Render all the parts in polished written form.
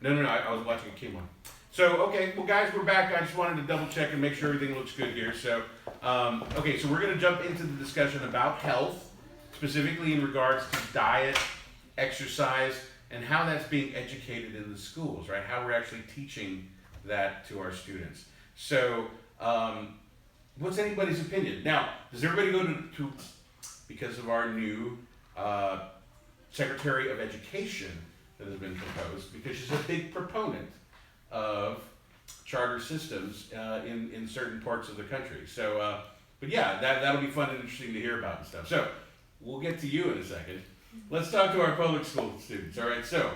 No. I was watching a King one. So, okay, well, guys, we're back. I just wanted to double check and make sure everything looks good here. So, okay, so we're going to jump into the discussion about health, specifically in regards to diet, exercise, and how that's being educated in the schools, right? How we're actually teaching that to our students. So, what's anybody's opinion? Now, does everybody go to because of our new Secretary of Education that has been proposed, because she's a big proponent of charter systems in certain parts of the country. So, but yeah, that'll be fun and interesting to hear about and stuff. So, we'll get to you in a second. Let's talk to our public school students. All right, so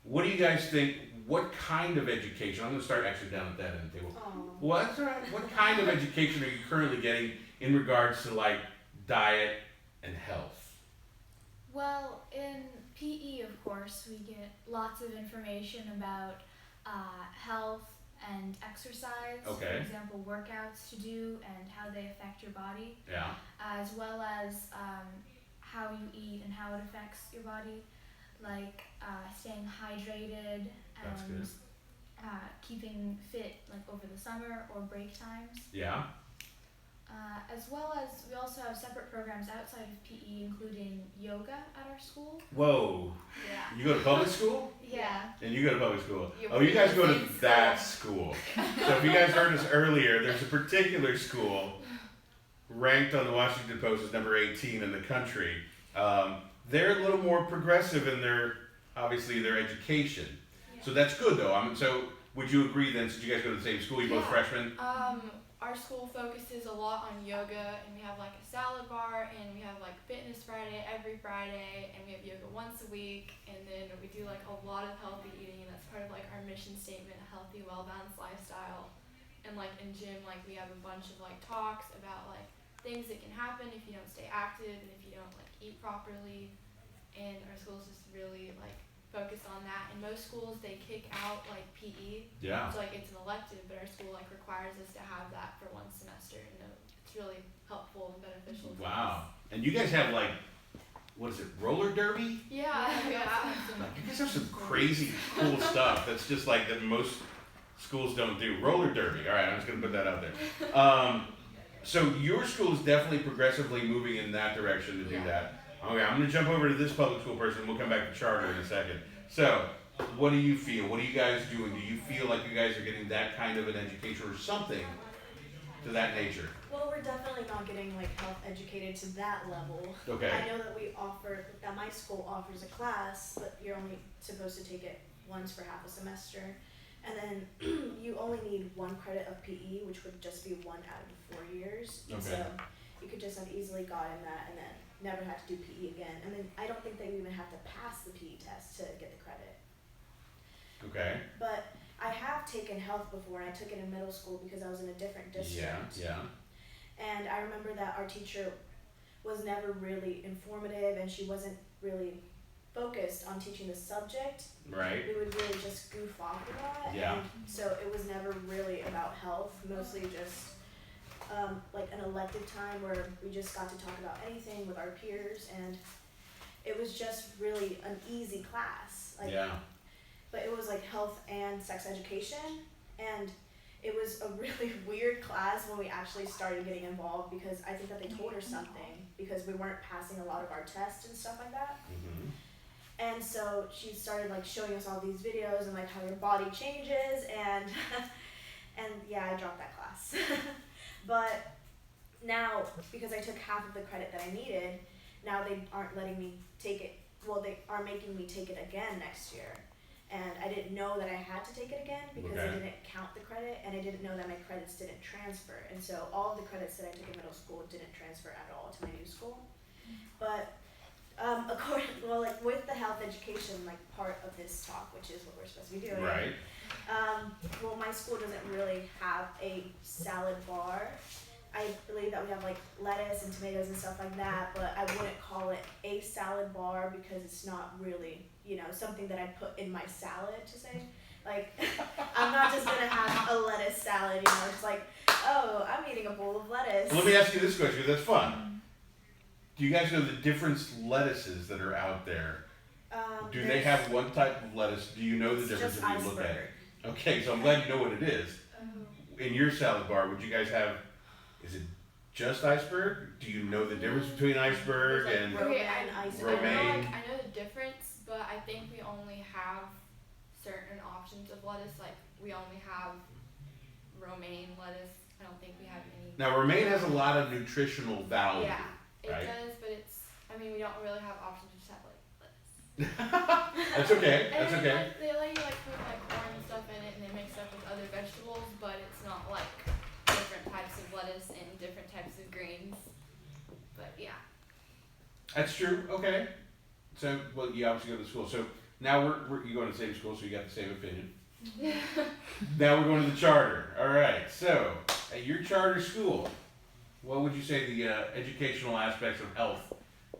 what do you guys think? What kind of education? I'm going to start actually down at that end of the table. Well, that's all right. What kind of education are you currently getting in regards to like diet and health? Well, in PE, of course, we get lots of information about health and exercise. Okay. For example, workouts to do and how they affect your body. Yeah. As well as how you eat and how it affects your body, like staying hydrated That's and good. Keeping fit, like over the summer or break times. Yeah. As well as we also have separate programs outside of PE, including yoga at our school. Whoa. Yeah. You go to public school? Yeah. And you go to public school. You Oh, you guys go to same that school. So if you guys heard us earlier, there's a particular school ranked on the Washington Post as number 18 in the country. They're a little more progressive in obviously their education. Yeah. So that's good though. So would you agree then, since you guys go to the same school, you both Yeah. freshmen? Our school focuses a lot on yoga, and we have like a salad bar, and we have like fitness Friday every Friday, and we have yoga once a week, and then we do like a lot of healthy eating, and that's part of like our mission statement, a healthy, well-balanced lifestyle. And like in gym, like we have a bunch of like talks about like things that can happen if you don't stay active and if you don't like eat properly, and our school's just really like focused on that. And most schools, they kick out like PE, Yeah. so like it's an elective, but our school like requires us to have that for one semester, and it's really helpful and beneficial to Wow. us. And you guys have like, what is it, roller derby? Yeah. You guys have some crazy cool stuff that's just like that most schools don't do. Roller derby. All right, I'm just going to put that out there. So your school is definitely progressively moving in that direction to do Yeah. that. Okay, I'm going to jump over to this public school person. We'll come back to charter in a second. So, what do you feel? What are you guys doing? Do you feel like you guys are getting that kind of an education or something to that nature? Well, we're definitely not getting like health educated to that level. Okay. I know that my school offers a class, but you're only supposed to take it once for half a semester. And then you only need 1 credit of PE, which would just be 1 out of 4 years. And Okay. so you could just have easily gotten that and then never had to do PE again. And then I don't think that you even have to pass the PE test to get the credit. Okay. But I have taken health before, and I took it in middle school because I was in a different district. Yeah. And I remember that our teacher was never really informative, and she wasn't really focused on teaching the subject. Right. We would really just goof off a lot. Yeah. And so it was never really about health, mostly just like an elective time where we just got to talk about anything with our peers, and it was just really an easy class. Like, Yeah. But it was like health and sex education, and it was a really weird class when we actually started getting involved, because I think that they told her something because we weren't passing a lot of our tests and stuff like that. Mm-hmm. And so she started like showing us all these videos and like how your body changes, and and yeah, I dropped that class. But now, because I took half of the credit that I needed, now they aren't letting me take it. Well, they are making me take it again next year. And I didn't know that I had to take it again because Okay. I didn't count the credit, and I didn't know that my credits didn't transfer. And so all of the credits that I took in middle school didn't transfer at all to my new school. But like with the health education like part of this talk, which is what we're supposed to be doing. Right. Well, my school doesn't really have a salad bar. I believe that we have like lettuce and tomatoes and stuff like that, but I wouldn't call it a salad bar because it's not really, something that I put in my salad to say. Like, I'm not just gonna have a lettuce salad, just like, oh, I'm eating a bowl of lettuce. Let me ask you this question, that's fun. Do you guys know the different lettuces that are out there Do they have one type of lettuce? Do you know the It's difference just if you look at iceberg. it? Okay, so I'm glad you know what it is. Oh. In your salad bar, would you guys have, is it just iceberg? Do you know the difference between iceberg There's, like, and romaine, I iceberg. know, romaine? like, I know the difference, but I think we only have certain options of lettuce. Like, we only have romaine lettuce. I don't think we have any. Now romaine has a lot of nutritional value. Yeah, it right? does, but it's. I mean, we don't really have options. We just have like lettuce. That's okay, And that's then, okay. like, they let you like put like corn and stuff in it, and they mix it up with other vegetables, but it's not like different types of lettuce and different types of greens. But yeah. That's true, okay. So, well, you obviously go to school, so now you go to the same school, so you got the same opinion. Now we're going to the charter. All right. So, at your charter school, what would you say the educational aspects of health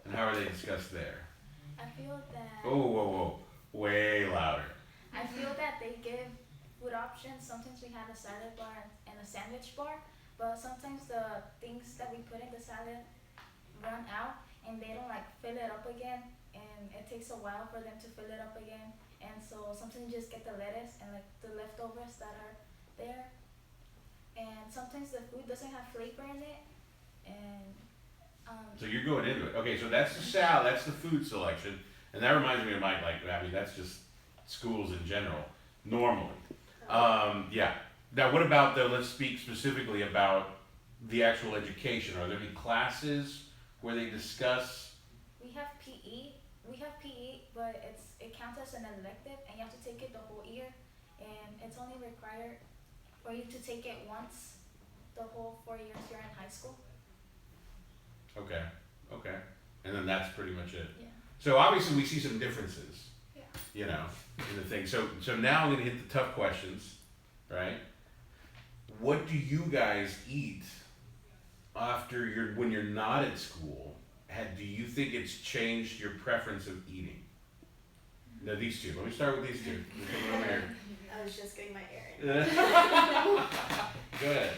and how are they discussed there? I feel that. Oh, whoa, whoa, way louder. I feel that they give food options. Sometimes we have a salad bar and a sandwich bar, but sometimes the things that we put in the salad run out and they don't like fill it up again, and it takes a while for them to fill it up again. And so sometimes you just get the lettuce and like the leftovers that are there. And sometimes the food doesn't have flavor in it. And So you're going into it. Okay, so that's the salad, that's the food selection, and that reminds me of my I mean that's just schools in general, normally. Yeah. Now what about though? Let's speak specifically about the actual education. Are there any classes where they discuss? we have PE. We have PE, but it counts as an elective, and you have to take it the whole year. And it's only required for you to take it once the whole 4 years you're in high school. Okay, okay, and then that's pretty much it. Yeah. So obviously we see some differences. Yeah. You know, in the thing. So now I'm gonna hit the tough questions, right? What do you guys eat after when you're not at school? Do you think it's changed your preference of eating? No, these two. Let me start with these two. You're coming over here. I was just getting my errand. Go ahead. Okay.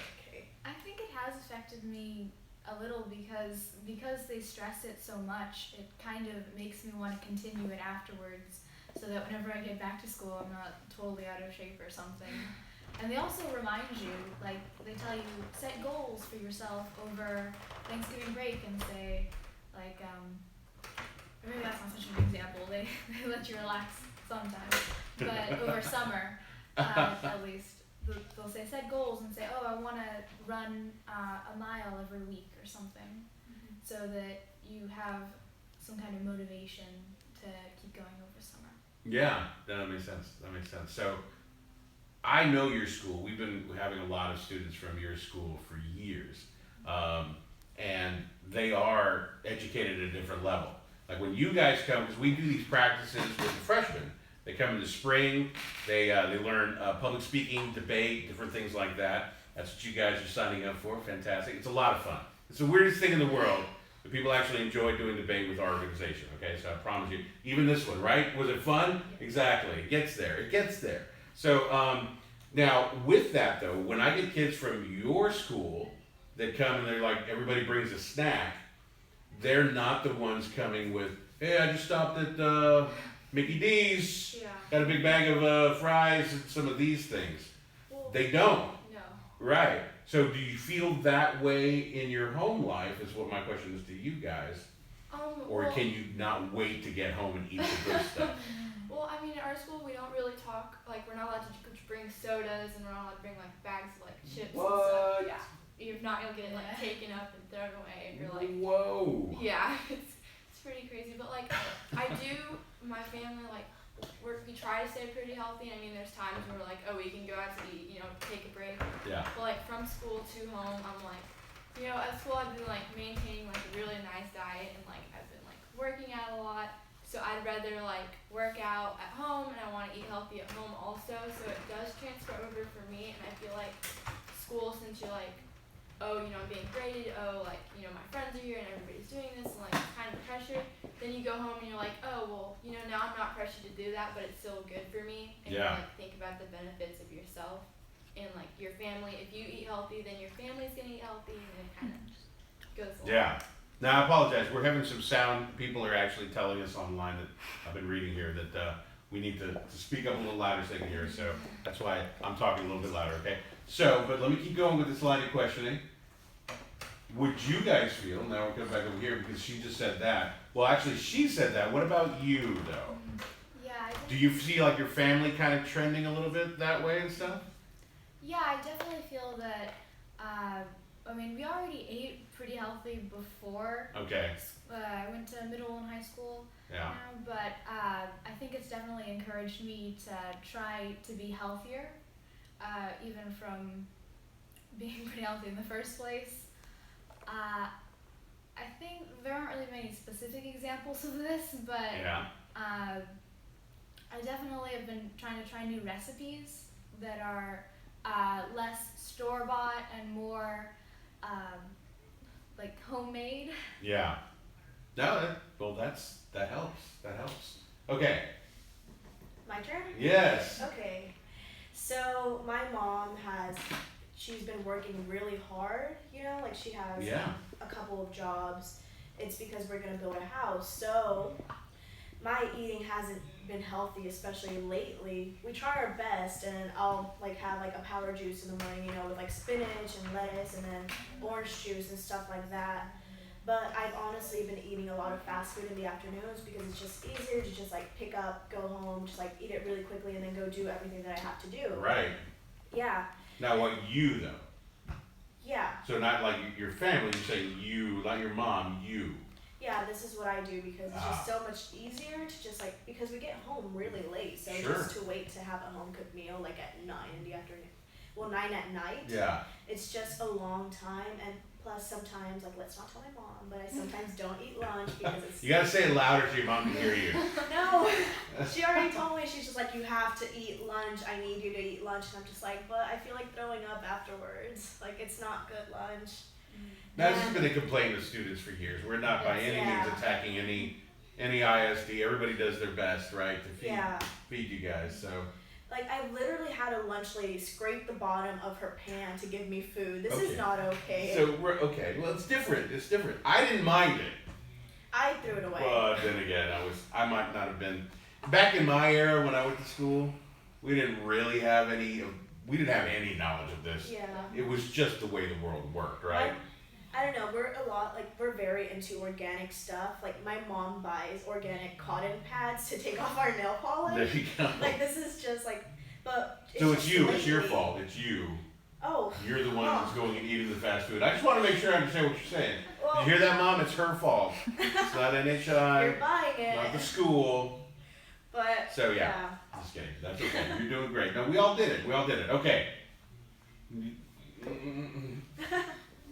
I think it has affected me a little because they stress it so much. It kind of makes me want to continue it afterwards, so that whenever I get back to school, I'm not totally out of shape or something. And they also remind you, like they tell you, set goals for yourself over Thanksgiving break and say, like, or maybe that's not such a good example. They let you relax sometimes, but over summer, at least. They'll say set goals and say, oh, I want to run a mile every week or something, so that you have some kind of motivation to keep going over summer. Yeah, that makes sense. That makes sense. So I know your school. We've been having a lot of students from your school for years, and they are educated at a different level. Like when you guys come, because we do these practices with the freshmen. They come in the spring, they learn public speaking, debate, different things like that. That's what you guys are signing up for, fantastic. It's a lot of fun. It's the weirdest thing in the world, but people actually enjoy doing debate with our organization, okay? So I promise you, even this one, right? Was it fun? Exactly, it gets there. So now with that though, when I get kids from your school that come and they're like, everybody brings a snack, they're not the ones coming with, hey, I just stopped at Mickey D's, Yeah. got a big bag of fries and some of these things. Well, They don't, no. right? So do you feel that way in your home life is what my question is to you guys? Or Well, can you not wait to get home and eat the good stuff? Well, I mean, at our school, we don't really talk, like, we're not allowed to bring sodas, and we're not allowed to bring, like, bags of, like, chips and What? stuff. Yeah. If not, you'll get, like, taken up and thrown away, and you're like, Whoa. yeah, it's pretty crazy. But, like, my family, like, we try to stay pretty healthy. I mean, there's times where we're like, oh, we can go out to eat, take a break. Yeah. But, like, from school to home, I'm like, at school I've been, like, maintaining, like, a really nice diet, and, like, I've been, like, working out a lot. So I'd rather, like, work out at home, and I want to eat healthy at home also. So it does transfer over for me, and I feel like school, since you're, like, oh, I'm being graded, oh, like, my friends are here and everybody's doing this, and, like, it's kind of pressure. Then you go home and you're like, oh, well, now I'm not pressured to do that, but it's still good for me. And Yeah. you, like, think about the benefits of yourself and, like, your family. If you eat healthy, then your family's gonna eat healthy, and it kind of goes along. Yeah. Now I apologize. We're having some sound. People are actually telling us online that I've been reading here that we need to speak up a little louder so they can hear us. So that's why I'm talking a little bit louder. Okay. So, but let me keep going with this line of questioning. Would you guys feel? Now we'll come back over here because she just said that. Well, actually, she said that. What about you, though? Yeah, Do you see like your family kind of trending a little bit that way and stuff? yeah, I definitely feel that. I mean, we already ate pretty healthy before. Okay. I went to middle and high school Yeah. now, but I think it's definitely encouraged me to try to be healthier, even from being pretty healthy in the first place. I think there aren't really many specific examples of this, but Yeah. I definitely have been trying to try new recipes that are less store-bought and more like homemade. Yeah. No, that helps. That helps. Okay. My turn? Yes. Okay. So my mom she's been working really hard, you know, like she has Yeah. a couple of jobs. It's because we're gonna build a house. So my eating hasn't been healthy, especially lately. We try our best, and I'll like have like a power juice in the morning, you know, with like spinach and lettuce and then orange juice and stuff like that. But I've honestly been eating a lot of fast food in the afternoons because it's just easier to just like pick up, go home, just like eat it really quickly and then go do everything that I have to do. Right. Yeah. Now, what you though? Yeah. So not like your family. You say you, not your mom. You. Yeah, this is what I do because it's just so much easier to just like, because we get home really late, so Sure. just to wait to have a home cooked meal like at 9 in the afternoon, well 9 at night, Yeah. it's just a long time, and plus sometimes, like let's not tell my mom, but I sometimes don't eat lunch because it's, You gotta say it louder so your mom can hear you. no, she already told me, she's just like, you have to eat lunch, I need you to eat lunch, and I'm just like, but I feel like throwing up afterwards, like it's not good lunch. Now, this has been a complaint of students for years. We're not by any means Yeah. attacking any ISD. Everybody does their best, right, to Yeah. feed you guys. So Like, I literally had a lunch lady scrape the bottom of her pan to give me food. This Okay. is not okay. so we're okay. Well, it's different. It's different. I didn't mind it, I threw it away. but then again, I might not have been back in my era when I went to school. We didn't really have any. We didn't have any knowledge of this. Yeah. It was just the way the world worked, right? I don't know, we're very into organic stuff. Like, my mom buys organic cotton pads to take off our nail polish. There you go. Like, this is just like, but So it's just you. It's your lately- fault. It's you. Oh. You're the one Oh. who's going and eating the fast food. I just want to make sure I understand what you're saying. Well, You hear that, Mom? It's her fault. It's not you're NHI, buying it. not the school. But, So yeah, just kidding. That's okay. You're doing great. No, we all did it. We all did it. Okay.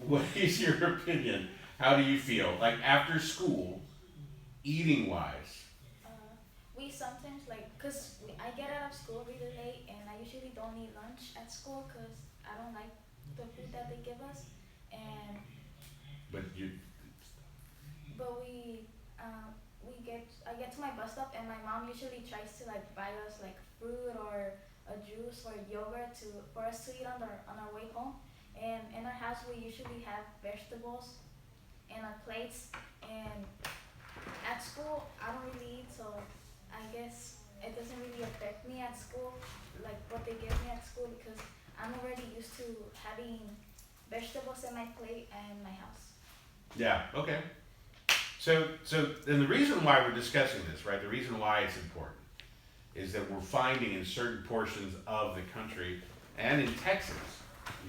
What is your opinion? How do you feel? Like after school, eating wise? We sometimes cause I get out of school really late, and I usually don't eat lunch at school cause I don't like the food that they give us, and But you. I get to my bus stop, and my mom usually tries to buy us fruit or a juice or yogurt for us to eat on our way home. And in our house we usually have vegetables in our plates, and at school I don't really eat, so I guess it doesn't really affect me at school, like what they give me at school, because I'm already used to having vegetables in my plate and my house. Yeah. Okay. So and the reason why we're discussing this, right? The reason why it's important is that we're finding in certain portions of the country and in Texas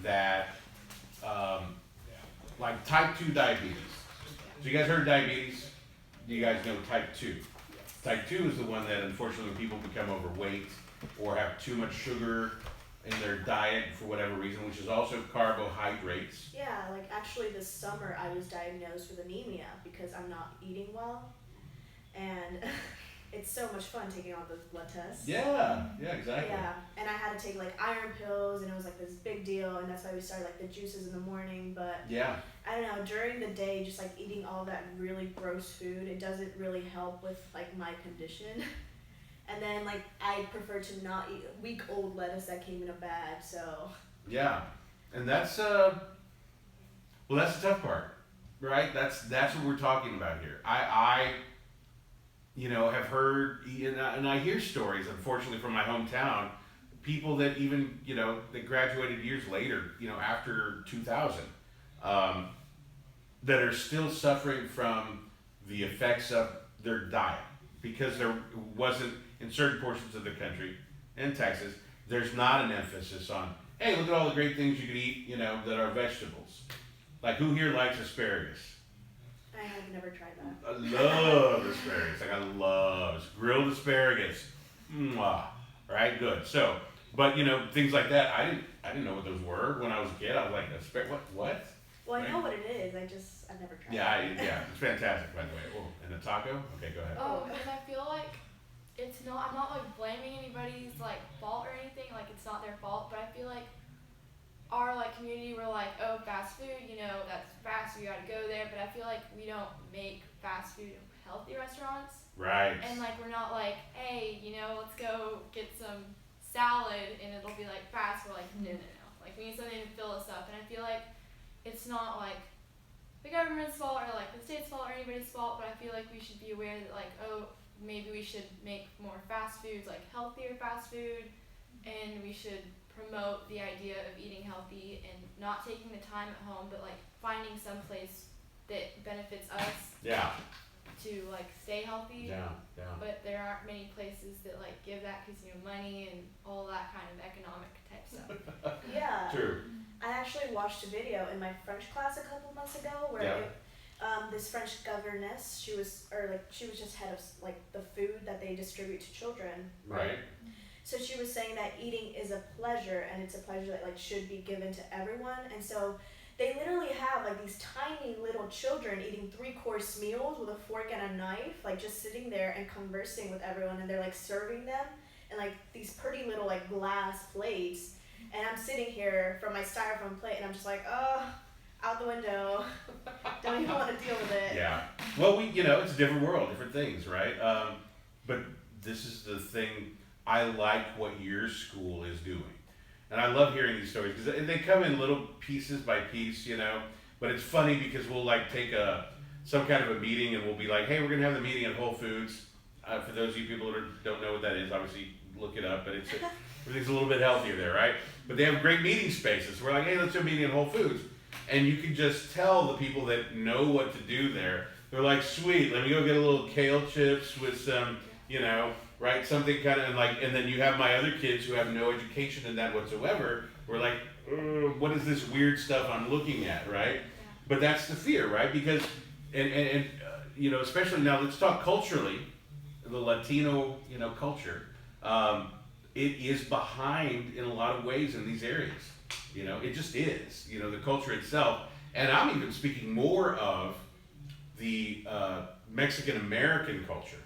that like type 2 diabetes. So you guys heard of diabetes? You guys know type 2. Type 2 is the one that unfortunately people become overweight or have too much sugar in their diet for whatever reason, which is also carbohydrates. yeah, like actually this summer I was diagnosed with anemia because I'm not eating well. And it's so much fun taking all those blood tests. Yeah, exactly. Yeah, and I had to take iron pills, and it was this big deal, and that's why we started the juices in the morning. But Yeah. I don't know, during the day, just eating all that really gross food, it doesn't really help with my condition. And then I prefer to not eat week-old lettuce that came in a bag. So Yeah, and that's well, that's the tough part. right? That's what we're talking about here. I have heard, and I hear stories, unfortunately, from my hometown, people that even, that graduated years later, after 2000, um, that are still suffering from the effects of their diet because there wasn't, in certain portions of the country, in Texas, there's not an emphasis on, hey, look at all the great things you could eat, that are vegetables. Like, who here likes asparagus? I have never tried that. I love asparagus. Like, I love grilled asparagus. Mwah. Right? Good. So, but things like that. I didn't know what those were when I was a kid. I was like, asparagus. What? Well, I Right? know what it is. I've never tried Yeah, it. it's fantastic, by the way. Oh, and a taco? Okay, go ahead. Oh, and I feel like I'm not like blaming anybody's like fault or anything. Like it's not their fault, but I feel like our like community we're like, oh, fast food, that's fast, you gotta go there. But I feel like we don't make fast food healthy restaurants. Right. And like we're not like, hey, let's go get some salad and it'll be like fast. We're like, no. Like we need something to fill us up. And I feel like it's not like the government's fault or like the state's fault or anybody's fault, but I feel like we should be aware that like, oh, maybe we should make more fast foods, like healthier fast food, and we should promote the idea of eating healthy and not taking the time at home, but like finding some place that benefits us Yeah. to like stay healthy. Yeah. But there aren't many places that like give that because money and all that kind of economic type stuff. Yeah. True. I actually watched a video in my French class a couple months ago where this French governess, she was just head of like the food that they distribute to children. Right. So she was saying that eating is a pleasure and it's a pleasure that like should be given to everyone. And so they literally have like these tiny little children eating 3-course meals with a fork and a knife, like just sitting there and conversing with everyone, and they're like serving them in like these pretty little like glass plates. And I'm sitting here from my styrofoam plate and I'm just like, oh, out the window. Don't even want to deal with it. Yeah. Well, it's a different world, different things, right? But this is the thing. I like what your school is doing. And I love hearing these stories because they come in little pieces by piece, but it's funny because we'll like take some kind of a meeting and we'll be like, hey, we're going to have the meeting at Whole Foods. For those of you people that don't know what that is, obviously look it up, but everything's a little bit healthier there, right? But they have great meeting spaces. We're like, hey, let's do a meeting at Whole Foods. And you can just tell the people that know what to do there. They're like, sweet, let me go get a little kale chips with some, right? Something kind of like, and then you have my other kids who have no education in that whatsoever. We're like, what is this weird stuff I'm looking at, right? Yeah. But that's the fear, right? Because, and especially now, let's talk culturally, the Latino, culture. It is behind in a lot of ways in these areas. It just is, the culture itself. And I'm even speaking more of the Mexican American culture.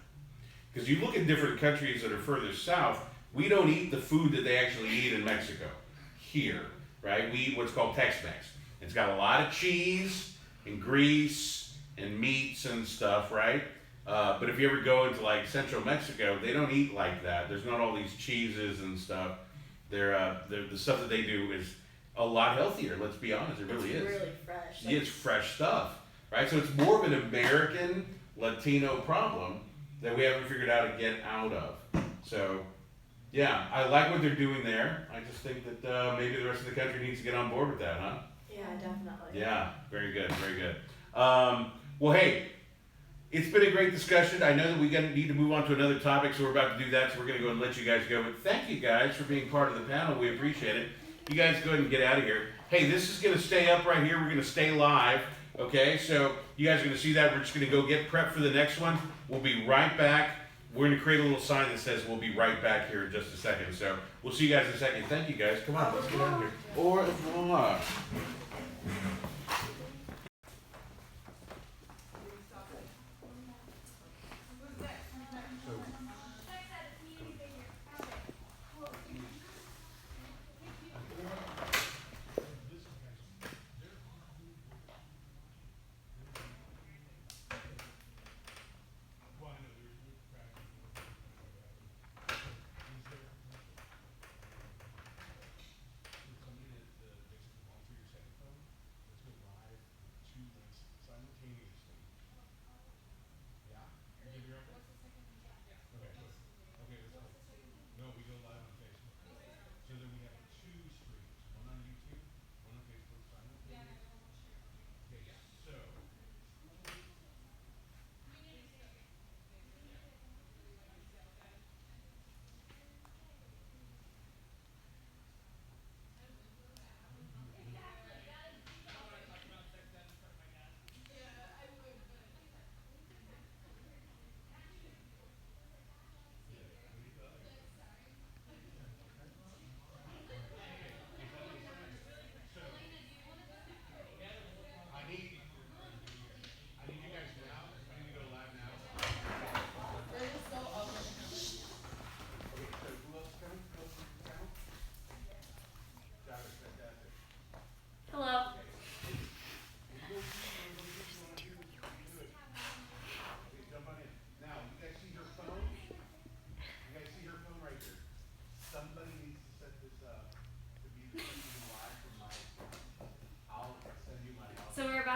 Because you look at different countries that are further south, we don't eat the food that they actually eat in Mexico here, right? We eat what's called Tex-Mex. It's got a lot of cheese and grease and meats and stuff, right? But if you ever go into like central Mexico, they don't eat like that. There's not all these cheeses and stuff. The stuff that they do is a lot healthier, let's be honest. It really is. It's really fresh. Yeah, it's fresh stuff, right? So it's more of an American Latino problem that we haven't figured out how to get out of. So, yeah, I like what they're doing there. I just think that maybe the rest of the country needs to get on board with that, huh? Yeah, definitely. Yeah, very good, very good. Well, hey, it's been a great discussion. I know that we need to move on to another topic, so we're about to do that, so we're going to go and let you guys go. But thank you guys for being part of the panel. We appreciate it. You guys go ahead and get out of here. Hey, this is going to stay up right here. We're going to stay live. Okay, so you guys are going to see that. We're just going to go get prepped for the next one. We'll be right back. We're going to create a little sign that says we'll be right back here in just a second. So we'll see you guys in a second. Thank you guys. Come on, let's get out of here. Au revoir.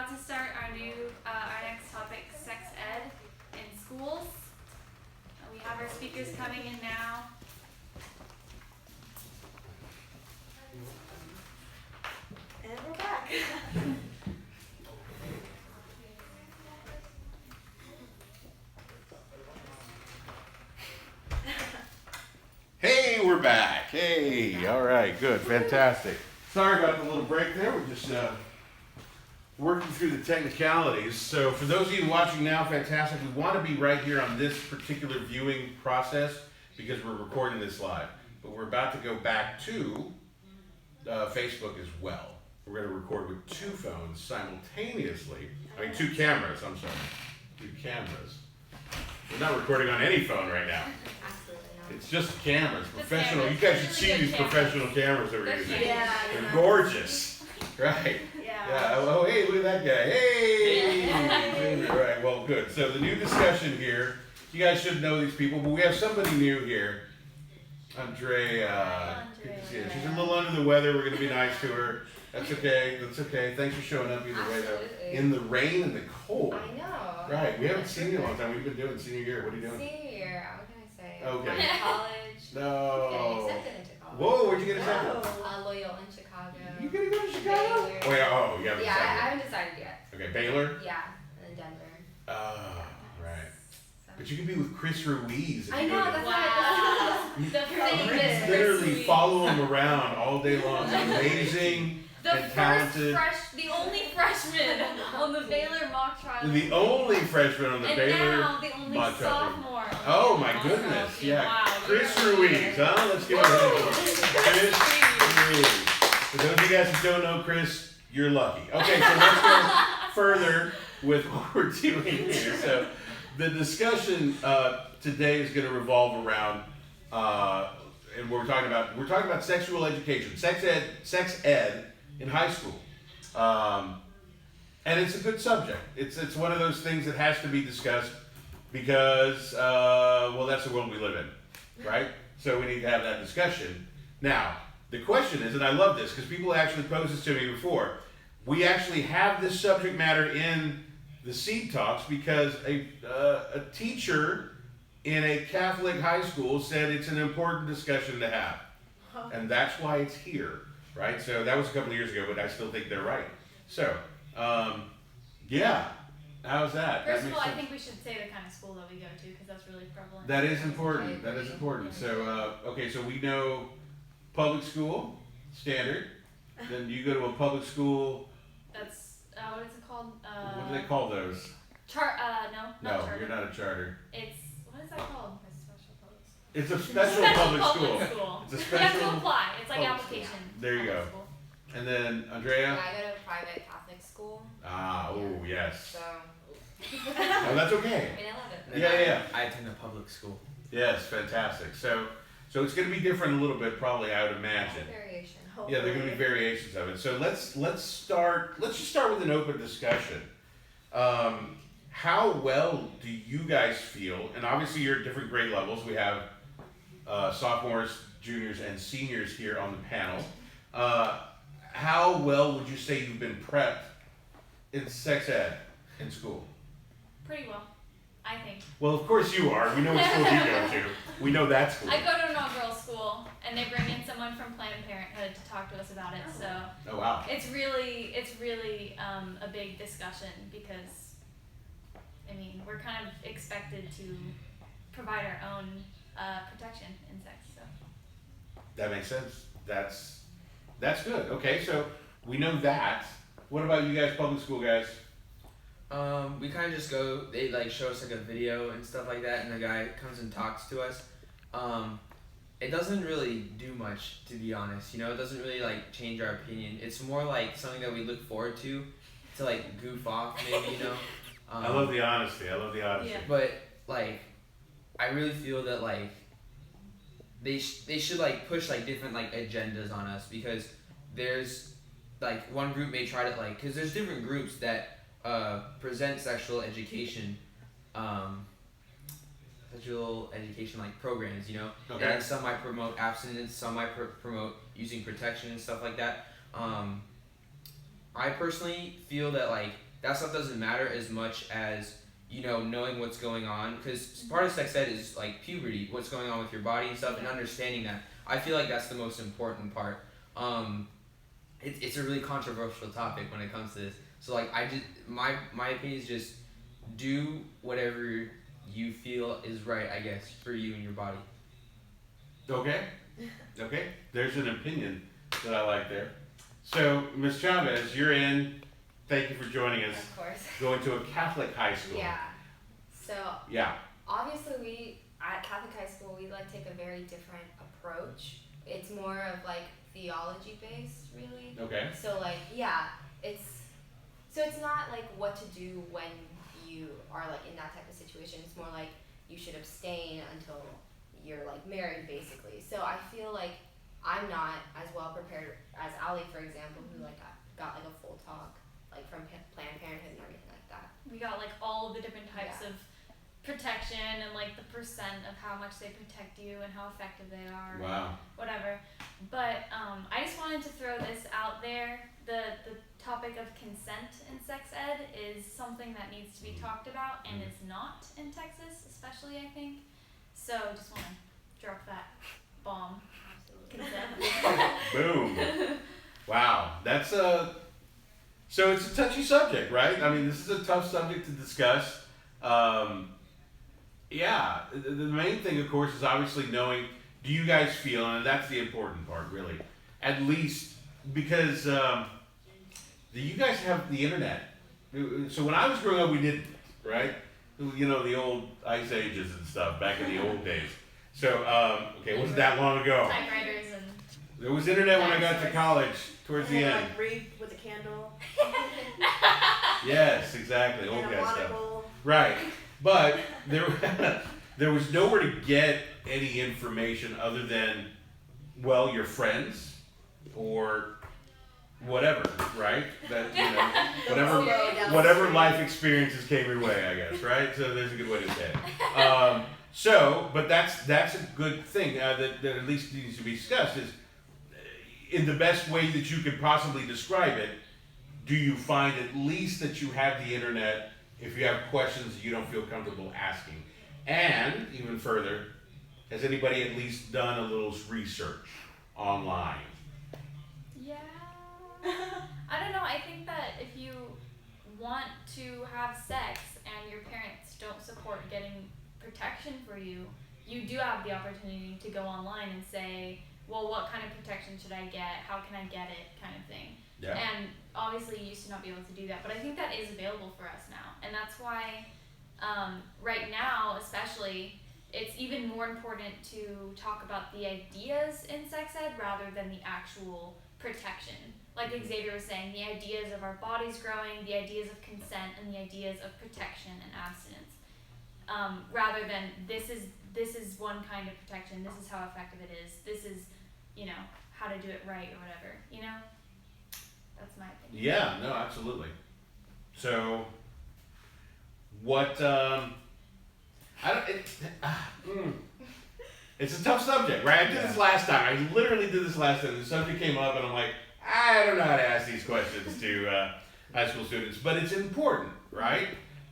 about to start our next topic, sex ed in schools. We have our speakers coming in now. And we're back. Hey, we're back. Hey, all right, good, fantastic. Sorry about the little break there. We're just working through the technicalities. So for those of you watching now, fantastic. We want to be right here on this particular viewing process because we're recording this live. But we're about to go back to Facebook as well. We're going to record with 2 phones simultaneously. I mean, 2 cameras, I'm sorry. 2 cameras. We're not recording on any phone right now. Absolutely not. It's just cameras, Just professional. cameras. You guys should Really see good these cameras. professional cameras that we're They're using. huge. Yeah. They're gorgeous, right? Yeah. Oh, hey, look at that guy. Hey. All right. Well, good. So the new discussion here. You guys should know these people, but we have somebody new here. Andrea. Good to see her. She's a little under the weather. We're going to be nice to her. That's okay. That's okay. Thanks for showing up either way, though. Absolutely. In the rain and the cold. I know. Right. We haven't seen you in a long time. What have you been doing senior year? What are you doing? Senior year, what can I say? Okay. Went to college. No. Getting accepted into college. Whoa, where'd you get accepted? Loyal in Chicago. You gonna go to Chicago? Baylor. Oh yeah, oh you haven't Yeah, I decided. haven't decided yet. Okay, Baylor? Yeah, and then Denver. Oh, right. So. But you could be with Chris Ruiz if I you know, go that's to Wow. You- The famous You literally Chris follow him around all day long. Amazing The and talented. the only freshman on the Baylor mock trial. The only freshman on the and Baylor. now the only mock trial team. sophomore. on the Oh Baylor my mock goodness, trial team. yeah. Wow, Chris you're Ruiz, huh? Let's give it a hand. Chris Ruiz. For those of you guys who don't know Chris, you're lucky. Okay, so let's go further with what we're doing here. So the discussion today is going to revolve around, and we're talking about sexual education, sex ed in high school, and it's a good subject. It's one of those things that has to be discussed because well, that's the world we live in, right? So we need to have that discussion. Now, the question is, and I love this because people actually posed this to me before. We actually have this subject matter in the Seed Talks because a teacher in a Catholic high school said it's an important discussion to have. And that's why it's here, right? So that was a couple of years ago, but I still think they're right. So, yeah, how's that? First That of makes all, I sense. think we should say the kind of school that we go to because that's really prevalent. That is I important. That is agree. important. So, okay, so we know public school, standard. Then you go to a public school, That's what is it called? what do they call those? No, not No, charter. you're not a charter. It's what is that called? A special public school. It's a special public school. It's a You have to special. apply. It's like public application. There you public go. school. And then Yeah, Andrea. I go to a private Catholic school, Ah, oh yes. so Oh, that's okay. I mean, I love it. And Yeah. I attend a public school. Yes, fantastic. So it's going to be different a little bit, probably. I would imagine. Variation. Yeah, there are going to be variations of it. So let's just start with an open discussion. How well do you guys feel? And obviously you're at different grade levels. We have sophomores, juniors, and seniors here on the panel. How well would you say you've been prepped in sex ed in school? Pretty well, I think. Well, of course you are. We know what school you go to. We know that school. I go to an all-girls school, and they bring in someone from Planned Parenthood to talk to us about it. So Oh wow. it's really a big discussion because, I mean, we're kind of expected to provide our own protection in sex. So That makes sense. That's good. Okay, so we know that. What about you guys, public school guys? We kind of just go. They like show us like a video and stuff like that, and the guy comes and talks to us. It doesn't really do much, to be honest. You know, it doesn't really like change our opinion. It's more like something that we look forward to like goof off, maybe. You know. I love the honesty. Yeah. But like, I really feel that like they should like push like different like agendas on us because there's like one group may try to like because there's different groups that present sexual education like programs, you know. Okay. And some might promote abstinence, some might promote using protection and stuff like that. I personally feel that like that stuff doesn't matter as much as, you know, knowing what's going on, because part of sex ed is like puberty, what's going on with your body and stuff, and understanding that. I feel like that's the most important part. It's a really controversial topic when it comes to this. So like my opinion is just do whatever you feel is right, I guess, for you and your body. Okay. Okay. There's an opinion that I like there. So, Ms. Chavez, you're in. Thank you for joining us. Of course. Going to a Catholic high school. Yeah. So Yeah. obviously we at Catholic high school we like take a very different approach. It's more of like theology based, really. Okay. So like it's not like what to do when you are like in that type of situation. It's more like you should abstain until you're like married, basically. So I feel like I'm not as well prepared as Ali, for example, who like got like a full talk like from Planned Parenthood and everything like that. We got like all of the different types Yeah. of protection and like the percent of how much they protect you and how effective they are. Wow. Whatever. But I just wanted to throw this out there. The topic of consent in sex ed is something that needs to be talked about and is not in Texas, especially, I think. So just want to drop that bomb. Consent. Boom. Wow. That's so it's a touchy subject, right? I mean, this is a tough subject to discuss. Yeah, the main thing, of course, is obviously knowing, do you guys feel, and that's the important part, really, at least because you guys have the internet. So when I was growing up, we didn't, right? You know, the old ice ages and stuff back in the old days. So, okay, it wasn't that long ago. Typewriters and There was internet when I got to college, towards the And end. like read with a candle Yes, exactly, old and a guy stuff. monocle. Right, but there was nowhere to get any information other than, well, your friends or whatever, right? That, you know, whatever life experiences came your way, I guess, right? So there's a good way to say it. But that's a good thing that at least needs to be discussed is, in the best way that you could possibly describe it, do you find at least that you have the internet if you have questions that you don't feel comfortable asking? And even further, has anybody at least done a little research online? yeah. I don't know. I think that if you want to have sex and your parents don't support getting protection for you, you do have the opportunity to go online and say, well, what kind of protection should I get? How can I get it? Kind of thing. Yeah. And obviously you used to not be able to do that, but I think that is available for us now. And that's why right now, especially, it's even more important to talk about the ideas in sex ed rather than the actual protection. Like Xavier was saying, the ideas of our bodies growing, the ideas of consent, and the ideas of protection and abstinence. Rather than this is one kind of protection, this is how effective it is, this is, you know, how to do it right or whatever, you know? That's my opinion. Yeah, no, absolutely. So, what, it's a tough subject, right? I did this last time. I literally did this last time. The subject came up and I'm like, I don't know how to ask these questions to high school students, but it's important, right?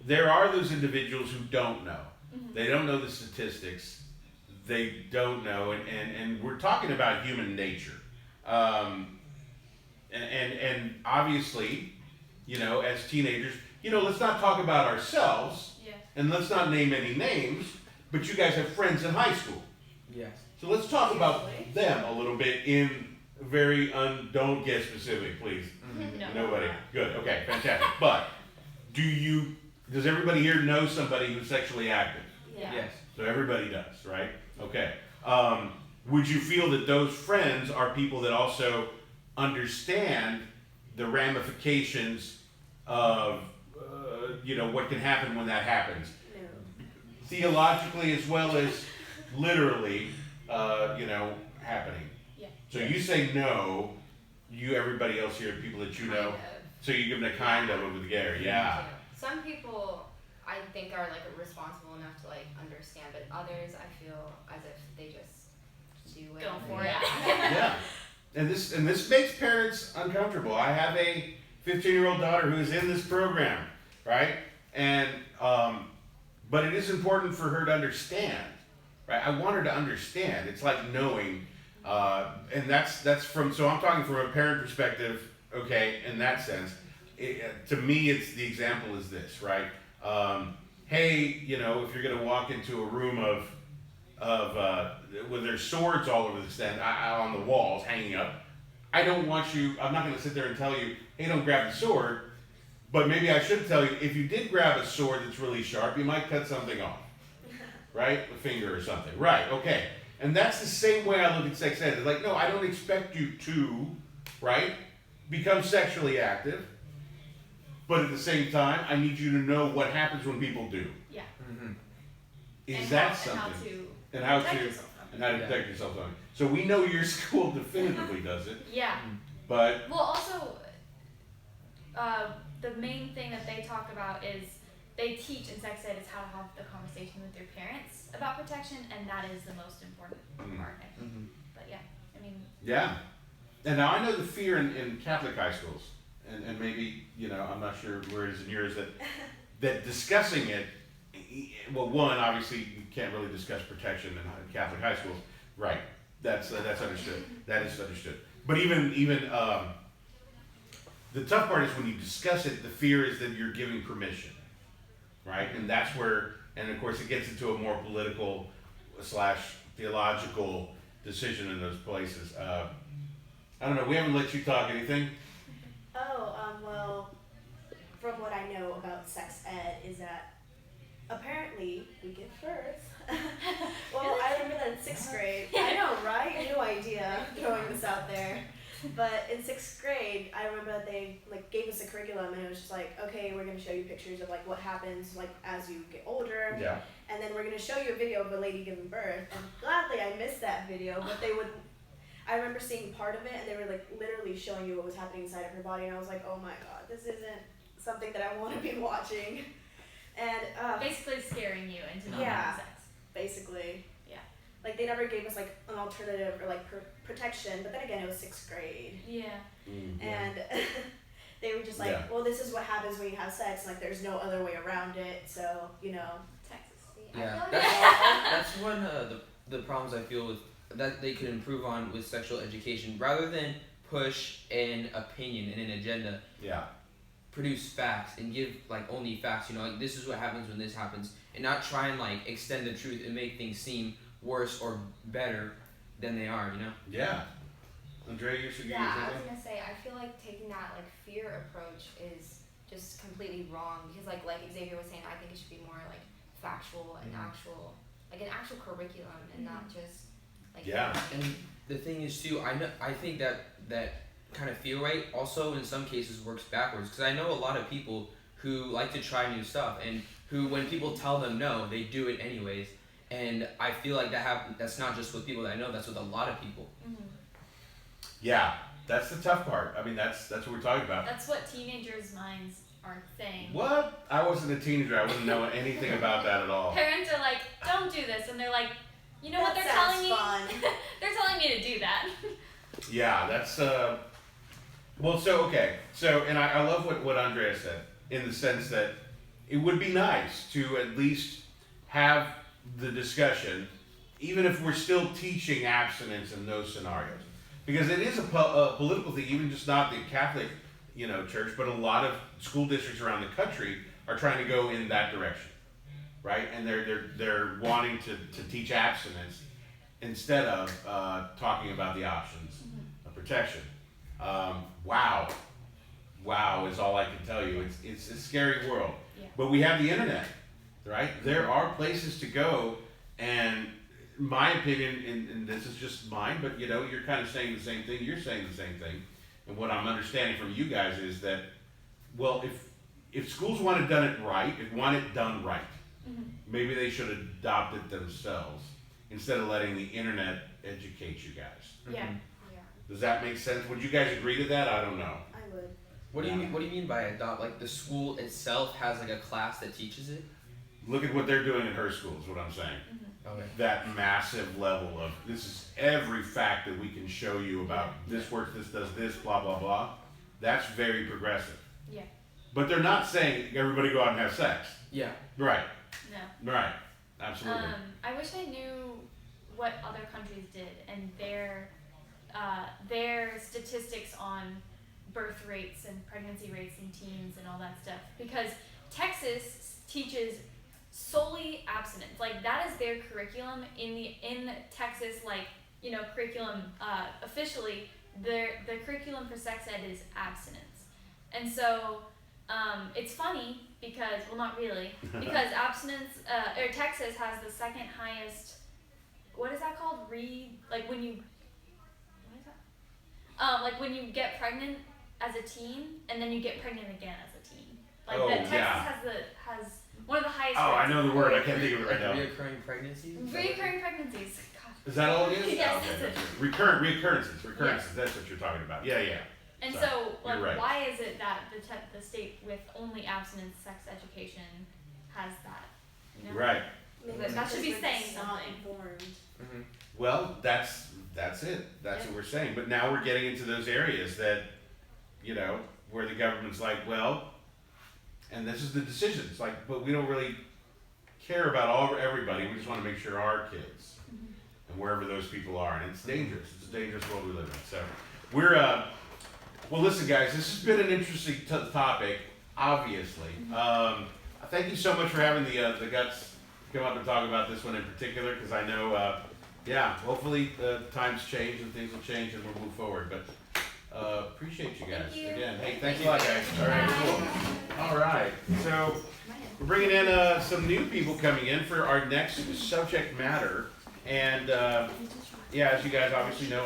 There are those individuals who don't know. Mm-hmm. They don't know the statistics. They don't know, and we're talking about human nature. And obviously, you know, as teenagers, you know, let's not talk about ourselves, Yeah. and let's not name any names, but you guys have friends in high school. Yes. So let's talk about them a little bit in very, don't get specific, please. No. Nobody. Good, okay, fantastic. But, does everybody here know somebody who's sexually active? Yeah. Yes. So everybody does, right? Okay. Would you feel that those friends are people that also understand the ramifications of, you know, what can happen when that happens? No. Theologically as well as literally, you know, happening. Yeah. So you say no, everybody else here, people that you know, so you give them a kind of over the Gary, yeah. Some people I think are like responsible enough to like understand, but others I feel as if they just do it. Go for it. Yeah. Yeah, and this makes parents uncomfortable. I have a 15-year-old daughter who is in this program, right? And but it is important for her to understand, right? I want her to understand. It's like knowing, and that's from. So I'm talking from a parent perspective, okay? In that sense, to me, it's the example is this, right? Hey, you know, if you're gonna walk into a room of where there's swords all over the stand on the walls hanging up, I don't want you. I'm not gonna sit there and tell you, hey, don't grab the sword. But maybe I should tell you, if you did grab a sword that's really sharp, you might cut something off, right? A finger or something, right? Okay. And that's the same way I look at sex ed. It's like, no, I don't expect you to, right, become sexually active. But at the same time, I need you to know what happens when people do. Yeah. Mm-hmm. Is And that how, something? And how to And how protect to yourself from it. and how to protect yourself from it. So we know your school definitively does it, Yeah. but Well, also, the main thing that they talk about is they teach in sex ed is how to have the conversation with your parents about protection, and that is the most important part, I think. Mm-hmm. But yeah, I mean, yeah. And now I know the fear in Catholic high schools, and maybe, you know, I'm not sure where it is in yours, that discussing it, well, one, obviously you can't really discuss protection in Catholic high schools, right? That's understood. That is understood. But even the tough part is when you discuss it, the fear is that you're giving permission, right? And that's where, and of course it gets into a more political / theological decision in those places. I don't know, we haven't let you talk anything? Well, from what I know about sex ed is that apparently we give birth. Well, I remember that in 6th grade. I know, right? No idea throwing this out there. But in 6th grade, I remember that they like gave us a curriculum, and it was just like, okay, we're gonna show you pictures of like what happens like as you get older, Yeah. and then we're gonna show you a video of a lady giving birth. And gladly, I missed that video, but they would. I remember seeing part of it, and they were like literally showing you what was happening inside of her body, and I was like, oh my god, this isn't something that I want to be watching. And basically scaring you into not Yeah. having sex. basically. Yeah. Like they never gave us like an alternative or like protection, but then again it was 6th grade, Yeah. and they were just like, Yeah. well, this is what happens when you have sex. Like there's no other way around it. So you know. Texas. Yeah, I feel that's one the problems I feel with that they could improve on with sexual education, rather than push an opinion and an agenda. Yeah. Produce facts and give like only facts. You know, like this is what happens when this happens, and not try and like extend the truth and make things seem worse or better than they are. You know. Yeah. Andrea, you should Yeah, I was something? gonna say, I feel like taking that like fear approach is just completely wrong, because like Xavier was saying, I think it should be more like factual and actual, like an actual curriculum, and not just like Yeah. And the thing is too, I think that kind of feel right also in some cases works backwards, because I know a lot of people who like to try new stuff, and who when people tell them no, they do it anyways. And I feel like that's not just with people that I know, that's with a lot of people. Yeah. That's the tough part. I mean, that's what we're talking about. That's what teenagers' minds are saying. What? I wasn't a teenager. I wouldn't know anything about that at all. Parents are like, don't do this, and they're like, you know what That they're sounds telling me? fun. They're telling me to do that. Yeah, that's well, so okay, so and I love what Andrea said, in the sense that it would be nice to at least have the discussion, even if we're still teaching abstinence in those scenarios, because it is a political thing. Even just not the Catholic, church, but a lot of school districts around the country are trying to go in that direction, right? And they're wanting to teach abstinence instead of talking about the options of protection. Wow is all I can tell you. It's a scary world. Yeah. But we have the internet, right? There are places to go, and my opinion, and this is just mine, but you're kind of saying the same thing. You're saying the same thing, and what I'm understanding from you guys is that, well, if schools want it done right, maybe they should adopt it themselves instead of letting the internet educate you guys. Yeah. Does that make sense? Would you guys agree to that? I don't know. I would. What do you mean by adopt? Like the school itself has like a class that teaches it? Look at what they're doing in her school is what I'm saying. Okay. That massive level of, this is every fact that we can show you about this works, this does this, blah, blah, blah. That's very progressive. Yeah. But they're not saying everybody go out and have sex. Yeah. Right. No. Right. Absolutely. I wish I knew what other countries did and their statistics on birth rates and pregnancy rates in teens and all that stuff, because Texas teaches solely abstinence. Like that is their curriculum in Texas. Like curriculum officially, the curriculum for sex ed is abstinence, and so it's funny because not really because abstinence or Texas has the second highest. What is that called? Like when you get pregnant as a teen and then you get pregnant again as a teen. Like Texas has one of the highest. Oh, rates. I know the word. I can't think of it right now. Reoccurring pregnancies. Reoccurring pregnancies. God. Is that all it is? Yes, Oh, okay, that's it. Recurrences. Yes. That's what you're talking about. Yeah. And Sorry. so, like, You're right. why is it that the state with only abstinence sex education has that? Right. Maybe That because should be we're saying just not something. informed. Mm-hmm. Well, that's it. That's what we're saying. But now we're getting into those areas that, where the government's like, well, and this is the decisions. Like, but we don't really care about everybody. We just want to make sure our kids and wherever those people are. And it's dangerous. It's a dangerous world we live in. So we're well, listen, guys. This has been an interesting topic. Obviously, thank you so much for having the guts to come up and talk about this one in particular, because I know, hopefully times change and things will change and we'll move forward. But appreciate you guys Thank you. again. Hey, thanks a lot, guys. All right, cool. All right, so we're bringing in some new people coming in for our next subject matter, and as you guys obviously know,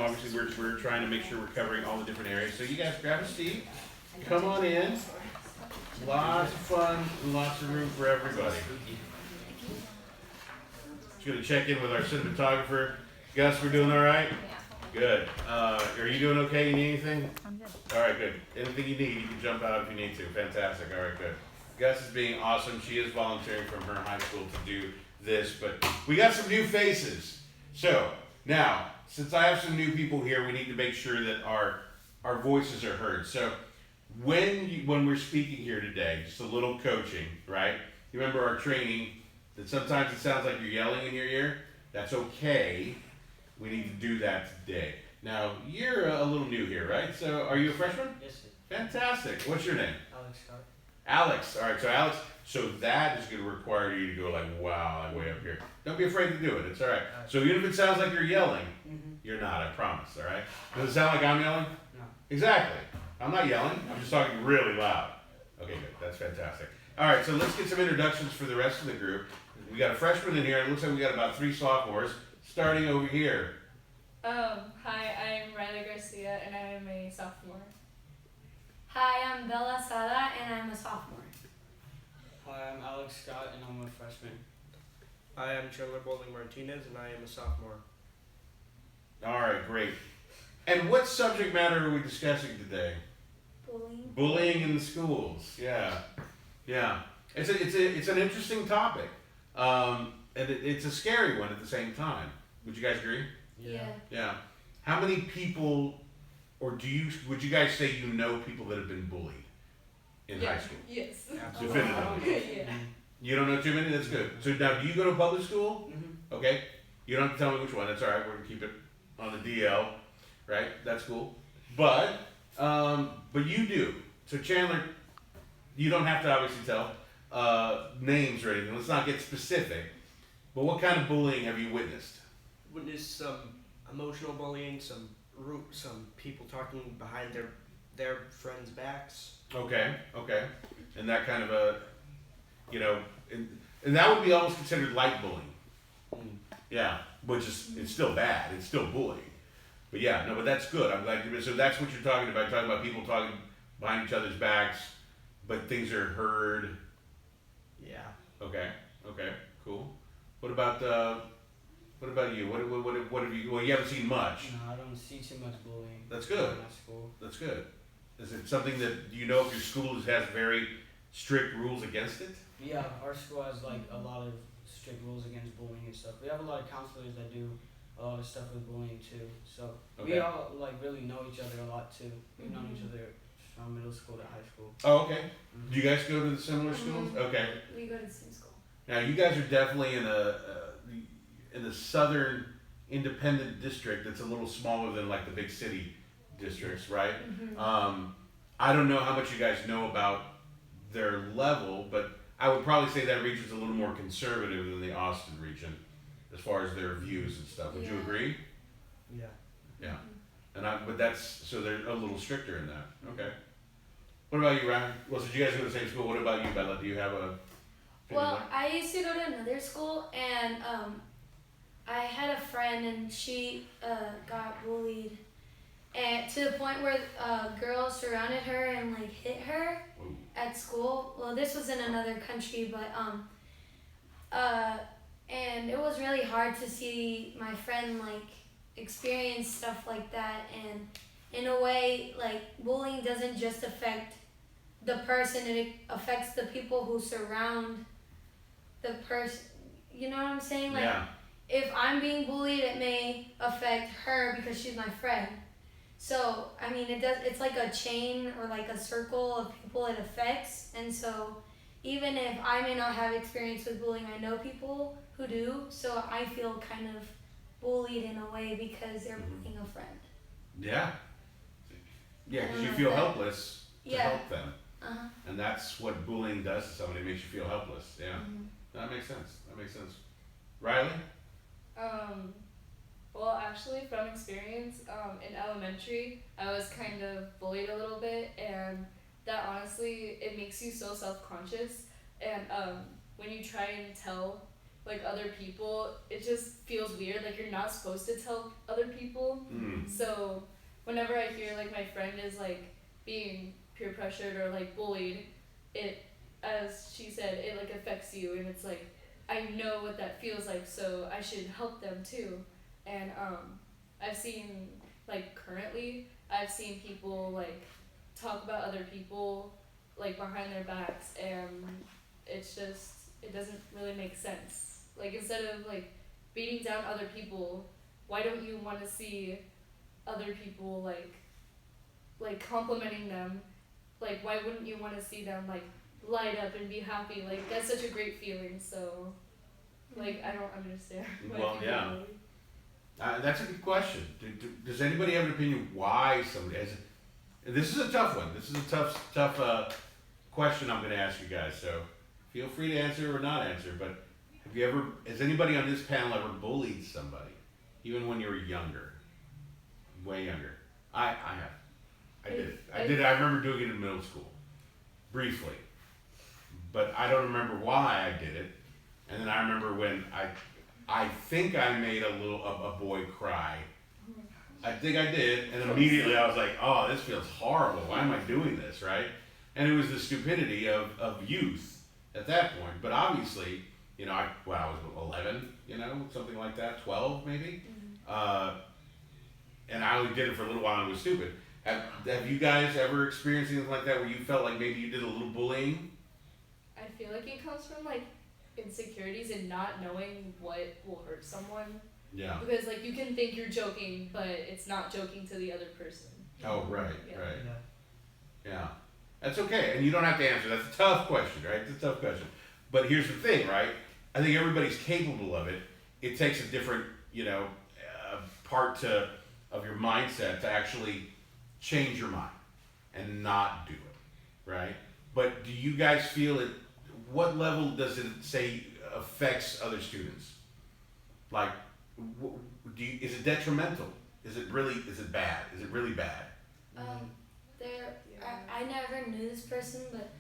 we're trying to make sure we're covering all the different areas. So you guys grab a seat, come on in. Lots of fun, lots of room for everybody. Just gonna check in with our cinematographer. Gus, we're doing all right? Good. Are you doing okay? You need anything? I'm good. All right, good. Anything you need, you can jump out if you need to. Fantastic. All right, good. Gus is being awesome. She is volunteering from her high school to do this, but we got some new faces. So now, since I have some new people here, we need to make sure that our voices are heard. So when we're speaking here today, just a little coaching, right? You remember our training that sometimes it sounds like you're yelling in your ear? That's okay. We need to do that today. Now, you're a little new here, right? So, are you a freshman? Yes, sir. Fantastic. What's your name? Alex Scott. Alex. All right, so Alex, that is going to require you to go like, wow, like way up here. Don't be afraid to do it. It's all right. So, even if it sounds like you're yelling, you're not, I promise, all right? Does it sound like I'm yelling? No. Exactly. I'm not yelling. I'm just talking really loud. Okay, good. That's fantastic. All right, so let's get some introductions for the rest of the group. We got a freshman in here. It looks like we got about 3 sophomores. Starting over here. Hi, I'm Riley Garcia and I am a sophomore. Hi, I'm Bella Sada and I'm a sophomore. Hi, I'm Alex Scott and I'm a freshman. Hi, I'm Chandler Bowling Martinez and I am a sophomore. All right, great. And what subject matter are we discussing today? Bullying. Bullying in the schools. Yeah. It's an interesting topic, and it's a scary one at the same time. Would you guys agree? Yeah. How many people, or would you guys say you know people that have been bullied in high school? Yes. Definitively. Yeah. You don't know too many? That's good. So now, do you go to public school? Okay. You don't have to tell me which one. That's all right. We're going to keep it on the DL, right? That's cool. But you do. So Chandler, you don't have to obviously tell names or anything. Let's not get specific. But what kind of bullying have you witnessed? Witnessed some emotional bullying, some people talking behind their friends' backs. Okay. And that kind of and that would be almost considered light bullying. Yeah, which is, it's still bad. It's still bullying. But yeah, no, but that's good. I'm glad so that's what you're talking about. You're talking about people talking behind each other's backs, but things are heard. Yeah. Okay, cool. What about you? What have you? Well, you haven't seen much. No, I don't see too much bullying. That's good. In my school. That's good. Is it something that you know if your school has very strict rules against it? Yeah, our school has like a lot of strict rules against bullying and stuff. We have a lot of counselors that do a lot of stuff with bullying too. So we Okay. all like really know each other a lot too. We've known each other from middle school to high school. Oh, okay. Do you guys go to the similar schools? Okay. We go to the same school. Now you guys are definitely in the southern independent district that's a little smaller than like the big city districts, right? I don't know how much you guys know about their level, but I would probably say that region's a little more conservative than the Austin region as far as their views and stuff. Would you Yeah. agree? Yeah. Yeah. But that's, so they're a little stricter in that. Okay. What about you, Ryan? Well, since you guys go to the same school, what about you, Bella? Do you have a Well, I used to go to another school, and I had a friend, and she got bullied, and to the point where girls surrounded her and like hit her Whoa. at school. Well, this was in another country, but and it was really hard to see my friend like experience stuff like that. And in a way, like bullying doesn't just affect the person; it affects the people who surround the person. You know what I'm saying? Like, Yeah. if I'm being bullied, it may affect her because she's my friend. So, I mean, it's like a chain or like a circle of people it affects. And so, even if I may not have experience with bullying, I know people who do. So, I feel kind of bullied in a way because they're bullying a friend. Yeah. Yeah, because you I don't feel know. helpless to Yeah. help them. Uh-huh. And that's what bullying does to somebody, it makes you feel helpless. Yeah. Mhm. That makes sense. That makes sense. Riley? Well, actually, from experience, in elementary, I was kind of bullied a little bit, and that honestly, it makes you so self-conscious, and when you try and tell, like, other people, it just feels weird, like, you're not supposed to tell other people, so whenever I hear, like, my friend is, like, being peer pressured or, like, bullied, it, as she said, it, like, affects you, and it's, like, I know what that feels like, so I should help them too. And I've seen, like, currently, I've seen people, like, talk about other people, like, behind their backs, and it's just, it doesn't really make sense. Like, instead of, like, beating down other people, why don't you want to see other people, like, complimenting them? Like, why wouldn't you want to see them, like, light up and be happy? Like, that's such a great feeling, so, like, I don't understand why Well, people yeah. bully. That's a good question. Does anybody have an opinion why somebody has? This is a tough one. This is a tough question I'm going to ask you guys. So feel free to answer or not answer. But has anybody on this panel ever bullied somebody, even when you were younger, way younger? I have. I did. I remember doing it in middle school, briefly, but I don't remember why I did it. And then I remember when I think I made a boy cry. I think I did, and then immediately I was like, oh, this feels horrible. Why am I doing this, right? And it was the stupidity of youth at that point. But obviously, you know, I was 11, you know, something like that, 12 maybe. And I only did it for a little while and it was stupid. Have you guys ever experienced anything like that where you felt like maybe you did a little bullying? I feel like it comes from, like, insecurities and not knowing what will hurt someone. Yeah. Because, like, you can think you're joking, but it's not joking to the other person. Oh, right, Yeah. right. Yeah. Yeah. That's okay. And you don't have to answer. That's a tough question, right? It's a tough question. But here's the thing, right? I think everybody's capable of it. It takes a different, you know, part of your mindset to actually change your mind and not do it, right? But do you guys feel it? What level does it say affects other students? Like, is it detrimental? Is it bad? Is it really bad? I never knew this person, but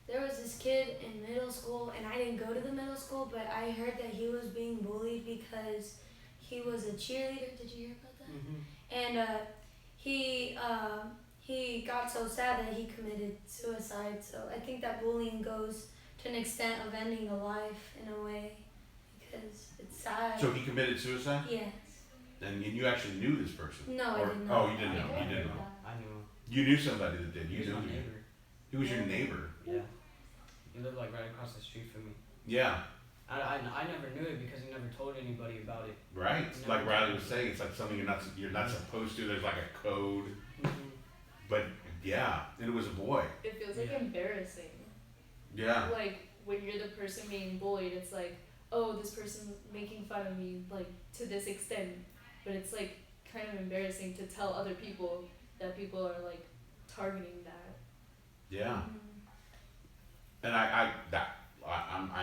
there was this kid in middle school, and I didn't go to the middle school, but I heard that he was being bullied because he was a cheerleader. Did you hear about that? And he got so sad that he committed suicide. So I think that bullying goes to an extent of ending a life in a way because it's sad. So he committed suicide? Yes. And you actually knew this person? No, I didn't know. Oh, you didn't know. You didn't know. I knew him. You knew somebody that did. He You was knew my him. neighbor. He was your neighbor. Yeah. He lived like right across the street from me. Yeah. I never knew it because he never told anybody about it. Right. No. Like Riley was saying, it's like something you're not supposed to. There's like a code. But yeah, Yeah, and it was a boy. It feels like Yeah. embarrassing. Yeah. Like when you're the person being bullied, it's like, oh, this person's making fun of me like to this extent, but it's like kind of embarrassing to tell other people that people are like targeting that. Yeah. And I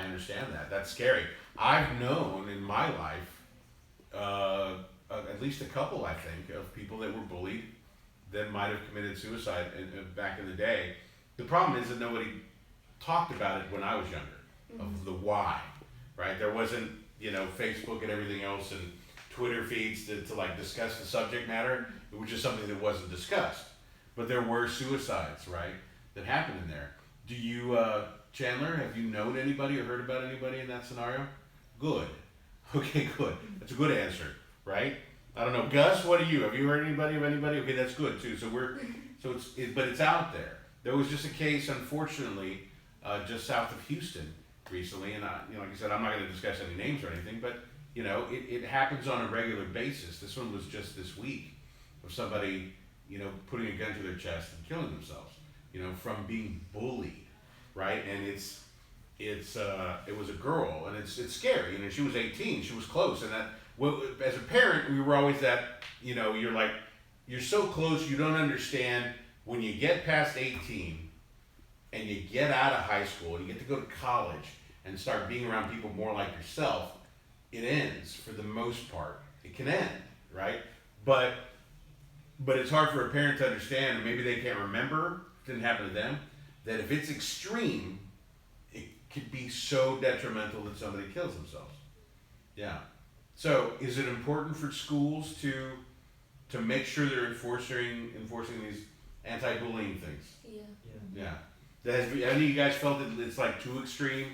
understand that. That's scary. I've known in my life, at least a couple, I think, of people that were bullied that might have committed suicide back in the day. The problem is that nobody talked about it when I was younger, of the why, right? There wasn't, Facebook and everything else and Twitter feeds to like discuss the subject matter. It was just something that wasn't discussed. But there were suicides, right, that happened in there. Do you, Chandler, have you known anybody or heard about anybody in that scenario? Good. Okay, good. That's a good answer, right? I don't know. Gus, what do you? Have you heard anybody of anybody? Okay, that's good too. But it's out there. There was just a case, unfortunately, just south of Houston recently, and like I said, I'm not going to discuss any names or anything, but it happens on a regular basis. This one was just this week of somebody, putting a gun to their chest and killing themselves, from being bullied, right? And it was a girl, and it's scary. She was 18. She was close, and that. Well, as a parent, we were always that. You're so close. You don't understand when you get past 18, and you get out of high school, and you get to go to college and start being around people more like yourself. It ends for the most part. It can end, right? But it's hard for a parent to understand, and maybe they can't remember. It didn't happen to them. That if it's extreme, it could be so detrimental that somebody kills themselves. Yeah. So, is it important for schools to make sure they're enforcing these anti-bullying things? Yeah. Yeah. Has any of you guys felt that it's like too extreme?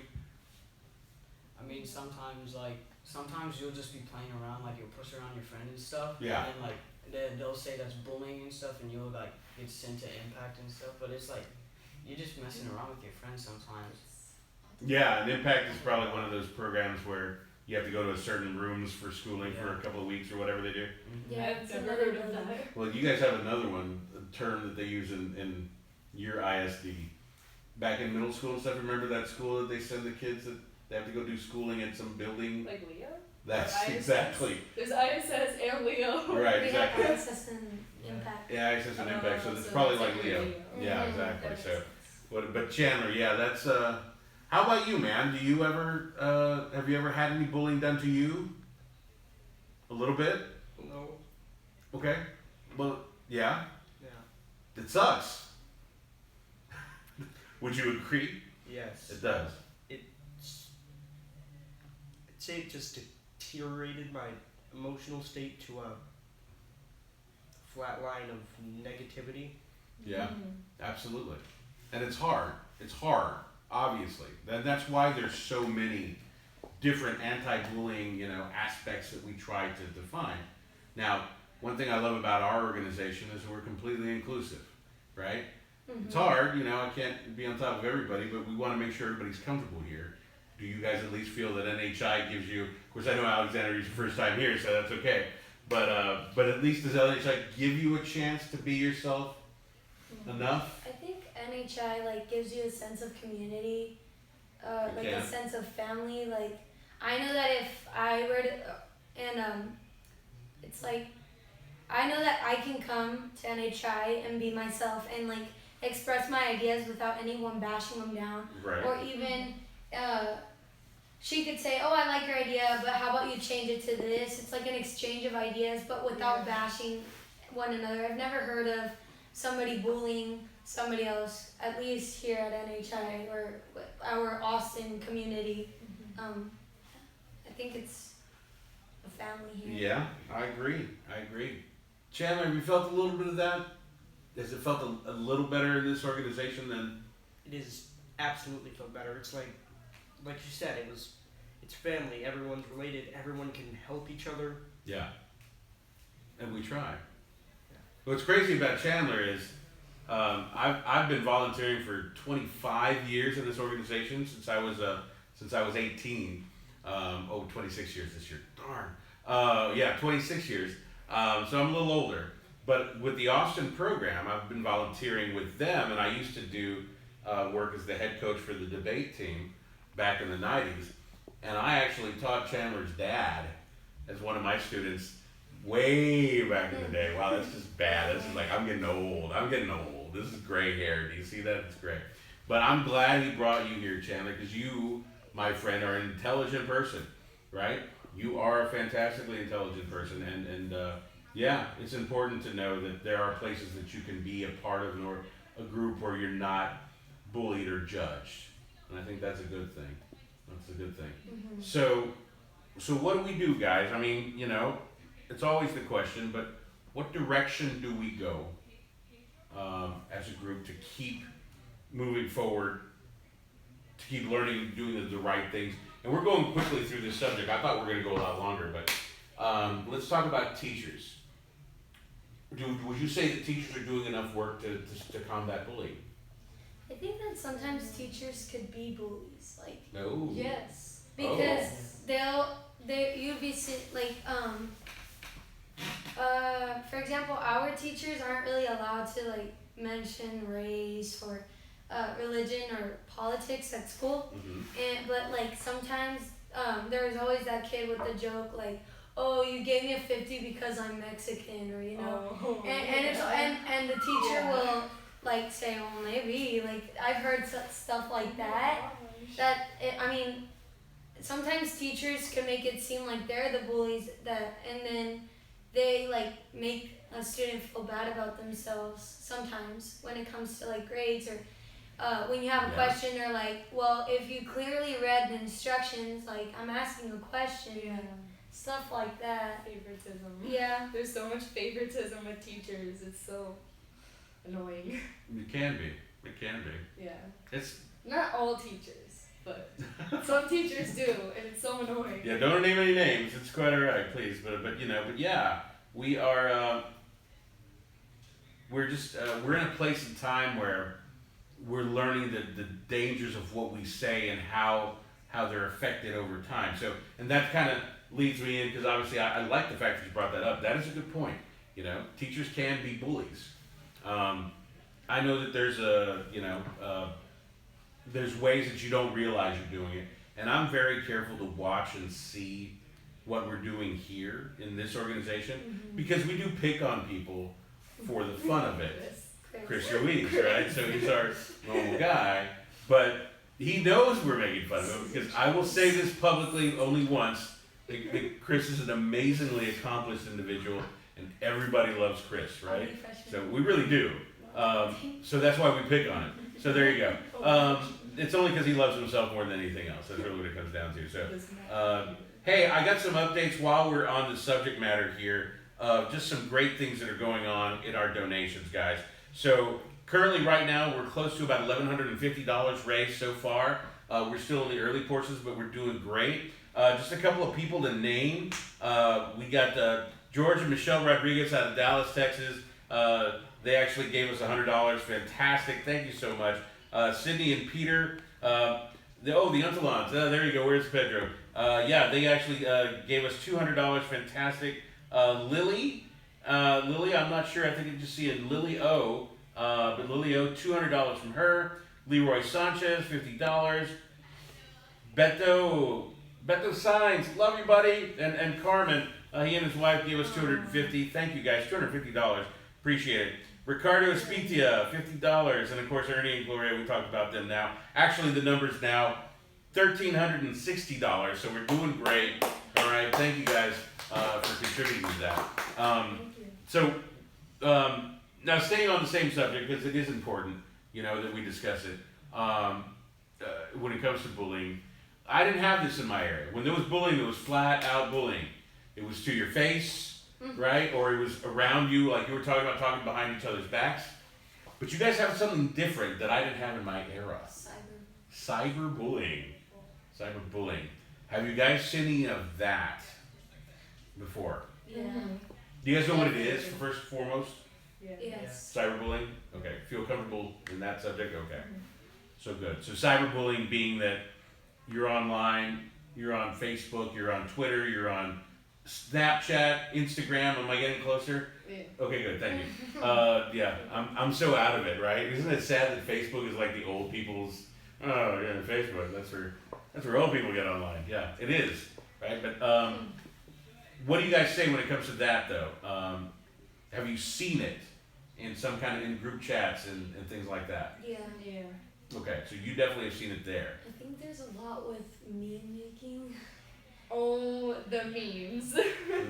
I mean, sometimes you'll just be playing around, like you'll push around your friend and stuff. Yeah. And then they'll say that's bullying and stuff, and you'll like get sent to impact and stuff. But it's like you're just messing around with your friends sometimes. Yeah, and Impact is probably one of those programs where you have to go to a certain rooms for schooling for a couple of weeks or whatever they do. Yeah, I've it's never another heard of building. that. Well, you guys have another one, a term that they use in your ISD. Back in middle school and stuff, remember that school that they send the kids that they have to go do schooling at some building? Like Leo? That's ISS? exactly. There's ISS and Leo. Right, We exactly. have access and impact. Yeah, it says an impact, so it's So probably that's like Leo. Yeah, That exactly. makes So, sense. but Chandler, yeah, that's how about you, man? Do you ever have you ever had any bullying done to you? A little bit? No. Okay. Well, yeah. Yeah. It sucks. Would you agree? Yes. It does. I'd say it just deteriorated my emotional state to a flat line of negativity. Yeah. Absolutely. And it's hard. It's hard, obviously. That's why there's so many different anti-bullying, aspects that we try to define. Now, one thing I love about our organization is we're completely inclusive, right? It's hard, I can't be on top of everybody, but we want to make sure everybody's comfortable here. Do you guys at least feel that NHI gives you, of course I know Alexander is your first time here, so that's okay, but at least does NHI give you a chance to be yourself enough? I think NHI gives you a sense of community, like Yeah. a sense of family. Like I know that if I were to, it's like I know that I can come to NHI and be myself and express my ideas without anyone bashing them down, Right. or even she could say, "Oh, I like your idea, but how about you change it to this?" It's like an exchange of ideas, but without bashing one another. I've never heard of somebody bullying somebody else, at least here at NHI or our Austin community. I think it's a family here. Yeah, I agree. Chandler, have you felt a little bit of that? Has it felt a little better in this organization than? It is absolutely felt better. It's like you said, it's family. Everyone's related. Everyone can help each other. Yeah. And we try. What's crazy about Chandler is I've been volunteering for 25 years in this organization since I was 18. 26 years this year. Darn. 26 years. So I'm a little older. But with the Austin program, I've been volunteering with them, and I used to do work as the head coach for the debate team back in the 90s. And I actually taught Chandler's dad as one of my students way back in the day. Wow, that's just bad. This is like, I'm getting old. This is gray hair. Do you see that? It's gray. But I'm glad he brought you here, Chandler, because you, my friend, are an intelligent person, right? You are a fantastically intelligent person, and yeah, it's important to know that there are places that you can be a part of or a group where you're not bullied or judged, and I think that's a good thing. That's a good thing. Mm-hmm. So what do we do, guys? I mean, you know, it's always the question, but what direction do we go as a group to keep moving forward, to keep learning, doing the right things? And we're going quickly through this subject. I thought we were going to go a lot longer, but let's talk about teachers. Would you say that teachers are doing enough work to combat bullying? I think that sometimes teachers could be bullies, like No. Yes. because you'd be for example, our teachers aren't really allowed to like mention race or religion or politics at school, but like sometimes there's always that kid with the joke like, oh, you gave me a 50 because I'm Mexican, or you know, and the teacher will like say, well, maybe, like I've heard stuff like that. I mean, sometimes teachers can make it seem like they're the bullies and then they like make a student feel bad about themselves sometimes when it comes to like grades or when you have a question, they're like, well, if you clearly read the instructions, like I'm asking a question, like, stuff like that. Favoritism. Yeah. There's so much favoritism with teachers. It's so annoying. It can be. Yeah. It's Not all teachers, but some teachers do, and it's so annoying. Yeah, don't name any names. It's quite alright, please. But yeah, we are. We're just we're in a place and time where we're learning the dangers of what we say and how they're affected over time. So, and that kind of leads me in, because obviously I like the fact that you brought that up. That is a good point. You know, teachers can be bullies. I know that there's there's ways that you don't realize you're doing it, and I'm very careful to watch and see what we're doing here in this organization, because we do pick on people for the fun of it. Chris Ruiz, right? So he's our normal guy, but he knows we're making fun of him, because I will say this publicly only once. Chris is an amazingly accomplished individual, and everybody loves Chris, right? So we really do. So that's why we pick on him. So there you go. It's only because he loves himself more than anything else. That's really what it comes down to. So, hey, I got some updates while we're on the subject matter here. Just some great things that are going on in our donations, guys. So currently, right now, we're close to about $1,150 raised so far. We're still in the early portions, but we're doing great. Just a couple of people to name. We got George and Michelle Rodriguez out of Dallas, Texas. They actually gave us $100. Fantastic. Thank you so much. Sydney and Peter. The Untalons. There you go. Where's Pedro? Yeah, they actually gave us $200. Fantastic. Lily, I'm not sure. I think I just see a Lily O. But Lily O, $200 from her. Leroy Sanchez, $50. Beto Signs, love you, buddy. And Carmen, he and his wife gave us $250. Thank you, guys. $250. Appreciate it. Ricardo Espitia, $50. And of course, Ernie and Gloria, we talked about them now. Actually, the number's now $1,360. So we're doing great. All right. Thank you guys for contributing to that. Now staying on the same subject, because it is important, that we discuss it. When it comes to bullying, I didn't have this in my area. When there was bullying, it was flat out bullying. It was to your face, right? Or it was around you, like you were talking behind each other's backs. But you guys have something different that I didn't have in my era. Cyberbullying. Cyberbullying. Have you guys seen any of that before? Yeah. Do you guys know what it is, first and foremost? Yes. Cyberbullying? Okay. Feel comfortable in that subject? Okay. So good. So cyberbullying being that you're online, you're on Facebook, you're on Twitter, you're on Snapchat, Instagram. Am I getting closer? Yeah. Okay, good. Thank you. Yeah, I'm so out of it, right? Isn't it sad that Facebook is like the old people's? Oh yeah, Facebook. That's where old people get online. Yeah, it is, right? But what do you guys say when it comes to that, though? Have you seen it in some kind of in group chats and things like that? Yeah. Yeah. Okay, so you definitely have seen it there. I think there's a lot with meme making. Oh, the memes. The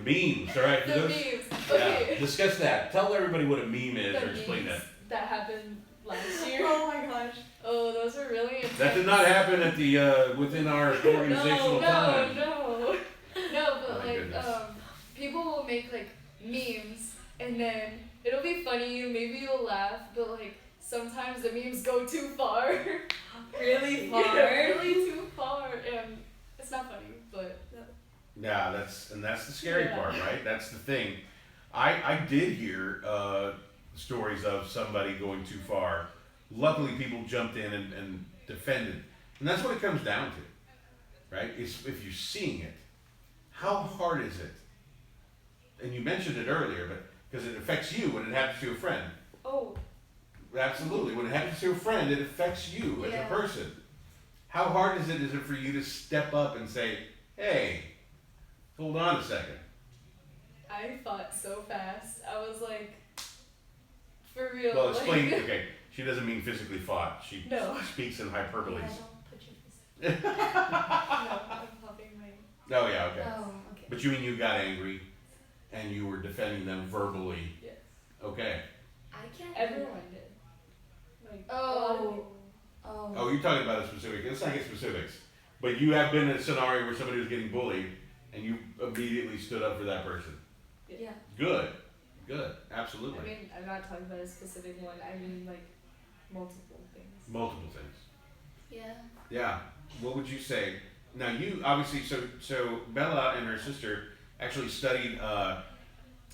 memes, all right? For The those, memes. yeah, Okay. discuss that. Tell everybody what a meme is, The or explain memes that. that happened last year. Oh my gosh. Oh, those are really intense. That did not happen at the within our organizational time. No, Oh but my like, goodness. people will make like memes, and then it'll be funny, maybe you'll laugh, but like, sometimes the memes go too far. Really Yeah, really too far, and it's not funny, but. Yeah, that's the scary Yeah. part, right? That's the thing. I did hear stories of somebody going too far. Luckily, people jumped in and defended, and that's what it comes down to, right? Is if you're seeing it, how hard is it? And you mentioned it earlier, but because it affects you when it happens to a friend. Oh, Absolutely, when it happens to a friend, it affects you as a Yeah. person. How hard is it for you to step up and say, "Hey, hold on a second. I fought so fast. I was like, for real. Well, explain. Like, Okay, she doesn't mean physically fought. She No. speaks in hyperboles. Yeah, don't put your fist. no, I'm popping my. Oh yeah, okay. Oh, okay. But you mean you got angry, and you were defending them verbally? Yes. Okay. I can't. Everyone did. Like, a lot of Oh. people. Oh. Oh, you're talking about a specific. Let's not get specifics. But you have been in a scenario where somebody was getting bullied, and you immediately stood up for that person. Yeah. Good. Good. Absolutely. I mean, I'm not talking about a specific one. I mean, like, multiple things. Multiple things. Yeah. Yeah. What would you say? Now you obviously so Bella and her sister actually studied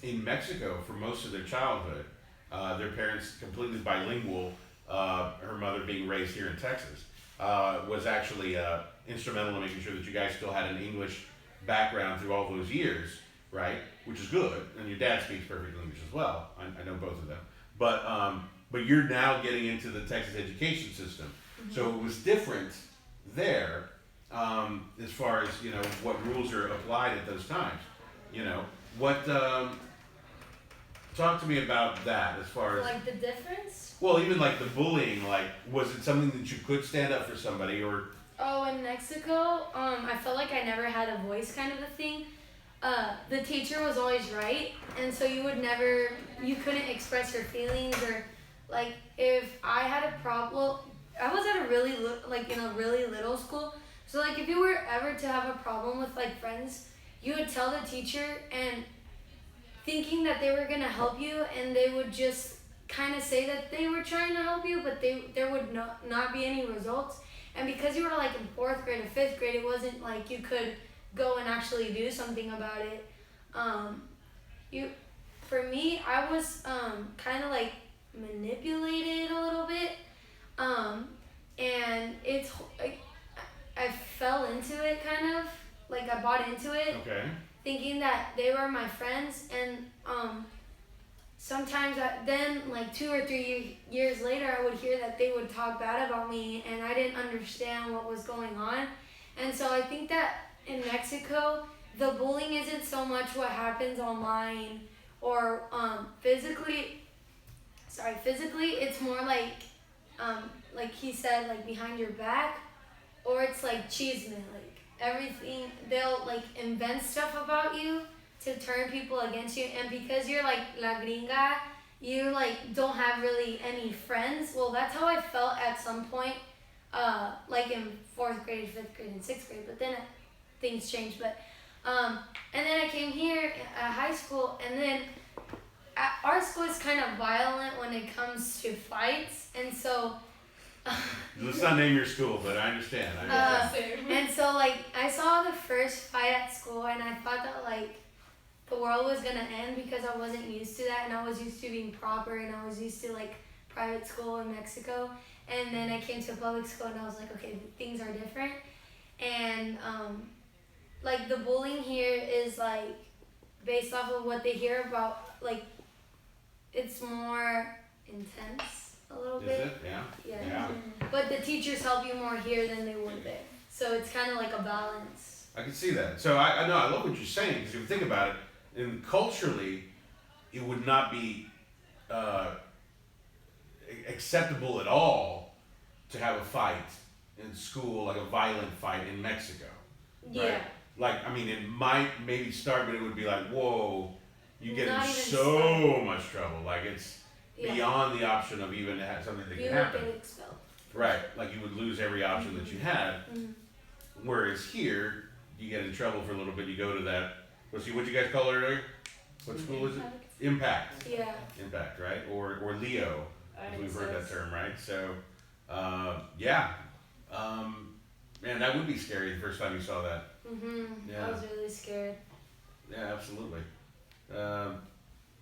in Mexico for most of their childhood. Their parents completely bilingual. Her mother being raised here in Texas was actually instrumental in making sure that you guys still had an English background through all those years, right? Which is good. And your dad speaks perfect English as well. I know both of them. But you're now getting into the Texas education system, so it was different there as far as what rules are applied at those times. What talk to me about that as far as Like the difference? well, even like the bullying. Like, was it something that you could stand up for somebody or? Oh, in Mexico, I felt like I never had a voice, kind of a thing. The teacher was always right, and so you couldn't express your feelings, or like if I had a problem. I was at a really in a really little school, so like if you were ever to have a problem with like friends, you would tell the teacher, and thinking that they were gonna help you, and they would just kind of say that they were trying to help you, but there would not be any results. And because you were like in 4th grade or 5th grade, it wasn't like you could go and actually do something about it. For me, I was kind of like manipulated a little bit, and I fell into it kind of, like I bought into it, Okay. thinking that they were my friends, and sometimes then like 2 or 3 years later, I would hear that they would talk bad about me, and I didn't understand what was going on. And so I think that in Mexico, the bullying isn't so much what happens online or physically. It's more like he said, like behind your back, or it's like chisme, like everything. They'll like invent stuff about you to turn people against you, and because you're like la gringa, you like don't have really any friends. Well, that's how I felt at some point, like in 4th grade, 5th grade, and 6th grade. But then things changed. But and then I came here at high school, and then our school is kind of violent when it comes to fights, and so. Let's not name your school, but I understand. And so like I saw the first fight at school, and I thought that like the world was gonna end, because I wasn't used to that, and I was used to being proper, and I was used to like private school in Mexico, and then I came to public school, and I was like, okay, things are different. And like the bullying here is like based off of what they hear about, like, it's more intense a little Is bit. it? Yeah. Yeah. But the teachers help you more here than they would there. So it's kind of like a balance. I can see that. So I know I love what you're saying because if you think about it, and culturally, it would not be acceptable at all to have a fight in school, like a violent fight in Mexico. Yeah. Right? Like, I mean, it might maybe start, but it would be like, whoa, you get in Not even so start. much trouble. Like, it's Yeah. beyond the option of even have something that You can would happen. get expelled. Right, like you would lose every option that you had. Mhm. Whereas here, you get in trouble for a little bit. You go to that. What you guys call it earlier? What school is it? Impact. Yeah. Impact, right? Or Leo, as we've heard that Says- term, right? So, yeah, man, that would be scary the first time you saw that. Yeah. I was really scared. Yeah, absolutely.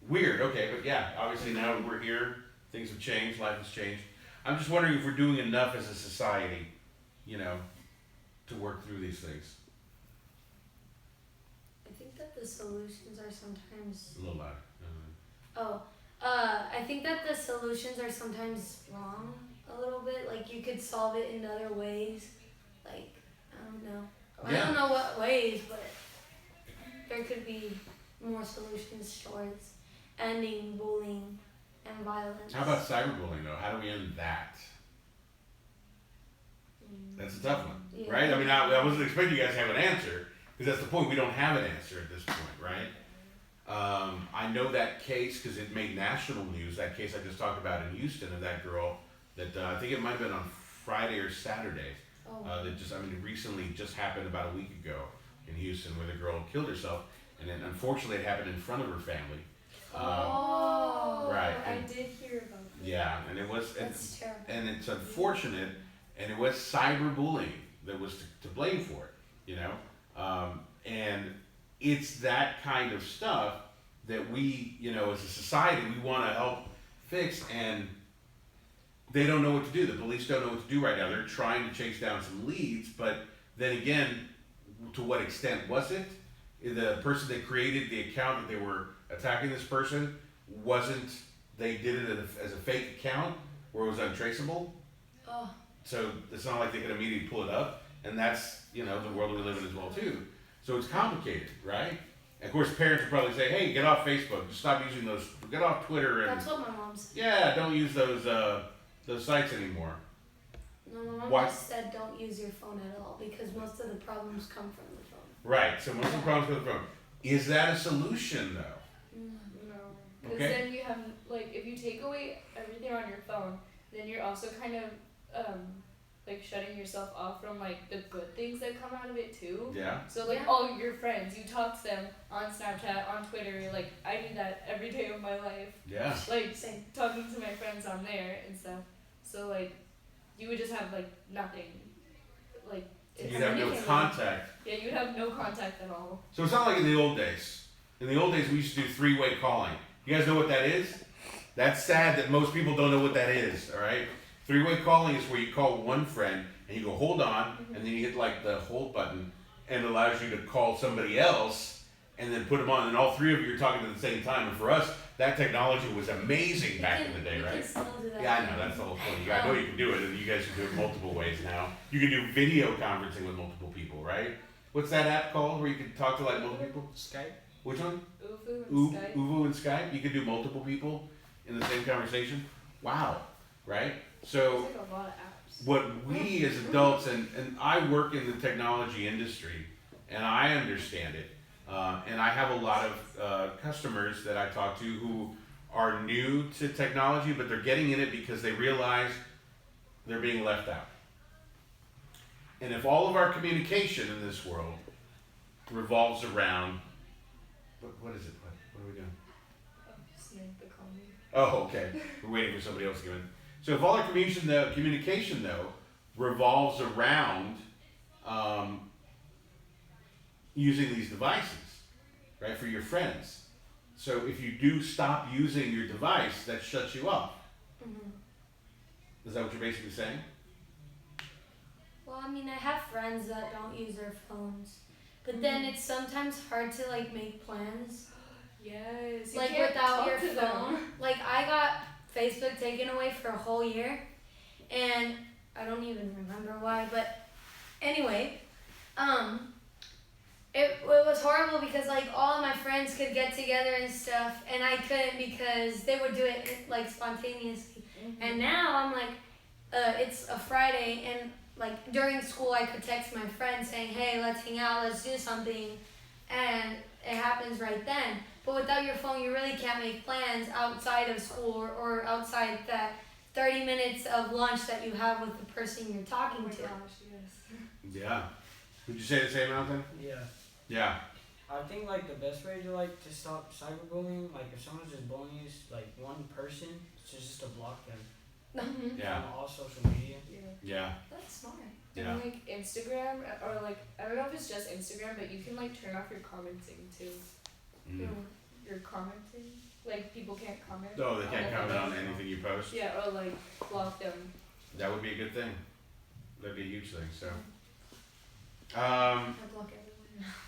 Weird. Okay, but yeah, obviously now we're here. Things have changed. Life has changed. I'm just wondering if we're doing enough as a society, to work through these things. I think that the solutions are sometimes. A little loud. I think that the solutions are sometimes wrong a little bit. Like you could solve it in other ways. Like I don't know. I Yeah. don't know what ways, but there could be more solutions towards ending bullying and violence. How about cyberbullying though? How do we end that? That's a tough one, Yeah. right? I mean, I wasn't expecting you guys to have an answer because that's the point. We don't have an answer at this point, right? I know that case because it made national news. That case I just talked about in Houston of that girl that I think it might have been on Friday or Saturday. It recently just happened about a week ago in Houston where the girl killed herself, and then unfortunately it happened in front of her family. Right. I And, did hear about that. yeah, and it was. That's terrible. And it's unfortunate, and it was cyberbullying that was to blame for it, and it's that kind of stuff that we, as a society, we want to help fix, and they don't know what to do. The police don't know what to do right now. They're trying to chase down some leads, but then again, to what extent was it? The person that created the account that they were attacking this person they did it as a fake account where it was untraceable. Oh. So it's not like they could immediately pull it up, and that's the world we live in as well too. So it's complicated, right? And of course, parents would probably say, "Hey, get off Facebook. Just stop using those. Get off Twitter and That's what my mom said. yeah, don't use those sites anymore." No, my mom Why- just said don't use your phone at all because most of the problems come from the phone. Right. So most of the problems with the phone. Is that a solution though? No. Because Okay. then you have, like, if you take away everything on your phone, then you're also kind of, shutting yourself off from, like, the good things that come out of it, too. Yeah. So, like, Yeah. all your friends, you talk to them on Snapchat, on Twitter, like, I do that every day of my life. Yeah. Like, Same. talking to my friends on there and stuff. So, like, you would just have, like, nothing. Like, it's You'd have no anything. contact. Yeah, you'd have no contact at all. So it's not like in the old days. In the old days, we used to do three-way calling. You guys know what that is? That's sad that most people don't know what that is, all right? Three-way calling is where you call one friend and you go, hold on, and then you hit like the hold button and it allows you to call somebody else and then put them on, and all three of you are talking at the same time. And for us, that technology was amazing back in the day, We right? can still do that. Yeah, I know, that's the whole point. I know you can do it, and you guys can do it multiple ways now. You can do video conferencing with multiple people, right? What's that app called where you can talk to like multiple people? Skype. Which one? Ufu and Skype. Uvu and Skype. You can do multiple people in the same conversation. Wow, right? There's, So like, a lot of apps. what we as adults, and I work in the technology industry, and I understand it, and I have a lot of customers that I talk to who are new to technology, but they're getting in it because they realize they're being left out. And if all of our communication in this world revolves around, what is it? What are we doing? Samantha called me. Oh, okay. We're waiting for somebody else to come in. So if all our communication though revolves around using these devices, right, for your friends. So if you do stop using your device, that shuts you off. Mhm. Is that what you're basically saying? Well, I mean, I have friends that don't use their phones, but then it's sometimes hard to like make plans Yes. You like can't without talk your to them. phone. Like I got Facebook taken away for a whole year, and I don't even remember why. But anyway, it was horrible because like all of my friends could get together and stuff, and I couldn't because they would do it like spontaneously. And now I'm like, it's a Friday, and like during school I could text my friend saying, hey, let's hang out, let's do something, and it happens right then. But without your phone, you really can't make plans outside of school or outside that 30 minutes of lunch that you have with the person you're talking Oh my to. gosh, yes. Yeah. Would you say the same, Alton? Yeah. Yeah. I think like the best way to stop cyberbullying, like if someone's just bullying you, like one person, it's just to block them Yeah. from all social media. Yeah. Yeah. That's smart. Yeah. And like Instagram, or like I don't know if it's just Instagram, but you can like turn off your commenting too. Mm. Your commenting, like people can't comment. Oh, they can't on comment on anything. anything you post? Yeah, or like block them. That would be a good thing. That'd be a huge thing, so. I block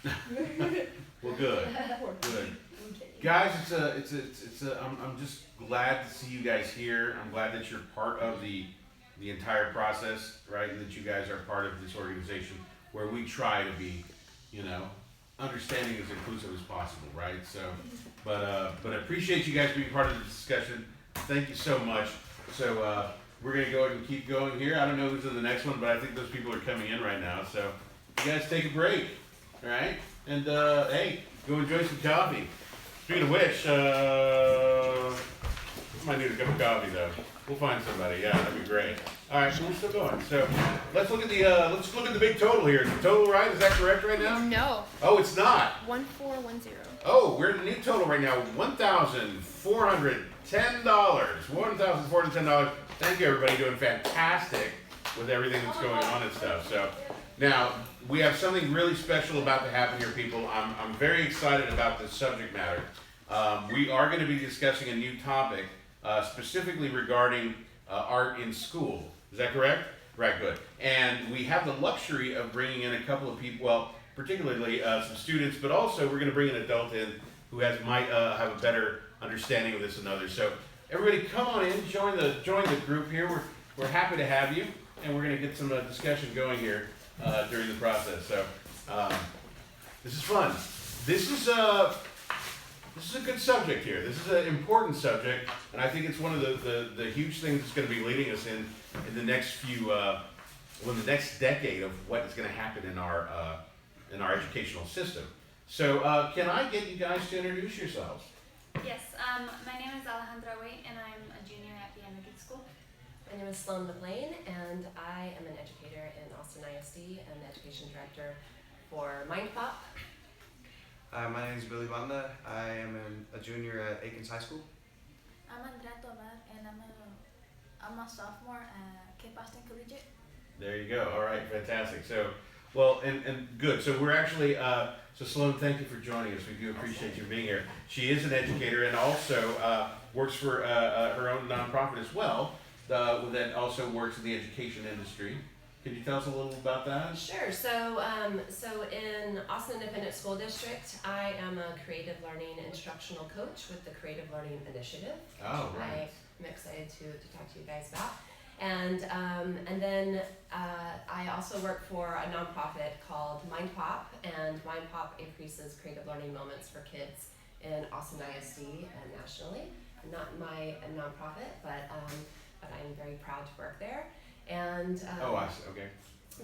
everyone. Well, good. Good. Guys, I'm just glad to see you guys here. I'm glad that you're part of the entire process, right? And that you guys are part of this organization where we try to be, you know, understanding as inclusive as possible, right? So, but I appreciate you guys being part of the discussion. Thank you so much. So, we're gonna go ahead and keep going here. I don't know who's in the next one, but I think those people are coming in right now. So, you guys take a break, all right? And hey, go enjoy some coffee. Speaking of which, I might need a cup of coffee though. We'll find somebody. Yeah, that'd be great. All right, so we're still going. So let's look at the big total here. Is the total right? Is that correct right now? No. Oh, it's not. 1410. Oh, we're at a new total right now. $1,410. $1,410. Thank you, everybody. Doing fantastic with everything that's going on and stuff. So now we have something really special about to happen here, people. I'm very excited about this subject matter. We are going to be discussing a new topic, specifically regarding art in school. Is that correct? Right, good. And we have the luxury of bringing in a couple of people, well, particularly some students, but also we're going to bring an adult in who might have a better understanding of this than others. So everybody come on in, join the group here. We're happy to have you, and we're going to get some discussion going here during the process. So this is fun. This is a good subject here. This is an important subject, and I think it's one of the huge things that's going to be leading us in the next the next decade of what is going to happen in our educational system. So can I get you guys to introduce yourselves? Yes, my name is Alejandra Waite, and I'm a junior at the Energy School. My name is Sloan McLean, and I am an educator in Austin ISD and the education director for MindPop. My name is Billy Banda. I am a junior at Aikens High School. I'm Andrea Tomar, and I'm a sophomore at Cape Austin Collegiate. There you go. All right, fantastic. So, well, and good. So we're actually, so Sloan, thank you for joining us. We do appreciate you being here. She is an educator and also works for her own nonprofit as well, that also works in the education industry. Can you tell us a little about that? Sure. So in Austin Independent School District, I am a creative learning instructional coach with the Creative Learning Initiative. Oh, right. I'm excited to talk to you guys about. And then I also work for a nonprofit called MindPop, and MindPop increases creative learning moments for kids in Austin ISD and nationally. Not my nonprofit, but I'm very proud to work there. And I see. Okay.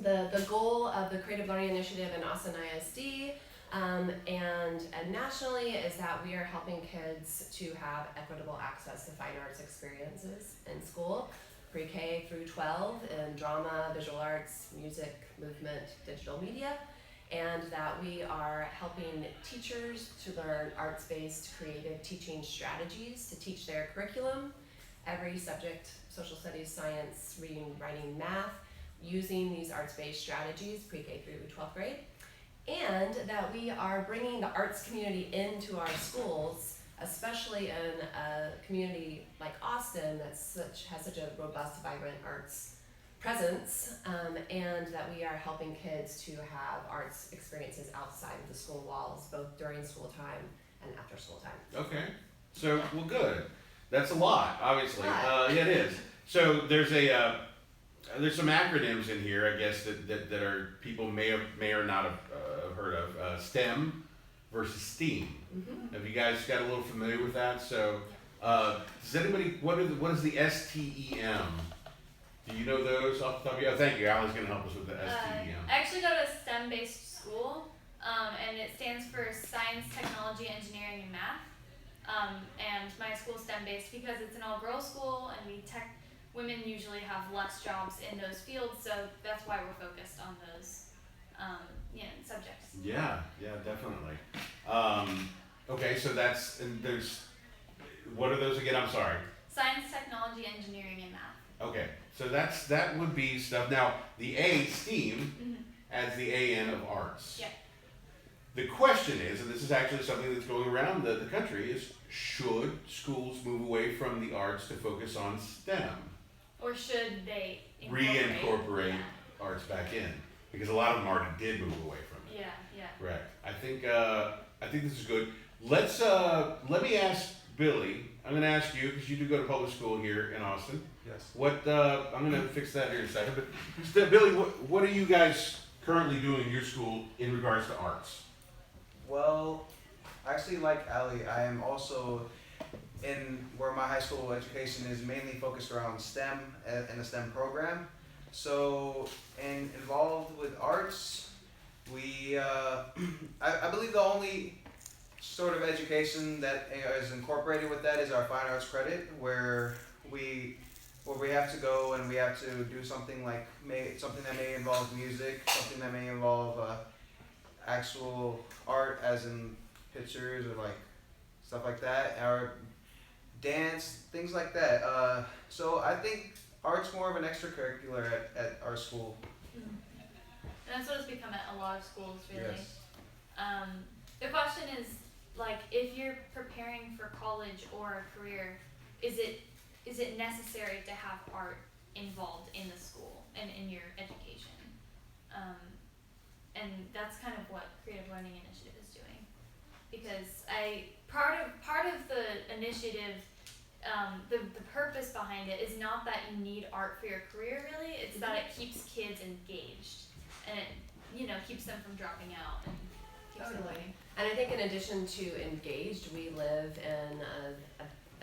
the goal of the Creative Learning Initiative in Austin ISD and nationally is that we are helping kids to have equitable access to fine arts experiences in school, pre-K through 12 in drama, visual arts, music, movement, digital media, and that we are helping teachers to learn arts-based creative teaching strategies to teach their curriculum, every subject, social studies, science, reading, writing, math, using these arts-based strategies pre-K through 12th grade, and that we are bringing the arts community into our schools, especially in a community like Austin that has such a robust, vibrant arts presence, and that we are helping kids to have arts experiences outside of the school walls, both during school time and after school time. Okay. So, well, good. That's a lot, obviously. Lot. Yeah, it is. So there's there's some acronyms in here, I guess, that are people may or not have heard of. STEM versus STEAM. Mm-hmm. Have you guys got a little familiar with that? So, does anybody, what is the STEM? Do you know those off the top of your head? Oh, thank you. Allie's going to help us with the STEM. I actually go to a STEM-based school, and it stands for Science, Technology, Engineering, and Math. And my school's STEM-based because it's an all-girls school, and women usually have less jobs in those fields, so that's why we're focused on those, subjects. Yeah, definitely. Okay, so what are those again? I'm sorry. Science, Technology, Engineering, and Math. Okay, so that would be stuff. Now, the A, STEAM, adds the AN of arts. Yeah. The question is, and this is actually something that's going around the country, is should schools move away from the arts to focus on STEM? Or should they Reincorporate arts back in? Because a lot of them already did move away from it. Yeah. Right. I think this is good. Let me ask Billy. I'm going to ask you because you do go to public school here in Austin. Yes. I'm going to fix that here in a second. But just, Billy, what are you guys currently doing in your school in regards to arts? Well, actually, like Ali, I am also in where my high school education is mainly focused around STEM and the STEM program. So, and involved with arts, we, I believe the only sort of education that is incorporated with that is our fine arts credit, where we have to go and we have to do something like something that may involve music, something that may involve actual art, as in pictures or like stuff like that, or dance, things like that. So I think art's more of an extracurricular at our school. And that's what it's become at a lot of schools, really. Yes. The question is, like, if you're preparing for college or a career, is it necessary to have art involved in the school and in your education? And that's kind of what Creative Learning Initiative is doing, because part of the initiative, the purpose behind it is not that you need art for your career, really. It's that it keeps kids engaged, and it keeps them from dropping out and keeps them learning. And I think in addition to engaged, we live in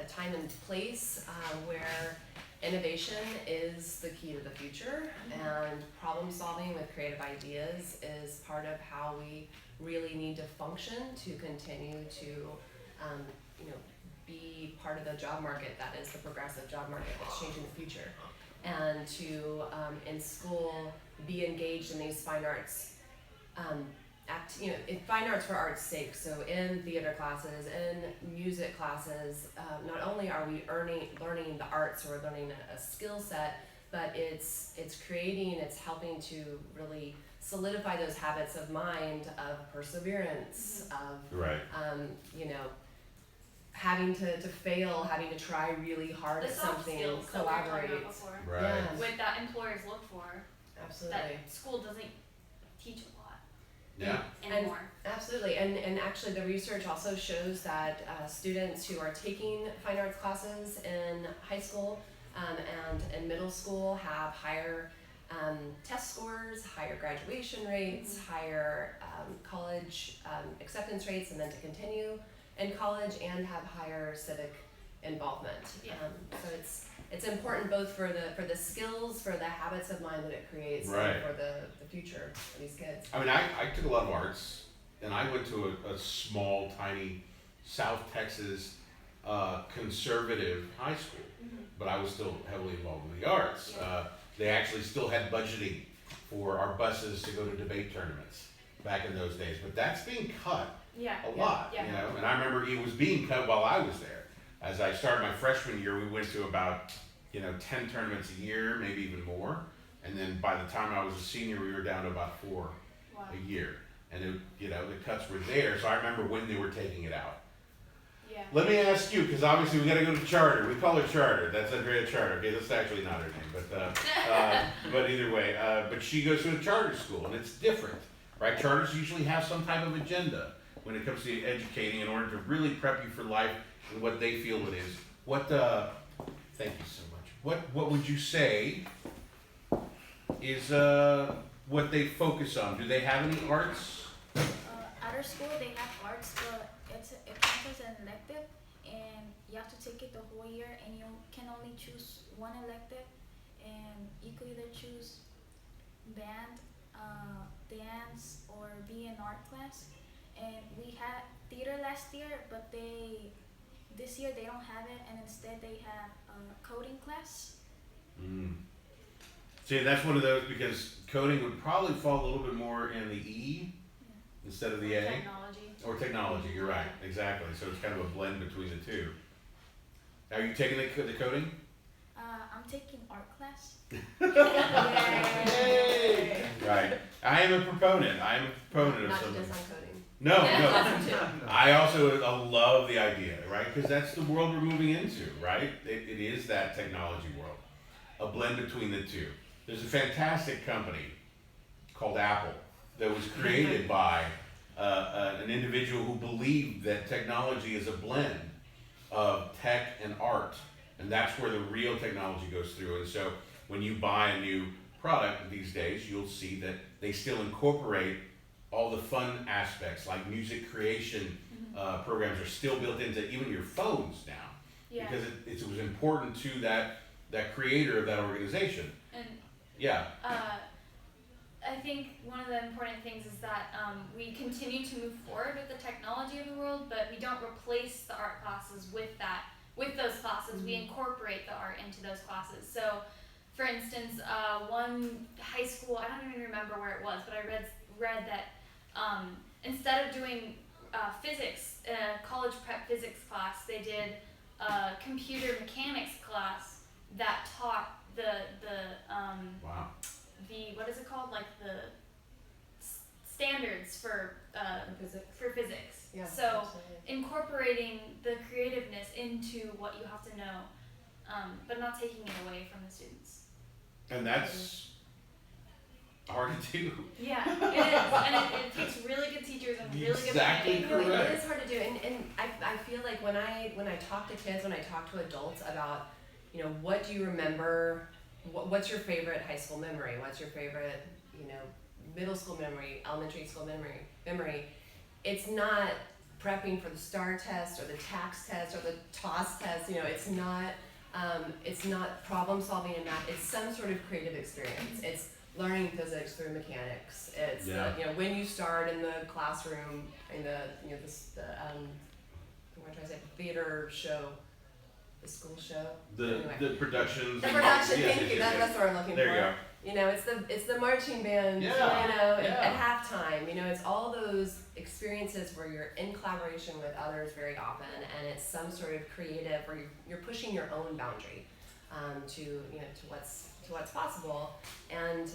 a time and place where innovation is the key to the future, and problem solving with creative ideas is part of how we really need to function to continue to be part of the job market that is the progressive job market that's changing the future, and to in school be engaged in these fine arts in fine arts for art's sake. So in theater classes, in music classes, not only are we learning the arts, or learning a skill set, but it's helping to really solidify those habits of mind, of perseverance, of Right. Having to fail, having to try really hard The at soft something, skills that we were talking collaborate. about before, Right. Yes. with that employers look for, Absolutely. that school doesn't teach a lot Yeah. anymore. Absolutely, and actually the research also shows that students who are taking fine arts classes in high school and in middle school have higher test scores, higher graduation rates, higher college acceptance rates, and then to continue in college, and have higher civic involvement. Yeah. So it's important both for the skills, for the habits of mind that it creates, Right. and for the future for these kids. I mean, I took a lot of arts, and I went to a small, tiny South Texas conservative high school, but I was still heavily involved in the arts. They actually still had budgeting for our buses to go to debate tournaments back in those days, but that's being cut Yeah. a lot, Yeah. And I remember it was being cut while I was there. As I started my freshman year, we went to about 10 tournaments a year, maybe even more, and then by the time I was a senior, we were down to about 4 Wow. a year, and the cuts were there, so I remember when they were taking it out. Yeah. Let me ask you, because obviously we got to go to Charter. We call her Charter. That's Andrea Charter. Okay, that's actually not her name, but either way, but she goes to a charter school, and it's different, right? Charters usually have some type of agenda. when it comes to educating in order to really prep you for life and what they feel it is. What, thank you so much. What would you say is what they focus on? Do they have any arts? At our school, they have arts, but it counts as an elective, and you have to take it the whole year, and you can only choose one elective, and you could either choose band, dance, or be in art class. And we had theater last year, but this year they don't have it, and instead they have a coding class. See, that's one of those, because coding would probably fall a little bit more in the E instead of the A. Technology. Or technology, you're right, exactly. So it's kind of a blend between the two. Are you taking the coding? I'm taking art class. Yay! Right. I am a proponent of Not something. just on coding. No, no. I also love the idea, right? Because that's the world we're moving into, right? It is that technology world. A blend between the two. There's a fantastic company called Apple that was created by an individual who believed that technology is a blend of tech and art. And that's where the real technology goes through. And so when you buy a new product these days, you'll see that they still incorporate all the fun aspects, like music creation programs are still built into even your phones now. Yeah. Because it was important to that creator of that organization. And Yeah. I think one of the important things is that we continue to move forward with the technology of the world, but we don't replace the art classes with that. With those classes, we incorporate the art into those classes. So, for instance, one high school, I don't even remember where it was, but I read that instead of doing physics, college prep physics class, they did a computer mechanics class that taught Wow. the what is it called, like the standards for physics. Yeah, So absolutely. incorporating the creativeness into what you have to know, but not taking it away from the students. And that's hard to do. Yeah, it is, and it takes really good teachers and really Exactly good planning. No, correct. it is hard to do, and I feel like when I talk to kids, when I talk to adults about, what do you remember, what's your favorite high school memory, what's your favorite, middle school memory, elementary school memory, it's not prepping for the STAR test or the TAX test or the TOS test, it's not problem solving in math, it's some sort of creative experience. It's learning physics through mechanics. It's when you start in the classroom in the theater show, the school show. The productions. The production. Yes, Thank you. yes, That's what I'm looking there for. you go. It's the marching band. At halftime. It's all those experiences where you're in collaboration with others very often, and it's some sort of creative where you're pushing your own boundary to what's possible, and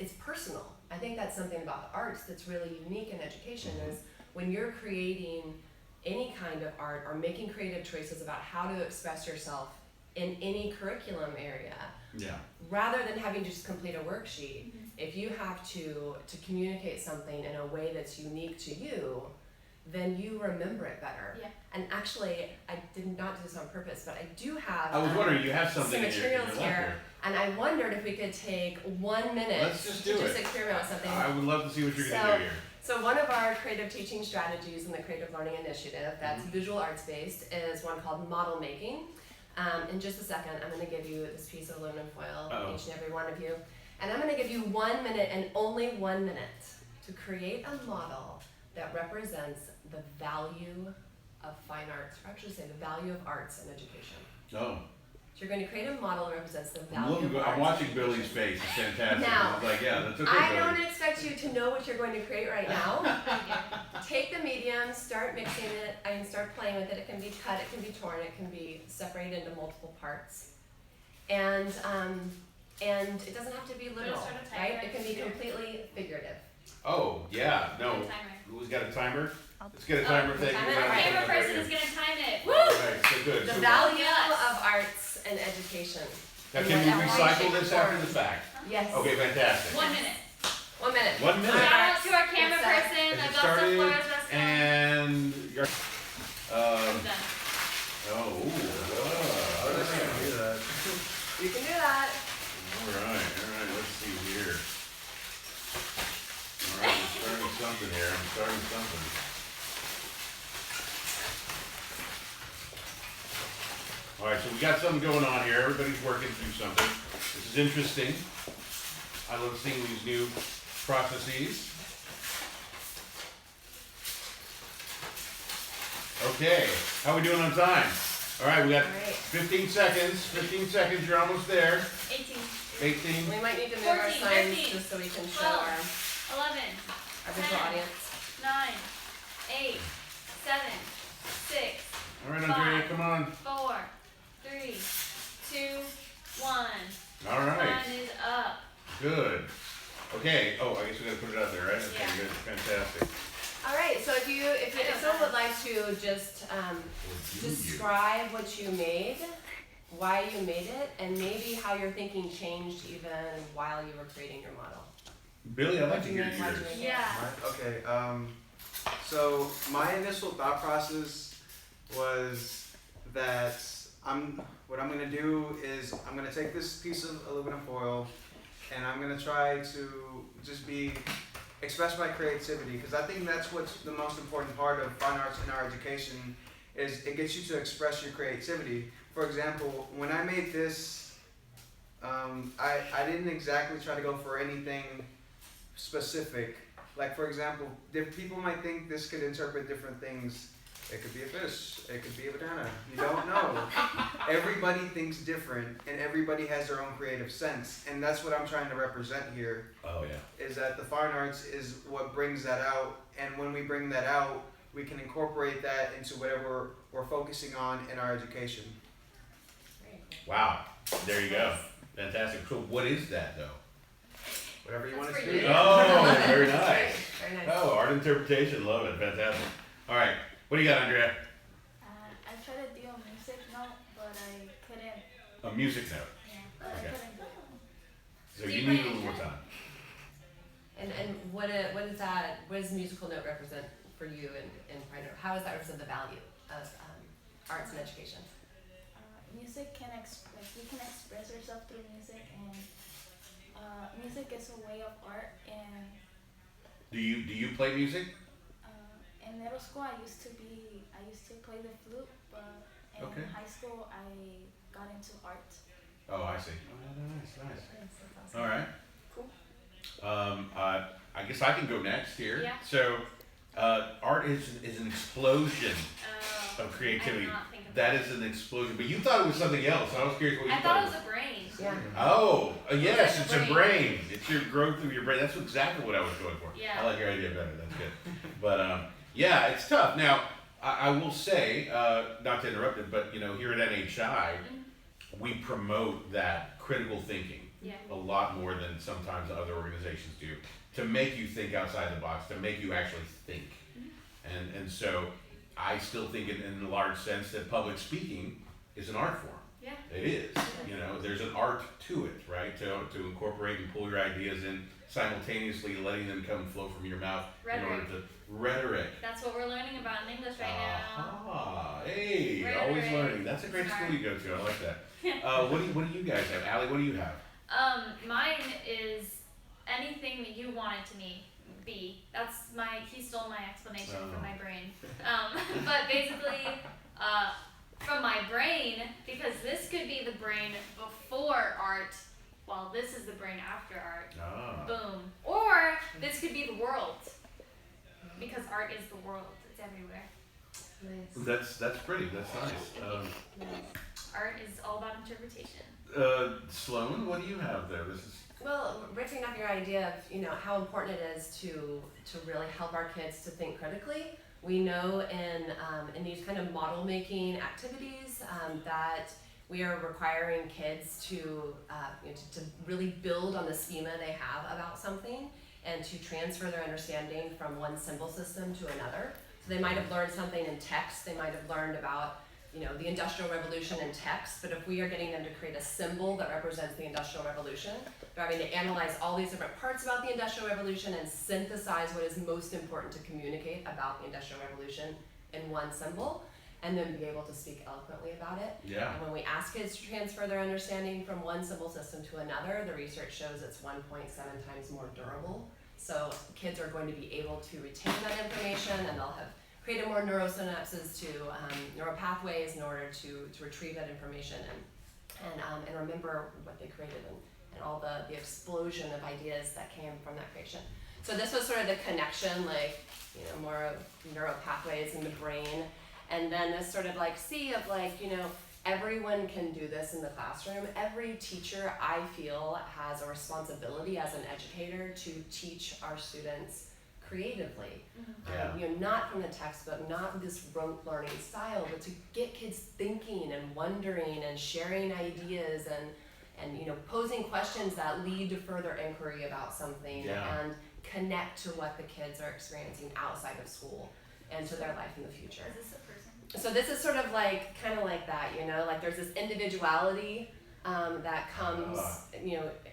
it's personal. I think that's something about the arts that's really unique in education is when you're creating any kind of art or making creative choices about how to express yourself in any curriculum area. Yeah. Rather than having to just complete a worksheet, if you have to communicate something in a way that's unique to you, then you remember it better. Yeah. And actually, I did not do this on purpose, but I do have I was wondering, you have something some in your materials lap here, here. and I wondered if we could take 1 minute Let's just to do just it. experiment with something. I would love to see what you're going to do here. So one of our creative teaching strategies in the Creative Learning Initiative that's visual arts based is one called model making. In just a second, I'm going to give you this piece of aluminum foil, each and every one of you. And I'm going to give you 1 minute and only 1 minute to create a model that represents the value of fine arts, or actually say the value of arts and education. Oh. So you're going to create a model that represents the value of arts. I'm watching Billy's face. It's fantastic. Now, It's like, yeah, that's okay, I Billy. don't expect you to know what you're going to create right now. Take the medium, start mixing it, start playing with it. It can be cut, it can be torn, it can be separated into multiple parts. And it doesn't have to be literal, start a timer? right? It can be completely figurative. Oh, yeah, no. Timer. Who's got a timer? Let's get a timer. Thank you. timer. Our Right. camera person is gonna time it. Woo! Right, so good. The So value Yes. of arts and education. now, can we Whatever recycle shape this or after form. the fact? Yes. Okay, fantastic. 1 minute. 1 minute. 1 minute. Shout out to our camera It's set. person, Has it Augusta started? Flores Restaurant. And you're. Done. Oh, I was just gonna do that. You can do that. all right. Let's see here. All right, I'm starting something here. All right, so we got something going on here. Everybody's working through something. This is interesting. I love seeing these new processes. Okay, how we doing on time? All right, we got All right. 15 seconds. 15 seconds, you're almost there. 18, 18. We might need to move our 14, signs 13, just so we can show 12, our 11, visual 10. audience. 9, 8, 7, 6, All right, Andrea, come on. 4, 3, 2, 1. All right, Time is up. good. Okay, oh, I guess we gotta put it out there, right? Okay, Yeah. good, fantastic. All right. So if I know someone that. would like to just Well, do you? describe what you made, why you made it, and maybe how your thinking changed even while you were creating your model. Billy, I'd like What'd to you hear make? Why'd you yours. make it? Yeah. Okay, so my initial thought process was that what I'm gonna do is I'm gonna take this piece of aluminum foil and I'm gonna try to just express my creativity, because I think that's what's the most important part of fine arts in our education, is it gets you to express your creativity. For example, when I made this, I didn't exactly try to go for anything specific. Like, for example, people might think this could interpret different things. It could be a fish, it could be a banana, you don't know. Everybody thinks different and everybody has their own creative sense, and that's what I'm trying to represent here, Oh, yeah. is that the fine arts is what brings that out, and when we bring that out, we can incorporate that into whatever we're focusing on in our education. Wow, there you go. Fantastic. So what is that, though? Whatever you That's want it to for be. you. Oh, very nice. Very nice. Oh, art interpretation, love it, fantastic. All right, what do you got, Andrea? I tried to do a music note, but I couldn't. A music note. Yeah, Okay. I couldn't do it. So Do you you need play a little an more time. And what is that? What does musical note represent for you in fine art? How does that represent the value of arts and education? Music can you can express yourself through music, and music is a way of art. And Do you play music? in middle school, I used to play the flute, but in Okay. high school, I got into art. Oh, I see. Oh, nice. That's awesome. All right. Cool. I guess I can go next here. Yeah. So, art is an explosion Oh, of creativity. I did not think of That is an explosion. But you thought it was something else. I was curious what you I thought it was a brain. Yeah. Oh, yes, It's it's a a brain. It's your growth of your brain. That's exactly what I was going for. Yeah. I like your idea better. That's good. But yeah, it's tough. Now, I will say, not to interrupt it, but here at NHI, we promote that critical thinking Yeah. a lot more than sometimes other organizations do, to make you think outside the box, to make you actually think. And so I still think in a large sense that public speaking is an art form. Yeah. It is. There's an art to it, right? To incorporate and pull your ideas in simultaneously, letting them come flow from your mouth in order to rhetoric. That's what we're learning about in English right now. Ah, hey, Rhetoric. always learning. That's a great school you go to. I like that. What do you guys have? Allie, what do you have? Mine is anything that you want it to be. He stole my explanation from my brain. But basically, from my brain, because this could be the brain before art, while this is the brain after art. Ah. Boom. Or this could be the world, because art is the world. It's everywhere. Nice. That's pretty. That's nice. Art is all about interpretation. Sloan, what do you have there? This is. Well, riffing off your idea of how important it is to really help our kids to think critically, we know in these kind of model making activities that we are requiring kids to really build on the schema they have about something and to transfer their understanding from one symbol system to another. So they might have learned something in text, they might have learned about the Industrial Revolution in text, but if we are getting them to create a symbol that represents the Industrial Revolution, they're having to analyze all these different parts about the Industrial Revolution and synthesize what is most important to communicate about the Industrial Revolution in one symbol, and then be able to speak eloquently about it. Yeah. And when we ask kids to transfer their understanding from one symbol system to another, the research shows it's 1.7 times more durable. So kids are going to be able to retain that information, and they'll have created more neurosynapses to neural pathways in order to retrieve that information and remember what they created and all the explosion of ideas that came from that creation. So this was sort of the connection, more of neural pathways in the brain. And then this sort of sea of everyone can do this in the classroom. Every teacher, I feel, has a responsibility as an educator to teach our students creatively. Yeah. Not from the textbook, not this rote learning style, but to get kids thinking and wondering and sharing ideas and posing questions that lead to further inquiry about something and connect to what the kids are experiencing outside of school and to their life in the future. Is this a person? So this is sort of kind of like that, there's this individuality that comes,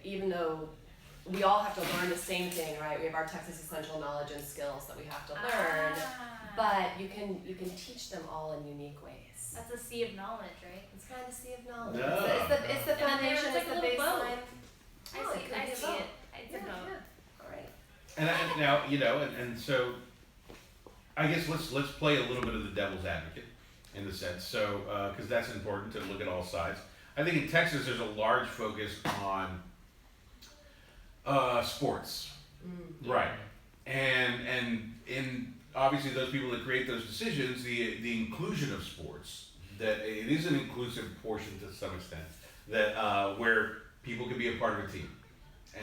even though we all have to learn the same thing, right? We have our Texas Essential Knowledge and skills that we have to learn, but you can teach them all in unique ways. That's a sea of knowledge, right? It's kind of a sea of knowledge. No. It's the foundation, it's like it's a the little boat. baseline. Oh, I it could be a see boat. it. It's a boat. All right. And now, and so I guess let's play a little bit of the devil's advocate in the sense. So because that's important to look at all sides. I think in Texas there's a large focus on sports, right? And in obviously those people that create those decisions, the inclusion of sports, that it is an inclusive portion to some extent, that where people can be a part of a team,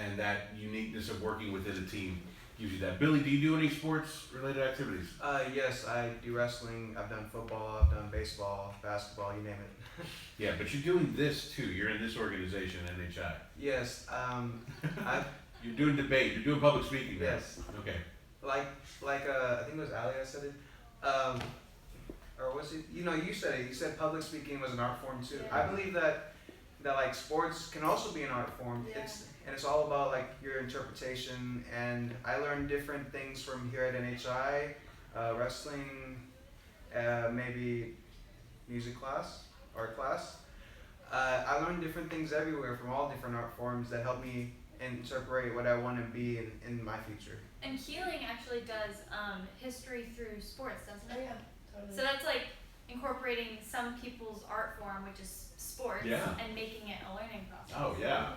and that uniqueness of working within a team gives you that. Billy, do you do any sports related activities? Yes, I do wrestling. I've done football. I've done baseball, basketball. You name it. Yeah, but you're doing this too. You're in this organization, NHI. Yes. You're doing debate. You're doing public speaking. Now. Yes. Okay. I think it was Ali that said it. Or was it? You said it. You said public speaking was an art form too. Yeah. I believe that sports can also be an art form. Yeah. It's all about your interpretation. And I learned different things from here at NHI, wrestling, maybe music class, art class. I learned different things everywhere from all different art forms that help me interpret what I want to be in my future. And healing actually does history through sports, doesn't it? Oh, yeah, totally. So that's incorporating some people's art form, which is sports, Yeah. and making it a learning process. Oh yeah.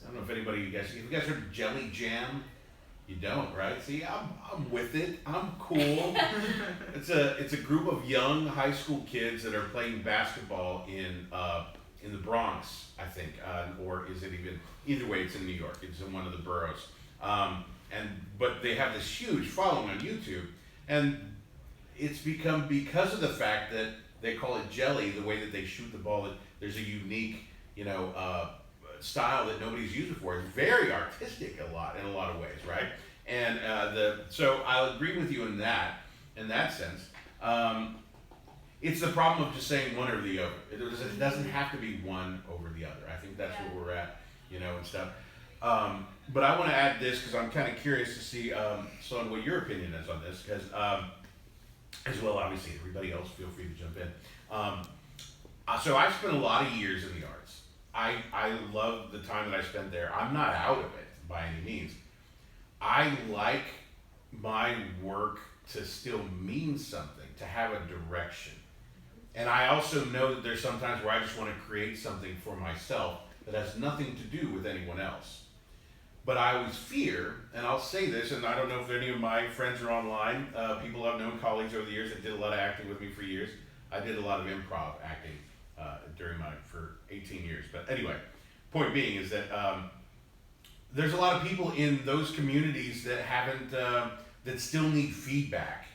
I don't know if anybody, if you guys heard of Jelly Jam, you don't, right? See, I'm with it. I'm cool. It's a group of young high school kids that are playing basketball in the Bronx, I think, or is it even? Either way, it's in New York. It's in one of the boroughs, but they have this huge following on YouTube, and it's become because of the fact that they call it jelly, the way that they shoot the ball. There's a unique, style that nobody's used before. It's very artistic in a lot of ways, right? And so I'll agree with you in that sense. It's the problem of just saying one or the other. It doesn't have to be one over the other. I think that's where we're at, and stuff. But I want to add this because I'm kind of curious to see, Sloan, what your opinion is on this, because as well, obviously, everybody else, feel free to jump in. So I've spent a lot of years in the arts. I love the time that I spent there. I'm not out of it by any means. I like my work to still mean something, to have a direction. And I also know that there's sometimes where I just want to create something for myself that has nothing to do with anyone else. But I always fear, and I'll say this, and I don't know if any of my friends are online, people I've known, colleagues over the years that did a lot of acting with me for years. I did a lot of improv acting for 18 years. But anyway, point being is that there's a lot of people in those communities that that still need feedback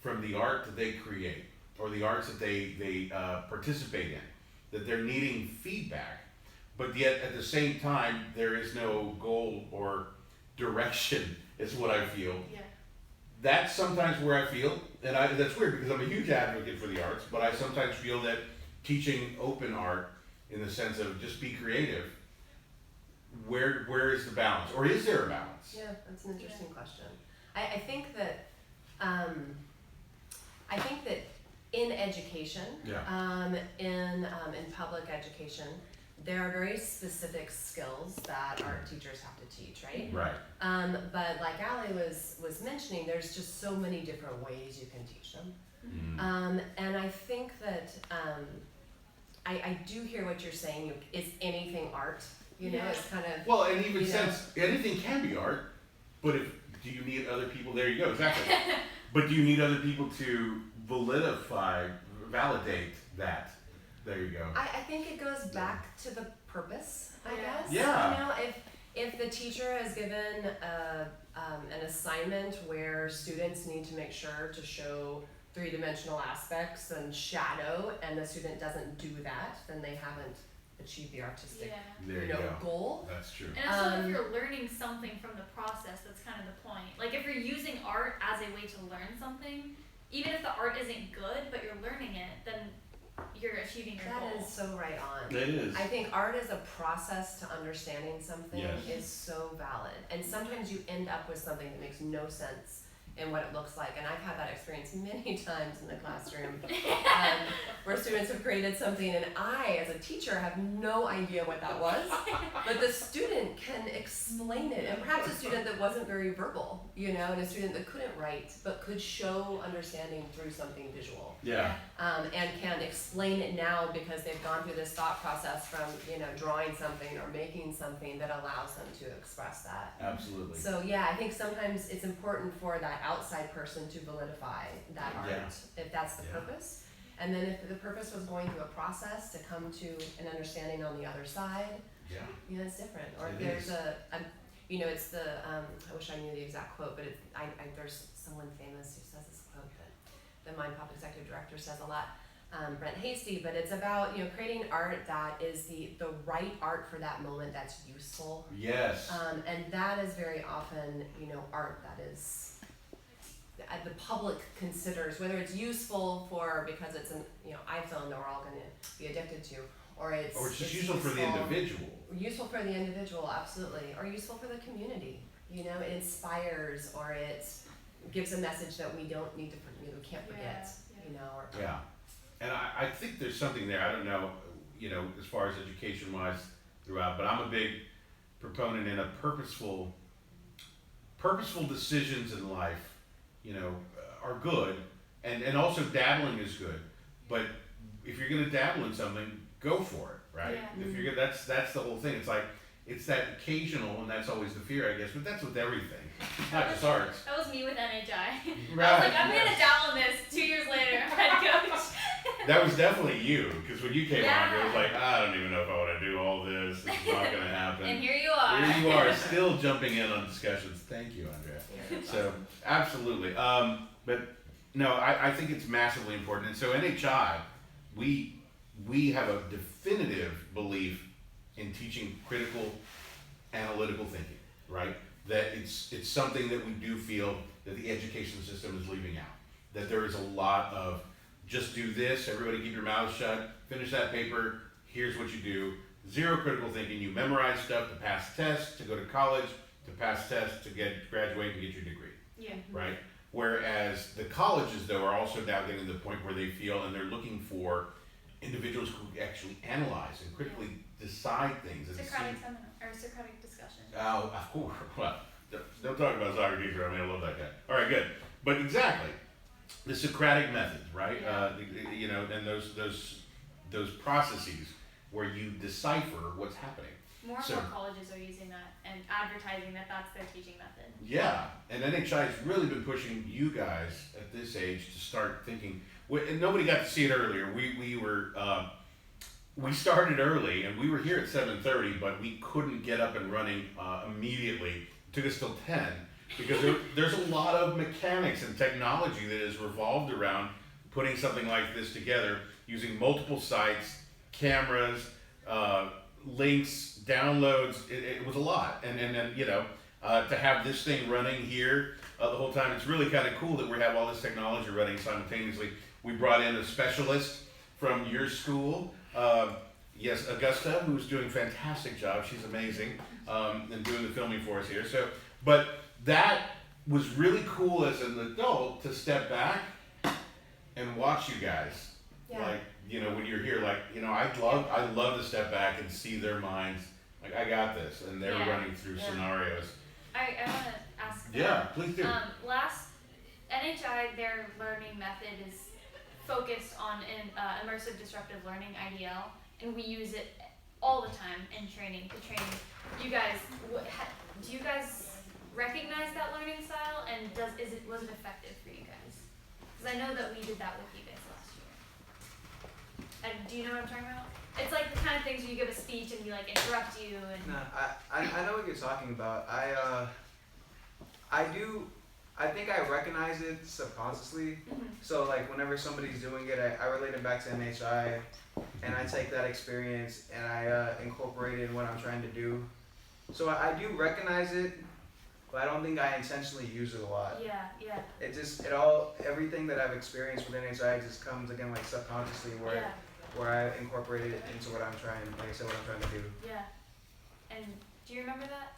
from the art that they create or the arts that they participate in, that they're needing feedback. But yet at the same time, there is no goal or direction, is what I feel. Yeah. that's sometimes where I feel, and that's weird because I'm a huge advocate for the arts, but I sometimes feel that teaching open art in the sense of just be creative, where is the balance, or is there a balance? Yeah, that's an interesting question. I think that in education, in public education, there are very specific skills that art teachers have to teach, right? Right. But like Allie was mentioning, there's just so many different ways you can teach them. And I think that I do hear what you're saying. Is anything art? You know, it's kind of well, and even since anything can be art, but do you need other people? There you go, exactly. But do you need other people to validate that? There you go. I think it goes back to the purpose, I guess. Yeah. You know, if the teacher has given an assignment where students need to make sure to show three-dimensional aspects and shadow, and the student doesn't do that, then they haven't achieved the artistic goal. That's true. And also if you're learning something from the process, that's kind of the point. Like if you're using art as a way to learn something, even if the art isn't good, but you're learning it, then you're achieving your goal. That is so right on. It is. I think art as a process to understanding something is so valid. And sometimes you end up with something that makes no sense in what it looks like. And I've had that experience many times in the classroom where students have created something and I, as a teacher, have no idea what that was. But the student can explain it. And perhaps a student that wasn't very verbal, you know, and a student that couldn't write, but could show understanding through something visual. Yeah. And can explain it now because they've gone through this thought process from, you know, drawing something or making something that allows them to express that. Absolutely. So yeah, I think sometimes it's important for that outside person to validify that art, if that's the purpose. And then if the purpose was going through a process to come to an understanding on the other side, you know, it's different. Or if there's you know, it's the, I wish I knew the exact quote, but there's someone famous who says this quote that the Mind Pop executive director says a lot, Brent Hasty, but it's about, you know, creating art that is the right art for that moment that's useful. Yes. And that is very often, you know, art that is, the public considers whether it's useful because it's you know, iPhone that we're all going to be addicted to, or it's just useful for the individual. Useful for the individual, absolutely, or useful for the community. You know, it inspires, or it gives a message that we don't need to, we can't forget. You know, or and I think there's something there. I don't know, you know, as far as education-wise throughout, but I'm a big proponent in a purposeful decisions in life, you know, are good, and also dabbling is good. But if you're gonna dabble in something, go for it, right? If you're gonna, that's the whole thing. It's like it's that occasional, and that's always the fear, I guess. But that's with everything, not just arts. That was me with NHI. Right. I was like, I'm gonna dabble in this. 2 years later, head coach. That was definitely you, because when you came on, it was like, I don't even know if I want to do all this. It's not gonna happen. And here you are. Here you are, still jumping in on discussions. Thank you, Andrea. So absolutely, but no, I think it's massively important. And so NHI, we have a definitive belief in teaching critical, analytical thinking, right? That it's something that we do feel that the education system is leaving out. That there is a lot of just do this, everybody keep your mouth shut, finish that paper, here's what you do. Zero critical thinking. You memorize stuff to pass tests, to go to college, to pass tests, to graduate and get your degree. Right? Whereas the colleges, though, are also now getting to the point where they feel, and they're looking for individuals who actually analyze and critically decide things. Socratic seminar, or Socratic discussion. Oh, of course. Well, don't talk about Socrates. I mean, I love that guy. All right, good. But exactly, the Socratic method, right? You know, and those processes where you decipher what's happening. More and more colleges are using that and advertising that that's their teaching method. Yeah, and NHI has really been pushing you guys at this age to start thinking. And nobody got to see it earlier. We started early, and we were here at 7:30, but we couldn't get up and running immediately. It took us till 10 because there's a lot of mechanics and technology that is revolved around putting something like this together, using multiple sites, cameras, links, downloads. It was a lot, and then you know, to have this thing running here the whole time. It's really kind of cool that we have all this technology running simultaneously. We brought in a specialist from your school. Yes, Augusta, who's doing a fantastic job. She's amazing, and doing the filming for us here. So, but that was really cool as an adult to step back and watch you guys. Yeah. Like, you know, when you're here, like, you know, I love to step back and see their minds. Like, I got this, and they're Yeah. running through scenarios. I want to ask. Yeah, please do. Last NHI, their learning method is focused on an immersive disruptive learning (IDL), and we use it all the time in training to train you guys. Do you guys recognize that learning style, and was it effective for you guys? Because I know that we did that with you guys last year. And do you know what I'm talking about? It's like the kind of things where you give a speech and we like interrupt you and. No, I know what you're talking about. I think I recognize it subconsciously. So like whenever somebody's doing it, I relate it back to NHI, and I take that experience and I incorporate it in what I'm trying to do. So I do recognize it, but I don't think I intentionally use it a lot. Yeah. Everything that I've experienced with NHI just comes again like subconsciously where I incorporate it into what I'm trying to do. Yeah. And do you remember that?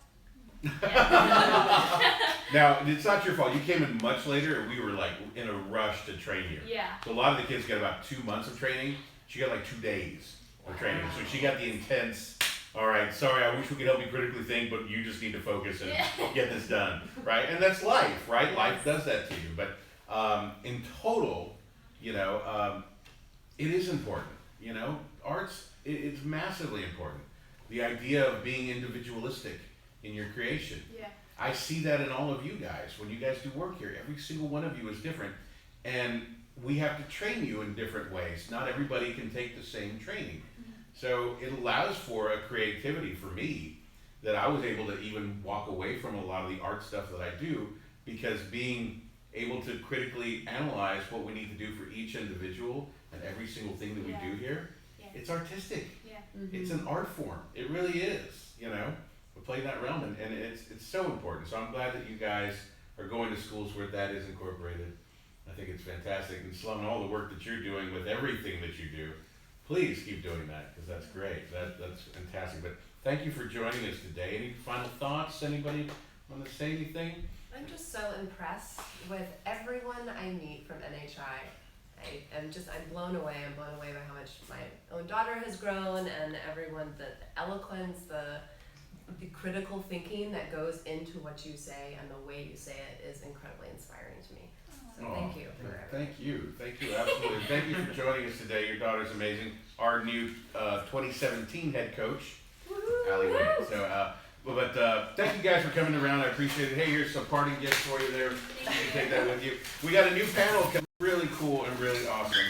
Now, it's not your fault. You came in much later, and we were like in a rush to train you. Yeah. So a lot of the kids get about 2 months of training. She got like 2 days of training. So she got the intense, all right, sorry, I wish we could help you critically think, but you just need to focus and get this done, right? And that's life, right? Life does that to you. But in total, you know, it is important. You know, arts, it's massively important. The idea of being individualistic in your creation. Yeah. I see that in all of you guys. When you guys do work here, every single one of you is different. And we have to train you in different ways. Not everybody can take the same training. So it allows for a creativity for me that I was able to even walk away from a lot of the art stuff that I do, because being able to critically analyze what we need to do for each individual and every single thing that we do here, it's artistic. Yeah. It's an art form. It really is, you know. We play in that realm, and it's so important. So I'm glad that you guys are going to schools where that is incorporated. I think it's fantastic. And Slum, all the work that you're doing with everything that you do, please keep doing that, because that's great. That's fantastic. But thank you for joining us today. Any final thoughts? Anybody want to say anything? I'm just so impressed with everyone I meet from NHI. I'm blown away. I'm blown away by how much my own daughter has grown, and everyone, the eloquence, the critical thinking that goes into what you say and the way you say it is incredibly inspiring to me. So thank you for everything. Thank you, absolutely. Thank you for joining us today. Your daughter's amazing. Our new 2017 head coach, Allie Wade. So, but thank you guys for coming around. I appreciate it. Hey, here's some parting gifts for you there. You can take that with you. We got a new panel coming, really cool and really awesome.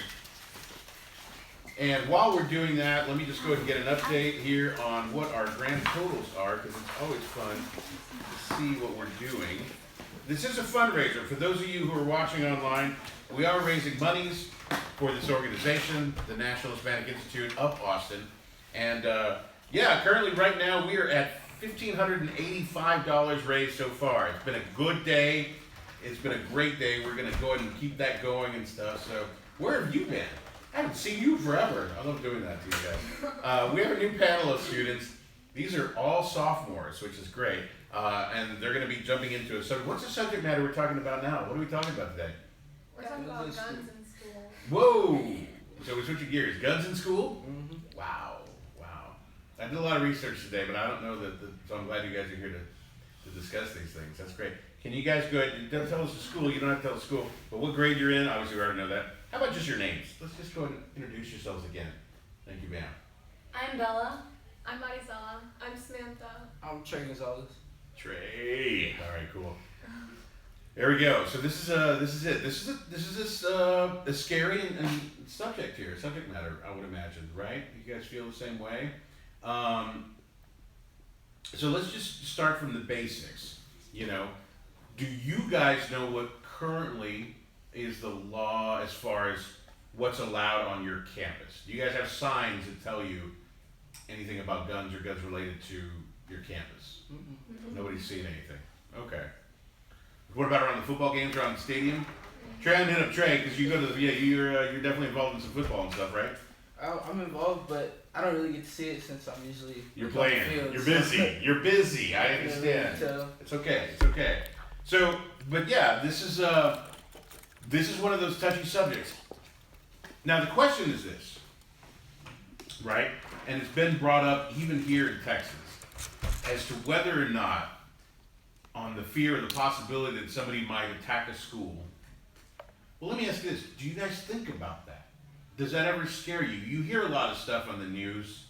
And while we're doing that, let me just go ahead and get an update here on what our grand totals are, because it's always fun to see what we're doing. This is a fundraiser. For those of you who are watching online, we are raising monies for this organization, the National Hispanic Institute of Austin. And currently right now we are at $1,585 raised so far. It's been a good day. It's been a great day. We're going to go ahead and keep that going and stuff. So where have you been? I haven't seen you forever. I love doing that to you guys. We have a new panel of students. These are all sophomores, which is great. And they're going to be jumping into a subject. What's the subject matter we're talking about now? What are we talking about today? We're talking about guns in school. Whoa! So we're switching gears. Guns in school? Mm-hmm. Wow. I did a lot of research today, but I don't know so I'm glad you guys are here to discuss these things. That's great. Can you guys go ahead, don't tell us the school, you don't have to tell the school, but what grade you're in, obviously we already know that. How about just your names? Let's just go ahead and introduce yourselves again. Thank you, ma'am. I'm Bella. I'm Marisela. I'm Samantha. I'm Trey Gonzalez. Trey. All right, cool. There we go. So this is it. This is a scary and subject matter, I would imagine, right? You guys feel the same way? So let's just start from the basics. You know, do you guys know what currently is the law as far as what's allowed on your campus? Do you guys have signs that tell you anything about guns or guns related to your campus? Mm-mm. Nobody's seen anything. Okay. What about around the football games, around the stadium? Trey, I'm hit up Trey because you go to the you're definitely involved in some football and stuff, right? I'm involved, but I don't really get to see it since I'm usually You're on the playing. field, You're so- busy. You're busy. I understand. So It's okay. It's okay. So, but yeah, this is one of those touchy subjects. Now the question is this, right? And it's been brought up even here in Texas as to whether or not, on the fear or the possibility that somebody might attack a school. Well, let me ask you this: do you guys think about that? Does that ever scare you? You hear a lot of stuff on the news,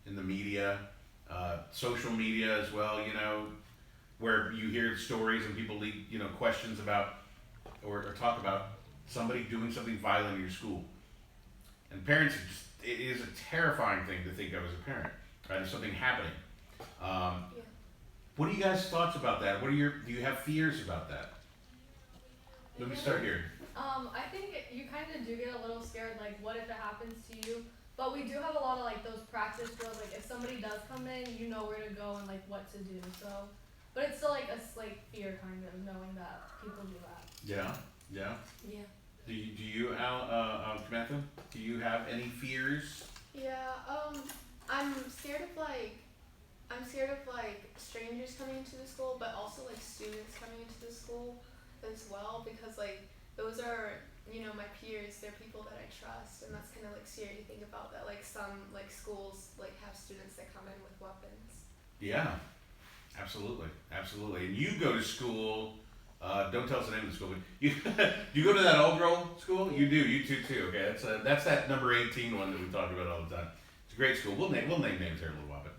in the media, social media as well, you know, where you hear stories and people leave, you know, questions about or talk about somebody doing something violent in your school. And parents, it is a terrifying thing to think of as a parent, right? There's something happening. What are you guys' thoughts about that? Do you have fears about that? Let me start here. I think you kind of do get a little scared, like, what if it happens to you? But we do have a lot of, like, those practice drills, like, if somebody does come in, you know where to go and, like, what to do, so. But it's still, like, a slight fear, kind of, knowing that people do that. Yeah? Yeah. Do you, Samantha? Do you have any fears? Yeah, I'm scared of like strangers coming into the school, but also like students coming into the school as well, because like those are, you know, my peers, they're people that I trust, and that's kind of like scary to think about that like some like schools like have students that come in with weapons. Yeah, absolutely. And you go to school, don't tell us the name of the school, but you go to that all-girl school? You do, you too. Okay, that's that number 18 one that we talk about all the time. It's a great school. We'll name names here in a little while, but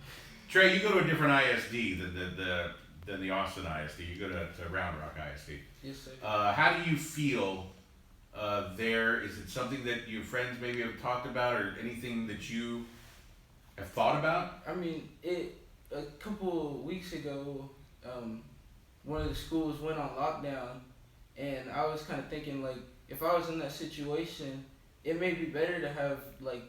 Trey, you go to a different ISD than the Austin ISD. You go to Round Rock ISD. yes, sir. How do you feel there? Is it something that your friends maybe have talked about, or anything that you have thought about? I mean, a couple weeks ago, one of the schools went on lockdown, and I was kind of thinking, like, if I was in that situation, it may be better to have like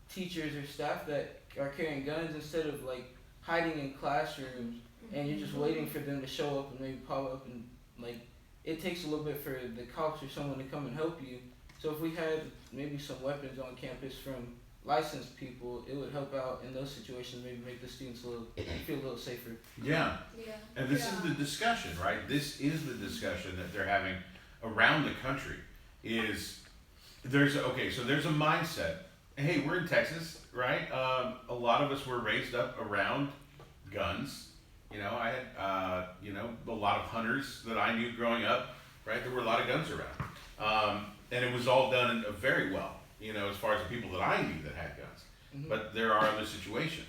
teachers or staff that are carrying guns instead of like hiding in classrooms and you're just waiting for them to show up and maybe pop up, and like it takes a little bit for the cops or someone to come and help you. So if we had maybe some weapons on campus from licensed people, it would help out in those situations, maybe make the students feel a little safer. Yeah. Yeah. And this is the discussion, right? This is the discussion that they're having around the country. There's a mindset. Hey, we're in Texas, right? A lot of us were raised up around guns. You know, I had a lot of hunters that I knew growing up, right? There were a lot of guns around, and it was all done very well. You know, as far as the people that I knew that had guns. Mm-hmm. But there are other situations.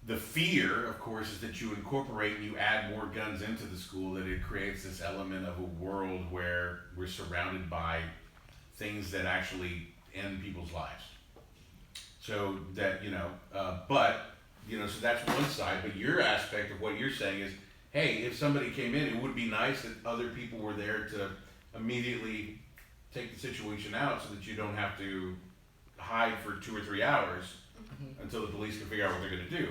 The fear, of course, is that you incorporate and you add more guns into the school, that it creates this element of a world where we're surrounded by things that actually end people's lives. So that, so that's one side, but your aspect of what you're saying is, hey, if somebody came in, it would be nice that other people were there to immediately take the situation out so that you don't have to hide for 2 or 3 hours until the police can figure out what they're going to do.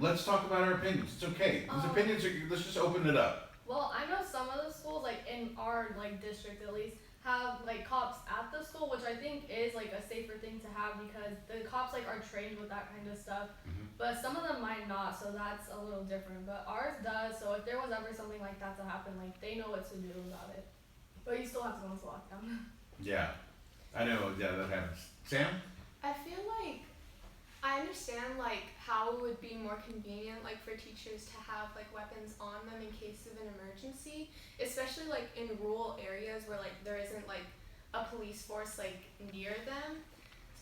Let's talk about our opinions. It's okay. Those opinions let's just open it up. Well, I know some of the schools, like in our like district at least, have like cops at the school, which I think is like a safer thing to have because the cops like are trained with that kind of stuff. But some of them might not, so that's a little different. But ours does, so if there was ever something like that to happen, like they know what to do about it. But you still have to go into lockdown. Yeah, I know. Yeah, that happens. Sam? I feel like I understand like how it would be more convenient like for teachers to have like weapons on them in case of an emergency, especially like in rural areas where like there isn't like a police force like near them.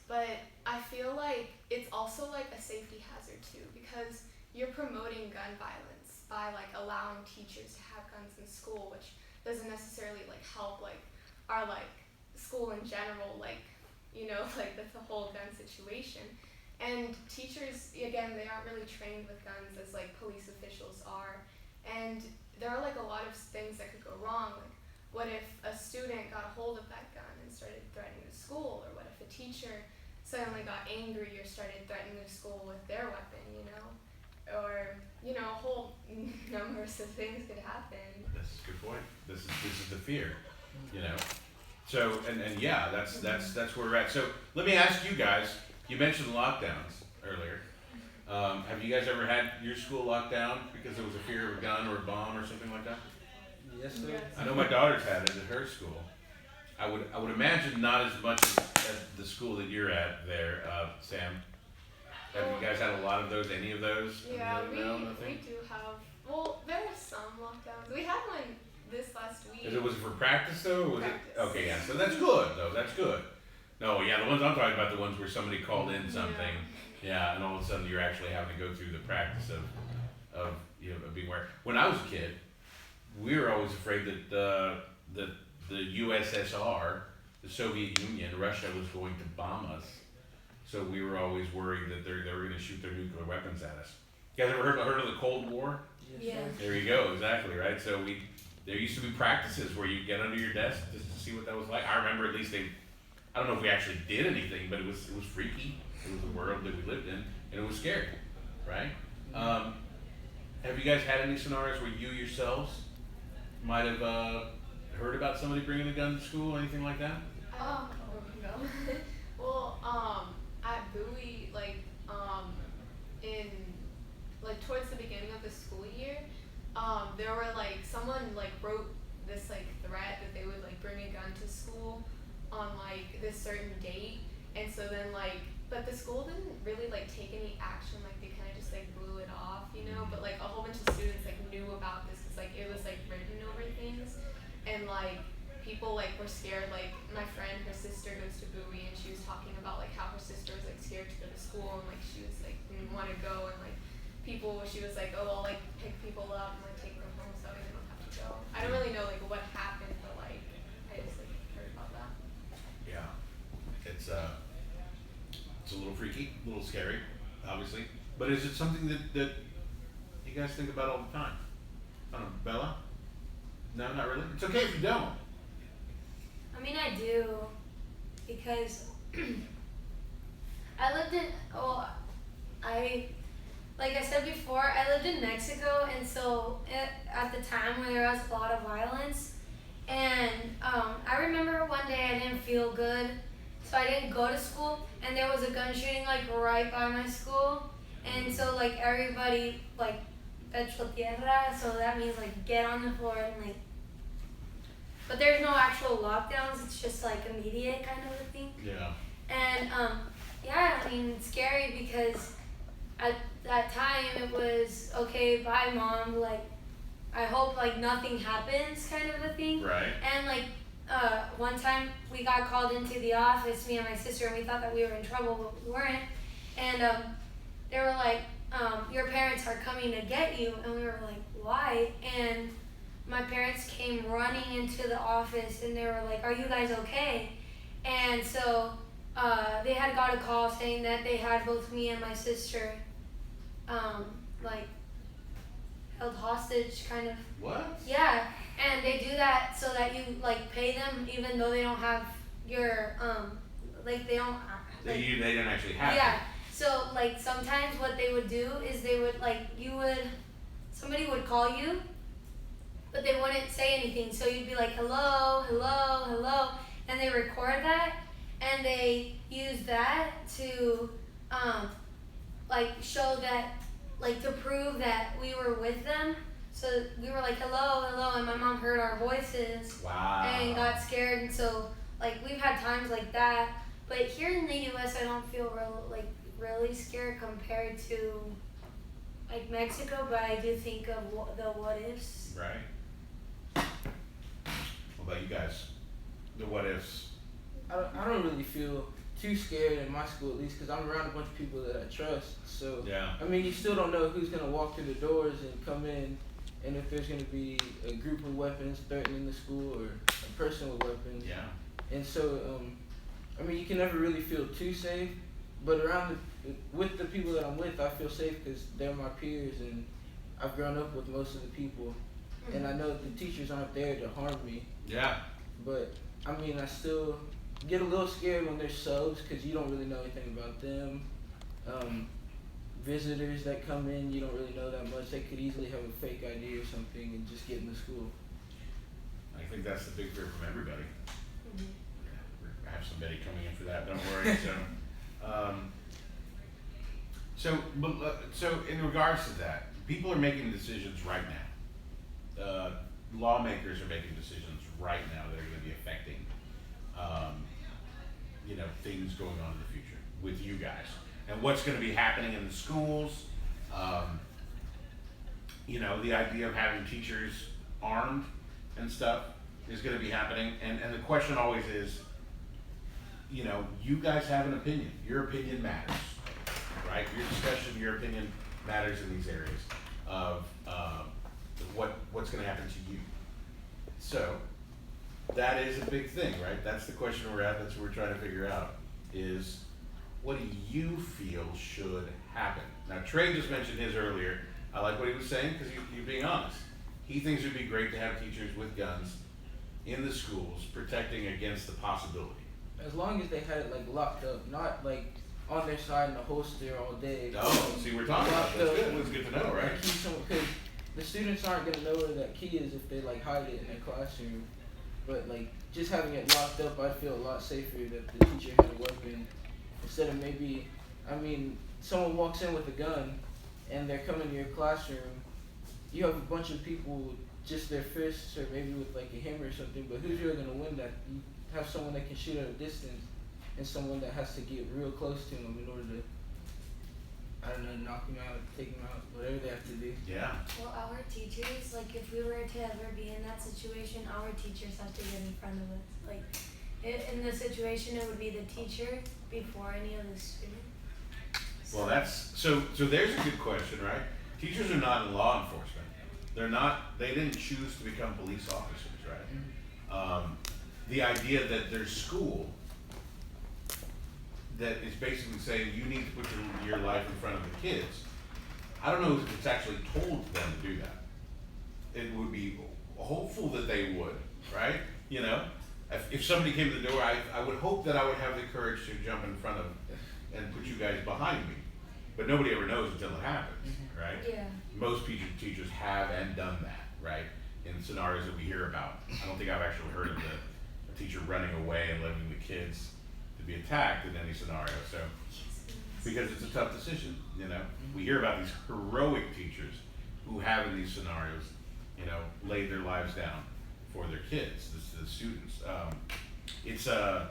But I feel like it's also like a safety hazard too, because you're promoting gun violence by like allowing teachers to have guns in school, which doesn't necessarily like help like our like school in general, like, you know, like the whole gun situation. And teachers, again, they aren't really trained with guns as like police officials are, and there are like a lot of things that could go wrong. Like, what if a student got a hold of that gun and started threatening the school, or what if a teacher suddenly got angry or started threatening the school with their weapon, you know? Or, you know, a whole numerous of things could happen. That's a good point. This is the fear, you know. So and yeah, that's where we're at. So let me ask you guys. You mentioned lockdowns earlier. Have you guys ever had your school locked down because there was a fear of a gun or a bomb or something like that? Yes, sir. Yes. I know my daughter's had it at her school. I would imagine not as much as the school that you're at there, Sam. Have you guys had a lot of those? Any of those? Yeah, No, we nothing? do have. Well, there are some lockdowns. We had one this last week. Was it for practice though? Or was Practice. it? Okay, yeah. So that's good though. That's good. No, yeah. The ones I'm talking about, the ones where somebody called in something, yeah, and all of a sudden you're actually having to go through the practice of being aware. When I was a kid, we were always afraid that the USSR, the Soviet Union, Russia was going to bomb us. So we were always worried that they were going to shoot their nuclear weapons at us. You guys ever heard of the Cold War? Yeah. There you go, exactly, right? So there used to be practices where you get under your desk just to see what that was like. I remember at least I don't know if we actually did anything, but it was freaky. It was the world that we lived in, and it was scary, right? Have you guys had any scenarios where you yourselves might have heard about somebody bringing a gun to school or anything like that? No. Well, at Bowie, towards the beginning of the school year, there were someone wrote this threat that they would bring a gun to school on this certain date, and so then but the school didn't really take any action. They kind of just blew it off, you know. But a whole bunch of students knew about this because it was written over things, and people were scared. My friend, her sister goes to Bowie, and she was talking about how her sister was scared to go to school, and she was didn't want to go, and people, she was oh, I'll pick people up and take them home so they don't have to go. I don't really know what happened, but I just heard about that. Yeah, it's a little freaky, a little scary, obviously. But is it something that you guys think about all the time? I don't know, Bella? No, not really. It's okay if you don't. I mean, I do, because I lived in, like I said before, I lived in Mexico, and so at the time when there was a lot of violence, and I remember one day I didn't feel good, so I didn't go to school, and there was a gun shooting right by my school, and so everybody pecho tierra, so that means get on the floor and but there's no actual lockdowns, it's just immediate kind of a thing. Yeah. And yeah, I mean, it's scary because at that time it was okay, bye mom, I hope nothing happens kind of a thing. Right. And one time we got called into the office, me and my sister, and we thought that we were in trouble, but we weren't. And they were your parents are coming to get you, and we were why? And my parents came running into the office, and they were are you guys okay? And so they had got a call saying that they had both me and my sister held hostage, kind of. What? Yeah, and they do that so that you pay them even though they don't have your they don't They didn't actually have yeah. So sometimes what they would do is they would somebody would call you, but they wouldn't say anything. So you'd be hello, hello, hello, and they record that, and they use that to show that to prove that we were with them. So we were hello, hello, and my mom heard our voices. Wow. And got scared, and so we've had times like that. But here in the U.S., I don't feel really scared compared to Mexico. But I do think of the what ifs. Right. What about you guys? The what ifs. I don't really feel too scared in my school, at least, because I'm around a bunch of people that I trust. So Yeah. I mean, you still don't know who's gonna walk through the doors and come in, and if there's gonna be a group with weapons threatening the school or a person with weapons. Yeah. And so, I mean, you can never really feel too safe, but with the people that I'm with, I feel safe because they're my peers, and I've grown up with most of the people, and I know the teachers aren't there to harm me. Yeah. But I mean, I still get a little scared when there's subs because you don't really know anything about them. visitors that come in, you don't really know that much. They could easily have a fake ID or something and just get into school. I think that's the big fear from everybody. I have somebody coming in for that, don't worry. So in regards to that, people are making decisions right now. Lawmakers are making decisions right now that are going to be affecting, things going on in the future with you guys and what's going to be happening in the schools. The idea of having teachers armed and stuff is going to be happening. And the question always is, you guys have an opinion. Your opinion matters, right? Your discussion, your opinion matters in these areas of what's going to happen to you. So that is a big thing, right? That's the question we're at. That's what we're trying to figure out is, what do you feel should happen? Now, Trey just mentioned his earlier. I like what he was saying because you're being honest. He thinks it would be great to have teachers with guns in the schools protecting against the possibility. As long as they had it like locked up, not like on their side in a holster all day. Oh, see, we're talking about that. That's good. It's good to know, right? Because the students aren't gonna know where that key is if they like hide it in their classroom. But like just having it locked up, I'd feel a lot safer that the teacher had a weapon instead of someone walks in with a gun and they're coming to your classroom. You have a bunch of people with just their fists or maybe with like a hammer or something, but who's really gonna win that? You have someone that can shoot at a distance and someone that has to get real close to them in order to, knock them out, take them out, whatever they have to do. Yeah. Well, our teachers, like if we were to ever be in that situation, our teachers have to get in front of us. Like in the situation, it would be the teacher before any of the students. Well, so there's a good question, right? Teachers are not in law enforcement. They didn't choose to become police officers, right? The idea that there's school that is basically saying you need to put your life in front of the kids. I don't know if it's actually told them to do that. It would be hopeful that they would, right? If somebody came to the door, I would hope that I would have the courage to jump in front of and put you guys behind me. But nobody ever knows until it happens, right? Yeah. Most teachers have and done that, right? In scenarios that we hear about. I don't think I've actually heard of a teacher running away and leaving the kids to be attacked in any scenario. So, because it's a tough decision, We hear about these heroic teachers who have in these scenarios, laid their lives down for their kids, the students. It's a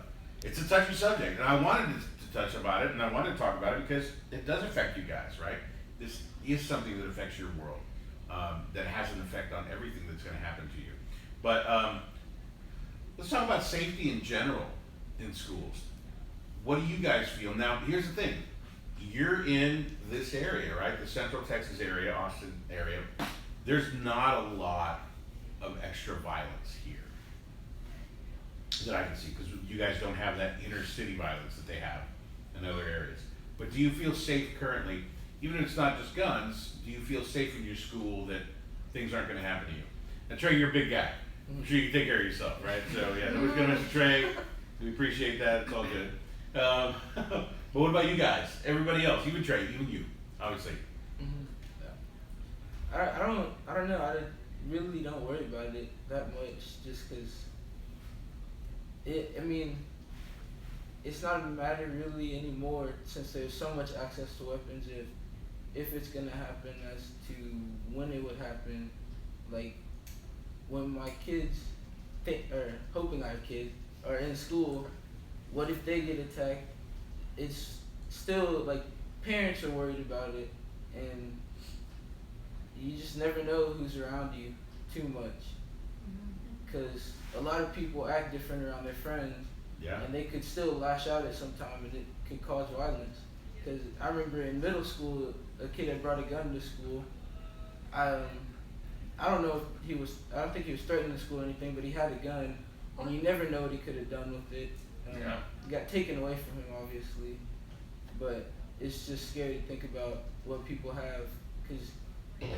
touchy subject, and I wanted to touch about it, and I wanted to talk about it because it does affect you guys, right? This is something that affects your world, that has an effect on everything that's going to happen to you. But let's talk about safety in general in schools. What do you guys feel? Now, here's the thing. You're in this area, right? The Central Texas area, Austin area. There's not a lot of extra violence here that I can see because you guys don't have that inner city violence that they have in other areas. But do you feel safe currently, even if it's not just guns, do you feel safe in your school that things aren't going to happen to you? And Trey, you're a big guy. I'm sure you can take care of yourself, right? So yeah, nobody's going to mess with Trey. We appreciate that. It's all good. But what about you guys? Everybody else, even Trey, even you, obviously. I don't know. I really don't worry about it that much just because it's not a matter really anymore since there's so much access to weapons if it's gonna happen as to when it would happen. Like when my kids hoping I have kids are in school, what if they get attacked? It's still like parents are worried about it, and you just never know who's around you too much because a lot of people act different around their friends. Yeah. And they could still lash out at some time and it could cause violence. Because I remember in middle school, a kid had brought a gun to school. I don't know if I don't think he was threatening the school or anything, but he had a gun and you never know what he could have done with it. It got taken away from him, obviously. But it's just scary to think about what people have because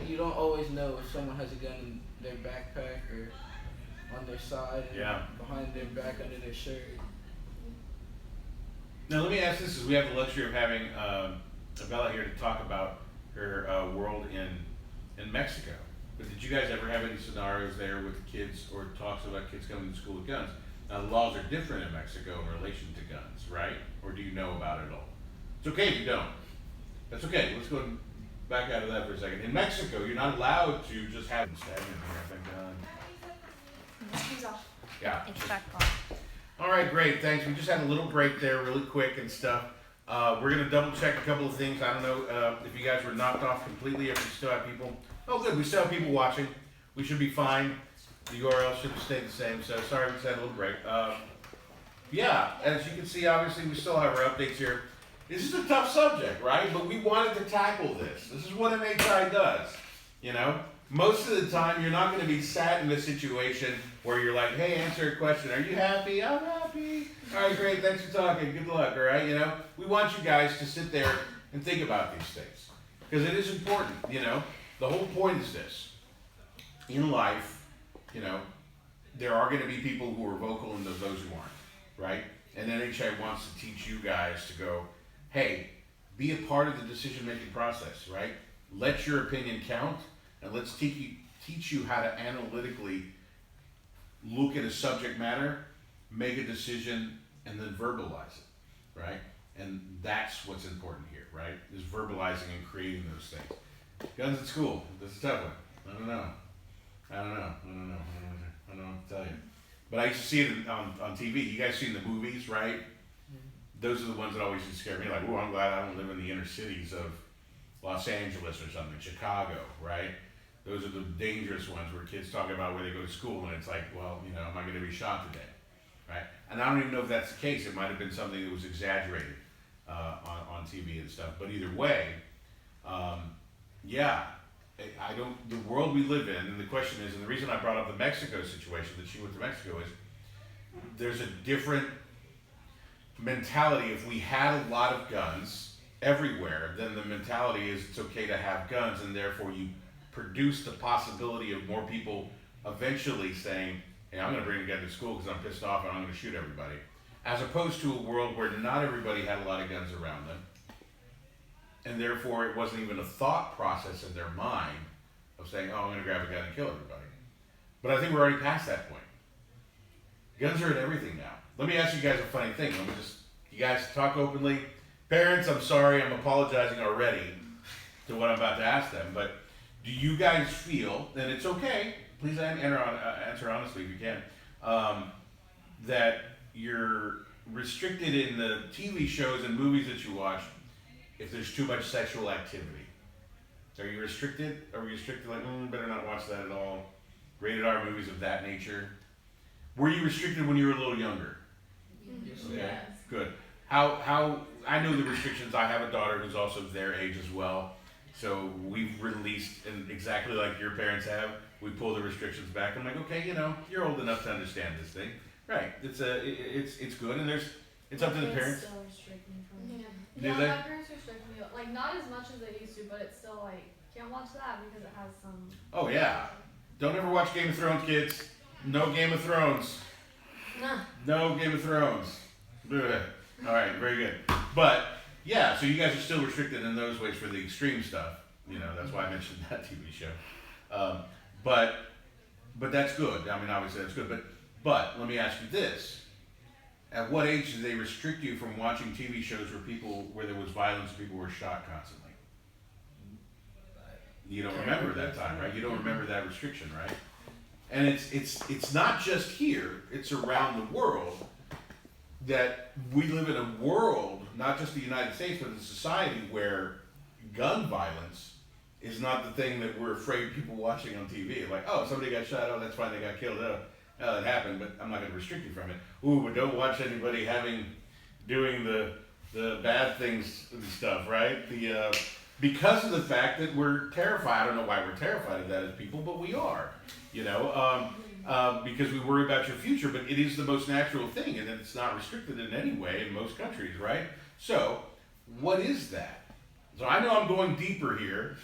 you don't always know if someone has a gun in their backpack or on their side and behind their back under their shirt. Now let me ask this, because we have the luxury of having Abella here to talk about her world in Mexico. But did you guys ever have any scenarios there with kids or talks about kids coming to school with guns? Now the laws are different in Mexico in relation to guns, right? Or do you know about it all? It's okay if you don't. That's okay. Let's go back out of that for a second. In Mexico, you're not allowed to just have stagnant here, I think. He's off. Yeah. It's back on. All right, great. Thanks. We just had a little break there, really quick and stuff. We're gonna double check a couple of things. I don't know if you guys were knocked off completely, if we still have people. Oh, good. We still have people watching. We should be fine. The URL should have stayed the same. So sorry, we just had a little break. Yeah, as you can see, obviously we still have our updates here. This is a tough subject, right? But we wanted to tackle this. This is what NHI does. You know, most of the time you're not going to be sat in a situation where you're like, hey, answer a question. Are you happy? I'm happy. All right, great. Thanks for talking. Good luck. All right. You know, we want you guys to sit there and think about these things because it is important. You know, the whole point is this. In life, you know, there are going to be people who are vocal and those who aren't, right? And NHI wants to teach you guys to go, hey, be a part of the decision-making process, right? Let your opinion count, and let's teach you how to analytically look at a subject matter, make a decision, and then verbalize it, right? And that's what's important here, right? Is verbalizing and creating those things. Guns at school, this is a tough one. I don't know what to tell you. But I used to see it on TV. You guys seen the movies, right? Those are the ones that always used to scare me. Like, oh, I'm glad I don't live in the inner cities of Los Angeles or something, Chicago, right? Those are the dangerous ones where kids talk about where they go to school and it's like, well, you know, am I going to be shot today, right? And I don't even know if that's the case. It might have been something that was exaggerated on TV and stuff. But either way, yeah, I don't. The world we live in, and the question is, and the reason I brought up the Mexico situation that she went to Mexico is, there's a different mentality. If we had a lot of guns everywhere, then the mentality is it's okay to have guns, and therefore you produce the possibility of more people eventually saying, hey, I'm going to bring a gun to school because I'm pissed off and I'm going to shoot everybody. As opposed to a world where not everybody had a lot of guns around them, and therefore it wasn't even a thought process in their mind of saying, oh, I'm going to grab a gun and kill everybody. But I think we're already past that point. Guns are in everything now. Let me ask you guys a funny thing. You guys talk openly. Parents, I'm sorry, I'm apologizing already to what I'm about to ask them, but do you guys feel, and it's okay, please answer honestly if you can, that you're restricted in the TV shows and movies that you watch if there's too much sexual activity? Are you restricted? Are we restricted like, better not watch that at all? Rated R movies of that nature? Were you restricted when you were a little younger? Yes. Okay, Yes. good. How, I know the restrictions. I have a daughter who's also their age as well. So we've released, and exactly like your parents have, we pull the restrictions back. I'm like, okay, you know, you're old enough to understand this thing. Right, it's good, and it's up to the parents. Still restrict me from Yeah. Do Yeah, they? my parents restrict me. Like, not as much as they used to, but it's still like, can't watch that because it has some. Oh yeah. Don't ever watch Game of Thrones, kids. No Game of Thrones. Nah. No Game of Thrones. Ugh. All right, very good. But yeah, so you guys are still restricted in those ways for the extreme stuff. You know, that's why I mentioned that TV show. But that's good. I mean, obviously that's good. But let me ask you this: at what age did they restrict you from watching TV shows where there was violence and people were shot constantly? You don't remember that time, right? You don't remember that restriction, right? And it's not just here; it's around the world. That we live in a world, not just the United States, but a society where gun violence is not the thing that we're afraid people watching on TV. Like, oh, somebody got shot. Oh, that's fine. They got killed. Oh, it happened, but I'm not going to restrict you from it. Ooh, but don't watch anybody doing the bad things and stuff, right? Because of the fact that we're terrified. I don't know why we're terrified of that as people, but we are. You know, because we worry about your future, but it is the most natural thing, and it's not restricted in any way in most countries, right? So, what is that? So I know I'm going deeper here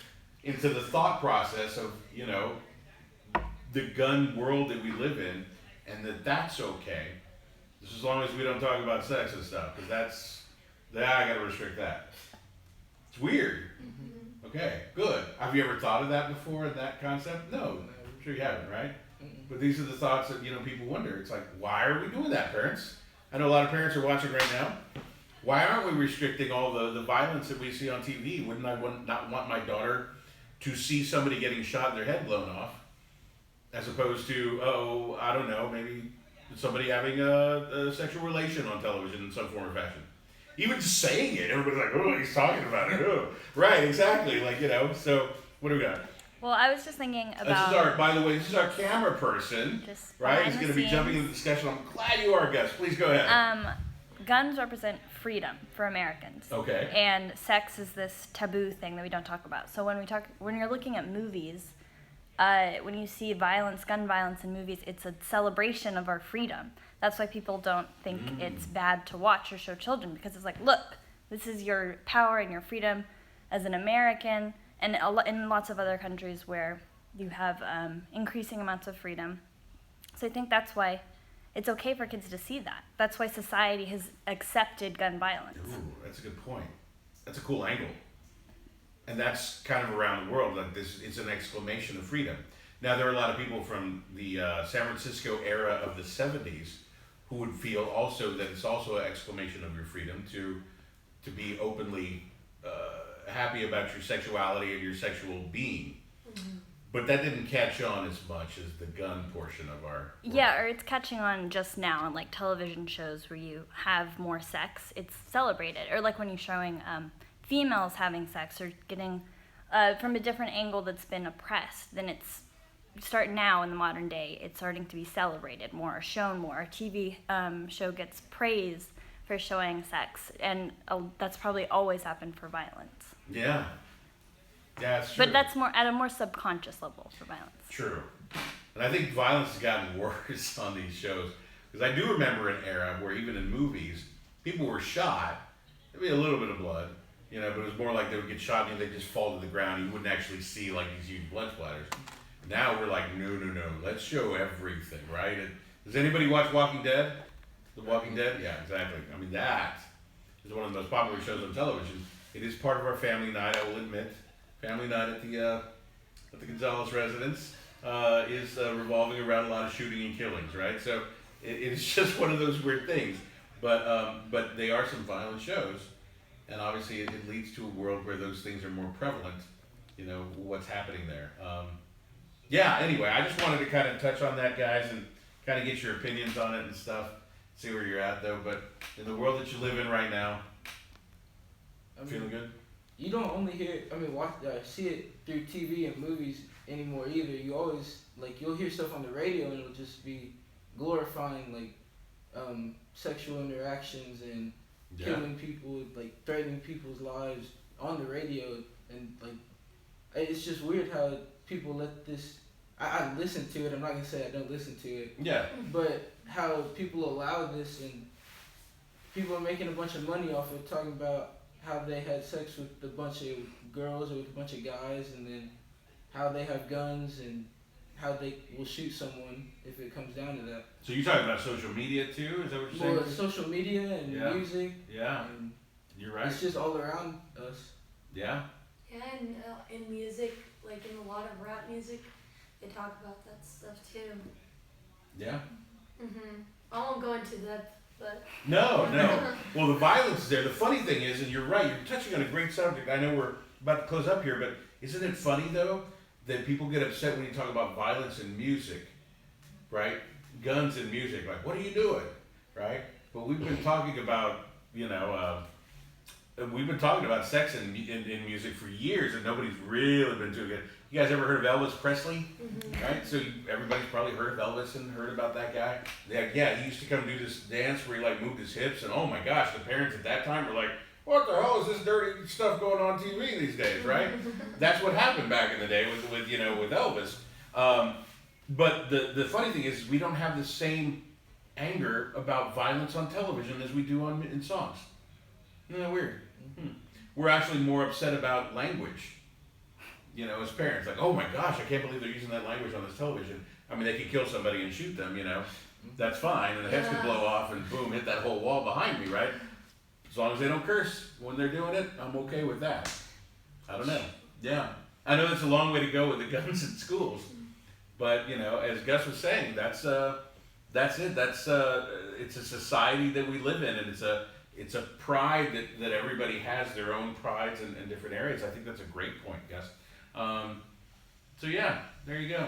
into the thought process of, you know, the gun world that we live in, and that's okay, just as long as we don't talk about sex and stuff, because I gotta restrict that. It's weird. Okay, good. Have you ever thought of that before, that concept? No, I'm sure you haven't, right? But these are the thoughts that, people wonder. It's like, why are we doing that, parents? I know a lot of parents are watching right now. Why aren't we restricting all the violence that we see on TV? Wouldn't I not want my daughter to see somebody getting shot and their head blown off, as opposed to, I don't know, maybe somebody having a sexual relation on television in some form or fashion? Even just saying it, everybody's like, oh, he's talking about it. Oh. Right, exactly. Like, so what do we got? Well, I was just thinking about... This is by the way, this is our camera person, right? He's going to be jumping into the discussion. I'm glad you are, Gus. Please go ahead. Guns represent freedom for Americans. Okay. And sex is this taboo thing that we don't talk about. So when you're looking at movies, when you see violence, gun violence in movies, it's a celebration of our freedom. That's why people don't think it's bad to watch or show children, because it's like, look, this is your power and your freedom as an American, and in lots of other countries where you have increasing amounts of freedom. So I think that's why it's okay for kids to see that. That's why society has accepted gun violence. Ooh, that's a good point. That's a cool angle. And that's kind of around the world. Like this, it's an exclamation of freedom. Now, there are a lot of people from the San Francisco era of the 70s who would feel also that it's also an exclamation of your freedom to be openly happy about your sexuality and your sexual being. But that didn't catch on as much as the gun portion of our world. Yeah, or it's catching on just now on like television shows where you have more sex. It's celebrated. Or like when you're showing females having sex or getting from a different angle that's been oppressed, then it's start now in the modern day. It's starting to be celebrated more, or shown more. A TV show gets praise for showing sex, and that's probably always happened for violence. Yeah. Yeah, it's true. But that's more at a more subconscious level for violence. True. And I think violence has gotten worse on these shows. Because I do remember an era where even in movies, people were shot. There'd be a little bit of blood, but it was more like they would get shot and they'd just fall to the ground. You wouldn't actually see like these huge blood splatters. Now we're like, no. Let's show everything, right? Does anybody watch Walking Dead? The Walking Dead? Yeah, exactly. I mean, that is one of the most popular shows on television. It is part of our family night, I will admit. Family night at the Gonzalez residence is revolving around a lot of shooting and killings, right? So it's just one of those weird things. But they are some violent shows, and obviously it leads to a world where those things are more prevalent. What's happening there. Anyway, I just wanted to kind of touch on that, guys, and kind of get your opinions on it and stuff. See where you're at, though. But in the world that you live in right now, feeling good? You don't only see it through TV and movies anymore either. You always, you'll hear stuff on the radio and it'll just be glorifying, sexual interactions and killing people, threatening people's lives on the radio. And, it's just weird how people let this... I listen to it. I'm not going to say I don't listen to it. Yeah. But how people allow this, and people are making a bunch of money off of talking about how they had sex with a bunch of girls or with a bunch of guys, and then how they have guns and how they will shoot someone if it comes down to that. So you're talking about social media too? Is that what you're saying? Well, social media and music. Yeah. And you're right. It's just all around us. Yeah. Yeah, and in music, in a lot of rap music, they talk about that stuff too. Yeah. I won't go into that. But No. Well, the violence is there. The funny thing is, and you're right, you're touching on a great subject. I know we're about to close up here, but isn't it funny, though, that people get upset when you talk about violence in music, right? Guns in music, like, what are you doing, right? But we've been talking about, we've been talking about sex in music for years, and nobody's really been doing it. You guys ever heard of Elvis Presley? Right? So everybody's probably heard of Elvis and heard about that guy. He used to come do this dance where he moved his hips, and oh my gosh, the parents at that time were like, what the hell is this dirty stuff going on TV these days, right? That's what happened back in the day with Elvis. But the funny thing is, we don't have the same anger about violence on television as we do in songs. Isn't that weird? We're actually more upset about language. As parents, oh my gosh, I can't believe they're using that language on this television. I mean, they could kill somebody and shoot them, that's fine, and the heads could blow off and boom, hit that whole wall behind me, right? As long as they don't curse when they're doing it, I'm okay with that. I don't know. Yeah. I know it's a long way to go with the guns in schools, but you know, as Gus was saying, that's it. That's it's a society that we live in, and it's a pride that everybody has their own prides in different areas. I think that's a great point, Gus. So yeah, there you go.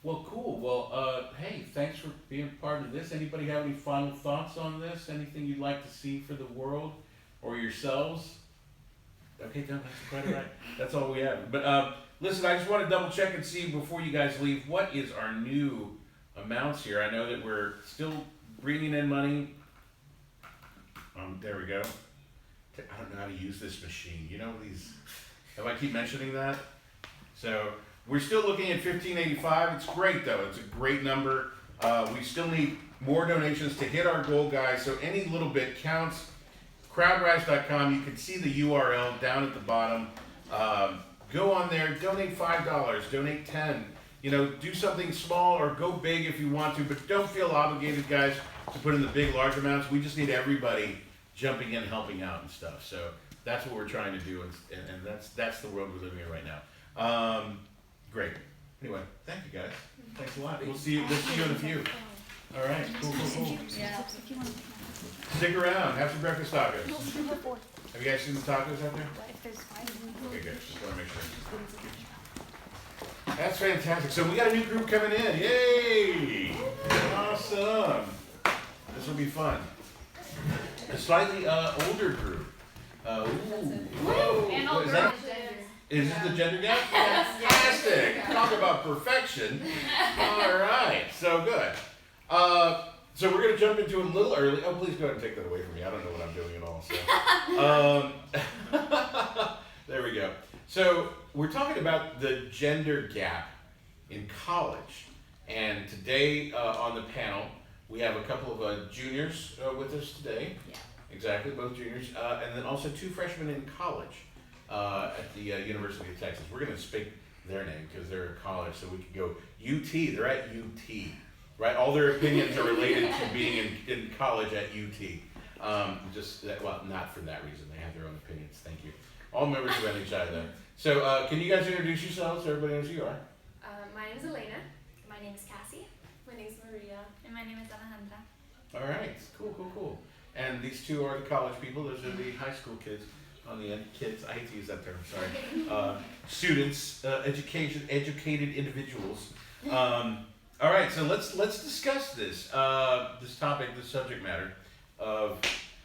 Well, cool. Well, hey, thanks for being part of this. Anybody have any final thoughts on this? Anything you'd like to see for the world or yourselves? Okay, Tom, that's quite all right. That's all we have. But listen, I just want to double check and see before you guys leave, what is our new amounts here? I know that we're still bringing in money. There we go. I don't know how to use this machine. You know these. If I keep mentioning that, so. We're still looking at $15.85. It's great though. It's a great number. We still need more donations to hit our goal, guys. So any little bit counts. Crowdrise.com. You can see the URL down at the bottom. Go on there. Donate $5. Donate $10. You know, do something small or go big if you want to, but don't feel obligated, guys, to put in the big, large amounts. We just need everybody jumping in, helping out and stuff. So that's what we're trying to do, and that's the world we're living in right now. Great. Anyway, thank you guys. Thanks a lot. We'll see you in a few. All right. Cool. Yeah. Stick around. Have some breakfast tacos. Have you guys seen the tacos out there? Okay, good. Just want to make sure. That's fantastic. So we got a new group coming in. Yay! Awesome. This will be fun. A slightly older group. Whoa. And What is older. that? Is this the gender gap? Fantastic! Talk about perfection. All right, so good. So we're gonna jump into it a little early. Oh, please go ahead and take that away from me. I don't know what I'm doing at all. So, there we go. So we're talking about the gender gap in college, and today on the panel we have a couple of juniors with us today. Yeah. Exactly, both juniors, and then also 2 freshmen in college. At the University of Texas. We're going to speak their name because they're at college, so we can go UT. They're at UT, right? All their opinions are related to being in college at UT. Well, not for that reason. They have their own opinions. Thank you. All members of NHI, though. So, can you guys introduce yourselves so everybody knows who you are? My name is Elena. My name is Cassie. My name is Maria. And my name is Alejandra. All right. Cool. And these 2 are the college people. Those are the high school kids. On the end, kids, I hate to use that term, sorry. Students, educated individuals. All right, so let's discuss this topic, this subject matter of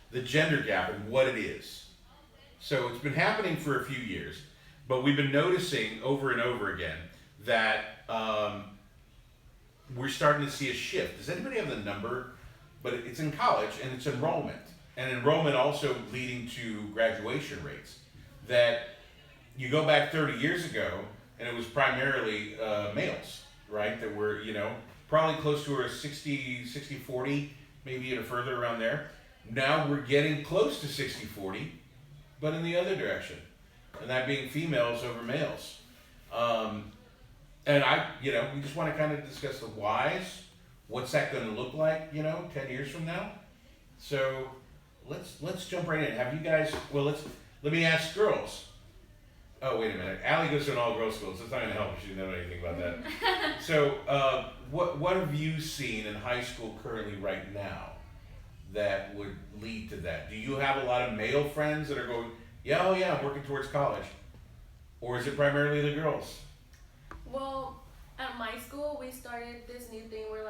the gender gap and what it is. So it's been happening for a few years, but we've been noticing over and over again that we're starting to see a shift. Does anybody have the number? But it's in college and it's enrollment. And enrollment also leading to graduation rates. That you go back 30 years ago, and it was primarily males, right? That were, probably close to a 60-40, maybe even further around there. Now we're getting close to 60-40, but in the other direction. And that being females over males. And we just want to kind of discuss the whys. What's that going to look like, 10 years from now? So let's jump right in. Have you guys? Well, let me ask girls. Oh, wait a minute. Allie goes to an all-girls school, so it's not going to help if she doesn't know anything about that. So, what have you seen in high school currently right now that would lead to that? Do you have a lot of male friends that are going, I'm working towards college, or is it primarily the girls? Well, at my school, we started this new thing where,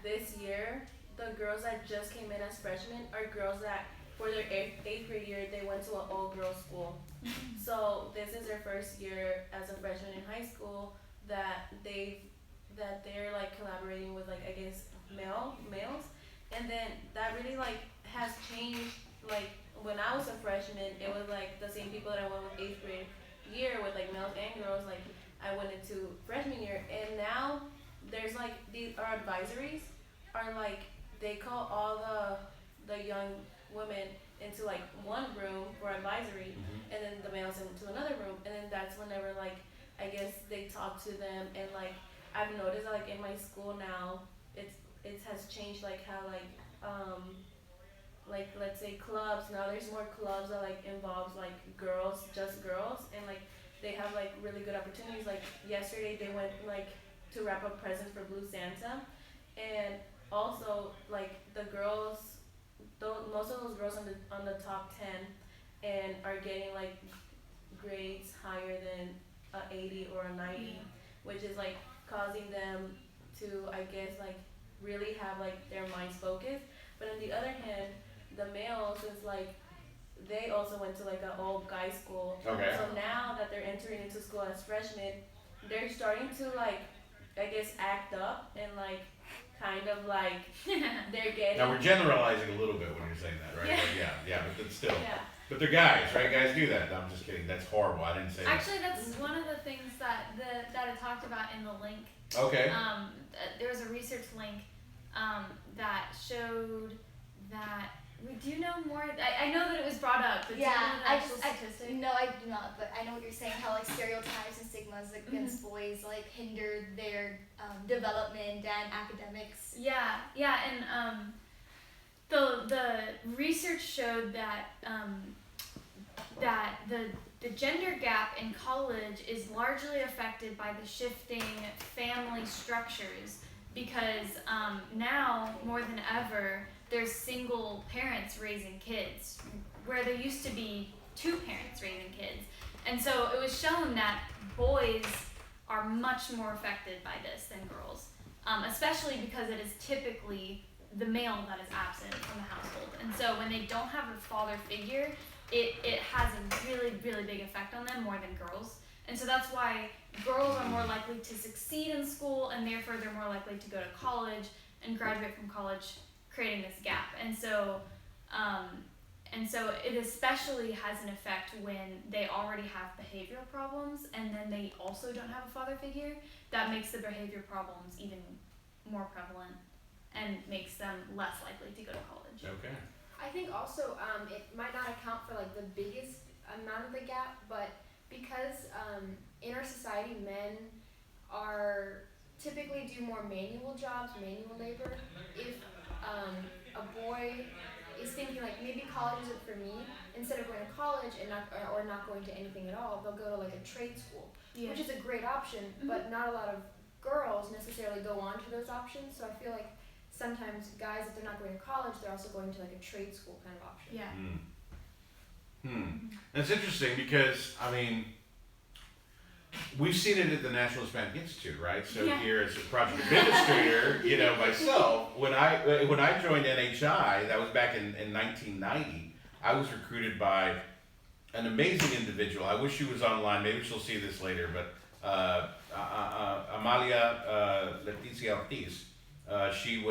this year, the girls that just came in as freshmen are girls that, for their eighth grade year, they went to an all-girls school. So this is their first year as a freshman in high school that they're collaborating with males, and then that really has changed. When I was a freshman, it was the same people that I went with eighth grade year with males and girls. I went into freshman year, and now there's our advisories are they call all the young women into one room for advisory, and then the males into another room, and then that's whenever I guess they talk to them, and I've noticed in my school now it has changed how like let's say clubs. Now there's more clubs that like involves like girls, just girls, and like they have like really good opportunities. Like yesterday they went like to wrap up presents for Blue Santa, and also like the girls, most of those girls on the top 10 and are getting like grades higher than a 80 or a 90, which is like causing them to, I guess, like really have like their minds focused. But on the other hand, the males is like they also went to like an all guy school. Okay. So now that they're entering into school as freshmen, they're starting to like, I guess, act up and like kind of like they're getting. Now we're generalizing a little bit when you're saying that, right? Yeah. But yeah, but it's still. Yeah. But they're guys, right? Guys do that. No, I'm just kidding. That's horrible. I didn't say Actually, that's one of the things that I talked about in the link. that. Okay. There was a research link that showed that. Do you know more? I know that it was brought up, but do you know the actual statistic? No, I do not, but I know what you're saying, how like stereotypes and stigmas against boys like hinder their development and academics. Yeah, and the research showed that that the gender gap in college is largely affected by the shifting family structures because now more than ever there's single parents raising kids where there used to be two parents raising kids, and so it was shown that boys are much more affected by this than girls, especially because it is typically the male that is absent from the household. And so when they don't have a father figure, it has a really, really big effect on them more than girls. And so that's why girls are more likely to succeed in school, and therefore they're more likely to go to college and graduate from college, creating this gap. And so it especially has an effect when they already have behavioral problems and then they also don't have a father figure. That makes the behavior problems even more prevalent and makes them less likely to go to college. Okay. I think also it might not account for like the biggest amount of the gap, but because in our society men are typically do more manual jobs, manual labor. If a boy is thinking like maybe college isn't for me, instead of going to college and not going to anything at all, they'll go to like a trade school, which is a great option, but not a lot of girls necessarily go on to those options. So I feel like sometimes guys, if they're not going to college, they're also going to like a trade school kind of option. Yeah. That's interesting because I mean, we've seen it at the National Hispanic Institute, right? So here as a project administrator, you know, myself, when I joined NHI, that was back in 1990, I was recruited by an amazing individual. I wish she was online. Maybe she'll see this later, but Amalia Leticia Ortiz. She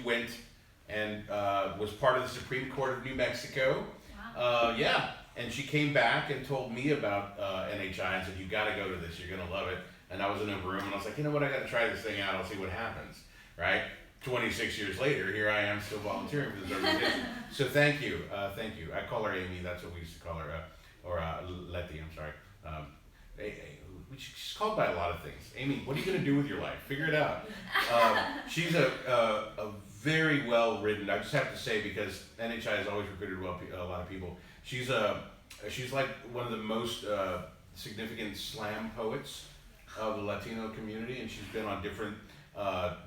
went and was part of the Supreme Court of New Mexico. Wow. And she came back and told me about NHI and said, you got to go to this, you're going to love it. And I was in a room and I was like, you know what, I got to try this thing out, I'll see what happens, right? 26 years later, here I am still volunteering for this organization. So thank you. I call her Amy, that's what we used to call her, or Letty, I'm sorry. She's called by a lot of things. Amy, what are you going to do with your life? Figure it out. She's a very well written, I just have to say, because NHI has always recruited a lot of people. She's like one of the most significant slam poets of the Latino community, and she's been on different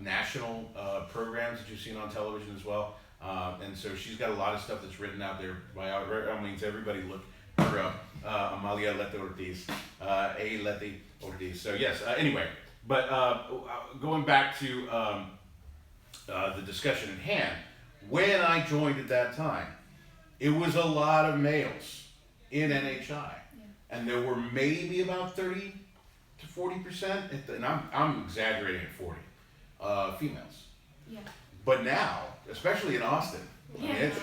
national programs that you've seen on television as well. And so she's got a lot of stuff that's written out there. By all means, everybody look her up. Amalia Leti Ortiz, Leti Ortiz. So yes. Anyway, but going back to the discussion at hand, when I joined at that time, it was a lot of males in NHI, and there were maybe about 30 to 40%, and I'm exaggerating at 40, females. Yeah. But now, especially in Austin, I mean, it's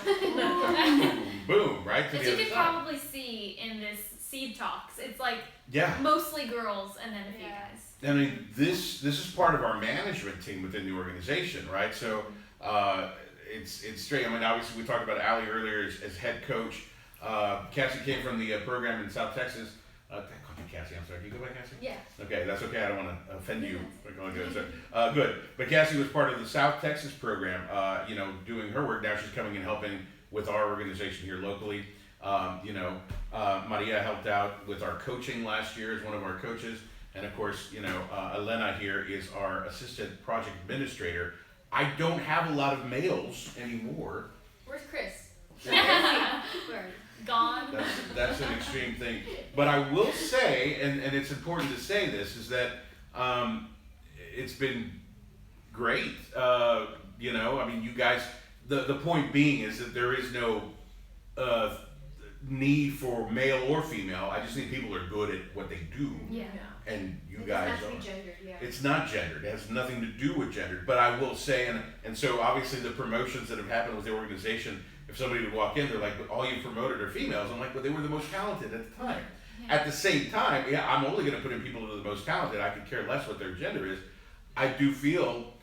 boom, right to As the you other could side. probably see in this seed talks, it's like Yeah. mostly girls and then a few guys. I mean, this is part of our management team within the organization, right? So it's straight. I mean, obviously we talked about Allie earlier as head coach. Cassie came from the program in South Texas. Call me Cassie. I'm sorry. Can you go by Cassie? Yeah. Okay, that's okay. I don't want to offend you. We're going good. Good. But Cassie was part of the South Texas program. Doing her work now. She's coming and helping with our organization here locally. Maria helped out with our coaching last year as one of our coaches. And of course, Elena here is our assistant project administrator. I don't have a lot of males anymore. Where's Chris? Gone. That's an extreme thing. But I will say, and it's important to say this, is that it's been great. You guys, the point being is that there is no need for male or female. I just think people are good at what they do. Yeah. And you It guys doesn't have to are. be gendered, yeah. It's not gendered. It has nothing to do with gendered. But I will say, and so obviously the promotions that have happened with the organization, if somebody would walk in, they're like, all you promoted are females. I'm like, but they were the most talented at the time. Yeah. At the same time, I'm only going to put in people that are the most talented. I could care less what their gender is. I do feel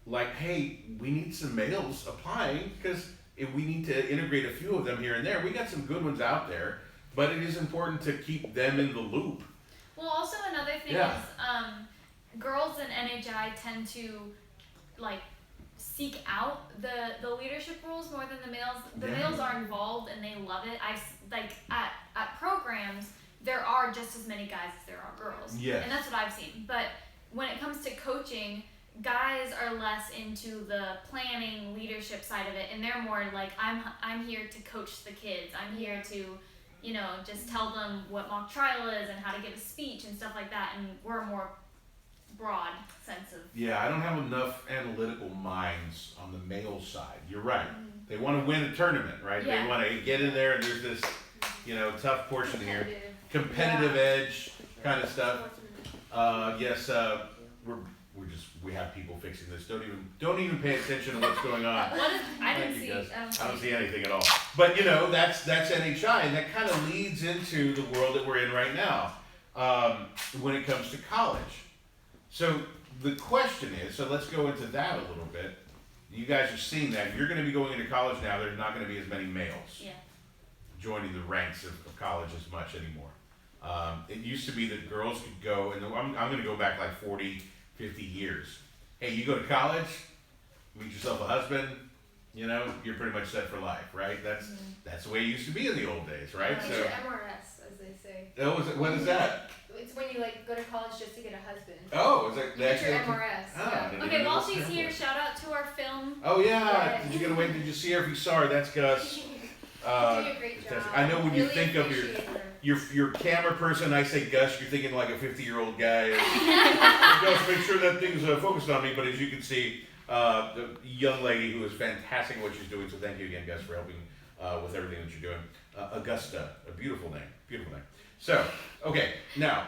like, hey, we need some males applying because if we need to integrate a few of them here and there. We got some good ones out there, but it is important to keep them in the loop. Well, also another thing Yeah. is girls in NHI tend to seek out the leadership roles more than the males. The Yeah. males are involved and they love it. At programs there are just as many guys as there are girls. Yes. And that's what I've seen. But when it comes to coaching, guys are less into the planning, leadership side of it, and they're more like, I'm here to coach the kids. I'm here to, just tell them what mock trial is and how to give a speech and stuff like that. And we're a more broad sense of. Yeah, I don't have enough analytical minds on the male side. You're right. They want to win a tournament, right? Yeah. They want to get in there, and there's this, tough portion here, competitive edge kind of stuff. Yes, we have people fixing this. Don't even pay attention to what's going on. I didn't Thank see. you, Gus. I I don't see anything at all. But that's NHI, and that kind of leads into the world that we're in right now when it comes to college. So the question is, so let's go into that a little bit. You guys are seeing that. If you're going to be going into college now, there's not going to be as many males Yeah. joining the ranks of college as much anymore. It used to be that girls could go, and I'm going to go back like 40, 50 years. Hey, you go to college, meet yourself a husband, you're pretty much set for life, right? That's the way it used to be in the old days, right? Get your MRS, as they say. What is that? It's when you go to college just to get a husband. Oh, is that You get your MRS. Ah, I didn't Okay, even while know she's that. here, shout out to our film. Oh yeah, Yes. did you see her? If you saw her, that's Gus. You do a great job. Fantastic. I know when you Really think of appreciate her. your camera person, I say Gus, you're thinking like a 50-year-old guy. Gus, make sure that thing's focused on me. But as you can see, the young lady who is fantastic at what she's doing. So thank you again, Gus, for helping with everything that you're doing. Augusta, a beautiful name, beautiful name. So, okay, now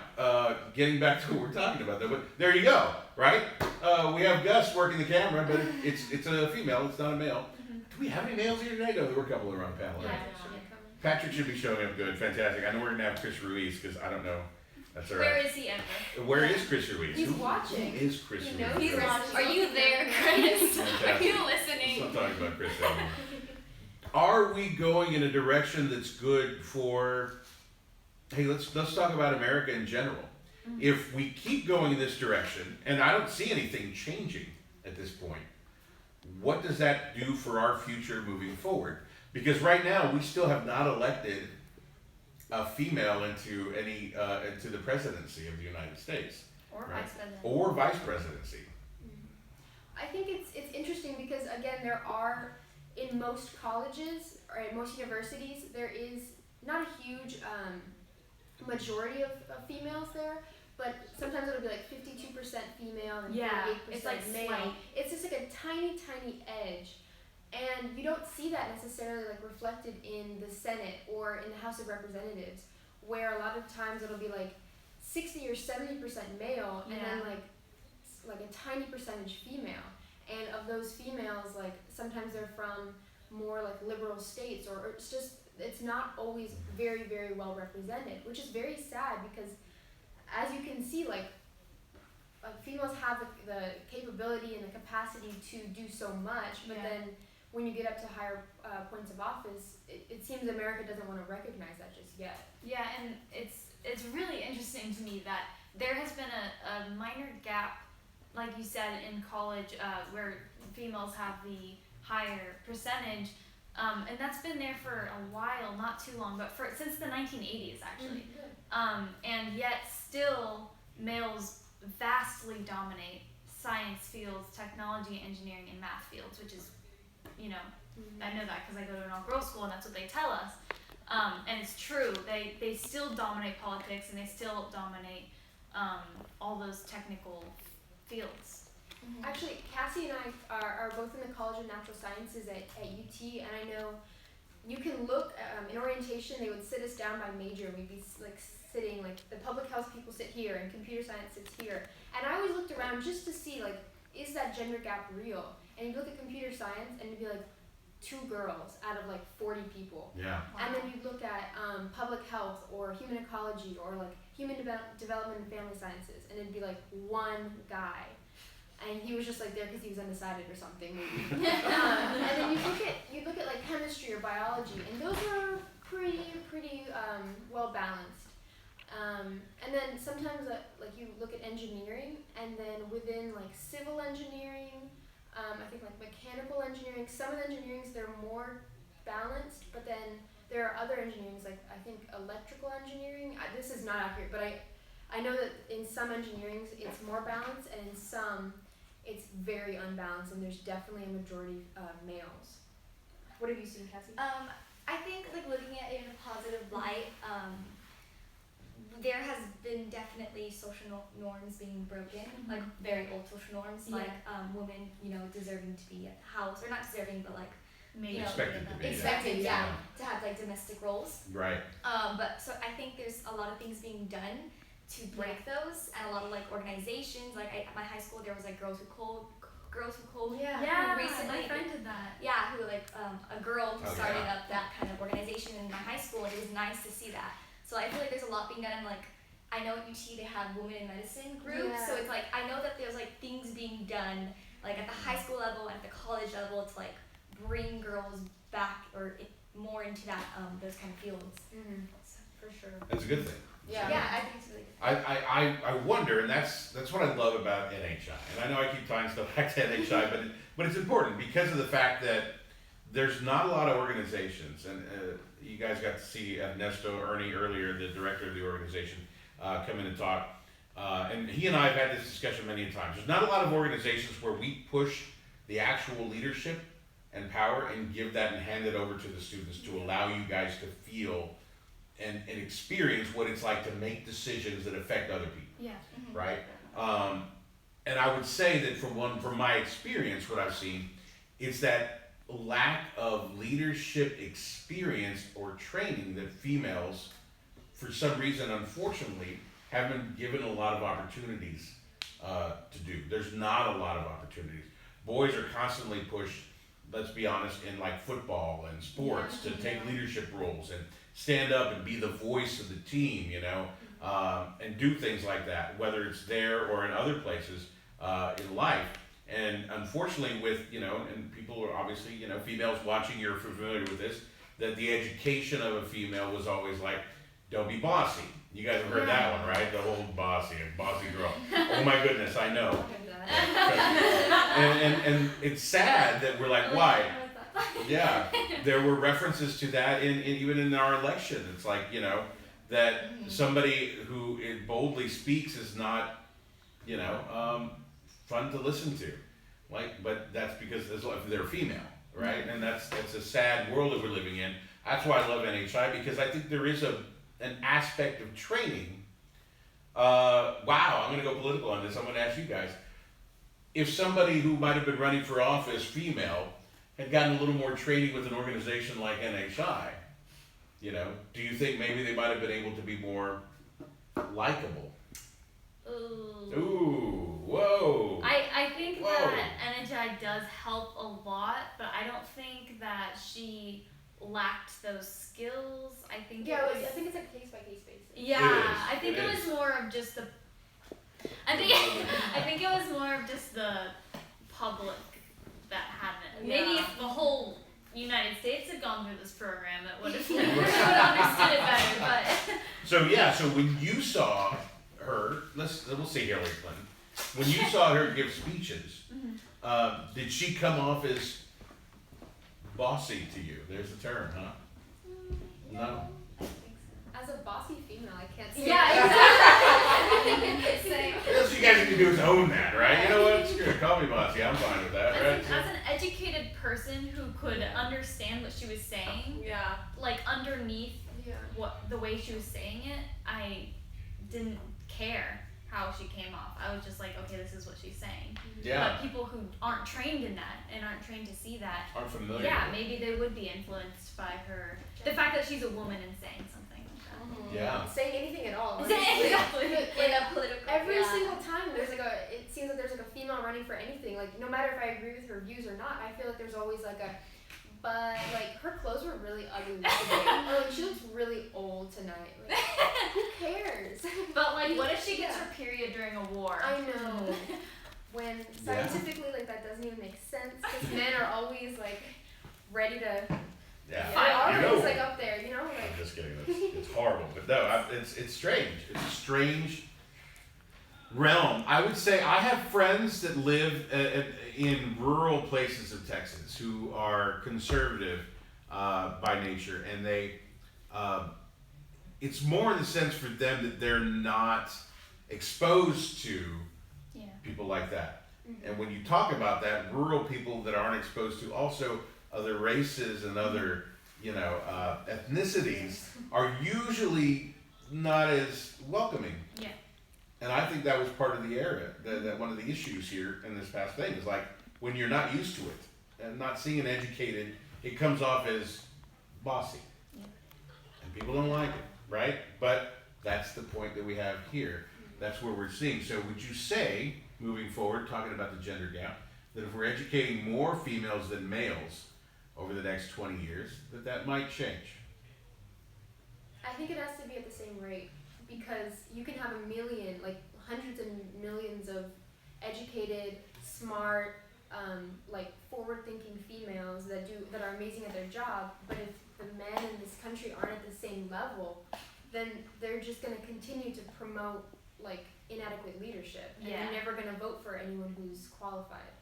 getting back to what we're talking about, though. But there you go, right? We have Gus working the camera, but it's a female. It's not a male. Do we have any males here tonight? No, there were a couple around the panel. Right? Patrick should be showing up good. Fantastic. I know we're going to have Chris Ruiz because I don't know. That's all right. Where is he ever? Where is Chris Ruiz? He's Who watching. is Chris He Ruiz? knows he's watching. Are you there, Chris? Are Fantastic. you listening? Let's not talk about Chris anymore. Are we going in a direction that's good for? Hey, let's talk about America in general. If we keep going in this direction, and I don't see anything changing at this point, what does that do for our future moving forward? Because right now we still have not elected a female into the presidency of the United States, Or right? vice president. Or vice presidency. I think it's interesting because again there are in most colleges or in most universities there is not a huge majority of females there, but sometimes it'll be like 52% female and 48% it's like male. slight. It's just like a tiny edge, and you don't see that necessarily reflected in the Senate or in the House of Representatives, where a lot of times it'll be like 60 or 70% male and then like a tiny percentage female. And of those females, sometimes they're from more liberal states, or it's not always very, very well represented, which is very sad because as you can see, females have the capability and the capacity to do so much, but then when you get up to higher points of office, it seems America doesn't want to recognize that just yet. Yeah, and it's really interesting to me that there has been a minor gap, like you said, in college where females have the higher percentage. And that's been there for a while, not too long, but since the 1980s actually. And yet still males vastly dominate science fields, technology, engineering, and math fields, which is, you know, I know that because I go to an all-girls school and that's what they tell us. And it's true. They still dominate politics and they still dominate all those technical fields. Actually, Cassie and I are both in the College of Natural Sciences at UT, and I know you can look in orientation. They would sit us down by major, and we'd be like sitting, like the public health people sit here, and computer science sits here. And I always looked around just to see, like, is that gender gap real? And you look at computer science, and it'd be like 2 girls out of like 40 people. Yeah. And then you look at public health or human ecology or like human development and family sciences, and it'd be like 1 guy. And he was just like there because he was undecided or something, maybe. And then you look at like chemistry or biology, and those are pretty well balanced. And then sometimes like you look at engineering, and then within like civil engineering, I think like mechanical engineering, some of the engineerings they're more balanced, but then there are other engineerings like I think electrical engineering. This is not accurate, but I know that in some engineerings it's more balanced, and in some it's very unbalanced, and there's definitely a majority males. What have you seen, Cassie? I think like looking at it in a positive light, there has been definitely social norms being broken, like very old social norms, like women, you know, deserving to be at the house, or not deserving, but like you know, Expected to be. expected, to have like domestic roles. Right. But so I think there's a lot of things being done to break those, and a lot of like organizations. Like at my high school, there was like Girls Who Code. Yeah, who recently, my friend did that. Yeah, who like a girl who Oh, started yeah. up that kind of organization in my high school, and it was nice to see that. So I feel like there's a lot being done, and like I know at UT they have women in medicine groups, so it's like I know that there's like things being done like at the high school level, at the college level, to like bring girls back or more into that those kind of fields. So, for sure. That's a good thing. Yeah, I think it's really good. I wonder, and that's what I love about NHI. And I know I keep tying stuff back to NHI, but it's important because of the fact that there's not a lot of organizations, and you guys got to see Ernesto Ernie earlier, the director of the organization, come in and talk. And he and I have had this discussion many times. There's not a lot of organizations where we push the actual leadership and power and give that and hand it over to the students to allow you guys to feel and experience what it's like to make decisions that affect other people. Yeah. Right? And I would say that from my experience, what I've seen is that lack of leadership experience or training that females, for some reason, unfortunately, haven't been given a lot of opportunities to do. There's not a lot of opportunities. Boys are constantly pushed, let's be honest, in like football and sports to take leadership roles and stand up and be the voice of the team, you know, and do things like that, whether it's there or in other places in life. And unfortunately with, you know, and people are obviously, you know, females watching, you're familiar with this, that the education of a female was always like, don't be bossy. You guys have heard that one, right? The whole bossy girl. Oh my goodness, I know. And it's sad that we're like, why? Yeah, there were references to that in even in our election. It's like, you know, that somebody who boldly speaks is not, you know, fun to listen to. Like, but that's because they're female, right? And that's a sad world that we're living in. That's why I love NHI, because I think there is an aspect of training. Wow, I'm going to go political on this. I'm going to ask you guys. If somebody who might have been running for office, female, had gotten a little more training with an organization like NHI, you know, do you think maybe they might have been able to be more likable? Ooh, whoa. I think that NHI does help a lot, but I don't think that she lacked those skills. I think I think it's like case by case basis. Yeah, I think it was more of just the. I think it was more of just the public that hadn't. Maybe if the whole United States had gone through this program, it would have understood it better. But So when you saw her, we'll see Hillary Clinton. When you saw her give speeches, did she come off as bossy to you? There's a term, huh? No. As a bossy female, I can't say. Yeah, exactly. What else you guys need to do is own that, right? You know what? Screw it. Call me bossy. I'm fine with that, right? As an educated person who could understand what she was saying, Yeah. like underneath Yeah. the way she was saying it, I didn't care how she came off. I was just like, okay, this is what she's saying. Yeah. But people who aren't trained in that and aren't trained to see that, Aren't familiar. yeah, maybe they would be influenced by her. The fact that she's a woman and saying something like that. Yeah. Saying anything at all. Exactly. In a political. Every yeah. single time there's like it seems like there's like a female running for anything. Like no matter if I agree with her views or not, I feel like there's always like but like her clothes were really ugly today. Or like she looks really old tonight. Like, who cares? But like, what if she gets her period during a war? I know. When scientifically like that doesn't even make sense because men are always like ready to. Yeah. They're always like up there, you know. Like. I'm just kidding. It's horrible, but no, it's strange. It's a strange realm. I would say I have friends that live in rural places of Texas who are conservative by nature, and they. It's more in the sense for them that they're not exposed to people like that. Mm-hmm. And when you talk about that, rural people that aren't exposed to also other races and other, ethnicities are usually not as welcoming. Yeah. And I think that was part of the area, that one of the issues here in this past thing is like when you're not used to it and not seeing it educated, it comes off as bossy. Yeah. And people don't like it, right? But that's the point that we have here. That's where we're seeing. So would you say, moving forward, talking about the gender gap, that if we're educating more females than males over the next 20 years, that might change? I think it has to be at the same rate because you can have a million, like hundreds and millions of educated, smart, like forward-thinking females that are amazing at their job. But if the men in this country aren't at the same level, then they're just going to continue to promote like inadequate leadership, and they're never going to vote for anyone who's qualified.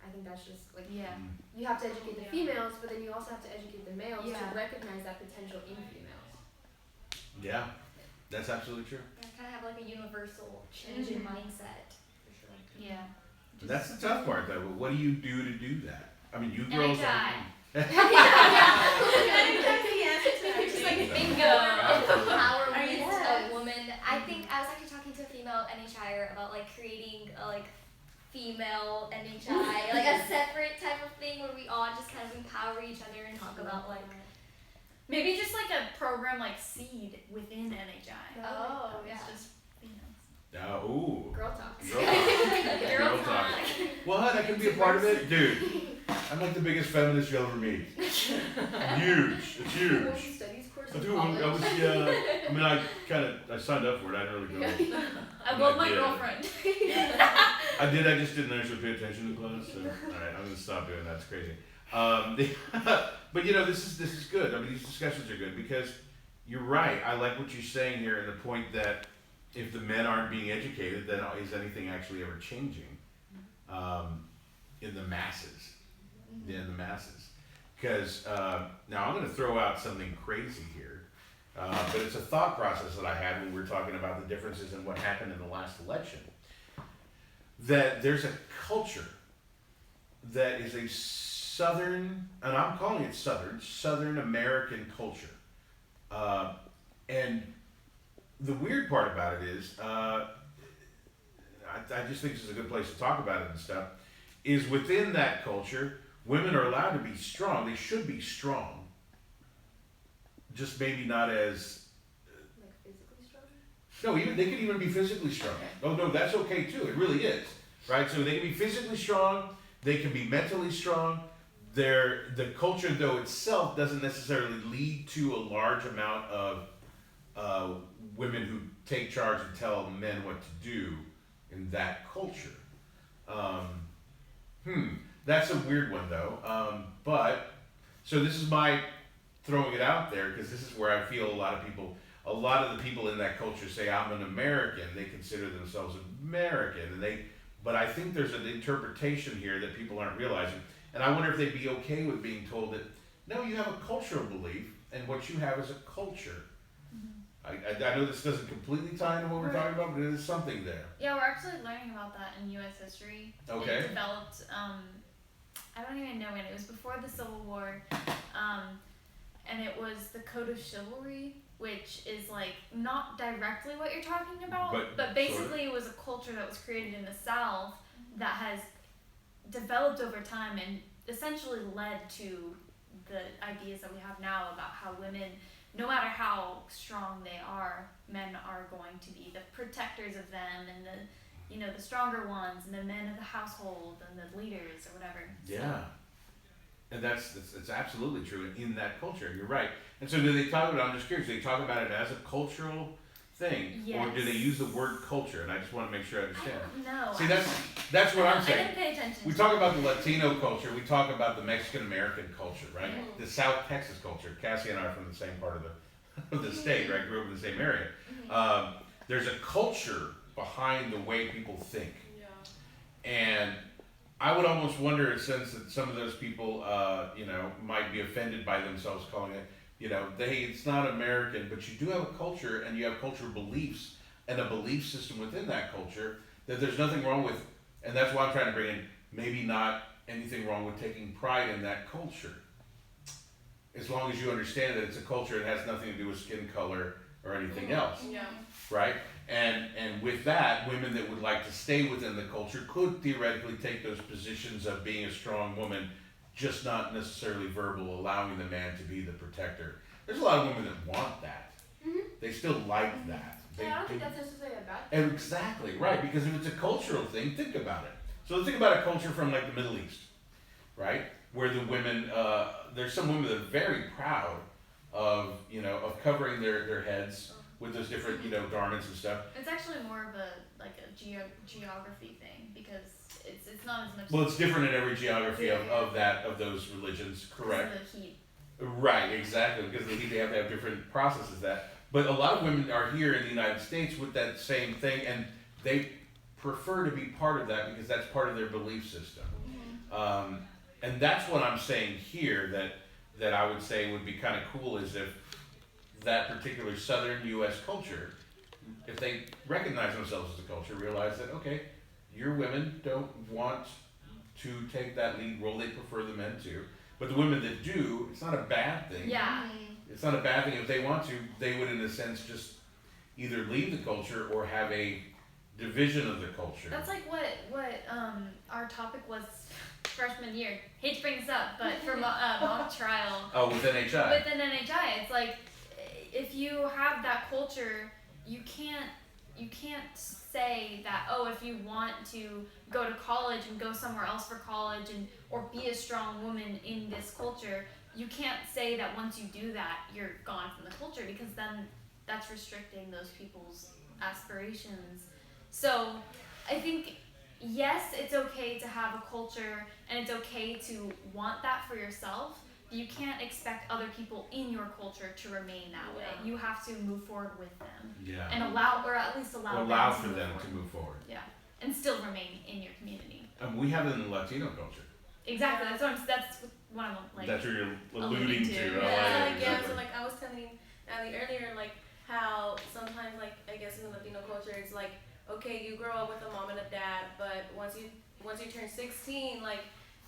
I think that's just like you have to educate the females, but then you also have to educate the males to recognize that potential in females. Yeah, that's absolutely true. Yeah, kind of have like a universal change in mindset. For sure. Yeah. That's the tough part, though. What do you do to do that? I mean, you girls. Just like bingo. Empowerment of women. I think I was actually talking to a female NHIer about like creating a like female NHI, like a separate type of thing where we all just kind of empower each other and talk about like maybe just like a program like Seed within NHI. Oh, It's yeah. just Ooh. Girl talk. Girl talk. What? I can be a part of it? Dude, I'm like the biggest feminist you'll ever meet. Huge. It's huge. Women's studies course I in do. college. I signed up for it. I didn't really go. I love my girlfriend. I just didn't actually pay attention to class. So, alright, I'm gonna stop doing that. It's crazy. But this is good. I mean, these discussions are good because you're right. I like what you're saying here and the point that if the men aren't being educated, then is anything actually ever changing in the masses? In the masses. Because now I'm going to throw out something crazy here, but it's a thought process that I had when we were talking about the differences in what happened in the last election. That there's a culture that is a Southern, and I'm calling it Southern American culture. And the weird part about it is, I just think this is a good place to talk about it and stuff, is within that culture, women are allowed to be strong. They should be strong. Just maybe not as... Like physically strong? No, they could even be physically strong. Oh no, that's okay too. It really is. Right? So they can be physically strong. They can be mentally strong. The culture, though, itself doesn't necessarily lead to a large amount of women who take charge and tell men what to do in that culture. That's a weird one, though. But so this is my throwing it out there because this is where I feel a lot of the people in that culture say I'm an American. They consider themselves American, but I think there's an interpretation here that people aren't realizing. And I wonder if they'd be okay with being told that, no, you have a cultural belief, and what you have is a culture. I know this doesn't completely tie into what we're talking about, but it is something there. Yeah, we're actually learning about that in U.S. history. Okay. It developed, I don't even know when, it was before the Civil War, and it was the Code of Chivalry, which is like not directly what you're talking about, but basically it was a culture that was created in the South that has developed over time and essentially led to the ideas that we have now about how women, no matter how strong they are, men are going to be the protectors of them and the stronger ones and the men of the household and the leaders or whatever. Yeah. And it's absolutely true in that culture. You're right. And so do they talk about, I'm just curious, do they talk about it as a cultural thing? Yes. Or do they use the word culture? And I just want to make sure I understand. No. See, that's what I'm saying. I didn't pay attention. We talk about the Latino culture. We talk about the Mexican American culture, right? Mm-hmm. The South Texas culture. Cassie and I are from the same part of the state, right? Grew up in the same area. There's a culture behind the way people think. Yeah. And I would almost wonder, since that some of those people, might be offended by themselves calling it, it's not American, but you do have a culture and you have cultural beliefs and a belief system within that culture that there's nothing wrong with. And that's why I'm trying to bring in maybe not anything wrong with taking pride in that culture. As long as you understand that it's a culture, it has nothing to do with skin color or anything else. Yeah. Right? And with that, women that would like to stay within the culture could theoretically take those positions of being a strong woman, just not necessarily verbal, allowing the man to be the protector. There's a lot of women that want that. They still like that. I don't think that's necessarily a bad thing. Exactly, right. Because if it's a cultural thing, think about it. So let's think about a culture from like the Middle East, right? Where the women, there's some women that are very proud of covering their heads with those different, garments and stuff. It's actually more of a geography thing because it's not as much. Well, it's different in every geography of those religions, correct? Because of the heat. Right, exactly. Because of the heat, they have to have different processes that. But a lot of women are here in the United States with that same thing, and they prefer to be part of that because that's part of their belief system. And that's what I'm saying here that I would say would be kind of cool is if that particular Southern U.S. culture, if they recognize themselves as a culture, realize that, okay, your women don't want to take that lead role, they prefer the men to. But the women that do, it's not a bad thing. Yeah. It's not a bad thing. If they want to, they would, in a sense, just either leave the culture or have a division of the culture. That's like what our topic was freshman year. Hate to bring this up, but for mock trial. Oh, with NHI. With an NHI, it's like if you have that culture, you can't say that, oh, if you want to go to college and go somewhere else for college or be a strong woman in this culture, you can't say that once you do that you're gone from the culture, because then that's restricting those people's aspirations. So I think yes, it's okay to have a culture and it's okay to want that for yourself. You can't expect other people in your culture to remain that way. You have to move forward with them. Yeah. And allow for them to move forward. Yeah. And still remain in your community. We have it in the Latino culture. Exactly. That's what I'm like. That's what you're alluding to. So like I was telling Allie earlier, like how sometimes like I guess in the Latino culture it's like, okay, you grow up with a mom and a dad, but once you turn 16, like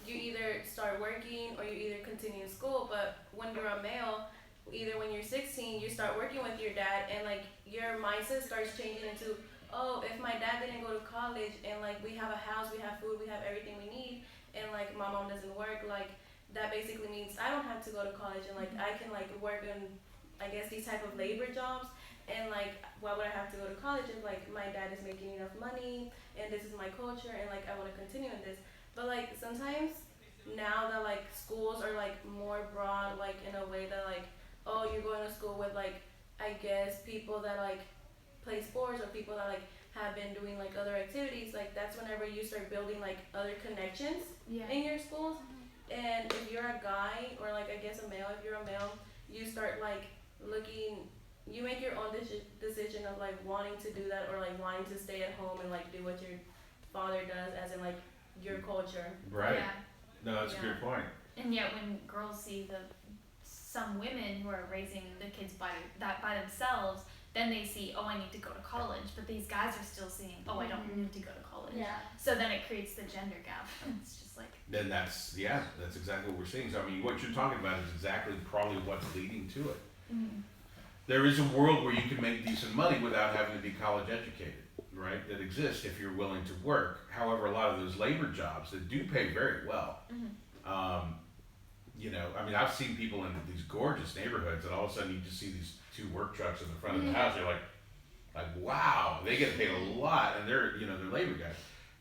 you either start working or you either continue school. But when you're a male, either when you're 16, you start working with your dad, and like your mindset starts changing into, oh, if my dad didn't go to college and like we have a house, we have food, we have everything we need, and like my mom doesn't work, like that basically means I don't have to go to college, and like I can like work in, I guess, these type of labor jobs. And like, why would I have to go to college if like my dad is making enough money and this is my culture and like I want to continue in this? But like sometimes now that like schools are like more broad, like in a way that like, oh, you're going to school with like, I guess people that like play sports or people that like have been doing like other activities, like that's whenever you start building like other connections in your schools. And if you're a guy or like I guess a male, if you're a male, you start like looking, you make your own decision of like wanting to do that or like wanting to stay at home and like do what your father does, as in like your culture. Right. Yeah. No, that's a good point. And yet, when girls see some women who are raising the kids by themselves, then they see, oh, I need to go to college. But these guys are still seeing, oh, I don't need to go to college. Yeah. So then it creates the gender gap. It's just like. Then that's exactly what we're seeing. So I mean, what you're talking about is exactly probably what's leading to it. Mm-hmm. There is a world where you can make decent money without having to be college educated, right? That exists if you're willing to work. However, a lot of those labor jobs that do pay very well. You know, I mean, I've seen people in these gorgeous neighborhoods, and all of a sudden you just see these 2 work trucks in the front of the house. You're like, wow, they get paid a lot, and they're labor guys.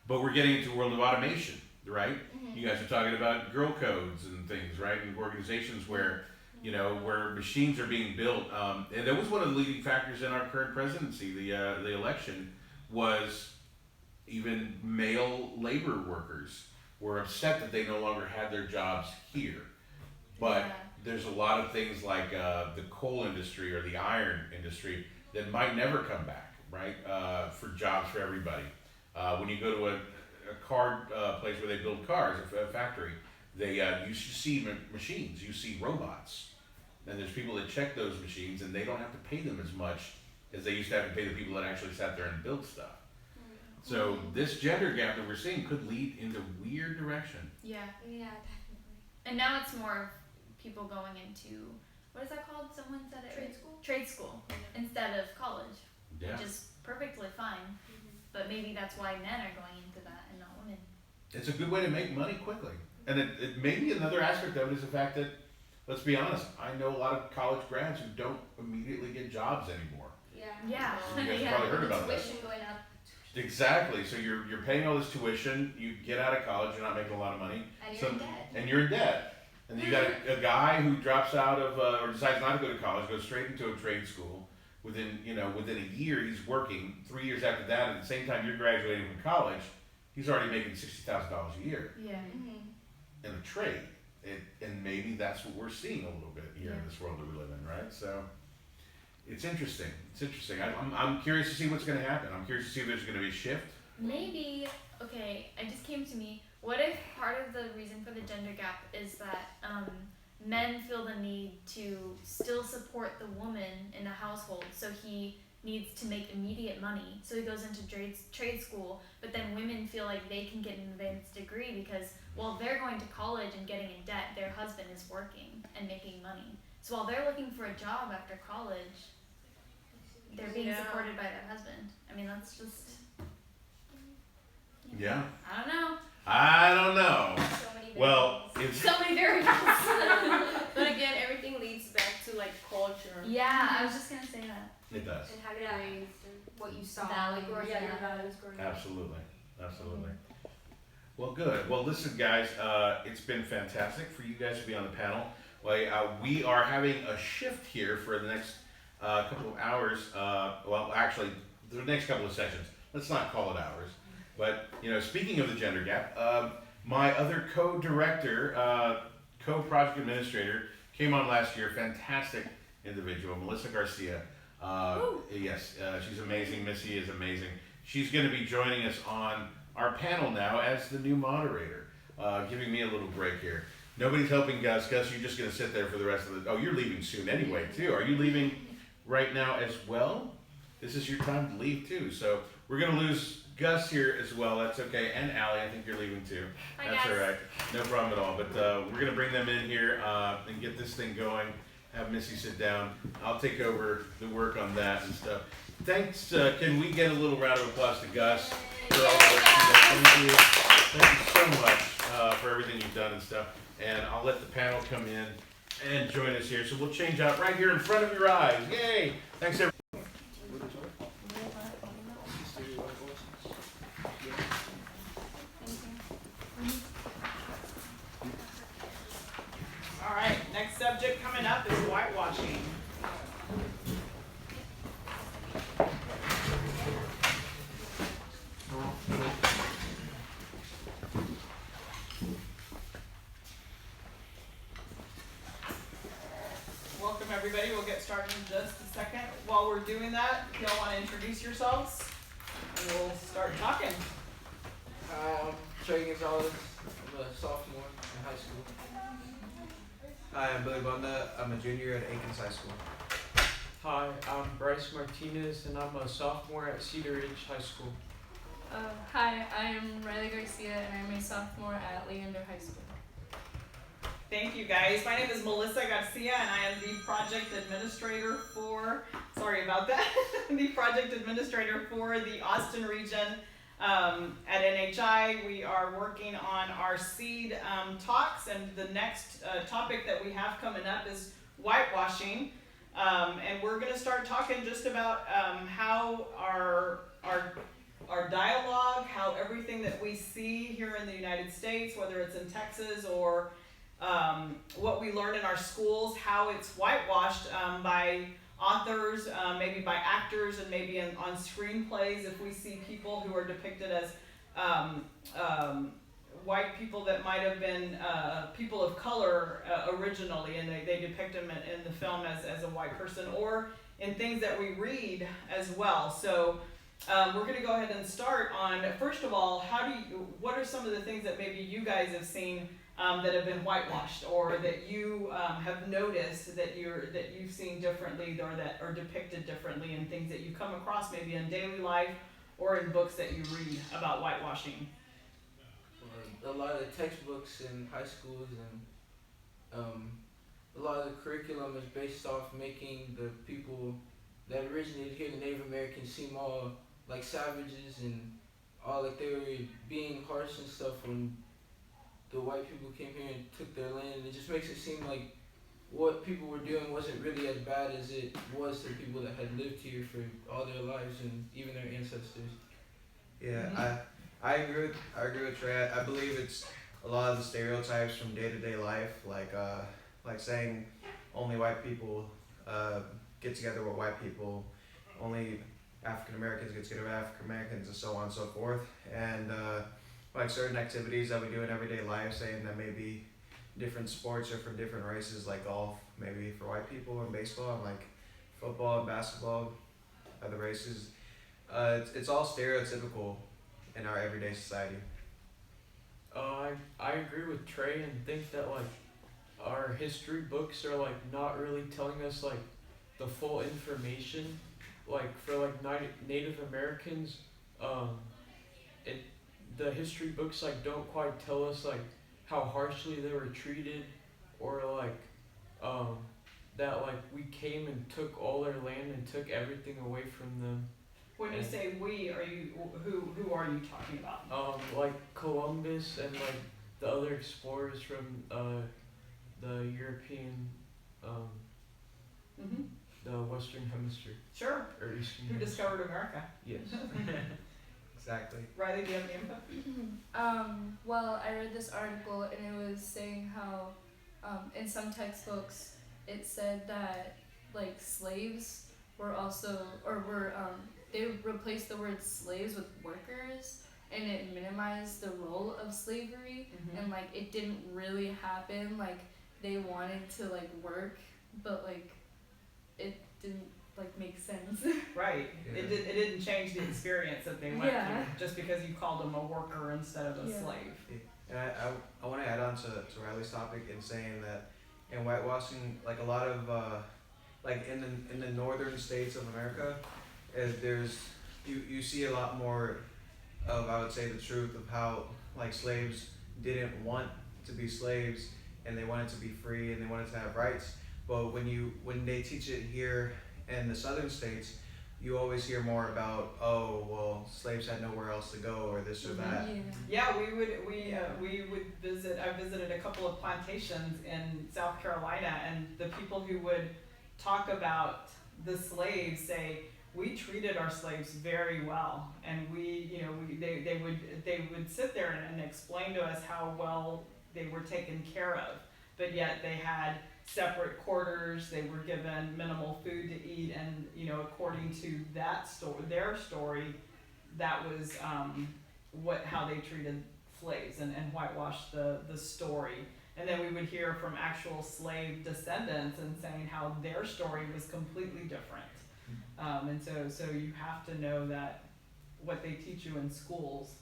But we're getting into a world of automation, right? You guys are talking about girl codes and things, right? And organizations where, where machines are being built. And that was one of the leading factors in our current presidency. The election was even male labor workers were upset that they no longer had their jobs here. But there's a lot of things like the coal industry or the iron industry that might never come back, right? For jobs for everybody. When you go to a car place where they build cars, a factory, you see machines, you see robots. And there's people that check those machines, and they don't have to pay them as much as they used to have to pay the people that actually sat there and built stuff. So this gender gap that we're seeing could lead into weird direction. Yeah, definitely. And now it's more of people going into, what is that called? Someone said it. Trade school instead of college, which is perfectly fine. But maybe that's why men are going into that and not women. It's a good way to make money quickly. And it maybe another aspect of it is the fact that, let's be honest, I know a lot of college grads who don't immediately get jobs anymore. Yeah. You guys probably heard about that. Tuition going up. Exactly. So you're paying all this tuition, you get out of college, you're not making a lot of money. And you're in debt. And you're in debt. And then you got a guy who drops out of, or decides not to go to college, goes straight into a trade school. Within a year, he's working. 3 years after that, at the same time you're graduating from college, he's already making $60,000 a year. Yeah. In a trade. And maybe that's what we're seeing a little bit here in this world that we live in, right? So it's interesting. I'm curious to see what's going to happen. I'm curious to see if there's going to be a shift. Maybe, it just came to me. What if part of the reason for the gender gap is that men feel the need to still support the woman in the household, so he needs to make immediate money, so he goes into trade school, but then women feel like they can get an advanced degree because, while they're going to college and getting in debt, their husband is working and making money. So while they're looking for a job after college, they're being supported by their husband. I mean, that's just... Yeah. I don't know. So many variables. But again, everything leads back to like culture. Yeah, I was just gonna say that. It does. And how you're raised and what you saw. your values growing up. Absolutely. Well, good. Well, listen, guys, it's been fantastic for you guys to be on the panel. We are having a shift here for the next couple of hours. Actually, the next couple of sessions. Let's not call it hours. But, speaking of the gender gap, my other co-director, co-project administrator, came on last year. Fantastic individual, Melissa Garcia. Yes, she's amazing. Missy is amazing. She's going to be joining us on our panel now as the new moderator, giving me a little break here. Nobody's helping Gus. Gus, you're just going to sit there for the rest of the... Oh, you're leaving soon anyway, too. Are you leaving right now as well? This is your time to leave, too. So we're going to lose Gus here as well. That's okay. And Allie, I think you're leaving, too. Hi, That's guys. all right. No problem at all. But we're going to bring them in here and get this thing going. Have Missy sit down. I'll take over the work on that and stuff. Thanks. Can we get a little round of applause to Gus for all the work she's done? Thank you. Thank you so much for everything you've done and stuff. And I'll let the panel come in and join us here. So we'll change out right here in front of your eyes. Yay! Thanks, everyone. All right, next subject coming up is whitewashing. Welcome everybody, we'll get started in just a second. While we're doing that, if y'all want to introduce yourselves, we'll start talking. Trey Gonzalez, I'm a sophomore in high school. Hi, I'm Billy Bunda. I'm a junior at Aikens High School. Hi, I'm Bryce Martinez, and I'm a sophomore at Cedar Ridge High School. Hi, I'm Riley Garcia, and I'm a sophomore at Leander High School. Thank you guys. My name is Melissa Garcia and I am the project administrator for, sorry about that, the project administrator for the Austin region at NHI. We are working on our seed talks, and the next topic that we have coming up is whitewashing. And we're going to start talking just about how our dialogue, how everything that we see here in the United States, whether it's in Texas or what we learn in our schools, how it's whitewashed by authors, maybe by actors, and maybe on screenplays. If we see people who are depicted as white people that might have been people of color originally, and they depict them in the film as a white person, or in things that we read as well. So we're going to go ahead and start on, first of all, what are some of the things that maybe you guys have seen that have been whitewashed, or that you have noticed that you've seen differently, or that are depicted differently in things that you come across maybe in daily life or in books that you read about whitewashing? A lot of the textbooks in high schools and a lot of the curriculum is based off making the people that originated here, the Native Americans, seem all like savages and all like they were being harsh and stuff when the white people came here and took their land. It just makes it seem like what people were doing wasn't really as bad as it was to people that had lived here for all their lives and even their ancestors. Yeah, I agree with Trey. I believe it's a lot of the stereotypes from day-to-day life, like saying only white people get together with white people, only African Americans get together with African Americans, and so on and so forth. And like certain activities that we do in everyday life, saying that maybe different sports are for different races, like golf maybe for white people, and baseball, and like football and basketball, other races. It's all stereotypical in our everyday society. I agree with Trey and think that like our history books are like not really telling us like the full information. Like for like Native Americans, the history books like don't quite tell us like how harshly they were treated, or like that like we came and took all their land and took everything away from them. When you say we, who are you talking about? Like Columbus and like the other explorers from the European, the Western Hemisphere. Sure. Or Eastern Who Hemisphere. discovered America? Yes. Exactly. Riley, do you have any input? Well, I read this article and it was saying how in some textbooks it said that like slaves were also, they replaced the word slaves with workers, and it minimized the role of slavery, and like it didn't really happen. Like they wanted to like work, but like it didn't like make sense. Right. Yeah. It didn't change the experience that they went through just because you called them a worker instead of a slave. And I want to add on to Riley's topic in saying that in whitewashing, like a lot of like in the northern states of America, you see a lot more of, I would say, the truth of how like slaves didn't want to be slaves, and they wanted to be free, and they wanted to have rights. But when they teach it here in the southern states, you always hear more about, oh well, slaves had nowhere else to go, or this or that. Yeah, we would visit. I visited a couple of plantations in South Carolina, and the people who would talk about the slaves say, we treated our slaves very well, and they would sit there and explain to us how well they were taken care of, but yet they had separate quarters, they were given minimal food to eat, and according to their story, that was how they treated slaves, and whitewashed the story. And then we would hear from actual slave descendants and saying how their story was completely different. And so you have to know that what they teach you in schools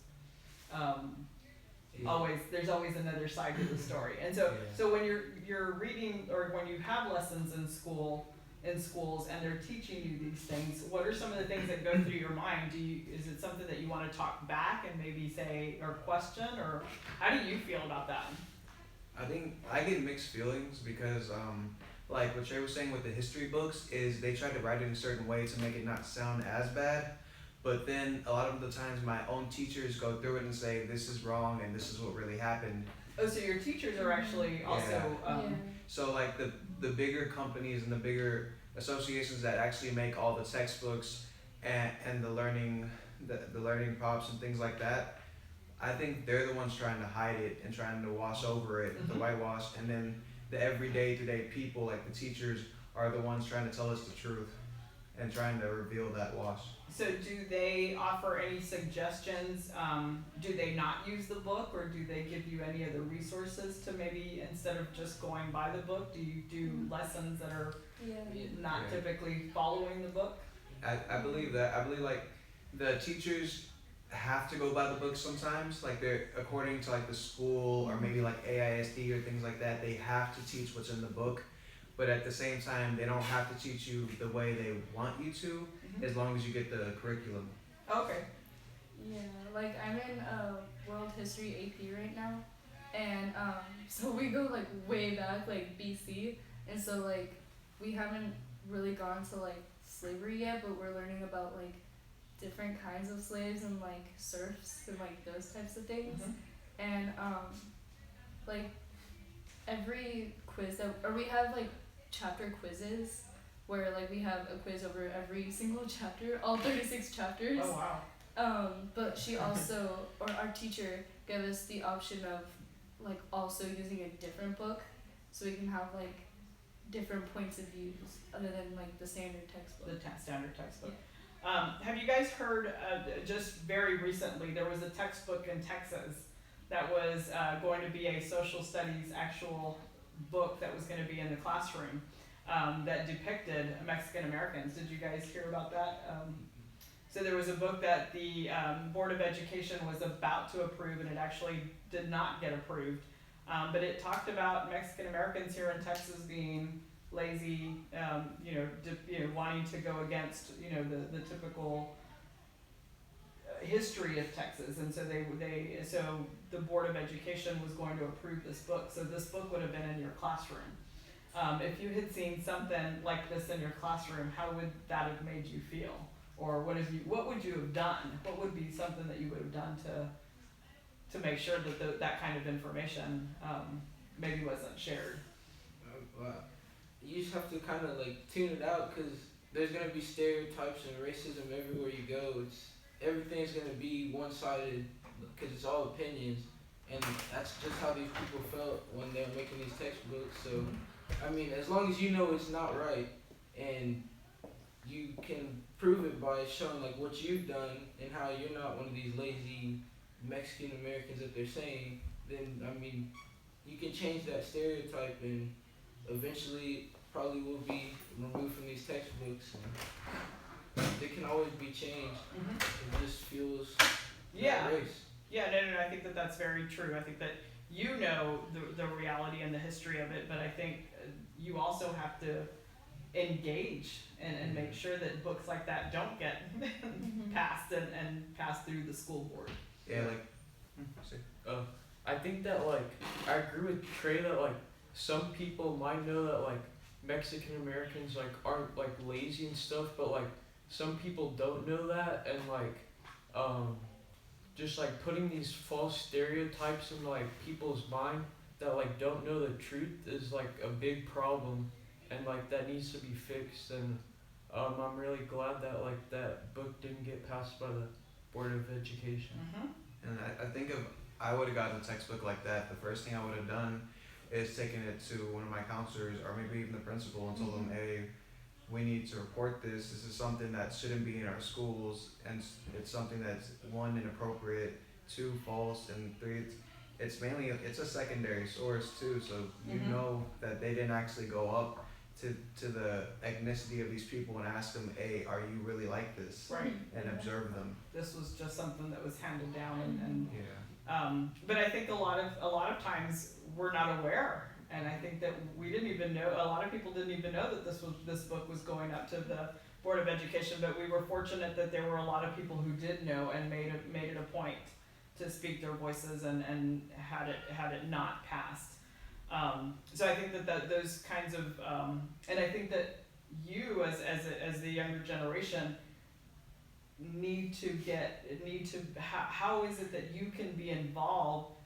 there's always another side to the story. And so when you're reading, or when you have lessons in schools and they're teaching you these things, what are some of the things that go through your mind? Is it something that you want to talk back and maybe say or question, or how do you feel about that? I think I get mixed feelings because like what Trey was saying with the history books is they try to write it in a certain way to make it not sound as bad. But then a lot of the times my own teachers go through it and say this is wrong and this is what really happened. Oh, so your teachers are actually also So like the bigger companies and the bigger associations that actually make all the textbooks and the learning props and things like that, I think they're the ones trying to hide it and trying to wash over it, the whitewash, and then the everyday to-day people, like the teachers, are the ones trying to tell us the truth and trying to reveal that wash. So do they offer any suggestions? Do they not use the book, or do they give you any other resources to maybe, instead of just going by the book, do you do lessons that are not typically following the book? I believe that. I believe like the teachers have to go by the book sometimes, like they're according to like the school or maybe like AISD or things like that, they have to teach what's in the book. But at the same time, they don't have to teach you the way they want you to, as long as you get the curriculum. Okay. Yeah, like I'm in World History AP right now, and so we go like way back, like BC, and so like we haven't really gone to like slavery yet, but we're learning about like different kinds of slaves and like serfs and like those types of things, and like every quiz that, or we have like chapter quizzes where like we have a quiz over every single chapter, all 36 chapters. Oh wow. But she also, or our teacher gave us the option of like also using a different book, so we can have like different points of views other than like the standard textbook. The standard textbook. Have you guys heard, just very recently, there was a textbook in Texas that was going to be a social studies actual book that was going to be in the classroom that depicted Mexican Americans. Did you guys hear about that? So there was a book that the Board of Education was about to approve, and it actually did not get approved. But it talked about Mexican Americans here in Texas being lazy, wanting to go against, the typical history of Texas, and so so the Board of Education was going to approve this book. So this book would have been in your classroom. If you had seen something like this in your classroom, how would that have made you feel? Or what would you have done? What would be something that you would have done to make sure that that kind of information maybe wasn't shared? You just have to kind of like tune it out, because there's gonna be stereotypes and racism everywhere you go. Everything's gonna be one-sided, because it's all opinions, and that's just how these people felt when they were making these textbooks. So, I mean, as long as you know it's not right, and you can prove it by showing like what you've done and how you're not one of these lazy Mexican Americans that they're saying, then I mean, you can change that stereotype, and eventually probably will be removed from these textbooks. They can always be changed. It just feels race. Yeah, no, I think that's very true. I think that you know the reality and the history of it, but I think you also have to engage and make sure that books like that don't get passed and passed through the school board. Yeah, like I think that like I agree with Trey that like some people might know that like Mexican Americans like aren't like lazy and stuff, but like some people don't know that, and like just like putting these false stereotypes in like people's mind that like don't know the truth is like a big problem, and like that needs to be fixed. And I'm really glad that like that book didn't get passed by the Board of Education. And I think if I would have gotten a textbook like that, the first thing I would have done is taken it to one of my counselors or maybe even the principal and told them, hey, we need to report this. This is something that shouldn't be in our schools, and it's something that's, one, inappropriate, two, false, and three, it's a secondary source too, so you know that they didn't actually go up to the ethnicity of these people and ask them, hey, are you really like this? Right. And observe them. This was just something that was handed down, and Yeah. but I think a lot of times we're not aware, and I think that we didn't even know. A lot of people didn't even know that this book was going up to the Board of Education. But we were fortunate that there were a lot of people who did know and made it a point to speak their voices and had it not passed. So I think that those kinds of and I think that you as the younger generation need to how is it that you can be involved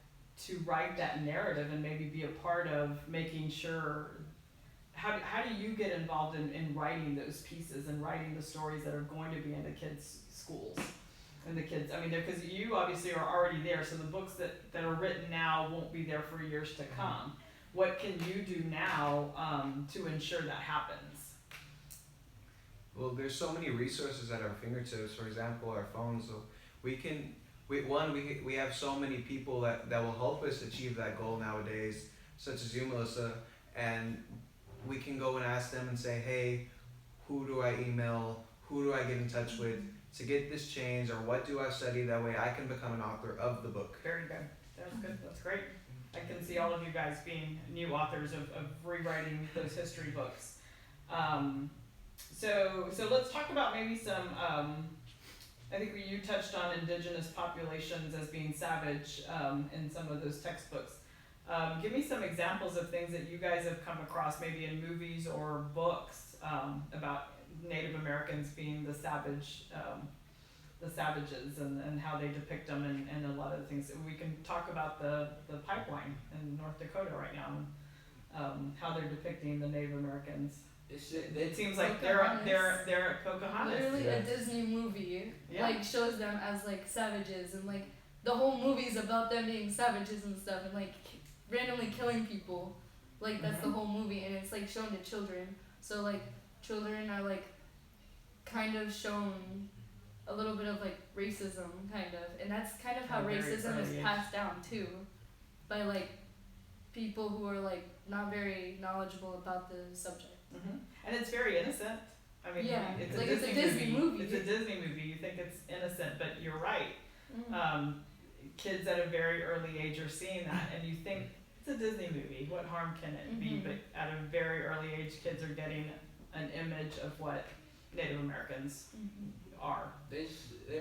to write that narrative and maybe be a part of making sure, how do you get involved in writing those pieces and writing the stories that are going to be in the kids' schools and the kids, I mean, because you obviously are already there, so the books that are written now won't be there for years to come. What can you do now to ensure that happens? Well, there's so many resources at our fingertips. For example, our phones. So we have so many people that will help us achieve that goal nowadays, such as you, Melissa, and we can go and ask them and say, hey, who do I email? Who do I get in touch with to get this change, or what do I study? That way I can become an author of the book. Very good. That's good. That's great. I can see all of you guys being new authors of rewriting those history books. So let's talk about maybe some, I think you touched on indigenous populations as being savage in some of those textbooks. Give me some examples of things that you guys have come across, maybe in movies or books, about Native Americans being the savages and how they depict them, and a lot of the things. We can talk about the pipeline in North Dakota right now, and how they're depicting the Native Americans. It seems like they're at Pocahontas. Literally a Disney movie like shows them as like savages, and like the whole movie's about them being savages and stuff, and like randomly killing people. Like that's the whole movie, and it's like shown to children. So like children are like kind of shown a little bit of like racism, kind of, and that's kind of how racism is passed down too, by like people who are like not very knowledgeable about the subject. And it's very innocent. I mean, it's like a Disney movie. movie. It's a Disney movie. You think it's innocent, but you're right. Kids at a very early age are seeing that, and you think it's a Disney movie. What harm can it be? But at a very early age, kids are getting an image of what Native Americans are. They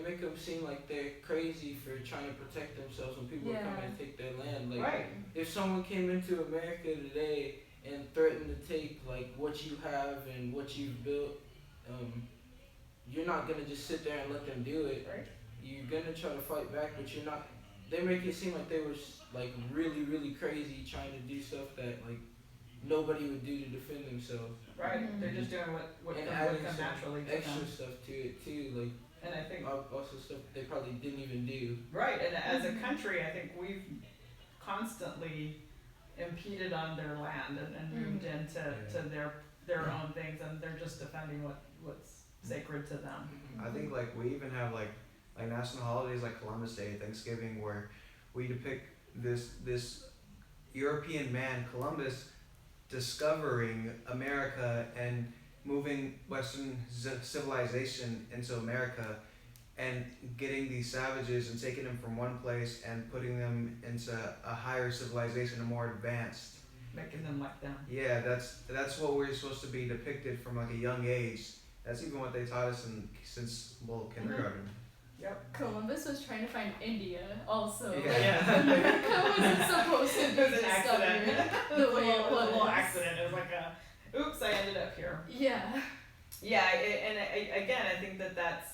make them seem like they're crazy for trying to protect themselves when people are coming and take their land. Like if someone came into America today and threatened to take like what you have and what you've built, you're not gonna just sit there and let them do it. You're gonna try to fight back, but you're not. They make it seem like they were like really, really crazy trying to do stuff that like nobody would do to defend themselves. They're just doing what and comes adding naturally to extra them. stuff to it too, like. And I think also stuff they probably didn't even do. Right, and as a country, I think we've constantly impeded on their land and moved into their own things, and they're just defending what's sacred to them. I think like we even have like national holidays like Columbus Day, Thanksgiving, where we depict this European man, Columbus, discovering America and moving Western civilization into America, and getting these savages and taking them from one place and putting them into a higher civilization, a more advanced. Making them like them. Yeah, that's what we're supposed to be depicted from like a young age. That's even what they taught us since kindergarten. Yep. Columbus was trying to find India also. Yeah. America wasn't supposed to be It was an accident. the way it was. was. A little accident. It was like oops, I ended up here. Yeah. Yeah, again, I think that's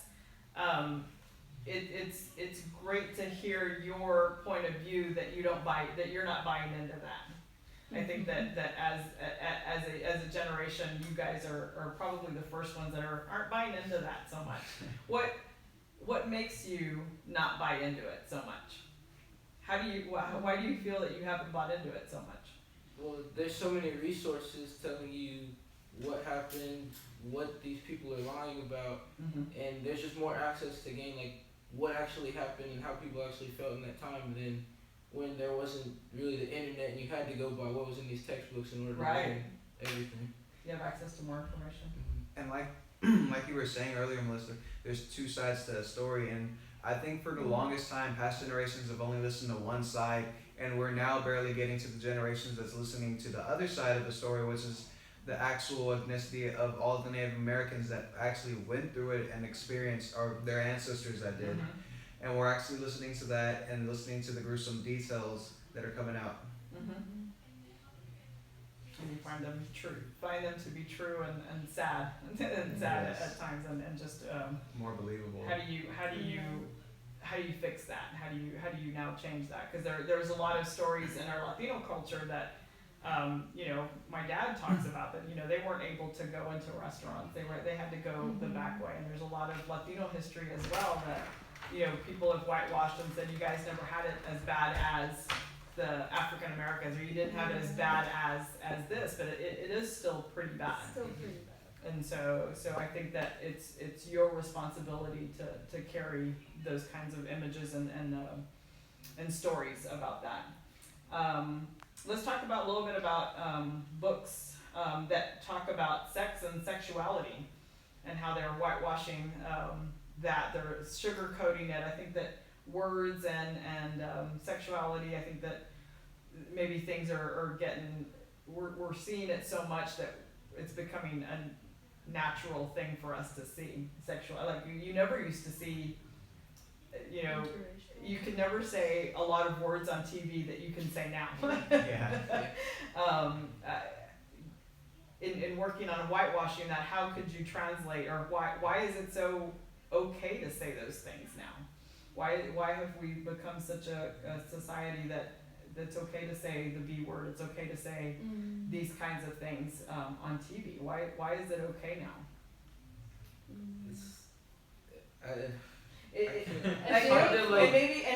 it's great to hear your point of view that you're not buying into that. I think that as a generation, you guys are probably the first ones that aren't buying into that so much. What makes you not buy into it so much? Why do you feel that you haven't bought into it so much? Well, there's so many resources telling you what happened, what these people are lying about, and there's just more access to gain like what actually happened and how people actually felt in that time than when there wasn't really the internet and you had to go by what was in these textbooks in order to learn everything. You have access to more information. And like like you were saying earlier, Melissa, there's two sides to a story, and I think for the longest time, past generations have only listened to one side, and we're now barely getting to the generations that's listening to the other side of the story, which is the actual ethnicity of all the Native Americans that actually went through it and experienced, or their ancestors that did. And we're actually listening to that and listening to the gruesome details that are coming out. And you find them to be true and sad and sad at times, and just more believable. How do you fix that? How do you now change that? Because there's a lot of stories in our Latino culture that my dad talks about, that they weren't able to go into restaurants. They had to go the back way, and there's a lot of Latino history as well that people have whitewashed and said you guys never had it as bad as the African Americans, or you didn't have it as bad as this, but it is still pretty bad. It's still pretty bad. And so I think that it's your responsibility to carry those kinds of images and stories about that. Let's talk a little bit about books that talk about sex and sexuality and how they're whitewashing that. They're sugarcoating it. I think that words and sexuality, I think that maybe things are getting, we're seeing it so much that it's becoming a natural thing for us to see. Like you never used to see, you can never say a lot of words on TV that you can say now. In working on whitewashing that, how could you translate, or why is it so okay to say those things now? Why have we become such a society that's okay to say the B word? It's okay to say these kinds of things on TV. Why is it okay now?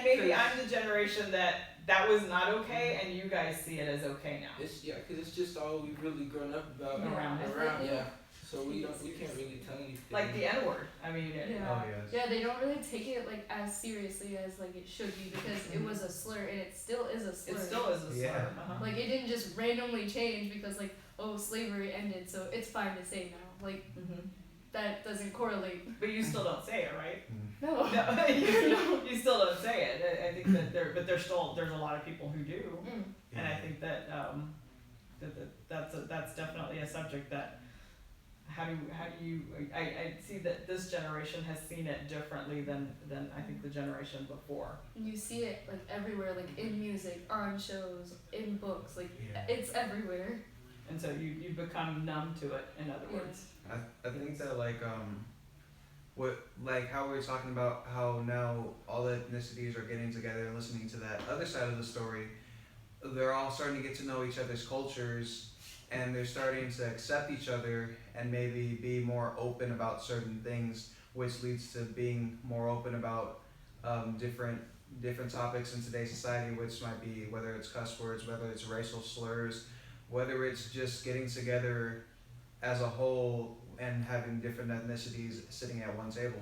Maybe I'm the generation that was not okay, and you guys see it as okay now. Because it's just all we've really grown up about around. Yeah. So we can't really tell anything. Like the N-word. I mean, Yeah, they don't really take it like as seriously as like it should be, because it was a slur, and it still is a slur. It still is a slur. Like it didn't just randomly change because like, oh, slavery ended, so it's fine to say now. Like that doesn't correlate. But you still don't say it, right? No. You still don't say it. I think that there's a lot of people who do, and I think that that's definitely a subject that. How do you? I see that this generation has seen it differently than I think the generation before. And you see it like everywhere, like in music, on shows, in books, like it's everywhere. And so you become numb to it. In other words, I think that how we were talking about how now all the ethnicities are getting together and listening to that other side of the story. They're all starting to get to know each other's cultures. And they're starting to accept each other and maybe be more open about certain things, which leads to being more open about different topics in today's society, which might be whether it's cuss words, whether it's racial slurs, whether it's just getting together as a whole and having different ethnicities sitting at one table.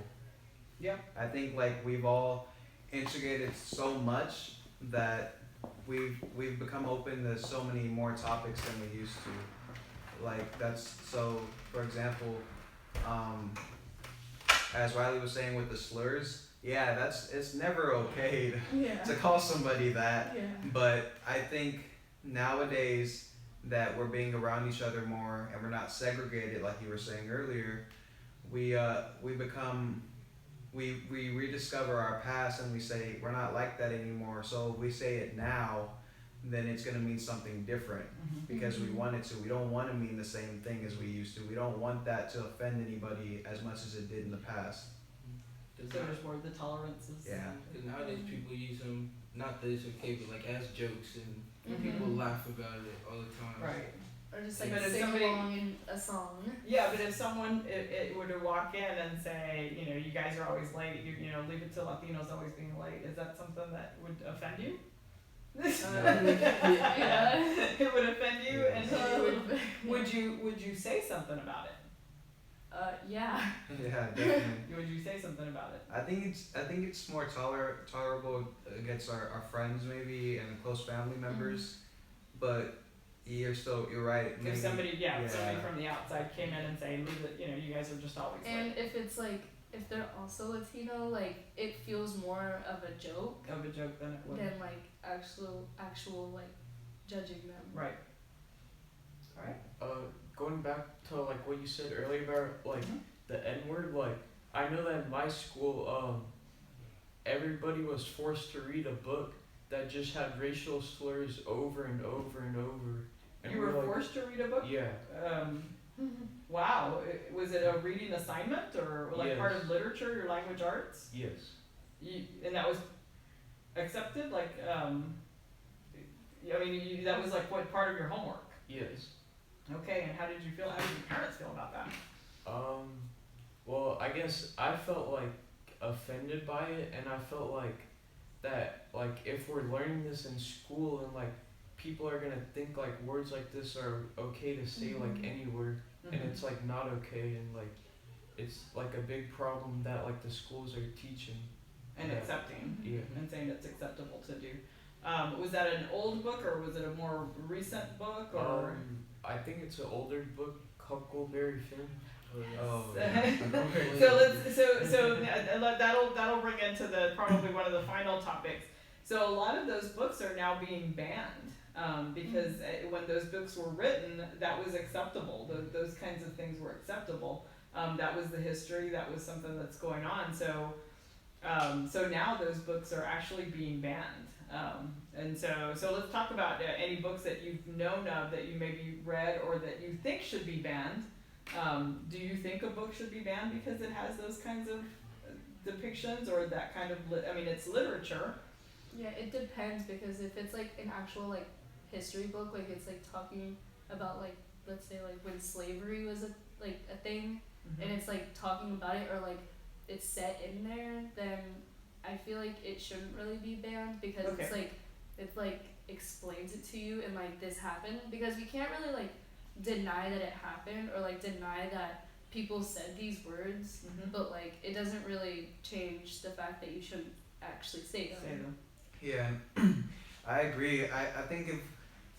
Yeah. I think we've all integrated so much that we've become open to so many more topics than we used to. For example, as Riley was saying with the slurs, it's never okay to call somebody that. Yeah. But I think nowadays that we're being around each other more and we're not segregated like you were saying earlier, we rediscover our past and we say we're not like that anymore. So if we say it now, then it's going to mean something different because we want it to. We don't want to mean the same thing as we used to. We don't want that to offend anybody as much as it did in the past. So there's more of the tolerances. Yeah. Because nowadays people use them, not that it's okay, but like as jokes, and people laugh about it all the time. Right. Or just like sing along in a song. Yeah, but if someone it were to walk in and say, you guys are always late, leave it to Latinos always being late, is that something that would offend you? Yeah. It would offend you, and would you say something about it? Yeah. Yeah, definitely. Would you say something about it? I think it's more tolerable against our friends maybe and close family members, but You're right. If Maybe, somebody from the outside came in and say, leave it, you guys are just always And like, if it's like, if they're also Latino, like it feels more of a joke of a joke than it would. than like actual like judging them. Right. All right. Going back to like what you said earlier about like the N word, like I know that in my school, everybody was forced to read a book that just had racial slurs over and over and over. And You we were like, forced to read a book? Yeah. Wow. Was it a reading assignment or like part Yes. of literature, your language arts? Yes. And that was accepted? Like, that was like what part of your homework? Yes. Okay, and how did you feel? How did your parents feel about that? Well, I guess I felt like offended by it, and I felt like that, like, if we're learning this in school and like people are gonna think like words like this are okay to say like any word, and it's like not okay, and like it's like a big problem that like the schools are teaching And accepting. Yeah. And saying it's acceptable to do. Was that an old book or was it a more recent book or? I think it's an older book, Huckleberry Finn. Oh, So that'll bring into probably one of the final topics. So a lot of those books are now being banned because when those books were written, that was acceptable. Those kinds of things were acceptable. That was the history. That was something that's going on. So now those books are actually being banned. And so let's talk about any books that you've known of that you maybe read or that you think should be banned. Do you think a book should be banned because it has those kinds of depictions or that kind of, it's literature. Yeah, it depends because if it's like an actual like history book, like it's like talking about like, let's say like when slavery was a thing, and it's like talking about it or like it's set in there, then I feel like it shouldn't really be banned because it's like explains it to you and like this happened, because we can't really like deny that it happened or like deny that people said these words, but like it doesn't really change the fact that you shouldn't actually say them. Yeah, I agree. I think if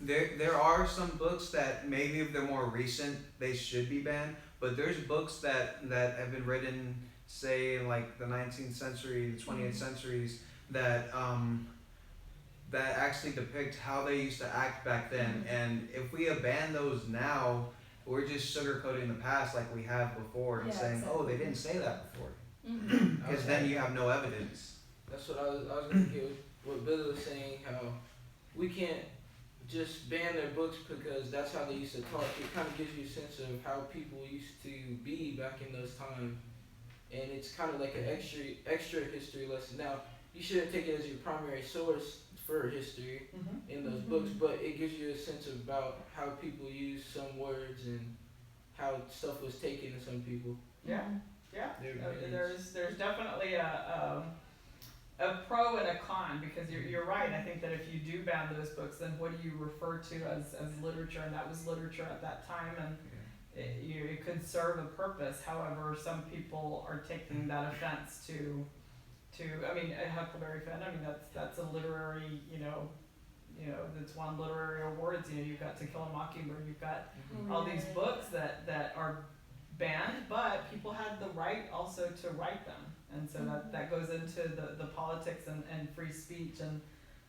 there are some books that maybe if they're more recent they should be banned, but there's books that have been written, say in like the 19th century, the 20th centuries, that that actually depict how they used to act back then. And if we abandon those now, we're just sugarcoating the past like we have before and saying, oh, they didn't say that before. Because then you have no evidence. That's what I was going to get with what Billy was saying, how we can't just ban their books because that's how they used to talk. It kind of gives you a sense of how people used to be back in those times. And it's kind of like an extra history lesson. Now, you shouldn't take it as your primary source for history in those books, but it gives you a sense about how people use some words and how stuff was taken to some people. Yeah. There's definitely a pro and a con, because you're right. I think that if you do ban those books, then what do you refer to as literature? And that was literature at that time, and it could serve a purpose. However, some people are taking that offense to Huckleberry Finn. That's a literary, that's won literary awards. You've got To Kill a Mockingbird. You've got all these books that are banned, but people had the right also to write them, and so that goes into the politics and free speech and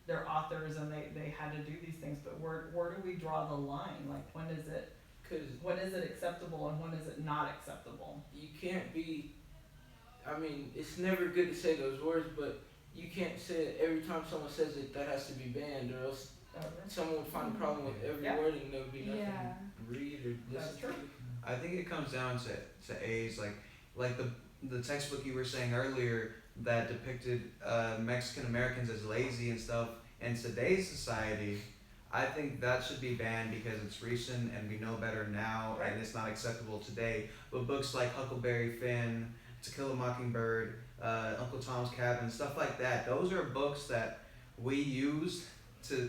their authors, and they had to do these things. But where do we draw the line? Like when is it acceptable and when is it not acceptable? You can't be. It's never good to say those words, but you can't say it every time someone says it. That has to be banned, or else someone would find a problem with every word, and there would be nothing to read or listen to. I think it comes down to age, like the textbook you were saying earlier that depicted Mexican Americans as lazy and stuff. In today's society, I think that should be banned because it's recent and we know better now, and it's not acceptable today. But books like Huckleberry Finn, To Kill a Mockingbird, Uncle Tom's Cabin, stuff like that, those are books that we use to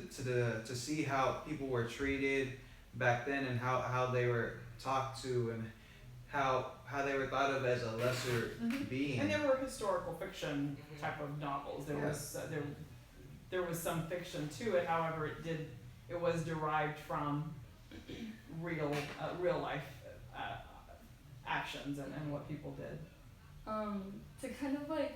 see how people were treated back then and how they were talked to and how they were thought of as a lesser being. And there were historical fiction type of novels. There was some fiction to it. However, it was derived from real life actions and what people did. To kind of like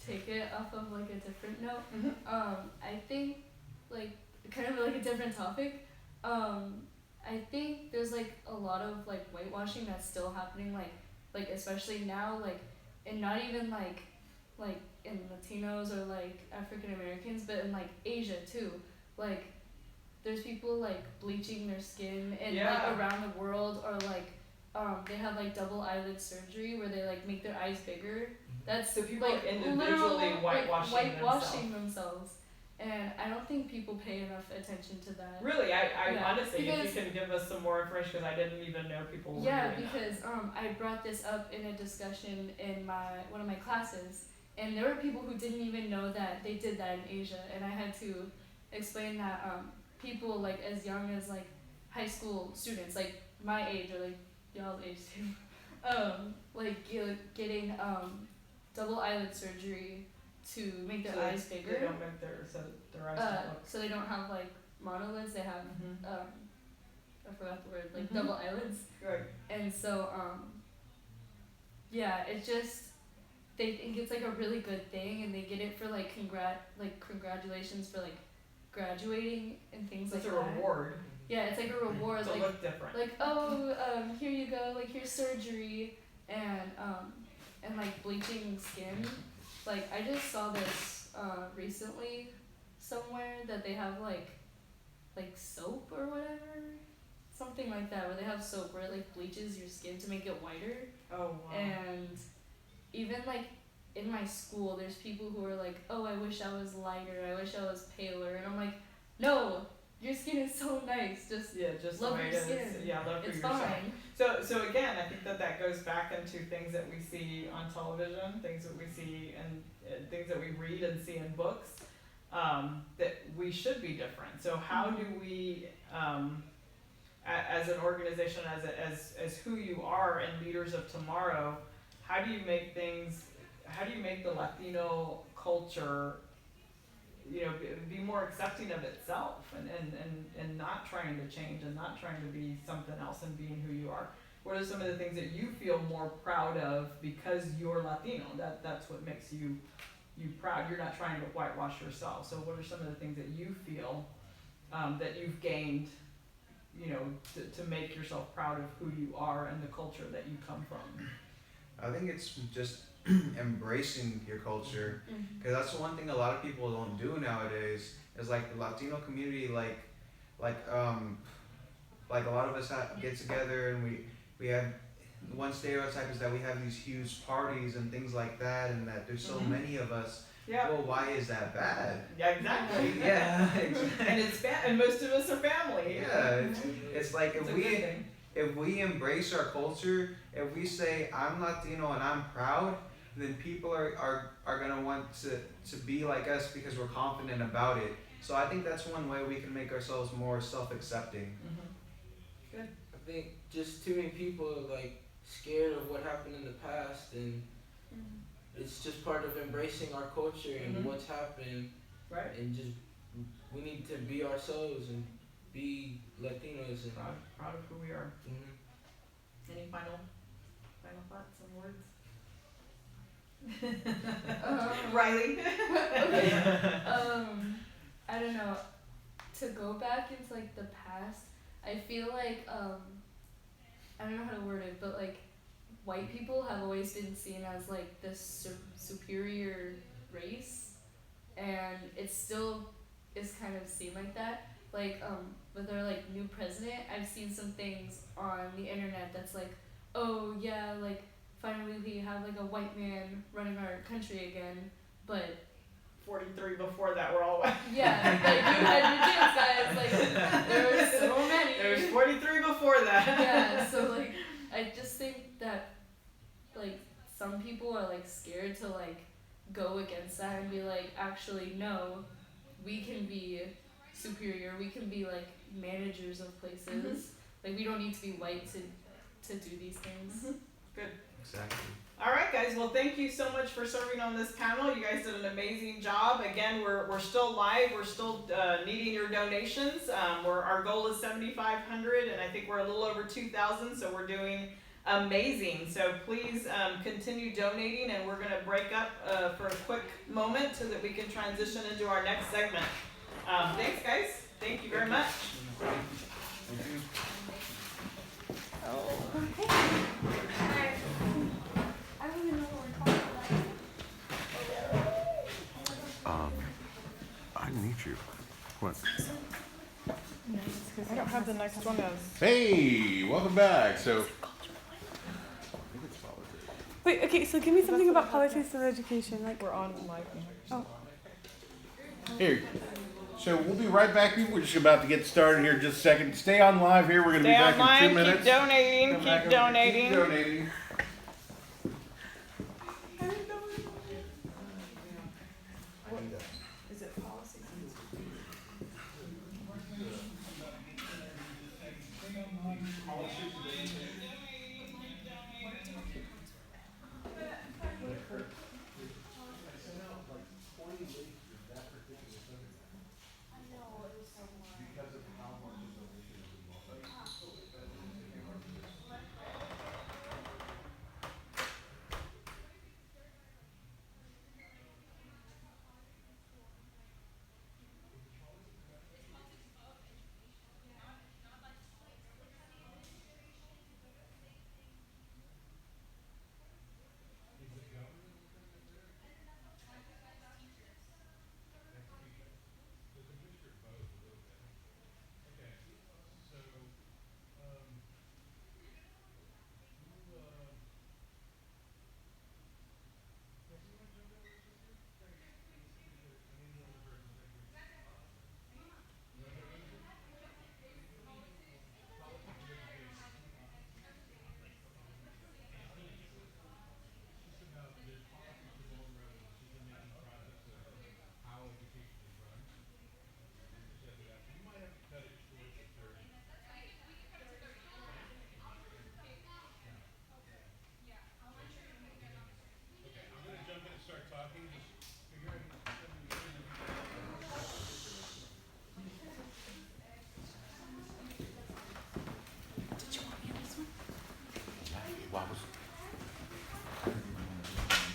take it off of like a different note, I think like kind of like a different topic. I think there's like a lot of like whitewashing that's still happening, like especially now, like, and not even like in Latinos or like African Americans, but in like Asia too. Like there's people like bleaching their skin and like around the world, or like they have like double eyelid surgery where they like make their eyes bigger. That's so people like are individually literal, whitewashing themselves. And I don't think people pay enough attention to that. Really, I honestly, because, if you can give us some more information, because I didn't even know people were doing because I brought this up in a discussion in one of my classes, and there were people who didn't even know that they did that in Asia, and I had to explain that people like as young as like high school students, like my age or like y'all's age too, like getting double eyelid surgery to make their eyes bigger. They don't make their eyes don't look. So they don't have like monolids, they have I forgot the word, like double eyelids. Right. And so it's just they think it's like a really good thing, and they get it for like congratulations for like graduating and things like that. It's a reward. Yeah, it's like a reward. To like look different. Like here you go, like here's surgery, and like bleaching skin. Like I just saw this recently somewhere that they have like soap or whatever, something like that, where they have soap where it like bleaches your skin to make it whiter. Oh wow. And even like in my school, there's people who are like, oh, I wish I was lighter, I wish I was paler, and I'm like, no, your skin is so nice. Just the love way your it skin. is. Yeah, love for it's yourself. fine. So again, I think that goes back into things that we see on television, things that we see and things that we read and see in books, that we should be different. So how do we, as an organization, as who you are and leaders of tomorrow, how do you make the Latino culture, be more accepting of itself and not trying to change and not trying to be something else and being who you are? What are some of the things that you feel more proud of because you're Latino? That's what makes you proud. You're not trying to whitewash yourself. So what are some of the things that you feel that you've gained, to make yourself proud of who you are and the culture that you come from? I think it's just embracing your culture, because that's the one thing a lot of people don't do nowadays. Is like the Latino community, like a lot of us get together, and we have one stereotype is that we have these huge parties and things like that, and that there's so many of us. Yeah. Well, why is that bad? Yeah, exactly. Yeah. Exactly. And and most of us are family. Yeah, it's like It's if we embrace our culture, if we say I'm Latino and I'm proud, then people are gonna want to be like us because we're confident about it. So I think that's one way we can make ourselves more self-accepting. Good. I think just too many people are like scared of what happened in the past, and it's just part of embracing our culture and what's happened. Right. And just we need to be ourselves and be Latinos and proud of who we are. Any final thoughts and words? Riley. Okay. I don't know. To go back into like the past, I feel like I don't know how to word it, but like white people have always been seen as like this superior race, and it still is kind of seen like that. Like with our like new president, I've seen some things on the internet that's like, oh yeah, like finally we have like a white man running our country again, but 43 before that were all white. Yeah, like you had your chance, guys. Like there were so many. There was 43 before that. Yeah, so like I just think that like some people are like scared to like go against that and be like, actually no, we can be superior. We can be like managers of places. Like we don't need to be white to do these things. Good. Exactly. All right, guys. Well, thank you so much for serving on this panel. You guys did an amazing job. Again, we're still live. We're still needing your donations. Our goal is 7,500, and I think we're a little over 2,000. So we're doing amazing. So please continue donating, and we're going to break up for a quick moment so that we can transition into our next segment. Thanks, guys. Thank you very much. I need you. What? I don't have the next one as. Hey, welcome back. So, Wait, okay, so give me something about politics and education. Like We're on live. oh, here. So we'll be right back. We're just about to get started here in just a second. Stay on live here. We're going to be Stay back online. in 2 minutes. Keep donating. Come back Keep over. donating. Keep donating. is it policies?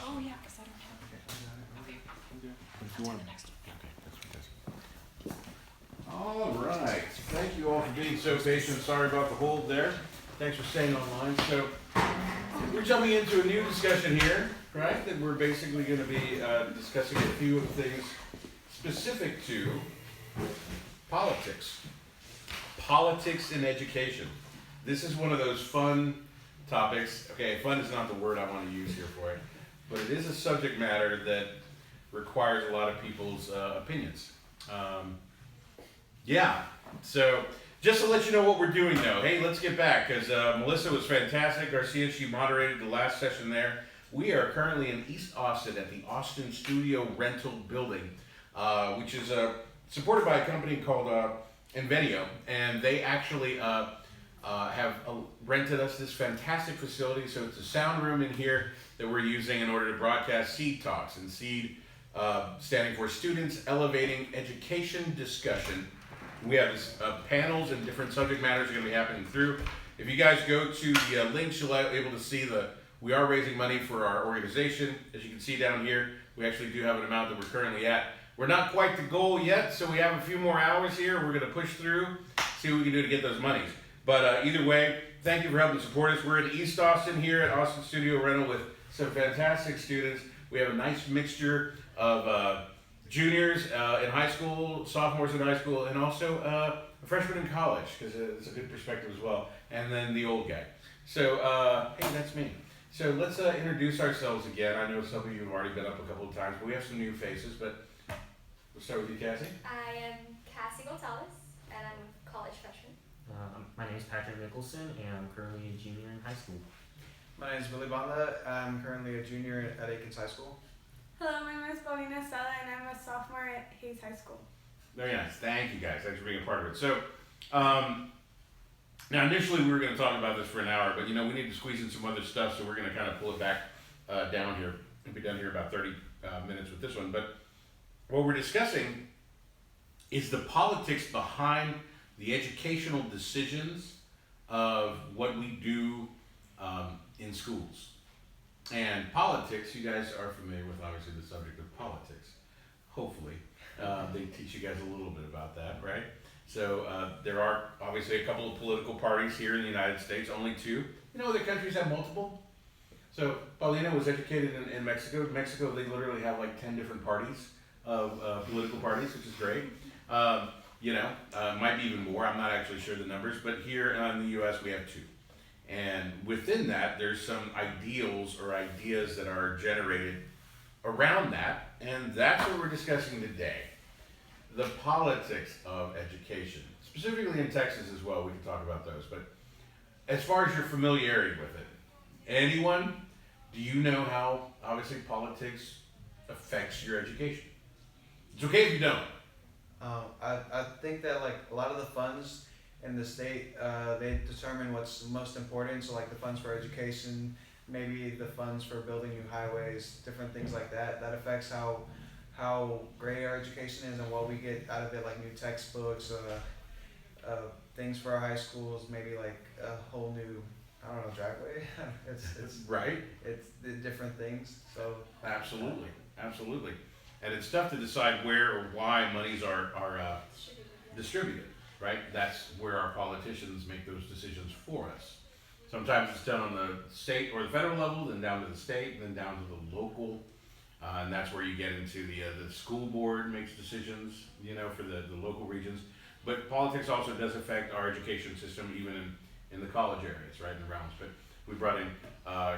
Oh yeah, because I don't have. All right. Thank you all for being so patient. Sorry about the hold there. Thanks for staying online. So we're jumping into a new discussion here, right? That we're basically going to be discussing a few of the things specific to politics. Politics in education. This is one of those fun topics. Okay, fun is not the word I want to use here for it, but it is a subject matter that requires a lot of people's opinions. Yeah, so just to let you know what we're doing though, hey, let's get back, because Melissa was fantastic. Garcia, she moderated the last session there. We are currently in East Austin at the Austin Studio Rental Building, which is supported by a company called Invenio, and they actually have rented us this fantastic facility. So it's a sound room in here that we're using in order to broadcast SEED talks, and SEED standing for Students Elevating Education Discussion. We have panels and different subject matters are going to be happening through. If you guys go to the links, you'll be able to see we are raising money for our organization. As you can see down here, we actually do have an amount that we're currently at. We're not quite the goal yet, so we have a few more hours here. We're going to push through, see what we can do to get those monies. But either way, thank you for helping support us. We're in East Austin here at Austin Studio Rental with some fantastic students. We have a nice mixture of juniors in high school, sophomores in high school, and also a freshman in college, because it's a good perspective as well. And then the old guy. So, hey, that's me. So let's introduce ourselves again. I know some of you have already been up a couple of times, but we have some new faces. But we'll start with you, Cassie. I am Cassie Gonzalez, and I'm a college freshman. My name is Patrick Nicholson, and I'm currently a junior in high school. My name is Billy Banda. I'm currently a junior at Aikens High School. Hello, my name is Paulina Sala, and I'm a sophomore at Hayes High School. Very nice. Thank you, guys. Thanks for being a part of it. So, now initially we were going to talk about this for an hour, but we need to squeeze in some other stuff, so we're going to kind of pull it back down here. We'll be done here about 30 minutes with this one. But what we're discussing is the politics behind the educational decisions of what we do in schools. And politics, you guys are familiar with obviously the subject of politics. Hopefully, they teach you guys a little bit about that, right? So there are obviously a couple of political parties here in the United States, only two. You know, other countries have multiple. So Paulina was educated in Mexico. Mexico, they literally have like 10 different parties of political parties, which is great. Might be even more. I'm not actually sure the numbers, but here in the U.S. we have two. And within that, there's some ideals or ideas that are generated around that, and that's what we're discussing today. The politics of education, specifically in Texas as well. We can talk about those, but as far as your familiarity with it, anyone, do you know how obviously politics affects your education? It's okay if you don't. I think that like a lot of the funds in the state, they determine what's most important. So like the funds for education, maybe the funds for building new highways, different things like that. That affects how great our education is and what we get out of it, like new textbooks, things for our high schools, maybe like a whole new, I don't know, driveway. it's right. It's the different things. So absolutely. And it's tough to decide where or why monies are distributed, right? That's where our politicians make those decisions for us. Sometimes it's done on the state or the federal level, then down to the state, then down to the local. And that's where you get into the school board makes decisions, for the local regions. But politics also does affect our education system, even in the college areas, right, in the realms. But we brought in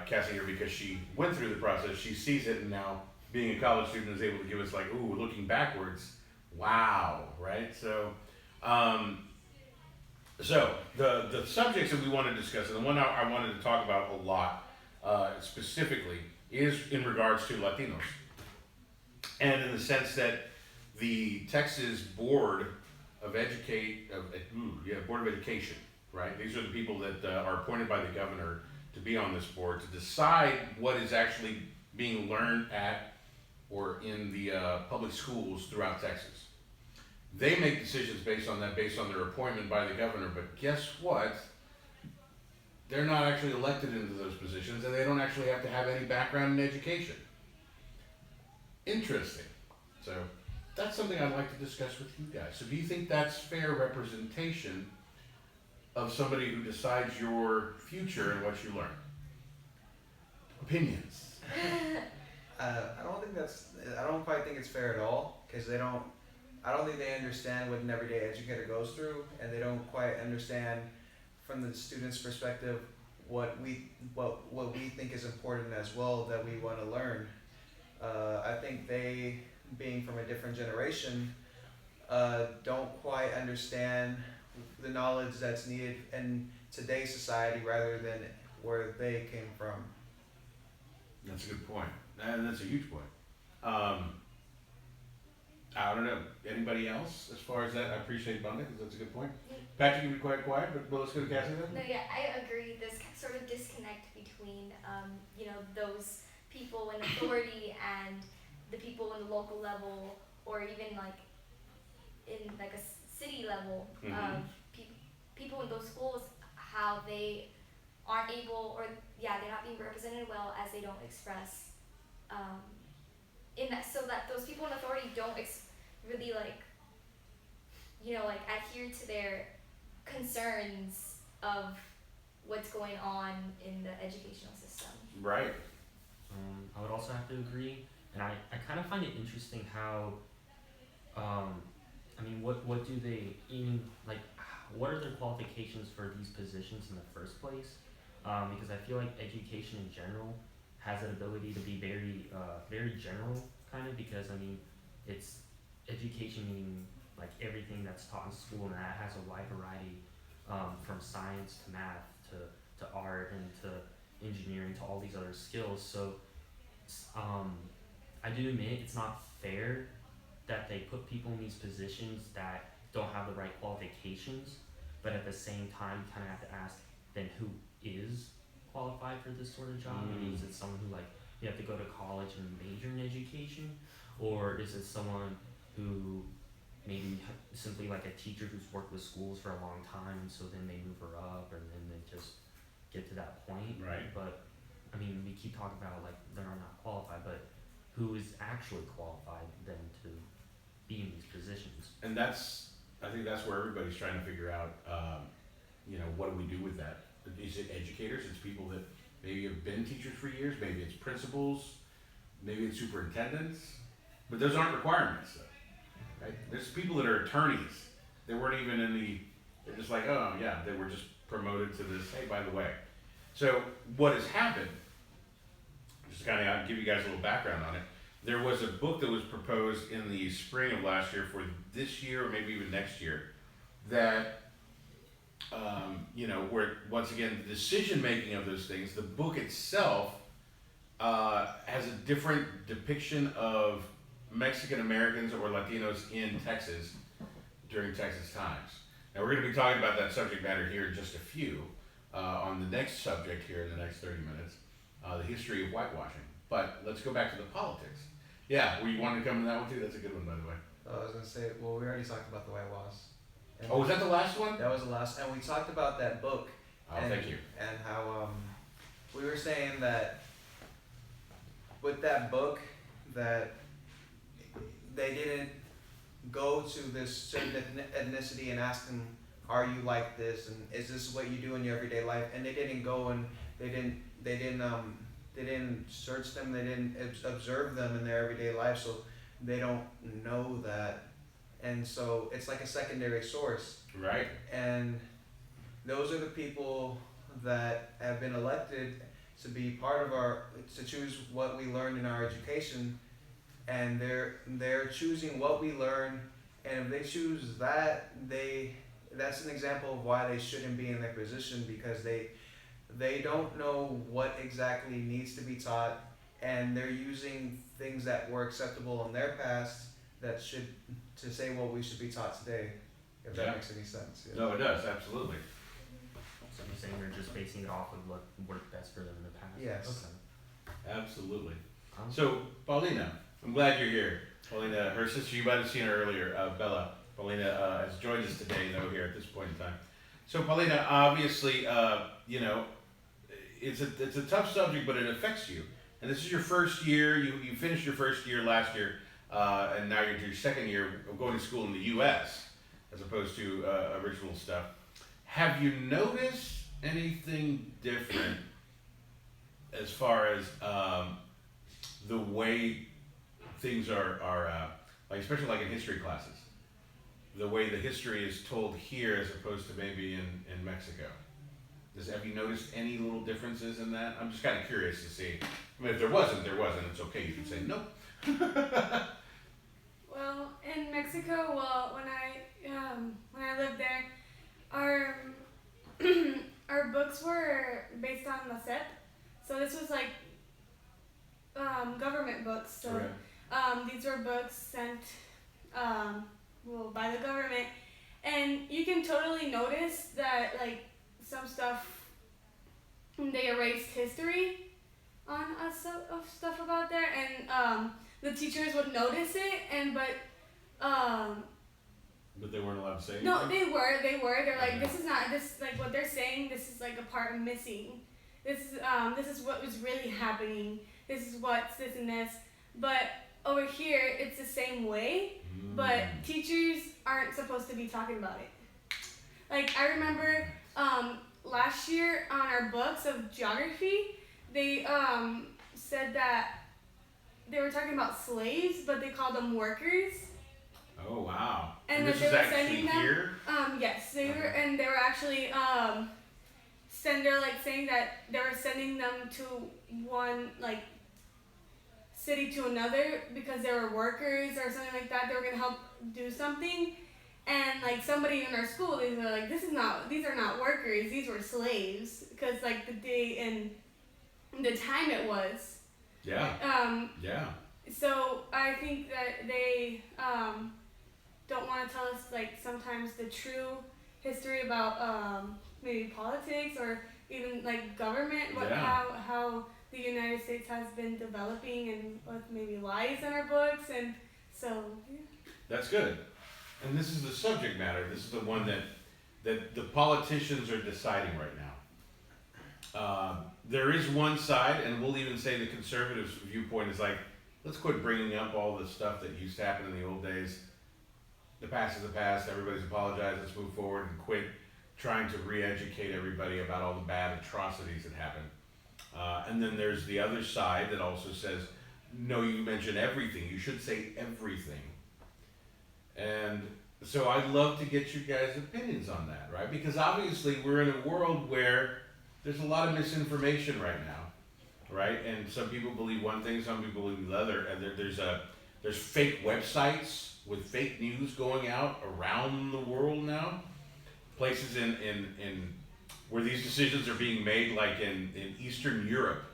Cassie here because she went through the process. She sees it, and now being a college student is able to give us like, ooh, looking backwards, wow, right? So, the subjects that we want to discuss, and the one I wanted to talk about a lot specifically, is in regards to Latinos. And in the sense that the Texas Board of Board of Education, right? These are the people that are appointed by the governor to be on this board to decide what is actually being learned at or in the public schools throughout Texas. They make decisions based on their appointment by the governor, but guess what? They're not actually elected into those positions, and they don't actually have to have any background in education. Interesting. So that's something I'd like to discuss with you guys. So do you think that's fair representation of somebody who decides your future and what you learn? Opinions. I don't quite think it's fair at all, because I don't think they understand what an everyday educator goes through, and they don't quite understand from the student's perspective what we think is important as well that we want to learn. I think they, being from a different generation, don't quite understand the knowledge that's needed in today's society rather than where they came from. That's a good point. And that's a huge point. I don't know. Anybody else as far as that? I appreciate Bunda because that's a good point. Patrick, you can be quite quiet, but let's go to Cassie then. No, yeah, I agree. This sort of disconnect between, those people in authority and the people in the local level, or even like in like a city level of people in those schools, how they aren't able, or they're not being represented well as they don't express in that, so that those people in authority don't really adhere to their concerns of what's going on in the educational system. Right. I would also have to agree, and I kind of find it interesting how, what do they even, what are their qualifications for these positions in the first place? Because I feel like education in general has an ability to be very, very general, kind of, because, it's education meaning, everything that's taught in school, and that has a wide variety, from science to math to art and to engineering to all these other skills. So, I do admit it's not fair that they put people in these positions that don't have the right qualifications, but at the same time, you kind of have to ask, then who is qualified for this sort of job? Maybe is it someone who you have to go to college and major in education, or is it someone who maybe simply like a teacher who's worked with schools for a long time, and so then they move her up, and then they just get to that point. Right. But I mean, we keep talking about like they're not qualified, but who is actually qualified then to be in these positions? And I think that's where everybody's trying to figure out, what do we do with that? Is it educators? It's people that maybe have been teachers for years, maybe it's principals, maybe it's superintendents, but those aren't requirements though, right? There's people that are attorneys. They weren't even they're just like, oh yeah, they were just promoted to this, hey, by the way. So what has happened, just to kind of give you guys a little background on it, there was a book that was proposed in the spring of last year for this year or maybe even next year that, where once again, the decision making of those things, the book itself has a different depiction of Mexican Americans or Latinos in Texas during Texas times. Now we're going to be talking about that subject matter here in just a few, on the next subject here in the next 30 minutes, the history of whitewashing. But let's go back to the politics. Yeah, were you wanting to come to that one too? That's a good one, by the way. I was gonna say, well, we already talked about the whitewash. And Oh, was that the last one? That was the last, and we talked about that book. Oh, and, thank you. And how we were saying that with that book that they didn't go to this certain ethnicity and ask them, are you like this, and is this what you do in your everyday life? And they didn't go and they didn't search them, they didn't observe them in their everyday life, so they don't know that. And so it's like a secondary source. Right. And those are the people that have been elected to be part of to choose what we learn in our education, and they're choosing what we learn, and if they choose that, that's an example of why they shouldn't be in their position, because they don't know what exactly needs to be taught, and they're using things that were acceptable in their past to say what we should be taught today, if that makes any sense. No, it does, absolutely. So you're saying they're just basing it off of what worked best for them in the past? Yes. Okay. Absolutely. So, Paulina, I'm glad you're here. Paulina, her sister, you might have seen her earlier, Bella. Paulina has joined us today, though, here at this point in time. So, Paulina, obviously, it's a tough subject, but it affects you. And this is your first year. You finished your first year last year, and now you're your second year of going to school in the U.S. as opposed to original stuff. Have you noticed anything different as far as the way things are like, especially like in history classes, the way the history is told here as opposed to maybe in Mexico? Have you noticed any little differences in that? I'm just kind of curious to see. I mean, if there wasn't, it's okay. You can say no. Well, in Mexico, when I lived there, our books were based on the SEP. So this was like government books. So these were books sent by the government, and you can totally notice that like some stuff they erased history on stuff about there, and the teachers would notice it, but they weren't allowed to say anything? No, they were. They're like, this is not, this, like, what they're saying, this is, like, a part missing. This is what was really happening. This is what's this and this. But over here, it's the same way, but teachers aren't supposed to be talking about it. Like, I remember last year on our books of geography, they said that they were talking about slaves, but they called them workers. Oh wow! And this that is they were actually sending them. here? Yes, they were, and they were actually they're like saying that they were sending them to one like city to another because they were workers or something like that. They were gonna help do something, and like somebody in our school, they were like, these are not workers. These were slaves, because like the day and the time it was. Yeah. Yeah. So I think that they don't want to tell us like sometimes the true history about maybe politics or even like government, how the United States has been developing and with maybe lies in our books, and so yeah. That's good. And this is the subject matter. This is the one that the politicians are deciding right now. There is one side, and we'll even say the conservatives' viewpoint is like, let's quit bringing up all the stuff that used to happen in the old days. The past is the past. Everybody's apologized. Let's move forward and quit trying to re-educate everybody about all the bad atrocities that happened. And then there's the other side that also says, no, you mention everything. You should say everything. And so I'd love to get you guys' opinions on that, right? Because obviously we're in a world where there's a lot of misinformation right now, right? And some people believe one thing, some people believe the other. And there's fake websites with fake news going out around the world now. Places in where these decisions are being made, like in Eastern Europe,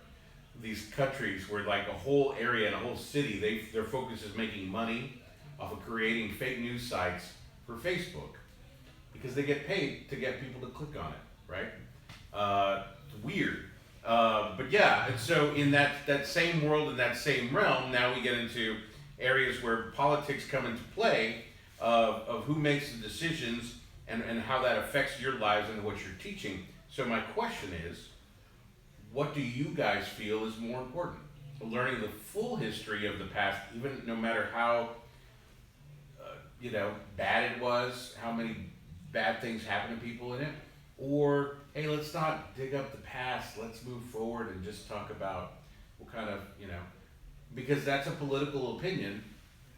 these countries where like a whole area and a whole city, their focus is making money off of creating fake news sites for Facebook because they get paid to get people to click on it, right? It's weird. But yeah, and so in that same world, in that same realm, now we get into areas where politics come into play of who makes the decisions and how that affects your lives and what you're teaching. So my question is, what do you guys feel is more important? Learning the full history of the past, even no matter how bad it was, how many bad things happened to people in it, or hey, let's not dig up the past, let's move forward and just talk about what kind of, because that's a political opinion,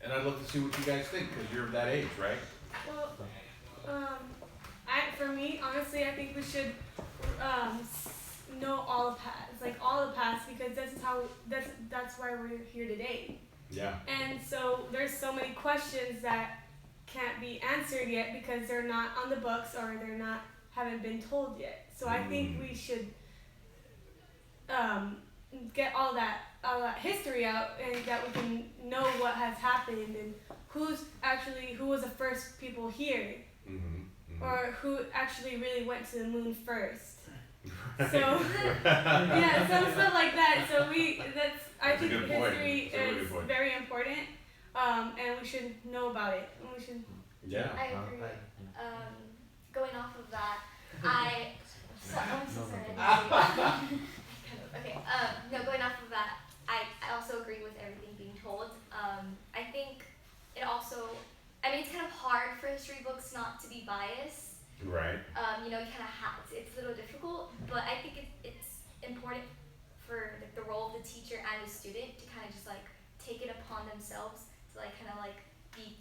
and I'd love to see what you guys think, because you're of that age, right? Well, for me, honestly, I think we should know all the past, all the past, because that's why we're here today. Yeah. And so there's so many questions that can't be answered yet because they're not on the books or haven't been told yet. So I think we should get all that history out, and that we can know what has happened and who was the first people here, or who actually really went to the moon first. Right. So yeah, some stuff like that. So I think history is very important, and we should know about it. And we should. Yeah. I agree. Going off of that, I'm so sorry. Okay. Going off of that, I also agree with everything being told. I think it also, it's kind of hard for history books not to be biased. Right. You kind of it's a little difficult, but I think it's important for the role of the teacher and the student to kind of just take it upon themselves to be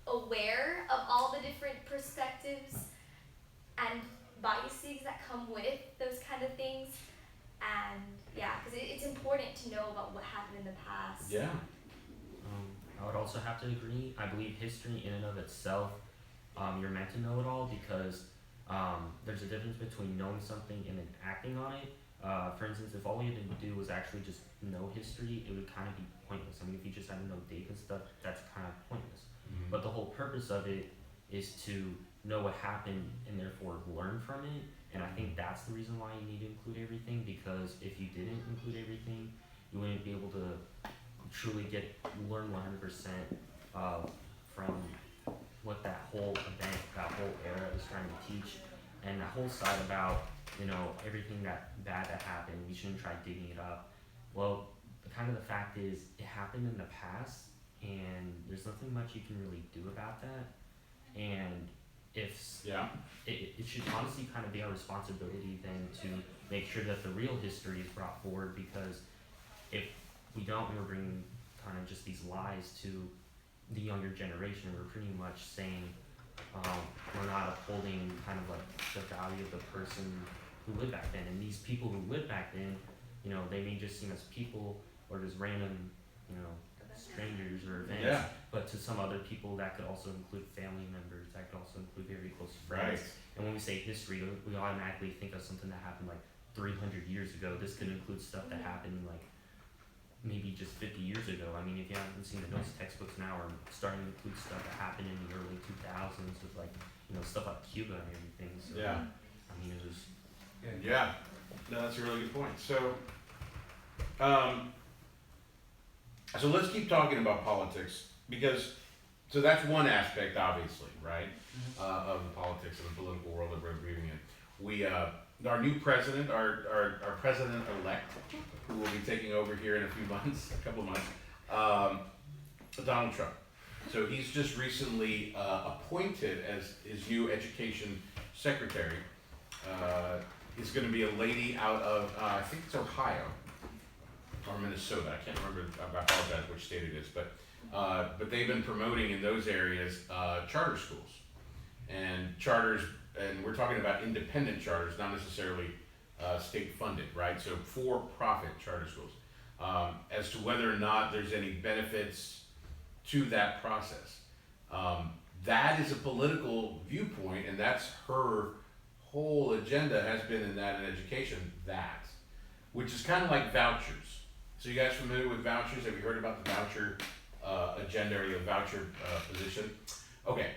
aware of all the different perspectives and biases that come with those kind of things. And yeah, because it's important to know about what happened in the past. Yeah. I would also have to agree. I believe history in and of itself, you're meant to know it all because there's a difference between knowing something and then acting on it. For instance, if all you had to do was actually just know history, it would kind of be pointless. If you just had to know dates and stuff, that's kind of pointless. But the whole purpose of it is to know what happened and therefore learn from it. And I think that's the reason why you need to include everything, because if you didn't include everything, you wouldn't be able to truly learn 100% from what that whole event, that whole era is trying to teach. And the whole side about, everything bad that happened, we shouldn't try digging it up. Well, the fact is, it happened in the past, and there's nothing much you can really do about that. And it should honestly kind of be our responsibility then to make sure that the real history is brought forward, because if we don't, we're bringing kind of just these lies to the younger generation. We're pretty much saying we're not upholding kind of the value of the person who lived back then. And these people who lived back then, they may just seem as people or as random, strangers or events. Yeah. But to some other people, that could also include family members. That could also include very close friends. Right. And when we say history, we automatically think of something that happened 300 years ago. This could include stuff that happened maybe just 50 years ago. If you haven't seen the notes textbooks now, are starting to include stuff that happened in the early 2000s with stuff like Cuba and everything. So, yeah. It was. Yeah. No, that's a really good point. So, So let's keep talking about politics because, so that's one aspect, obviously, right, of the politics of the political world that we're viewing in. We, our new president, our president-elect, who will be taking over here in a few months, a couple of months, Donald Trump. So he's just recently appointed as his new education secretary. Is going to be a lady out of, I think it's Ohio or Minnesota. I can't remember. I apologize which state it is, but they've been promoting in those areas charter schools and charters, and we're talking about independent charters, not necessarily state funded, right? So for-profit charter schools. As to whether or not there's any benefits to that process, that is a political viewpoint, and that's her whole agenda has been in that in education, which is kind of like vouchers. So you guys familiar with vouchers? Have you heard about the voucher agenda or the voucher position? Okay,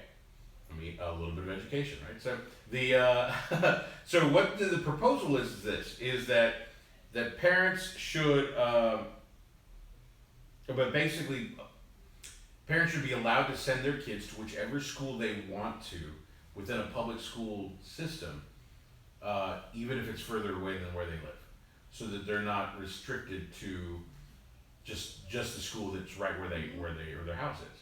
I mean a little bit of education, right? So the so what the proposal is that parents should, but basically parents should be allowed to send their kids to whichever school they want to within a public school system, even if it's further away than where they live, so that they're not restricted to just the school that's right where their house is.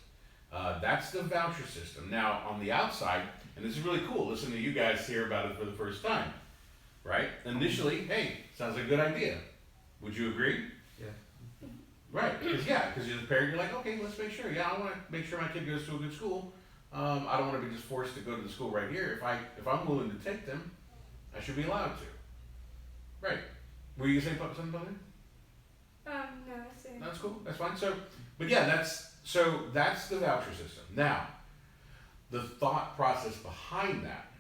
That's the voucher system. Now on the outside, and this is really cool, listen to you guys hear about it for the first time, right? Initially, hey, sounds like a good idea. Would you agree? Yeah. Right, because as a parent, you're like, okay, let's make sure. Yeah, I want to make sure my kid goes to a good school. I don't want to be just forced to go to the school right here. If I'm willing to take them, I should be allowed to. Right. Were you saying something about it? No, that's it. That's cool. That's fine. So, but yeah, that's the voucher system. Now, the thought process behind that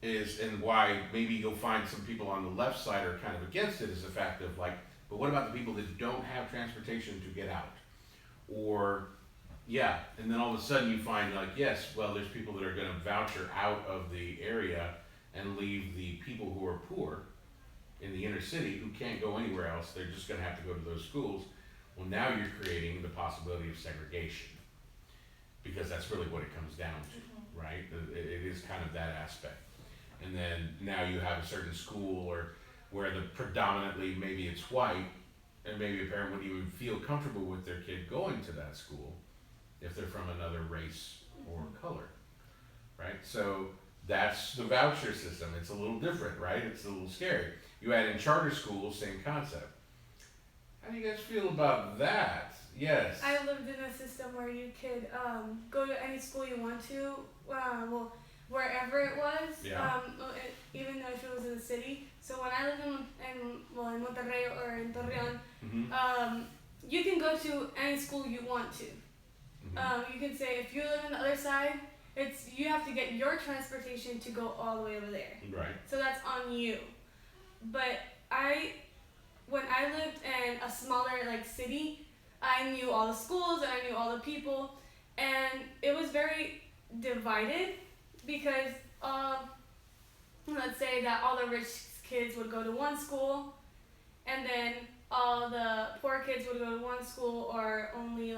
is, and why maybe you'll find some people on the left side are kind of against it, is the fact of like, but what about the people that don't have transportation to get out? Or, yeah, and then all of a sudden you find like, yes, well, there's people that are going to voucher out of the area and leave the people who are poor in the inner city who can't go anywhere else. They're just going to have to go to those schools. Well, now you're creating the possibility of segregation, because that's really what it comes down to, right? It is kind of that aspect. And then now you have a certain school or where the predominantly maybe it's white, and maybe a parent wouldn't even feel comfortable with their kid going to that school if they're from another race or color, right? So that's the voucher system. It's a little different, right? It's a little scary. You add in charter schools, same concept. How do you guys feel about that? Yes. I lived in a system where you could go to any school you want to, wherever it was, Yeah. even though if it was in the city. So when I lived in Monterrey or in Torreon, you can go to any school you want to. You can say if you live on the other side, you have to get your transportation to go all the way over there. Right. So that's on you. But when I lived in a smaller city, I knew all the schools and I knew all the people, and it was very divided because let's say that all the rich kids would go to one school, and then all the poor kids would go to one school, or only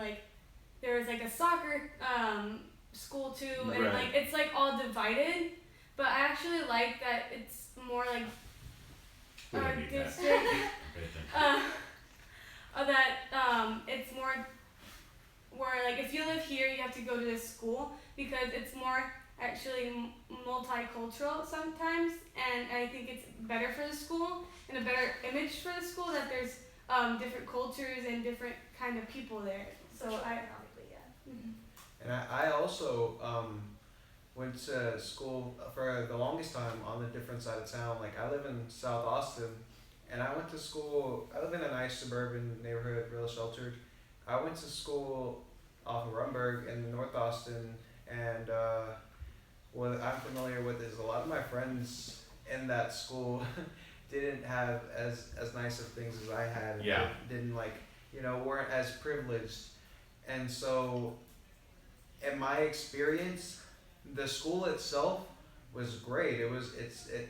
there was a soccer school too, and Right. it's all divided. But I actually like that it's more We don't need that. district. Right That it's more where if you live here, you have to go to this school because it's more actually multicultural sometimes, and I think it's better for the school and a better image for the school that there's different cultures and different kind of people there. So And I also went to school for the longest time on the different side of town. I live in South Austin, and I went to school. I live in a nice suburban neighborhood, real sheltered. I went to school off of Rumberg in North Austin, and what I'm familiar with is a lot of my friends in that school didn't have as nice of things as I had. And Yeah. didn't weren't as privileged, and so in my experience, the school itself was great.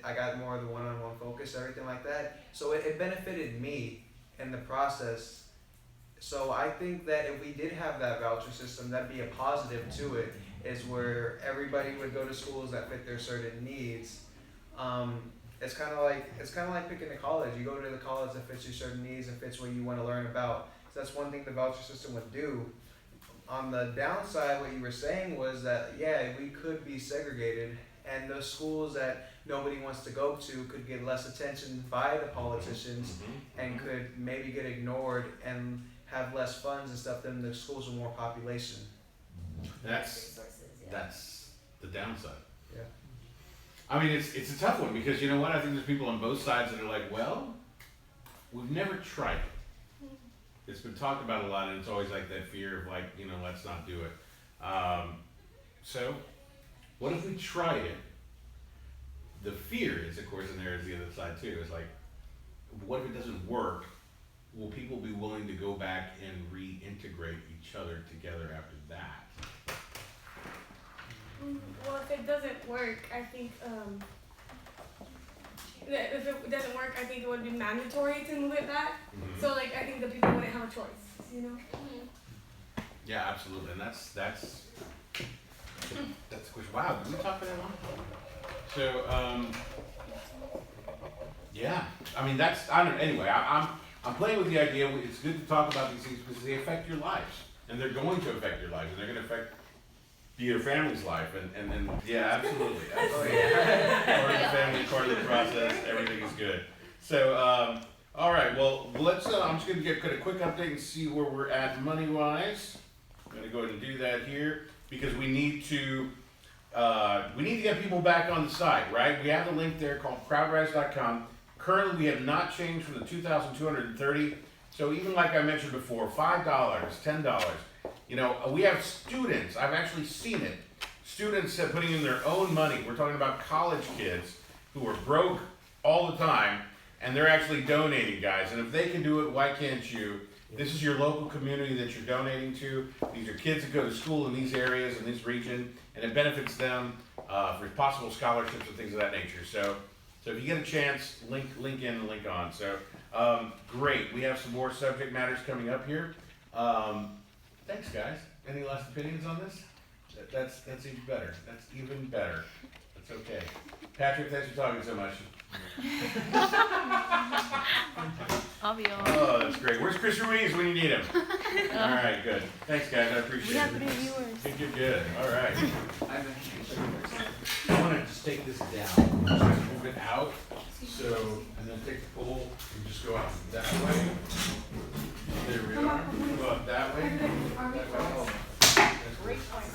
I got more of the one-on-one focus, everything like that. So it benefited me in the process. So I think that if we did have that voucher system, that'd be a positive to it, is where everybody would go to schools that fit their certain needs. It's kind of like picking a college. You go to the college that fits your certain needs and fits what you want to learn about. So that's one thing the voucher system would do. On the downside, what you were saying was that, yeah, we could be segregated, and those schools that nobody wants to go to could get less attention by the politicians and could maybe get ignored and have less funds and stuff than the schools with more population. That's the downside. Yeah. I mean, it's a tough one because you know what? I think there's people on both sides that are like, well, we've never tried it. It's been talked about a lot, and it's always like that fear of like, you know, let's not do it. So, what if we tried it? The fear is, of course, and there is the other side too. It's like, what if it doesn't work? Will people be willing to go back and reintegrate each other together after that? Well, if it doesn't work, I think if it doesn't work, I think it would be mandatory to move it back. So like I think the people wouldn't have a choice, you know. Yeah, absolutely, and that's the question. Wow, did we talk for that long? So yeah, I mean I don't. Anyway, I'm playing with the idea. It's good to talk about these things because they affect your lives, and they're going to affect your lives, and they're going to affect your family's life, and yeah, absolutely. Part of the family, part of the process, everything is good. So, all right, well, let's. I'm just going to get a quick update and see where we're at money-wise. I'm going to go ahead and do that here because we need to get people back on the site, right? We have a link there called crowdrise.com. Currently, we have not changed from the 2,230. So even like I mentioned before, $5, $10. You know, we have students. I've actually seen it. Students putting in their own money. We're talking about college kids who are broke all the time, and they're actually donating, guys. And if they can do it, why can't you? This is your local community that you're donating to. These are kids that go to school in these areas, in this region, and it benefits them for possible scholarships and things of that nature. So if you get a chance, link in and link on. So great. We have some more subject matters coming up here. Thanks, guys. Any last opinions on this? That's even better. That's even better. That's okay. Patrick, thanks for talking so much. I'll be on. Oh, that's great. Where's Chris Ruiz when you need him? All right, good. Thanks, guys. I appreciate it. We have new viewers. Good. All right. I want to just take this down. Just move it out. So, and then take the pole and just go out that way. There we are. Go up that way. Great point.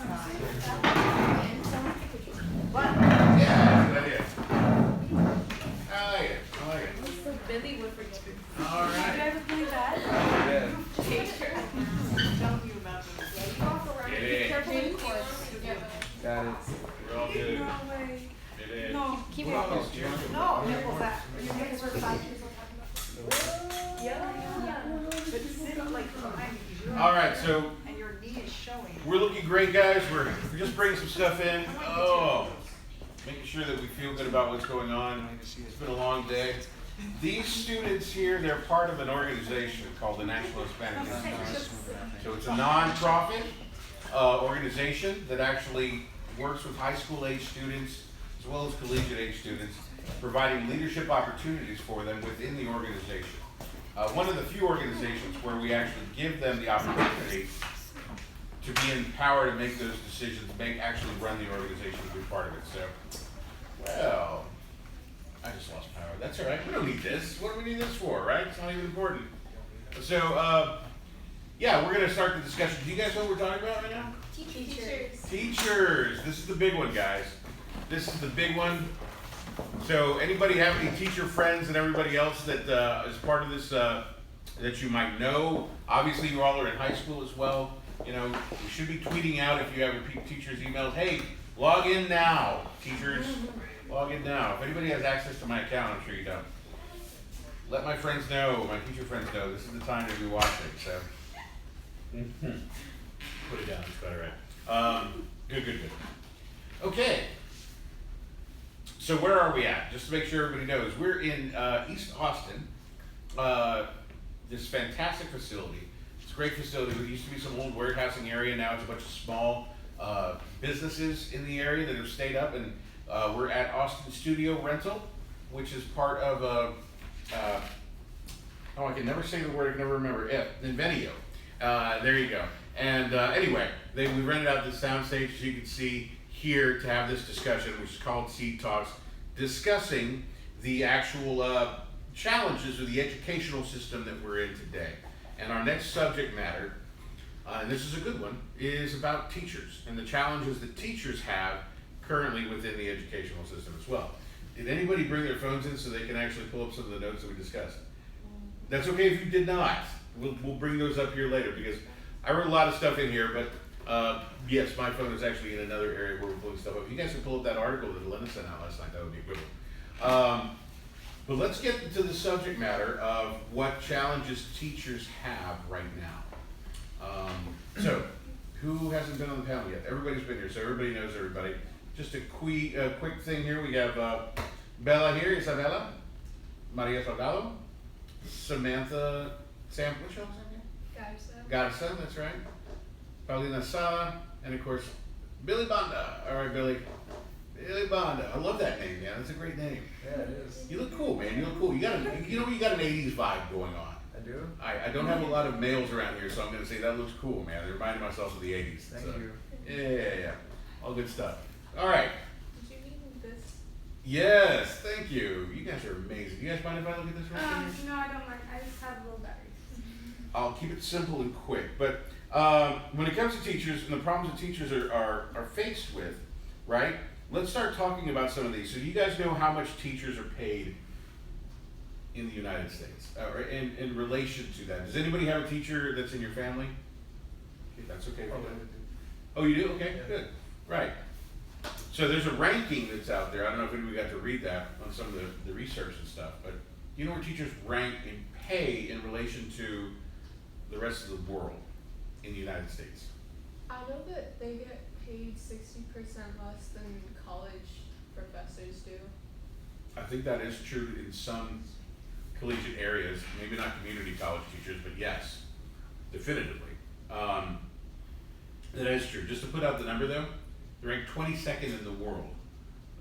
Yeah, good idea. I like it. So Billy would forget. All right. Did you ever play that? Yeah. Tell you about them. Get in. Got it. We're all good. No way. Get in. No. Keep We're it. almost here. No, nipples that. Your nipples were 5 years old. Yeah. But sit like behind me because you're All right, so and your knee is showing. we're looking great, guys. We're just bringing some stuff in. Oh, making sure that we feel good about what's going on. It's been a long day. These students here, they're part of an organization called the National Hispanic Institute. So it's a non-profit organization that actually works with high school age students as well as collegiate age students, providing leadership opportunities for them within the organization. One of the few organizations where we actually give them the opportunity to be empowered to make those decisions, actually run the organization and be part of it. So, well, I just lost power. That's all right. We don't need this. What do we need this for, right? It's not even important. So, yeah, we're going to start the discussion. Do you guys know what we're talking about right now? Teachers. Teachers. This is the big one, guys. This is the big one. So anybody have any teacher friends and everybody else that is part of this that you might know? Obviously, you all are in high school as well. You know, you should be tweeting out if you have your teachers' emails. Hey, log in now, teachers. Log in now. If anybody has access to my account, I'm sure you don't. Let my friends know, my teacher friends know, this is the time to be watching. So put it down. It's better, right? Good. Okay. So where are we at? Just to make sure everybody knows, we're in East Austin, this fantastic facility. It's a great facility. There used to be some old warehousing area. Now it's a bunch of small businesses in the area that have stayed up, and we're at Austin Studio Rental, which is part of oh, I can never say the word, I can never remember it. Invenio. There you go. And anyway, we rented out the soundstage, as you can see here, to have this discussion, which is called Seed Talks, discussing the actual challenges of the educational system that we're in today. And our next subject matter, and this is a good one, is about teachers and the challenges that teachers have currently within the educational system as well. Did anybody bring their phones in so they can actually pull up some of the notes that we discussed? That's okay if you did not. We'll bring those up here later, because I wrote a lot of stuff in here, but yes, my phone is actually in another area where we're pulling stuff up. If you guys can pull up that article that Elena sent out last night, that would be a good one. But let's get to the subject matter of what challenges teachers have right now. So, who hasn't been on the panel yet? Everybody's been here, so everybody knows everybody. Just a quick thing here. We have Bella here, Isabella, Maria Salgado, Samantha, what's your last name? Garza, that's right. Paulina Sala, and of course, Billy Banda. All right, Billy. Billy Banda. I love that name, man. That's a great name. Yeah, it is. You look cool, man. You look cool. You got an 80s vibe going on. I do? I don't have a lot of males around here, so I'm going to say that looks cool, man. I reminded myself of the 80s. Thank so. you. Yeah. All good stuff. All right. Did you need this? Yes, thank you. You guys are amazing. You guys mind if I look at this real quick? No, I don't mind. I just have low batteries. I'll keep it simple and quick. But when it comes to teachers and the problems that teachers are faced with, right? Let's start talking about some of these. So you guys know how much teachers are paid in the United States, or in relation to that. Does anybody have a teacher that's in your family? Okay, that's okay. Oh, you do? Okay, good. Right. So there's a ranking that's out there. I don't know if anybody got to read that on some of the research and stuff, but do you know where teachers rank in pay in relation to the rest of the world in the United States? I know that they get paid 60% less than college professors do. I think that is true in some collegiate areas, maybe not community college teachers, but yes, definitively. That is true. Just to put out the number though, they're ranked 22nd in the world.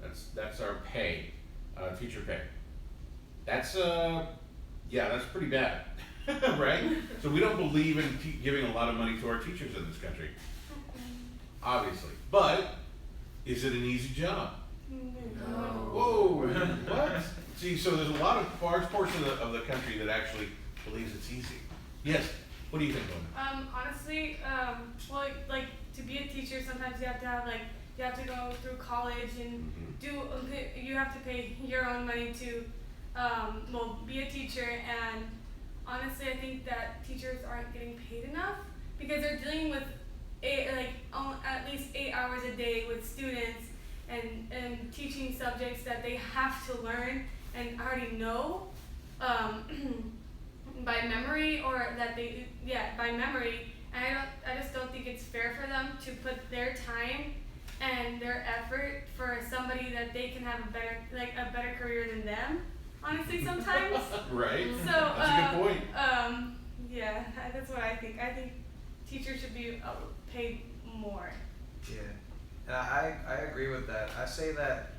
That's our pay, teacher pay. That's pretty bad, right? So we don't believe in giving a lot of money to our teachers in this country, obviously. But is it an easy job? No. Whoa, what? See, so there's a large portion of the country that actually believes it's easy. Yes. What do you think, Lona? Honestly, well, like to be a teacher, sometimes you have to go through college and you have to pay your own money to, be a teacher. And honestly, I think that teachers aren't getting paid enough because they're dealing with at least 8 hours a day with students and teaching subjects that they have to learn and already know. By memory, or that by memory, and I just don't think it's fair for them to put their time and their effort for somebody that they can have a better career than them, honestly, sometimes. Right. So that's a good point. Yeah, that's what I think. I think teachers should be paid more. Yeah, and I agree with that. I say that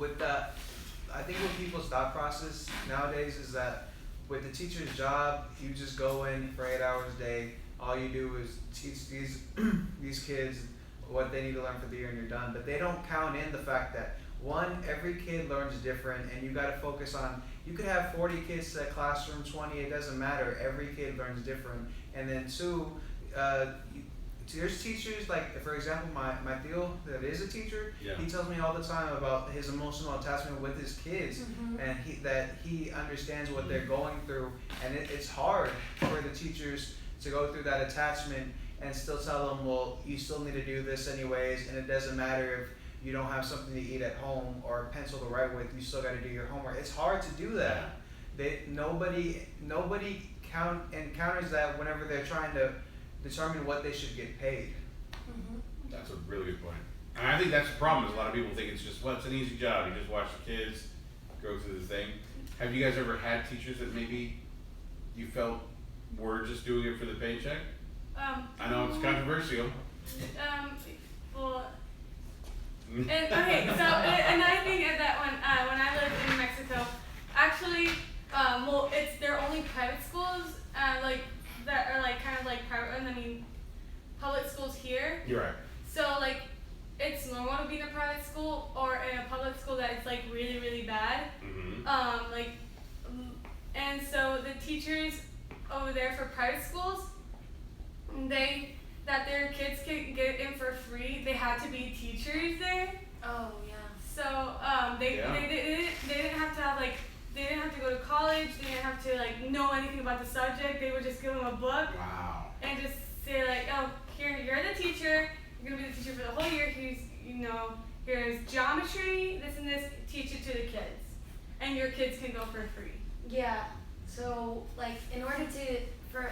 I think what people's thought process nowadays is that with the teacher's job, you just go in for 8 hours a day. All you do is teach these kids what they need to learn for the year, and you're done. But they don't count in the fact that one, every kid learns different, and you got to focus on. You could have 40 kids to a classroom, 20. It doesn't matter. Every kid learns different. And then two, there's teachers, like for example, my Theo that is a teacher, he tells me all the time about his emotional attachment with his kids, and he understands what they're going through, and it's hard for the teachers to go through that attachment and still tell them, well, you still need to do this anyways, and it doesn't matter if you don't have something to eat at home or a pencil to write with, you still got to do your homework. It's hard to do that. Nobody encounters that whenever they're trying to determine what they should get paid. That's a really good point. And I think that's the problem is a lot of people think it's just, well, it's an easy job. You just watch the kids go through the thing. Have you guys ever had teachers that maybe you felt we're just doing it for the paycheck? I know it's well, controversial. well, and, okay, so and I think at that when I lived in Mexico, actually, well, they're only private schools, like that are like kind of like private. I mean, public schools here. You're right. So like, it's normal to be in a private school or in a public school that it's like really really bad. Mm-hmm. And so the teachers over there for private schools, that their kids could get in for free. They had to be teachers there. Oh yeah. So they didn't have to have like they didn't have to go to college. They didn't have to like know anything about the subject. They would just give them a book. Wow. And just say like, oh, here you're the teacher. You're gonna be the teacher for the whole year. Here's geometry, this and this. Teach it to the kids, and your kids can go for free. Yeah. So like in order for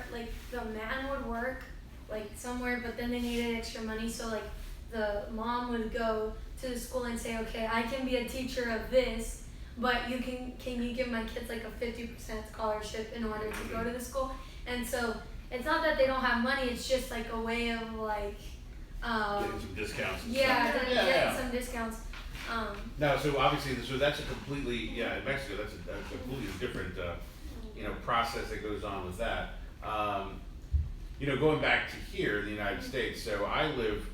the man would work like somewhere, but then they needed extra money, so like the mom would go to the school and say, okay, I can be a teacher of this, but can you give my kids like a 50% scholarship in order to go to the school? And so it's not that they don't have money, it's just like a way of like getting some discounts. Getting some discounts. No, so obviously, that's a completely, in Mexico, that's a completely different, process that goes on with that. Going back to here in the United States, so I live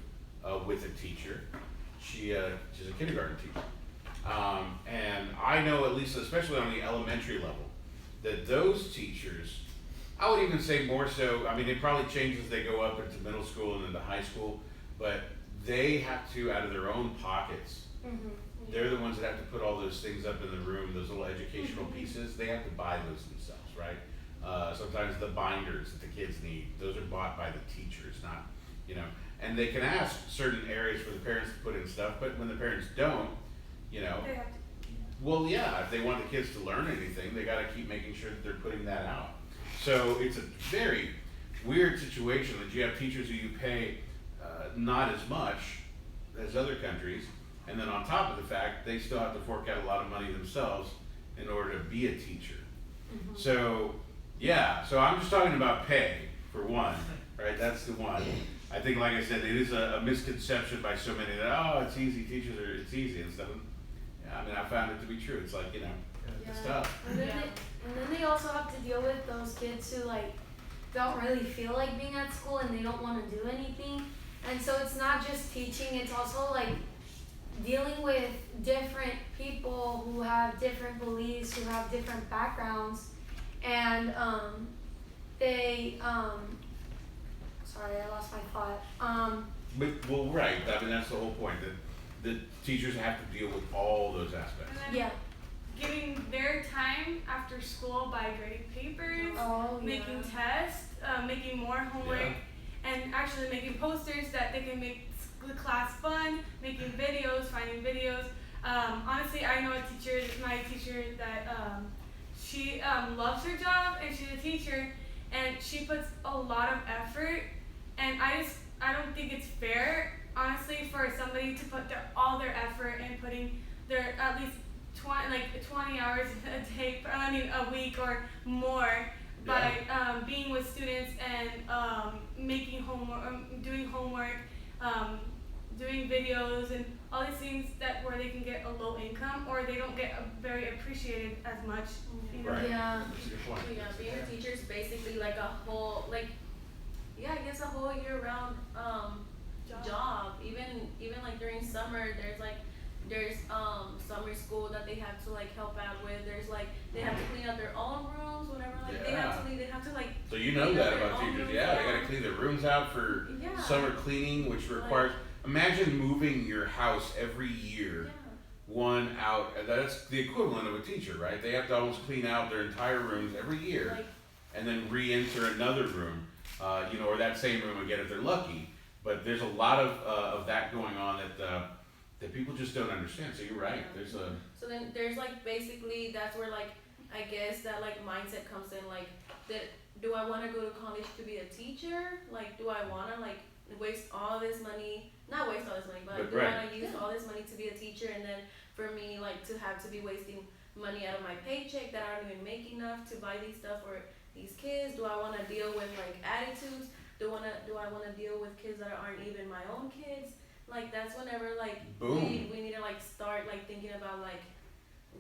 with a teacher. She's a kindergarten teacher. And I know, at least especially on the elementary level, that those teachers, I would even say more so, I mean, it probably changes as they go up into middle school and into high school, but they have to, out of their own pockets, they're the ones that have to put all those things up in the room, those little educational pieces, they have to buy those themselves, right? Sometimes the binders that the kids need, those are bought by the teachers, not, and they can ask certain areas for the parents to put in stuff, but when the parents don't, well, yeah, if they want the kids to learn anything, they gotta keep making sure that they're putting that out. So it's a very weird situation that you have teachers who you pay not as much as other countries, and then on top of the fact, they still have to fork out a lot of money themselves in order to be a teacher. So, so I'm just talking about pay, for one, right? That's the one. I think, like I said, it is a misconception by so many that, it's easy, it's easy and stuff. Yeah, I mean, I found it to be true. It's like, it's tough. And then they also have to deal with those kids who like don't really feel like being at school and they don't want to do anything. And so it's not just teaching, it's also like dealing with different people who have different beliefs, who have different backgrounds, and sorry, I lost my thought. Right. I mean, that's the whole point, that the teachers have to deal with all those aspects. Yeah. Giving their time after school by grading papers, making tests, making more homework, and actually making posters that they can make the class fun, making videos, finding videos. Honestly, I know my teacher that she loves her job and she's a teacher and she puts a lot of effort, and I don't think it's fair, honestly, for somebody to put all their effort in putting their at least 20 hours a week or more by being with students and making homework, doing homework, doing videos and all these things where they can get a low income or they don't get very appreciated as much. Right. Yeah. That's a good point. Yeah, being a teacher is basically like a whole I guess a whole year-round job. Even like during summer, there's summer school that they have to like help out with. There's they have to clean up their own rooms whenever they have to leave. They have to So you know that about teachers, they gotta clean their rooms out for summer cleaning, which requires. Imagine moving your house every year, one out. That's the equivalent of a teacher, right? They have to almost clean out their entire rooms every year, and then re-enter another room, or that same room again if they're lucky. But there's a lot of that going on that people just don't understand. So you're right. There's a. So then there's basically that's where I guess that mindset comes in that do I want to go to college to be a teacher? Do I want to waste all this money? Not waste all this money, but do I want to use all this money to be a teacher and then for me to have to be wasting money out of my paycheck that I don't even make enough to buy these stuff or these kids? Do I want to deal with like attitudes? Do I want to deal with kids that aren't even my own kids? Like that's whenever like Boom. we need to like start like thinking about like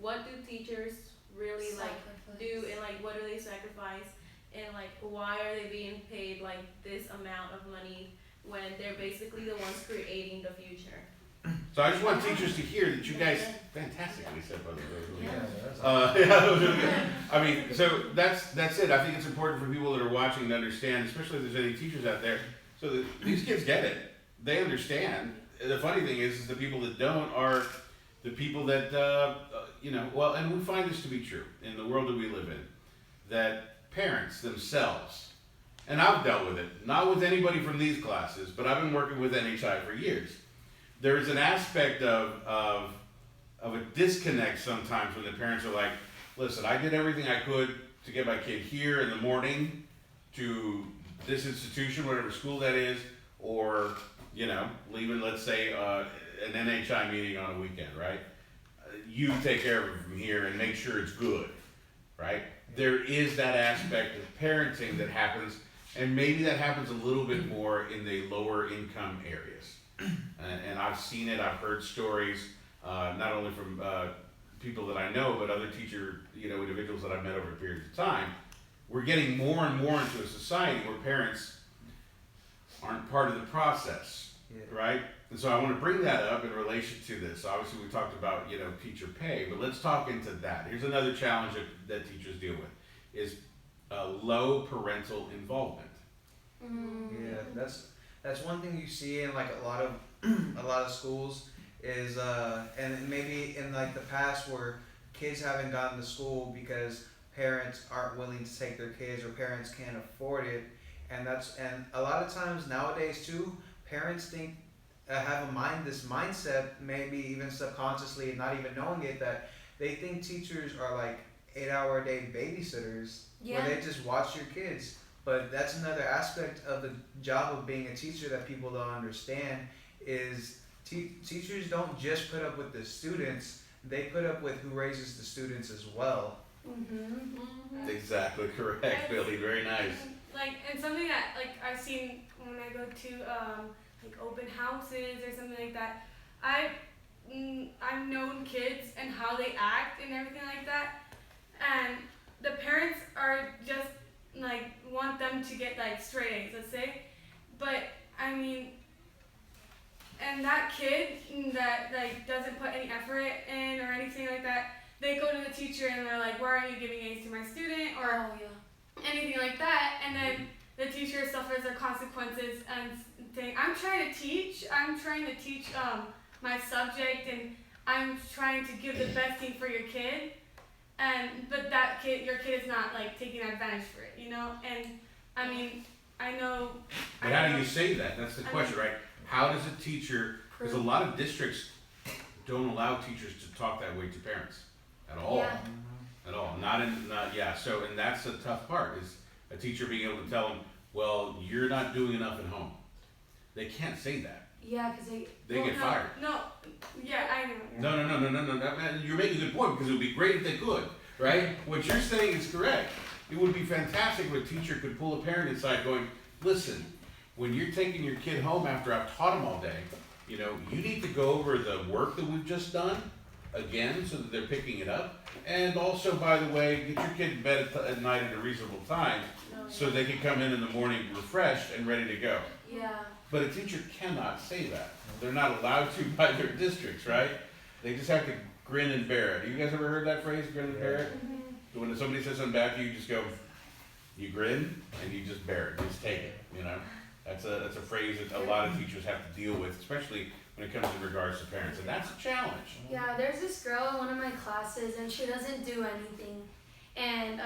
what do teachers really like do, and like what do they sacrifice, and like why are they being paid like this amount of money when they're basically the ones creating the future. So I just want teachers to hear that you guys fantastically said, by the way. Yeah, Yeah, that was really good. I mean, so that's it. I think it's important for people that are watching to understand, especially if there's any teachers out there, so that these kids get it. They understand. The funny thing is the people that don't are the people that, well, and we find this to be true in the world that we live in, that parents themselves, and I've dealt with it, not with anybody from these classes, but I've been working with NHI for years. There is an aspect of a disconnect sometimes when the parents are like, listen, I did everything I could to get my kid here in the morning to this institution, whatever school that is, or, leaving, let's say, an NHI meeting on a weekend, right? You take care of it from here and make sure it's good, right? There is that aspect of parenting that happens, and maybe that happens a little bit more in the lower income areas. And I've seen it, I've heard stories, not only from people that I know, but other individuals that I've met over periods of time. We're getting more and more into a society where parents aren't part of the process, right? And so I want to bring that up in relation to this. Obviously, we talked about, teacher pay, but let's talk into that. Here's another challenge that teachers deal with, is low parental involvement. Yeah, that's one thing you see in like a lot of schools is and maybe in like the past where kids haven't gotten to school because parents aren't willing to take their kids or parents can't afford it, and a lot of times nowadays too, parents think have this mindset, maybe even subconsciously, not even knowing it, that they think teachers are like 8-hour-a-day babysitters where they just watch your kids. But that's another aspect of the job of being a teacher that people don't understand is teachers don't just put up with the students, they put up with who raises the students as well. Exactly correct, Billy. Very nice. Like, and something that like I've seen when I go to like open houses or something like that, I've known kids and how they act and everything like that, and the parents are just like want them to get like straight A's, let's say, but I mean, and that kid that like doesn't put any effort in or anything like that, they go to the teacher and they're like, why aren't you giving A's to my student, or anything like that, and then the teacher suffers the consequences and saying, I'm trying to teach my subject, and I'm trying to give the best thing for your kid, but your kid is not like taking advantage for it, and I mean, I know. But how do you say that? That's the question, right? How does a teacher, because a lot of districts don't allow teachers to talk that way to parents at all. Yeah. At all. So, and that's the tough part, is a teacher being able to tell them, well, you're not doing enough at home. They can't say that. Yeah, because they get fired. No, yeah, I know. No. You're making a good point, because it would be great if they could, right? What you're saying is correct. It would be fantastic if a teacher could pull a parent inside going, listen, when you're taking your kid home after I've taught them all day, you need to go over the work that we've just done again so that they're picking it up. And also, by the way, get your kid in bed at night at a reasonable time so they can come in the morning refreshed and ready to go. Yeah. But a teacher cannot say that. They're not allowed to by their districts, right? They just have to grin and bear it. You guys ever heard that phrase, grin and bear it? When somebody says something bad to you, you just go, you grin and you just bear it, you just take it, That's a phrase that a lot of teachers have to deal with, especially when it comes in regards to parents, and that's a challenge. Yeah, there's this girl in one of my classes, and she doesn't do anything, and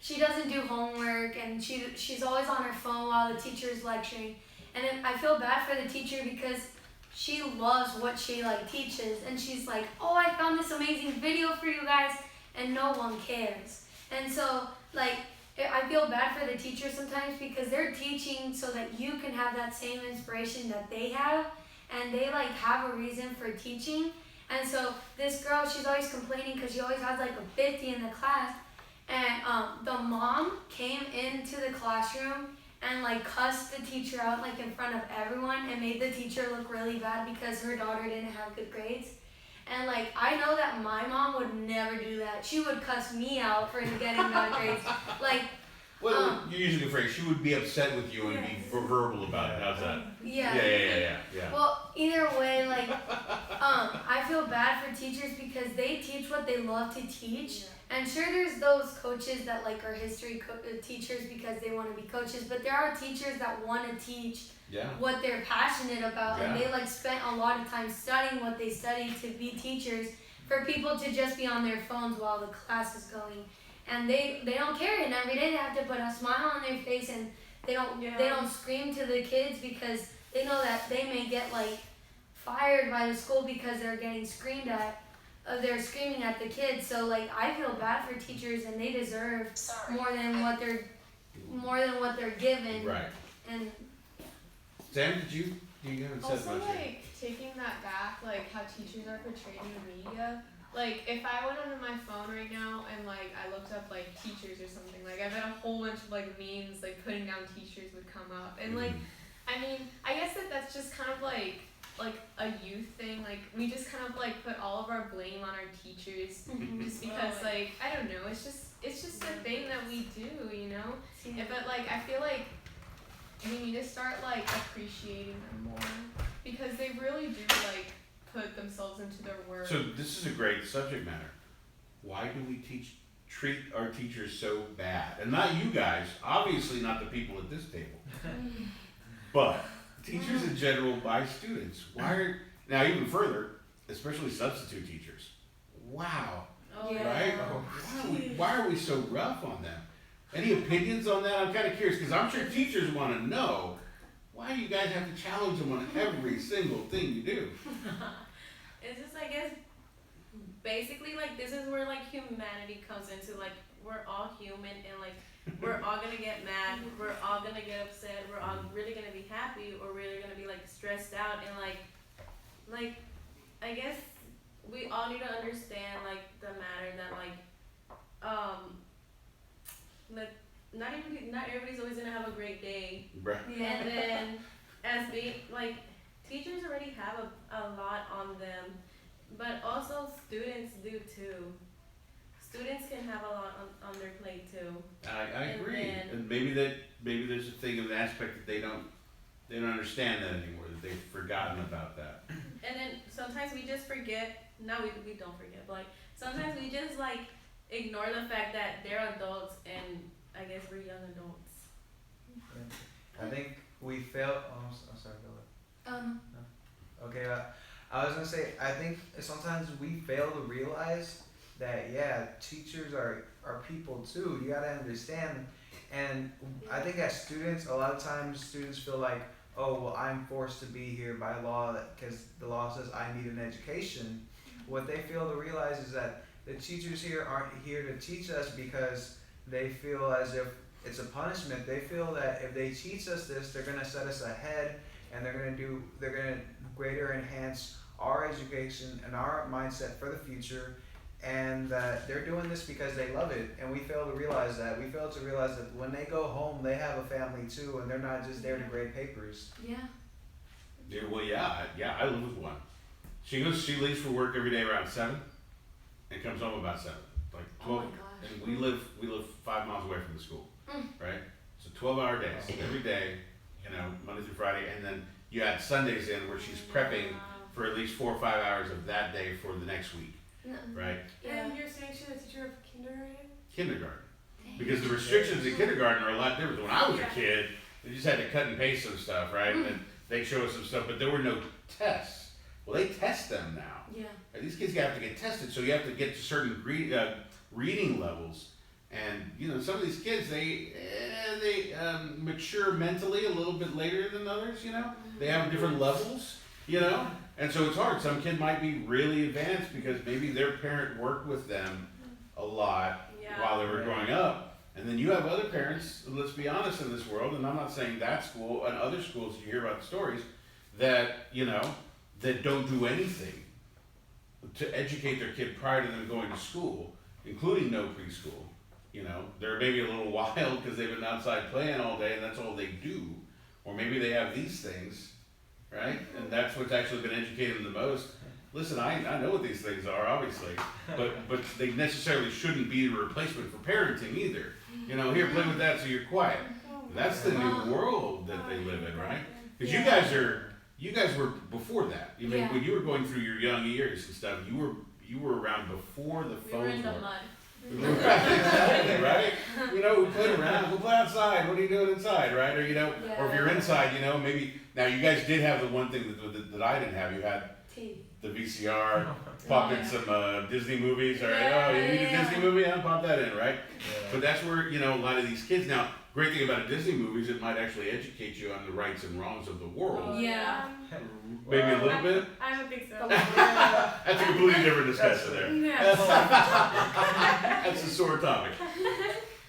she doesn't do homework, and she's always on her phone while the teacher's lecturing, and then I feel bad for the teacher because she loves what she teaches, and she's like, oh, I found this amazing video for you guys, and no one cares, and so I feel bad for the teacher sometimes because they're teaching so that you can have that same inspiration that they have, and they have a reason for teaching. And so this girl, she's always complaining because she always has a 50 in the class, and the mom came into the classroom and like cussed the teacher out like in front of everyone and made the teacher look really bad because her daughter didn't have good grades. And like I know that my mom would never do that. She would cuss me out for getting bad grades. Like Well, you're using a phrase. She would be upset with you and be verbal about it. How's that? Yeah. Yeah. Well, either way, like, I feel bad for teachers because they teach what they love to teach. And sure, there's those coaches that like are history teachers because they want to be coaches, but there are teachers that want to teach what they're passionate about, and they like spent a lot of time studying what they studied to be teachers. For people to just be on their phones while the class is going, and they don't care, and every day they have to put a smile on their face, and they don't scream to the kids because they know that they may get like fired by the school because they're getting screamed at. They're screaming at the kids. So like I feel bad for teachers, and they deserve more than what they're given. Right. And Sam, you haven't said Also, much yet. like, taking that back, like, how teachers are portrayed in the media. Like, if I went onto my phone right now and, like, I looked up, like, teachers or something, like, I bet a whole bunch of, like, memes, like, putting down teachers would come up. And, like, I mean, I guess that's just kind of, like a youth thing. Like, we just kind of, like, put all of our blame on our teachers just because, like, I don't know, it's just a thing that we do, you know? Yeah, but, like, I feel like we need to start like appreciating them more because they really do like put themselves into their work. So this is a great subject matter. Why do we treat our teachers so bad? And not you guys, obviously not the people at this table, but teachers in general by students. Now even further, especially substitute teachers. Wow. Right? Why are we so rough on them? Any opinions on that? I'm kind of curious because I'm sure teachers want to know why you guys have to challenge them on every single thing you do. It's just, I guess, basically, like, this is where, like, humanity comes into, like, we're all human, and, like, we're all gonna get mad, we're all gonna get upset, we're all really gonna be happy, or really gonna be, like, stressed out, and, like, I guess we all need to understand, like, the matter that, like, that not everybody's always gonna have a great day. Right. And then as like teachers already have a lot on them, but also students do too. Students can have a lot on their plate too. I agree. And maybe there's a thing of an aspect that they don't understand that anymore, that they've forgotten about that. And then sometimes we just forget, no, we don't forget, but like sometimes we just like ignore the fact that they're adults and I guess we're young adults. I think we fail. I'm sorry, go ahead. No. Okay, I was gonna say I think sometimes we fail to realize that teachers are people too. You gotta understand, and I think as students, a lot of times students feel like, oh well, I'm forced to be here by law because the law says I need an education. What they fail to realize is that the teachers here aren't here to teach us because they feel as if it's a punishment. They feel that if they teach us this, they're gonna set us ahead, and they're gonna greater enhance our education and our mindset for the future, and that they're doing this because they love it. And we fail to realize that. We fail to realize that when they go home, they have a family too, and they're not just there to grade papers. Yeah. I live with one. She leaves for work every day around 7 and comes home about 7. Like 12. And we live 5 miles away from the school. Right? So 12-hour days every day, Monday through Friday, and then you add Sundays in where she's prepping for at least 4 or 5 hours of that day for the next week. Right? And you're saying she's a teacher of kindergarten? Kindergarten. Because the restrictions in kindergarten are a lot different. When I was a kid, they just had to cut and paste some stuff, right? And they show us some stuff, but there were no tests. Well, they test them now. Yeah. And these kids have to get tested, so you have to get to certain reading levels. And some of these kids, they mature mentally a little bit later than others. They have different levels. And so it's hard. Some kid might be really advanced because maybe their parent worked with them a lot while they were growing up. And then you have other parents, let's be honest, in this world, and I'm not saying that school and other schools, you hear about the stories, that, that don't do anything to educate their kid prior to them going to school, including no preschool. You know, they're maybe a little wild because they've been outside playing all day and that's all they do. Or maybe they have these things, right? And that's what's actually been educating them the most. Listen, I know what these things are, obviously, but they necessarily shouldn't be a replacement for parenting either. You know, here, play with that so you're quiet. That's the new world that they live in, right? Because you guys were before that. You mean, when you were going through your young years and stuff, you were around before the phones We were in the were. mud. Exactly, right? You know, we played around, go play outside, what are you doing inside, right? Or, you know, or if you're inside, you know, maybe, now you guys did have the one thing that I didn't have, you had the VCR, pop in some Disney movies, all right? Oh, you need a Disney movie? I'll pop that in, right? But that's where, you know, a lot of these kids, now, great thing about a Disney movie is it might actually educate you on the rights and wrongs of the world. Yeah. Maybe a little bit? I don't think so. That's a completely different discussion there. Yeah. That's a sore topic.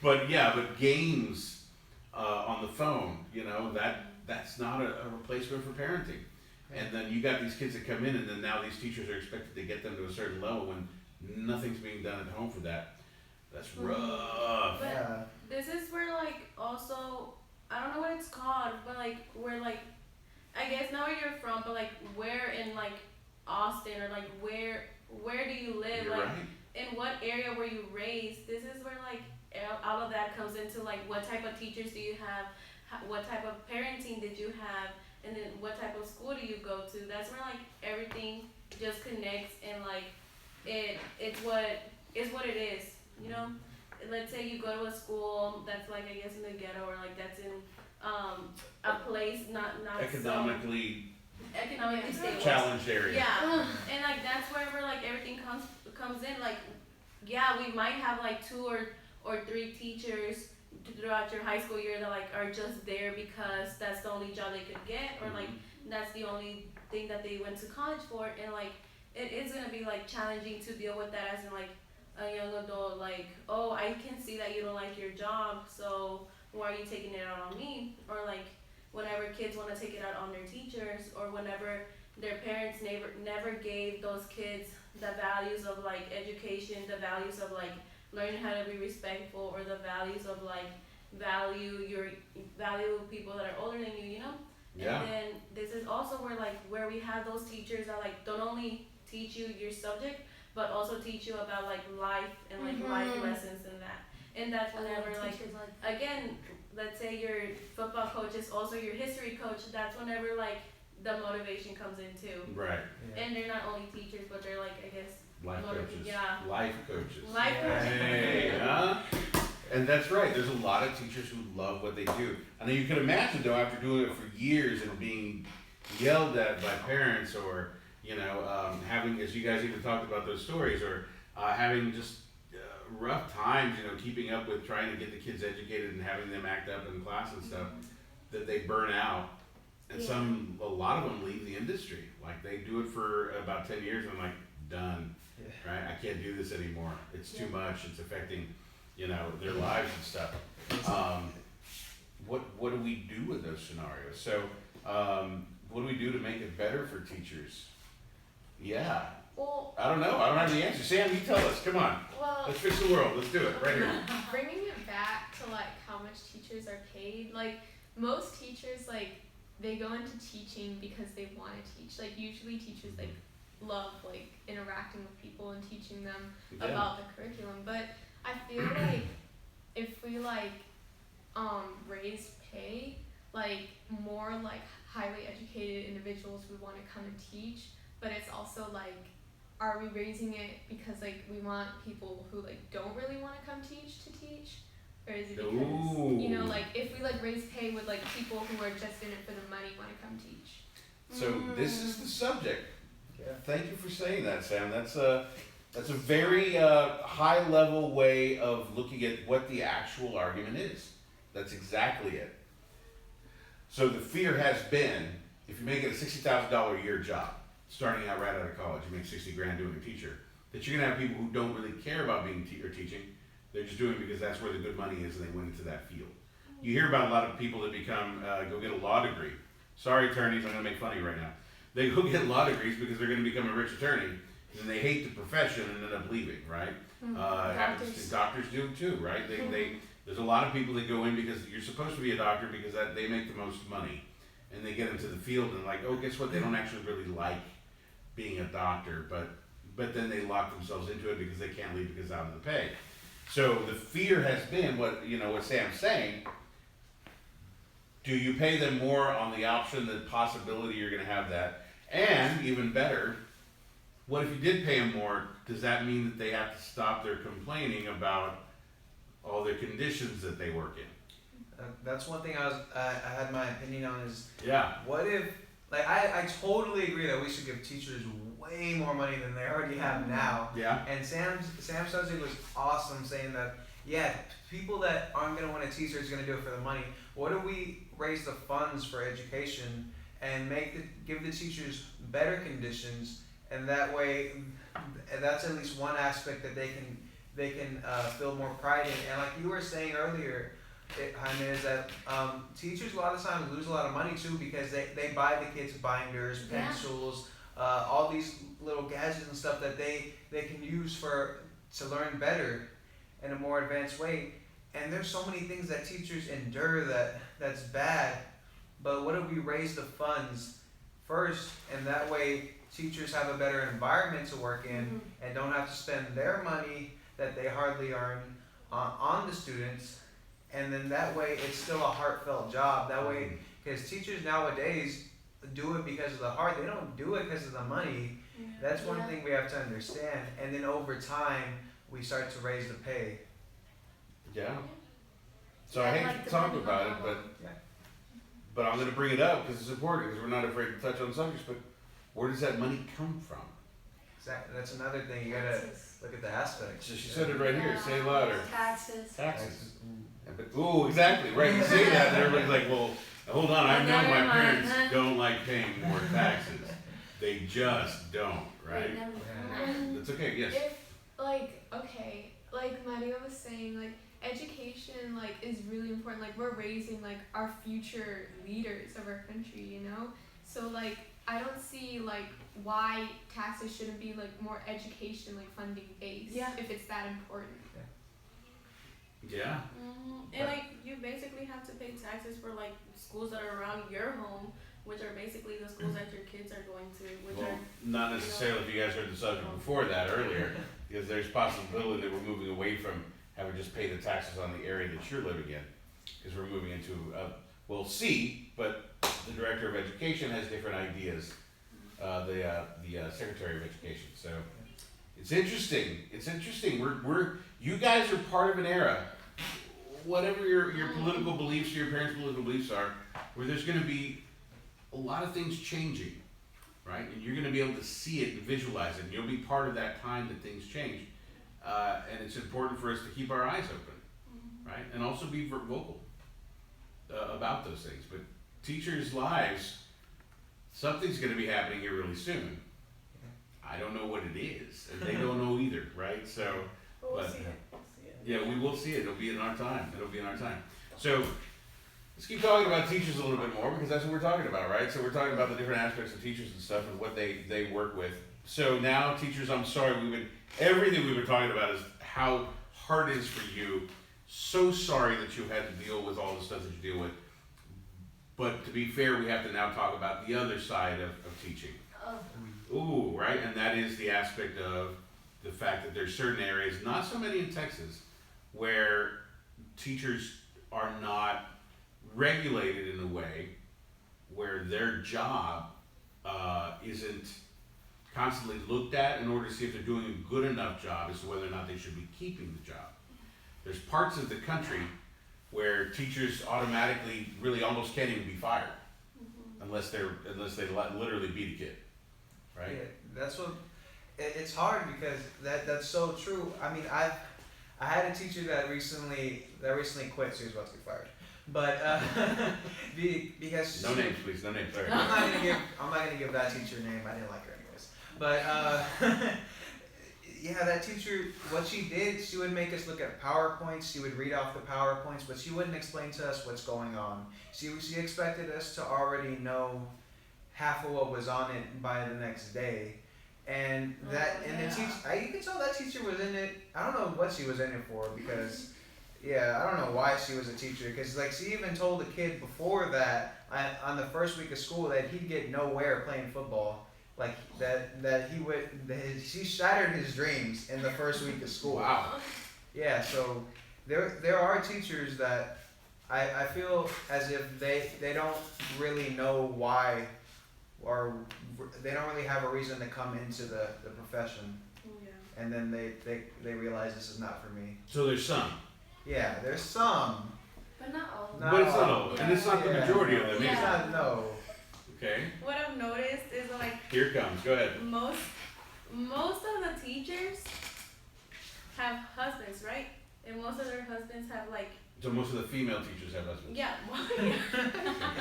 But yeah, but games on the phone, you know, that's not a replacement for parenting. And then you got these kids that come in and then now these teachers are expected to get them to a certain level when nothing's being done at home for that. That's rough. But this is where like also, I don't know what it's called, but like where like, I guess not where you're from, but like where in like Austin or like where do you live? You're like right. in what area were you raised? This is where like all of that comes into like what type of teachers do you have, what type of parenting did you have, and then what type of school do you go to? That's where like everything just connects and like it's what it is, you know? Let's say you go to a school that's like I guess in the ghetto or like that's in a place not Economically stable. challenged area. Yeah, and like that's wherever like everything comes in. Like, yeah, we might have like 2 or 3 teachers throughout your high school year that like are just there because that's the only job they could get, or like that's the only thing that they went to college for, and like it is gonna be like challenging to deal with that as in like a young adult. Like, oh, I can see that you don't like your job, so why are you taking it out on me? Or like whenever kids want to take it out on their teachers, or whenever their parents never gave those kids the values of like education, the values of like learning how to be respectful, or the values of like value people that are older than you, you know? Yeah. And then this is also where we have those teachers that like don't only teach you your subject, but also teach you about like life and like life lessons and that. And that's whenever like again, let's say your football coach is also your history coach, that's whenever like the motivation comes in too. Right. And they're not only teachers, but they're like, I guess, Life coaches. Yeah. Life coaches. Life coaches. Hey, huh? And that's right. There's a lot of teachers who love what they do. And then you can imagine, though, after doing it for years and being yelled at by parents, or you know, having, as you guys even talked about those stories, or having just rough times, you know, keeping up with trying to get the kids educated and having them act up in class and stuff, that they burn out. And a lot of them leave the industry. Like they do it for about 10 years and I'm like, done. Right? I can't do this anymore. It's too much. It's affecting, you know, their lives and stuff. What do we do with those scenarios? So, what do we do to make it better for teachers? Yeah. Well, I don't know. I don't have the answer. Sam, you tell us. Come on. Well, Let's fix the world. Let's do it right here. bringing it back to like how much teachers are paid, like most teachers like they go into teaching because they want to teach. Like usually teachers like love like interacting with people and teaching them about the curriculum. But I feel like if we like raise pay, like more like highly educated individuals would want to come and teach. But it's also like, are we raising it because like we want people who like don't really want to come teach to teach? Or is it because, you know, like if we like raise pay, would like people who are just in it for the money want to come teach? So this is the subject. Thank you for saying that, Sam. That's a very high level way of looking at what the actual argument is. That's exactly it. So the fear has been, if you make it a $60,000 a year job, starting out right out of college, you make $60,000 doing a teacher, that you're gonna have people who don't really care about being teaching. They're just doing it because that's where the good money is and they went into that field. You hear about a lot of people that become, go get a law degree. Sorry attorneys, I'm gonna make fun of you right now. They go get law degrees because they're gonna become a rich attorney. and they hate the profession and end up leaving, right? It happens to doctors do too, right? There's a lot of people that go in because you're supposed to be a doctor because they make the most money, and they get into the field and like, oh, guess what? They don't actually really like being a doctor, but then they lock themselves into it because they can't leave because out of the pay. So the fear has been what Sam's saying. Do you pay them more on the option, the possibility you're going to have that? And even better, what if you did pay them more? Does that mean that they have to stop their complaining about all the conditions that they work in? That's one thing I had my opinion on is, yeah, what if, like, I totally agree that we should give teachers way more money than they already have now. Yeah. And Sam's subject was awesome, saying that, yeah, people that aren't going to want to teach are just going to do it for the money. What if we raise the funds for education and give the teachers better conditions, and that way, that's at least one aspect that they can feel more pride in. And like you were saying earlier, Jaime, is that teachers a lot of times lose a lot of money too because they buy the kids binders, pencils, all these little gadgets and stuff that they can use to learn better in a more advanced way. And there's so many things that teachers endure that's bad. But what if we raise the funds first, and that way teachers have a better environment to work in and don't have to spend their money that they hardly earn on the students, and then that way it's still a heartfelt job. That way, because teachers nowadays do it because of the heart, they don't do it because of the money. That's one thing we have to understand, and then over time we start to raise the pay. Yeah. So I hate to talk about it, but I'm going to bring it up because it's important, because we're not afraid to touch on subjects, but where does that money come from? Exactly. That's another thing. You gotta look at the aspects. So she said it right here. Say it louder. Taxes. Ooh, exactly. Right. You say that, and everybody's like, well, hold on. I know my parents don't like paying more taxes. They just don't, right? That's okay. Yes. If like Mario was saying, like education is really important. Like we're raising our future leaders of our country, you know? So I don't see why taxes shouldn't be more education funding based if it's that important. Yeah. And you basically have to pay taxes for schools that are around your home, which are basically the schools that your kids are going to, which Well, are not necessarily if you guys heard the subject before that earlier, because there's possibility that we're moving away from having just pay the taxes on the area that you're living in, because we're moving into we'll see, but the director of education has different ideas, the secretary of education. So it's interesting. It's interesting. We're you guys are part of an era, whatever your political beliefs or your parents' political beliefs are, where there's going to be a lot of things changing, right? And you're going to be able to see it and visualize it, and you'll be part of that time that things change. And it's important for us to keep our eyes open, right? And also be vocal about those things. But teachers' lives, something's going to be happening here really soon. I don't know what it is, and they don't know either, right? So, we'll see it. Yeah, we will see it. It'll be in our time. It'll be in our time. So let's keep talking about teachers a little bit more, because that's what we're talking about, right? So we're talking about the different aspects of teachers and stuff and what they work with. So now, teachers, I'm sorry, everything we've been talking about is how hard it is for you. So sorry that you had to deal with all the stuff that you deal with. But to be fair, we have to now talk about the other side of teaching. Ooh, right? And that is the aspect of the fact that there's certain areas, not so many in Texas, where teachers are not regulated in a way where their job isn't constantly looked at in order to see if they're doing a good enough job as to whether or not they should be keeping the job. There's parts of the country where teachers automatically really almost can't even be fired unless they literally beat a kid, right? Yeah, that's what. It's hard because that's so true. I mean, I had a teacher that recently quit, so he was about to get fired. But because no names, please, no names. Sorry. I'm not gonna give that teacher a name. I didn't like her anyways. But yeah, that teacher, what she did, she would make us look at PowerPoints. She would read off the PowerPoints, but she wouldn't explain to us what's going on. She expected us to already know half of what was on it by the next day. and you can tell that teacher was in it. I don't know what she was in it for because, yeah, I don't know why she was a teacher because like she even told the kid before that on the first week of school that he'd get nowhere playing football. Like she shattered his dreams in the first week of school. Wow. Yeah, so there are teachers that I feel as if they don't really know why, or they don't really have a reason to come into the profession. Yeah. And then they realize this is not for me. So there's some. Yeah, there's some. But not all. But it's not all, and it's not the majority of them either. It's not, no. Okay. What I've noticed is like Here it comes. Go ahead. most of the teachers have husbands, right? And most of their husbands have like So most of the female teachers have husbands. yeah.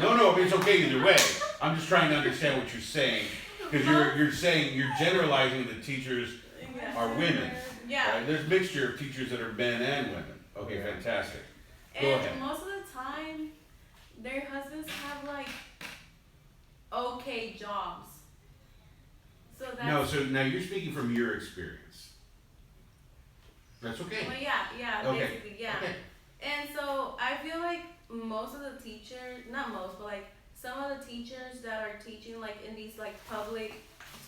No, it's okay either way. I'm just trying to understand what you're saying because you're generalizing that teachers are women. Yeah. Right? There's mixture of teachers that are men and women. Okay, fantastic. Go And ahead. most of the time, their husbands have like okay jobs. So that's No, so now you're speaking from your experience. That's okay. Well, yeah, Okay. basically, yeah. Okay. And so I feel like most of the teachers, not most, but like some of the teachers that are teaching like in these like public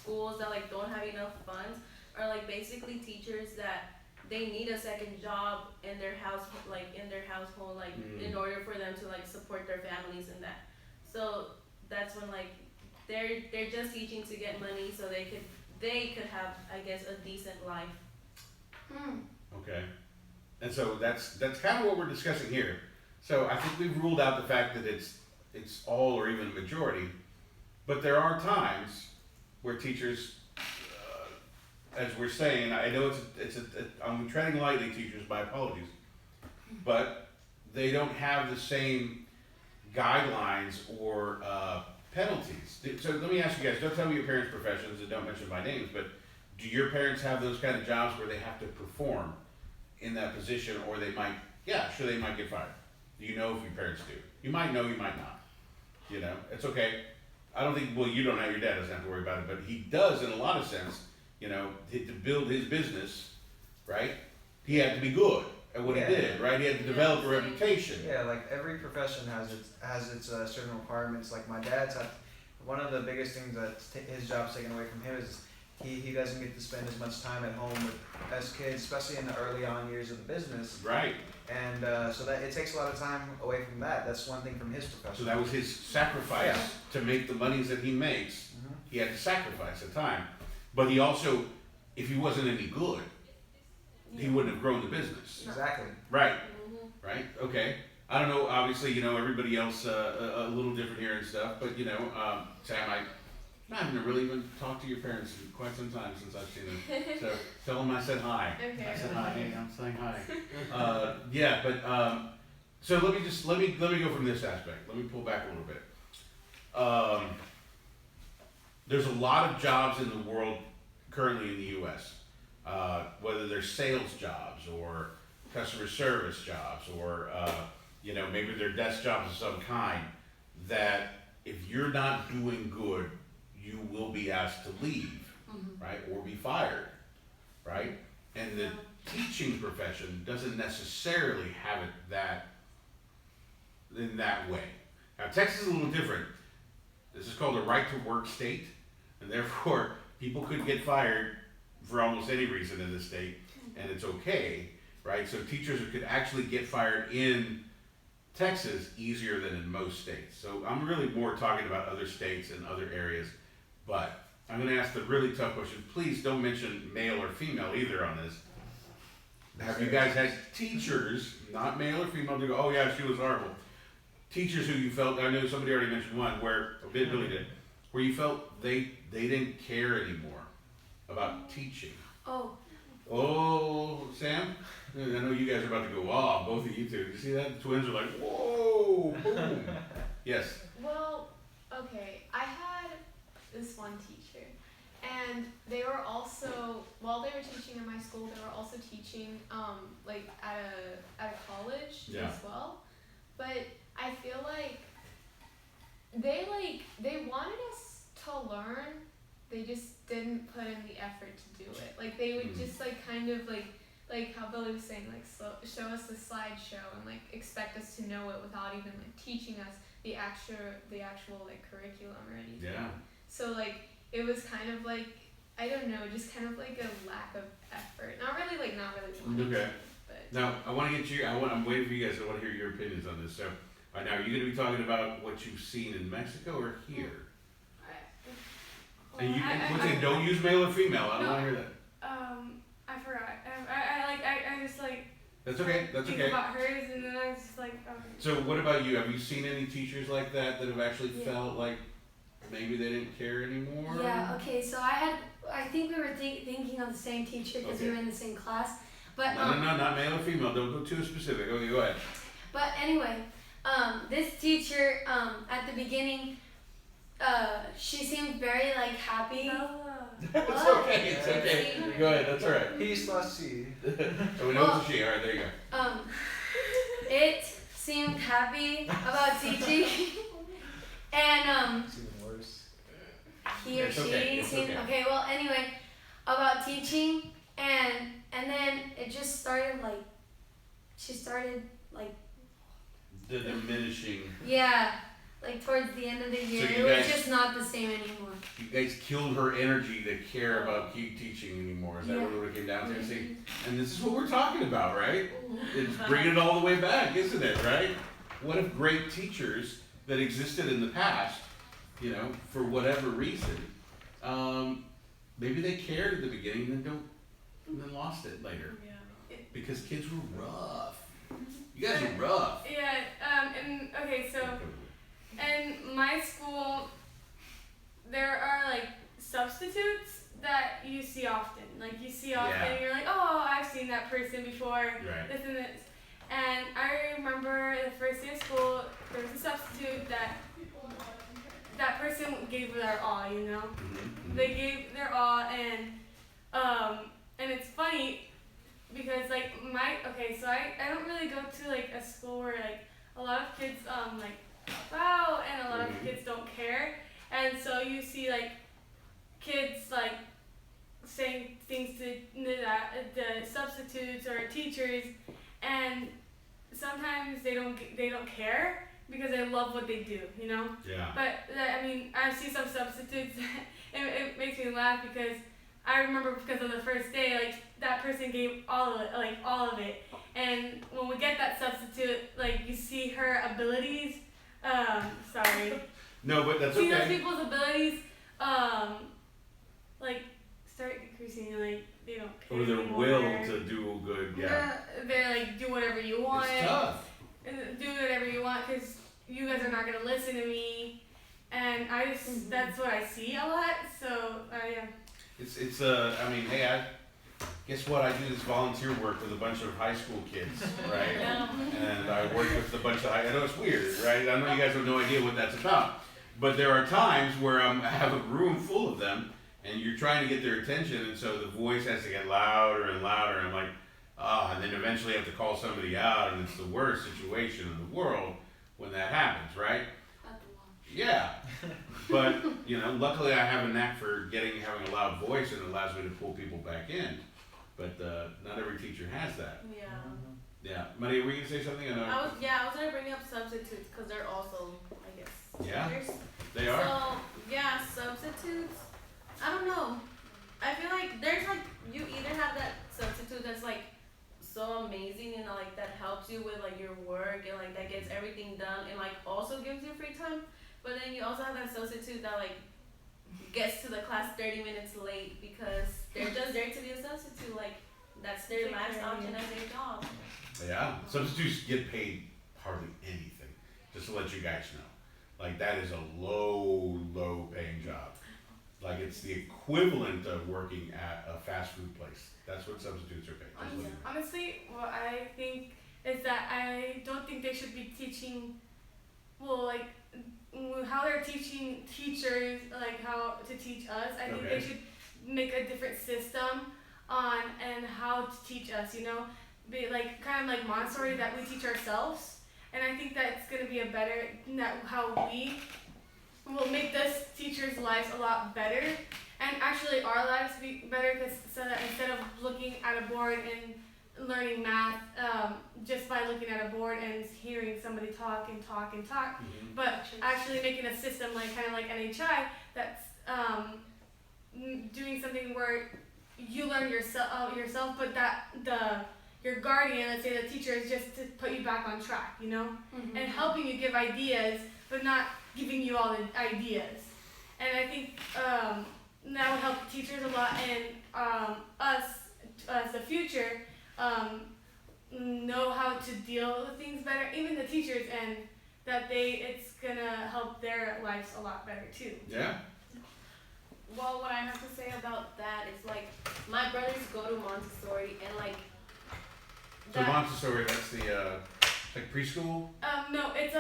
schools that like don't have enough funds are like basically teachers that they need a second job in their house, like in their household, like in order for them to like support their families and that. So that's when like they're just teaching to get money so they could have, I guess, a decent life. Okay. And so that's kind of what we're discussing here. So I think we've ruled out the fact that it's all or even a majority, but there are times where teachers, as we're saying, I know I'm treading lightly, teachers, my apologies, but they don't have the same guidelines or penalties. So let me ask you guys, don't tell me your parents' professions and don't mention my names, but do your parents have those kind of jobs where they have to perform in that position, or they might get fired? Do you know if your parents do? You might know, you might not. You know, it's okay. I don't think, well, you don't have, your dad doesn't have to worry about it, but he does in a lot of sense, you know, to build his business, right? He had to be good at what he did, right? He had to develop a reputation. Yeah, like every profession has its certain requirements. Like my dad's one of the biggest things that his job's taken away from him is he doesn't get to spend as much time at home with us kids, especially in the early on years of the business. Right. And so that it takes a lot of time away from that. That's one thing from his profession. So that was his sacrifice to make the monies that he makes. He had to sacrifice the time. But he also, if he wasn't any good, he wouldn't have grown the business. Exactly. Right. Right. Okay. I don't know. Obviously, you know, everybody else a little different here and stuff. But you know, Sam, I haven't really even talked to your parents in quite some time since I've seen them. So tell them I said hi. Okay. I said hi. Hey, I'm saying hi. Yeah, but so let me go from this aspect. Let me pull back a little bit. There's a lot of jobs in the world currently in the U.S. Whether they're sales jobs or customer service jobs or you know, maybe they're desk jobs of some kind, that if you're not doing good, you will be asked to leave, right, or be fired, right? And the teaching profession doesn't necessarily have it in that way. Now Texas is a little different. This is called a right to work state, and therefore people could get fired for almost any reason in this state, and it's okay, right? So teachers could actually get fired in Texas easier than in most states. So I'm really more talking about other states and other areas, but I'm going to ask the really tough question. Please don't mention male or female either on this. Have you guys had teachers, not male or female, to go, oh yeah, she was horrible? Teachers who you felt, I know somebody already mentioned one, where Billy did, where you felt they didn't care anymore about teaching. Oh, Sam? I know you guys are about to go off, both of you two. You see that? The twins are like, whoa, boom. Yes. Well, okay, I had this one teacher, and they were also, while they were teaching in my school, they were also teaching like at a college as well. But I feel like they wanted us to learn. They just didn't put in the effort to do it. Like they would just like kind of like how Billy was saying, like show us the slideshow and like expect us to know it without even like teaching us the actual like curriculum or anything. Yeah. So like it was kind of like, I don't know, just kind of like a lack of effort. Not really wanting Okay. to, but Now, I want to get you, I'm waiting for you guys, I want to hear your opinions on this. So, right now, are you going to be talking about what you've seen in Mexico or here? And you, once again, don't use male or female, I don't want to hear that. I forgot. I just like. That's okay, that's think okay. about hers, and then I was just like. So what about you? Have you seen any teachers like that have actually felt like maybe they didn't care anymore? Yeah, okay, so I think we were thinking of the same teacher because we were in the same class. But No, not male or female, don't go too specific. Okay, go ahead. But anyway, this teacher, at the beginning, she seemed very like happy. It's okay, it's okay. Go ahead, that's alright. He's not she. So we know it's a she, alright, there you go. It seemed happy about teaching. And It's even worse. he or It's she okay, it's seemed okay. well anyway, about teaching, and then it just started like, she started like, The diminishing. yeah, like towards the end of the year, you it guys- was just not the same anymore. You guys killed her energy to care about keep teaching anymore. Is that what it came down to? See, and this is what we're talking about, right? It's bringing it all the way back, isn't it? Right? What if great teachers that existed in the past, you know, for whatever reason, maybe they cared at the beginning and then lost it later because kids were rough. You guys are rough. Yeah. And okay, so in my school, there are like substitutes that you see often. Like you see often, Yeah. you're like, oh, I've seen that person before. Right. This and this. And I remember the first day of school, there was a substitute that person gave their all, you know? They gave their all, and it's funny because like so I don't really go to like a school where like a lot of kids like help out and a lot of kids don't care, and so you see like kids like saying things to the substitutes or teachers, and sometimes they don't care because they love what they do, you know. Yeah. But I mean, I see some substitutes. It makes me laugh because I remember because of the first day, like that person gave all of it, and when we get that substitute, like you see her abilities. Sorry. No, but that's see okay. those people's abilities, like start decreasing, and like they don't care Or their anymore. will to do good, yeah. They're like, do whatever you want. It's tough. Do whatever you want because you guys are not gonna listen to me, and I just that's what I see a lot. So yeah. It's I mean, hey, guess what? I do this volunteer work with a bunch of high school kids, right? And I work with a bunch of I know it's weird, right? I know you guys have no idea what that's about, but there are times where I have a room full of them, and you're trying to get their attention, and so the voice has to get louder and louder. And I'm like, and then eventually I have to call somebody out, and it's the worst situation in the world when that happens, right? Yeah, but you know, luckily I have a knack for having a loud voice, and it allows me to pull people back in. But not every teacher has that. Yeah. Yeah, Maria, were you gonna say something? I know. I was gonna bring up substitutes because they're also, I guess. Yeah, teachers. they are. So yeah, substitutes. I don't know. I feel like there's like you either have that substitute that's like so amazing and like that helps you with like your work and like that gets everything done and like also gives you free time, but then you also have that substitute that like gets to the class 30 minutes late because they're just there to be a substitute. Like that's their last option as their job. Yeah, substitutes get paid hardly anything. Just to let you guys know, like that is a low paying job. Like it's the equivalent of working at a fast food place. That's what substitutes are paid. Just let you know. Honestly, what I think is that I don't think they should be teaching, like how they're teaching teachers, like how to teach us. I think they should make a different system on and how to teach us, you know, be like kind of like Montessori that we teach ourselves. And I think that's gonna be a better, how we will make this teachers' lives a lot better. and actually our lives be better because so that instead of looking at a board and learning math just by looking at a board and hearing somebody talk and talk and talk, but actually making a system like kind of like NHI that's doing something where you learn yourself, but that your guardian, let's say the teacher, is just to put you back on track, you know, and helping you give ideas, but not giving you all the ideas. And I think that would help teachers a lot, and us as the future know how to deal with things better, even the teachers, and that it's gonna help their lives a lot better too. Yeah. Well, what I have to say about that is like my brothers go to Montessori and like. So Montessori, that's the like preschool. No, it's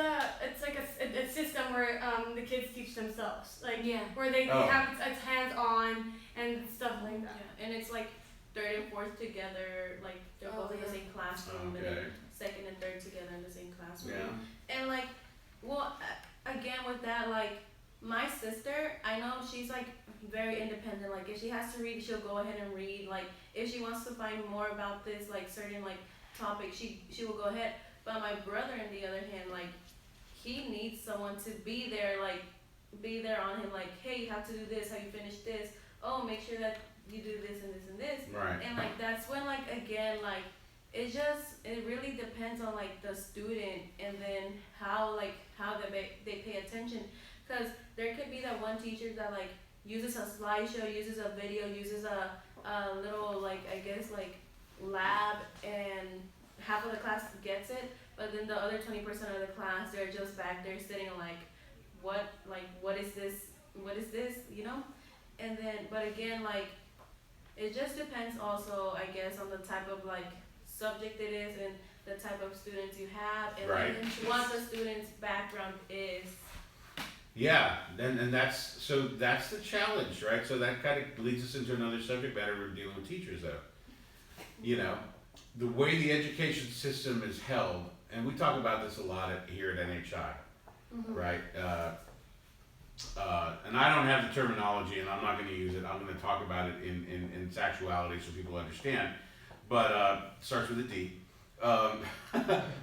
like a system where the kids teach themselves, like where they Oh. have it's hands on and stuff like that. Yeah, and it's like third and fourth together, like they're both in the same classroom, and then second and third together in the same classroom. Yeah. And like, well, again with that, like my sister, I know she's like very independent. Like if she has to read, she'll go ahead and read. Like if she wants to find more about this like certain like topic, she will go ahead. But my brother, on the other hand, like he needs someone to be there on him. Like, hey, you have to do this. How you finish this? Oh, make sure that you do this and this and this. Right. And like that's when like again like it really depends on like the student and then how they pay attention, because there could be that one teacher that like uses a slideshow, uses a video, uses a little like I guess like lab, and half of the class gets it, but then the other 20% of the class, they're just back there sitting like what is this, you know? And then but again like it just depends also I guess on the type of like subject it is and the type of students you have, and then what the student's background is. Yeah, and that's the challenge, right? So that kind of leads us into another subject matter we're dealing with teachers though. You know, the way the education system is held, and we talk about this a lot here at NHI, right? And I don't have the terminology, and I'm not going to use it. I'm going to talk about it in its actuality so people understand. But it starts with a D.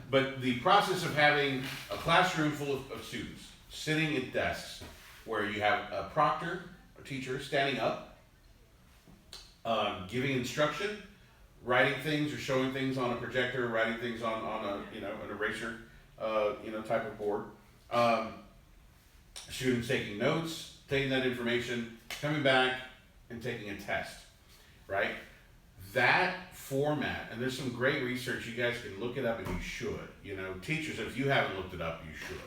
But the process of having a classroom full of students sitting at desks where you have a proctor, a teacher, standing up, giving instruction, writing things or showing things on a projector, writing things on a an eraser type of board. Students taking notes, taking that information, coming back and taking a test, right? That format, and there's some great research, you guys can look it up and you should. Teachers, if you haven't looked it up, you should.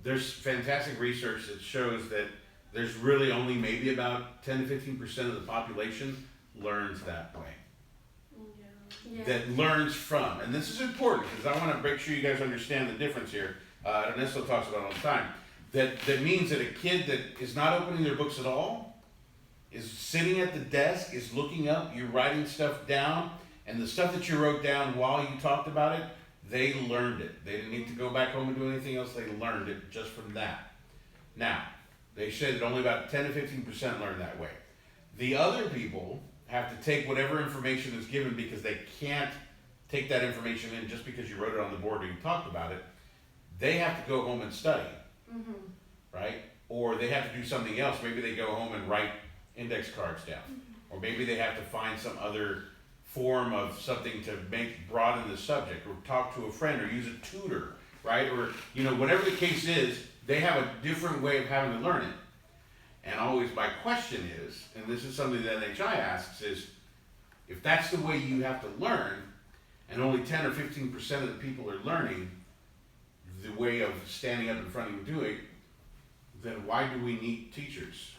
There's fantastic research that shows that there's really only maybe about 10 to 15% of the population learns that way. That learns from, and this is important because I want to make sure you guys understand the difference here. Ernesto talks about it all the time. That means that a kid that is not opening their books at all, is sitting at the desk, is looking up, you're writing stuff down, and the stuff that you wrote down while you talked about it, they learned it. They didn't need to go back home and do anything else. They learned it just from that. Now, they said that only about 10 to 15% learn that way. The other people have to take whatever information is given because they can't take that information in just because you wrote it on the board or you talked about it. They have to go home and study, right? Or they have to do something else. Maybe they go home and write index cards down. Or maybe they have to find some other form of something to broaden the subject, or talk to a friend, or use a tutor, right? Or, whatever the case is, they have a different way of having to learn it. And always my question is, and this is something that NHI asks, is if that's the way you have to learn, and only 10 or 15% of the people are learning the way of standing up in front of you and doing it, then why do we need teachers?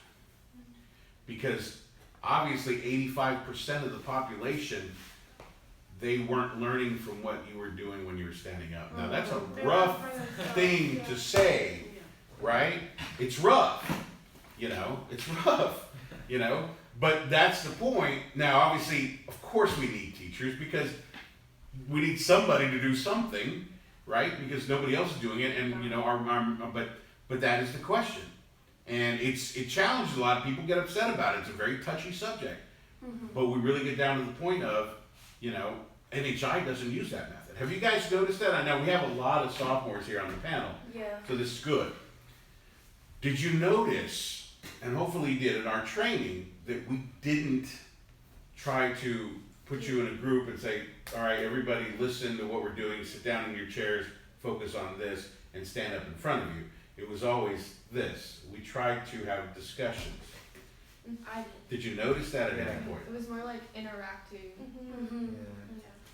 Because obviously 85% of the population, they weren't learning from what you were doing when you were standing up. Now that's a rough thing to say, right? It's rough, it's rough, but that's the point. Now obviously, of course we need teachers because we need somebody to do something, right? Because nobody else is doing it, and but that is the question. And it challenges a lot of people, get upset about it. It's a very touchy subject. But we really get down to the point of, NHI doesn't use that method. Have you guys noticed that? I know we have a lot of sophomores here on the panel, Yeah. so this is good. Did you notice, and hopefully you did in our training, that we didn't try to put you in a group and say, all right, everybody listen to what we're doing, sit down in your chairs, focus on this, and stand up in front of you. It was always this. We tried to have discussions. I Did you notice that at any point? It was more like interacting.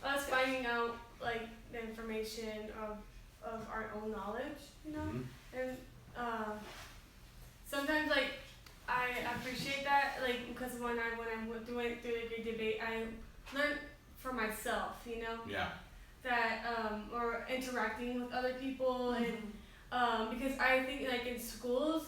Us finding out like the information of our own knowledge, and sometimes like I appreciate that because when I'm doing through a great debate, I learn for myself, Yeah. that or interacting with other people and because I think like in schools.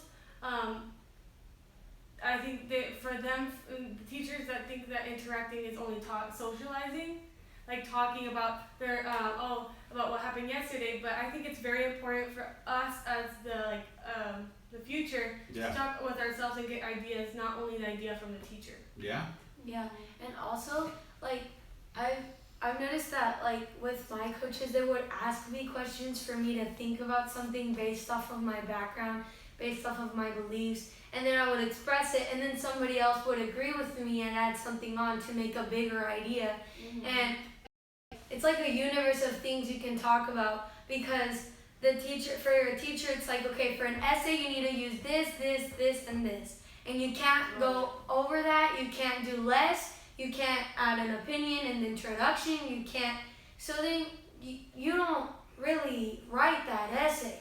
I think that for them, the teachers that think that interacting is only socializing, like talking about their about what happened yesterday. But I think it's very important for us as the future to talk with ourselves and get ideas, not only the idea from the teacher. Yeah. Yeah, and also like I've noticed that like with my coaches, they would ask me questions for me to think about something based off of my background, based off of my beliefs. And then I would express it, and then somebody else would agree with me and add something on to make a bigger idea. And it's like a universe of things you can talk about because for your teacher, it's like, okay, for an essay, you need to use this, and this. And you can't go over that, you can't do less, you can't add an opinion in the introduction, you can't. So then you don't really write that essay.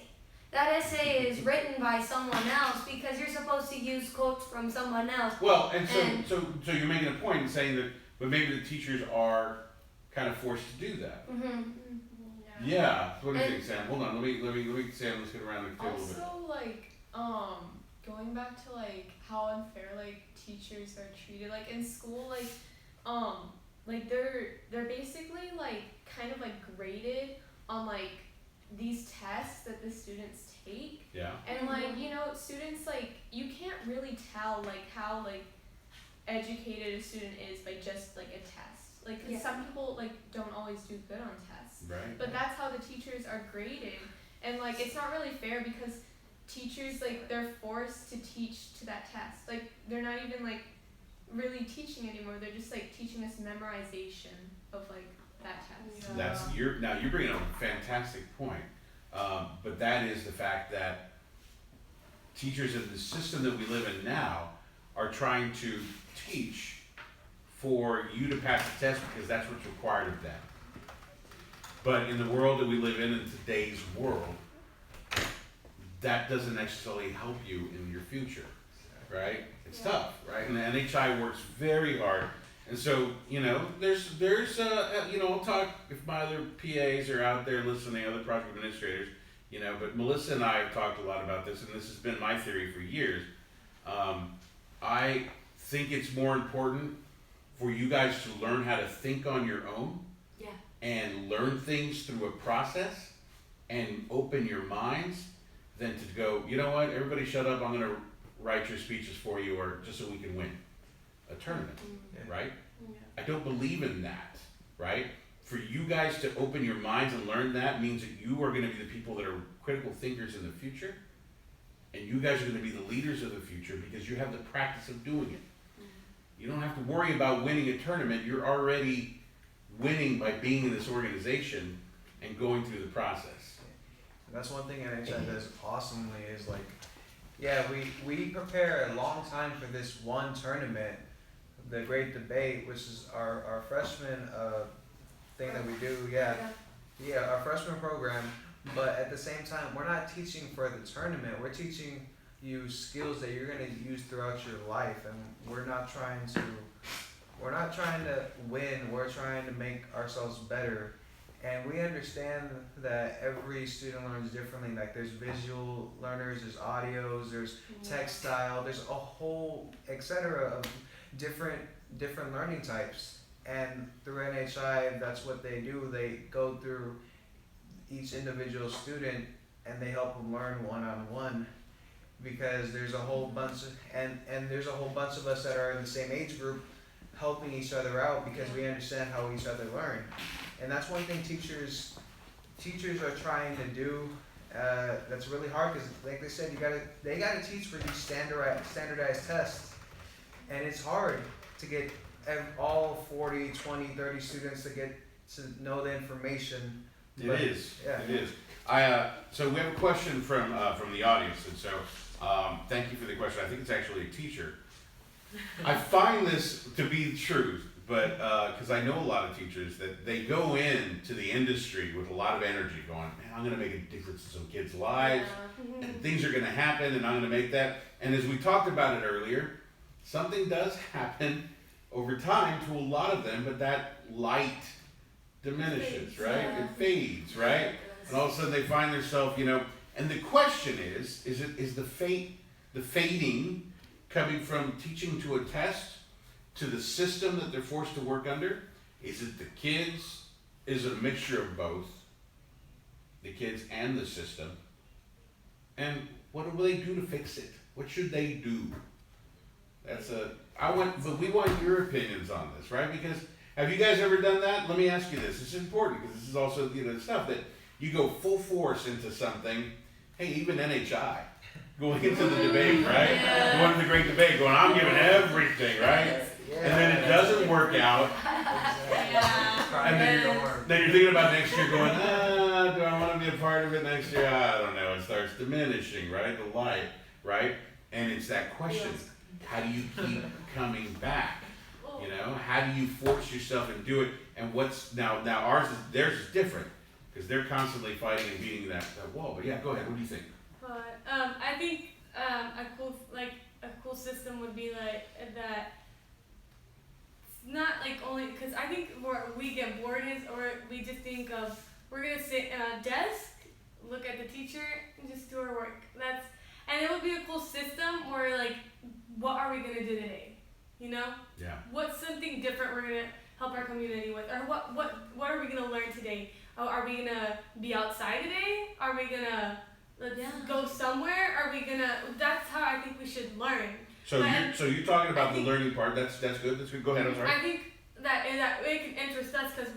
That essay is written by someone else because you're supposed to use quotes from someone else. Well, and so you're making a point in saying that, but maybe the teachers are kind of forced to do that. Yeah. What do you think, Sam? Hold on. Let me Sam. Let's get around the table a little bit. Also, like, going back to like how unfair like teachers are treated, like in school, like they're basically like kind of like graded on like these tests that the students take. Yeah. And like, students like you can't really tell like how like educated a student is by just like a test. Like 'cause some people like don't always do good on tests. Right. But that's how the teachers are graded. And like it's not really fair because teachers like they're forced to teach to that test. Like they're not even like really teaching anymore. They're just like teaching us memorization of like that test. You're bringing up a fantastic point, but that is the fact that teachers in the system that we live in now are trying to teach for you to pass the test because that's what's required of them. But in the world that we live in today's world, that doesn't necessarily help you in your future, right? It's tough, right? And the NHI works very hard. And so, there's I'll talk if my other PAs are out there listening, other project administrators, but Melissa and I have talked a lot about this, and this has been my theory for years. I think it's more important for you guys to learn how to think on your own and learn things through a process and open your minds than to go, you know what, everybody shut up, I'm going to write your speeches for you or just so we can win a tournament, right? I don't believe in that, right? For you guys to open your minds and learn that means that you are going to be the people that are critical thinkers in the future, and you guys are going to be the leaders of the future because you have the practice of doing it. You don't have to worry about winning a tournament. You're already winning by being in this organization and going through the process. That's one thing NHI does awesomely is like, we prepare a long time for this one tournament, the Great Debate, which is our freshman thing that we do. Our freshman program. But at the same time, we're not teaching for the tournament. We're teaching you skills that you're going to use throughout your life, and we're not trying to win. We're trying to make ourselves better. And we understand that every student learns differently. Like there's visual learners, there's audios, there's textile, there's a whole etc. of different learning types. And through NHI, that's what they do. They go through each individual student and they help them learn one-on-one. because there's a whole bunch and there's a whole bunch of us that are in the same age group helping each other out because we understand how each other learn. And that's one thing teachers are trying to do. That's really hard because, like they said, they gotta teach for these standardized tests, and it's hard to get all 40, 20, 30 students to get to know the information. It is. Yeah. It is. So we have a question from the audience, and so thank you for the question. I think it's actually a teacher. I find this to be true, but because I know a lot of teachers that they go into the industry with a lot of energy, going, "Man, I'm going to make a difference in some kids' lives, and things are going to happen, and I'm going to make that." And as we talked about it earlier, something does happen over time to a lot of them, but that light diminishes, right? It fades, right? And all of a sudden they find themselves, and the question is the fading coming from teaching to a test to the system that they're forced to work under? Is it the kids? Is it a mixture of both? The kids and the system? And what will they do to fix it? What should they do? But we want your opinions on this, right? Because have you guys ever done that? Let me ask you this. It's important because this is also, stuff that you go full force into something. Hey, even NHI, going into the debate, right? Yeah. Going to the great debate, going, I'm giving everything, right? Yeah. And then it doesn't work out. And then you're thinking about next year going, do I want to be a part of it next year? I don't know. It starts diminishing, right? The light, right? And it's that question. How do you keep coming back? How do you force yourself and do it? And theirs is different because they're constantly fighting and beating that wall. But yeah, go ahead. What do you think? But I think a cool system would be like that. It's not like only because I think where we get bored is, or we just think of we're gonna sit at a desk, look at the teacher, and just do our work. And it would be a cool system where like, what are we gonna do today? Yeah. What's something different we're gonna help our community with, or what are we gonna learn today? Oh, are we gonna be outside today? Are we gonna go somewhere? Are we gonna? That's how I think we should learn. So you're talking about the learning part. That's good. That's good. Go ahead. I'm sorry. I think that it can interest us because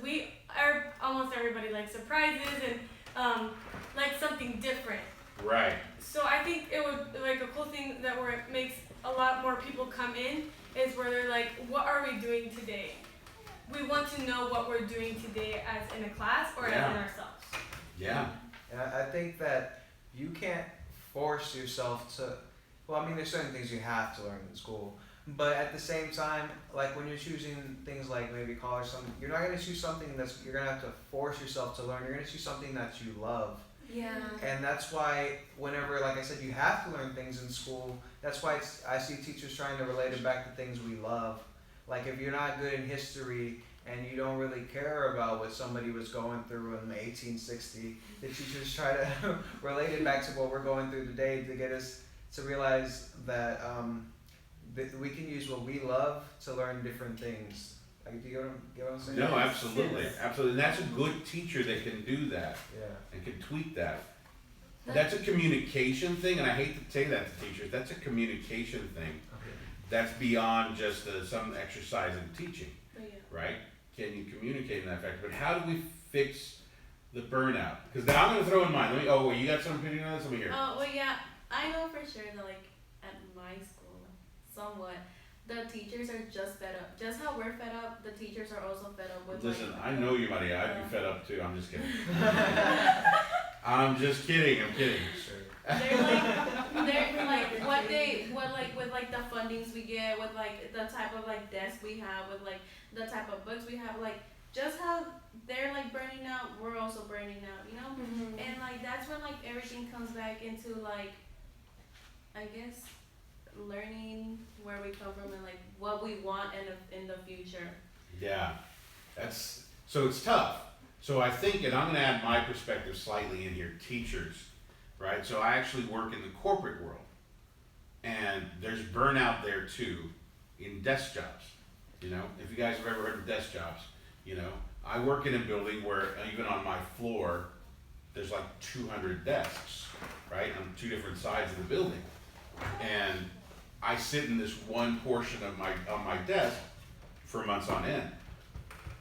almost everybody likes surprises and like something different. Right. So I think it would like a cool thing where it makes a lot more people come in is where they're like, what are we doing today? We want to know what we're doing today as in a class or as in ourselves. Yeah. And I think that you can't force yourself to, there's certain things you have to learn in school, but at the same time, like when you're choosing things like maybe college, you're not going to choose something you're going to have to force yourself to learn. You're going to choose something that you love. Yeah. And that's why whenever, like I said, you have to learn things in school, that's why I see teachers trying to relate it back to things we love. Like if you're not good in history and you don't really care about what somebody was going through in 1860, the teachers try to relate it back to what we're going through today to get us to realize that we can use what we love to learn different things. Like, do you get what I'm saying? No, absolutely, absolutely. And that's a good teacher that can do that. Yeah. And can tweak that. That's a communication thing, and I hate to say that to teachers. That's a communication thing. Okay. That's beyond just some exercise in teaching, Yeah. right? Can you communicate in that factor? But how do we fix the burnout? Because now I'm going to throw in mine. You got some opinion on this? Let me hear. Well, yeah, I know for sure that like at my school, somewhat, the teachers are just fed up. Just how we're fed up, the teachers are also fed up with. Listen, I know you, Maria. I'd be fed up too. I'm just kidding. I'm just kidding. I'm kidding. They're like with like the fundings we get, with like the type of like desk we have, with like the type of books we have, like just how they're like burning out, we're also burning out, Mm-hmm. And like that's when like everything comes back into like, I guess, learning where we come from and like what we want in the future. Yeah, so it's tough. So I think, and I'm going to add my perspective slightly in here, teachers, right? So I actually work in the corporate world, and there's burnout there too in desk jobs. If you guys have ever heard of desk jobs, I work in a building where even on my floor, there's like 200 desks, right, on two different sides of the building. and I sit in this one portion of on my desk for months on end.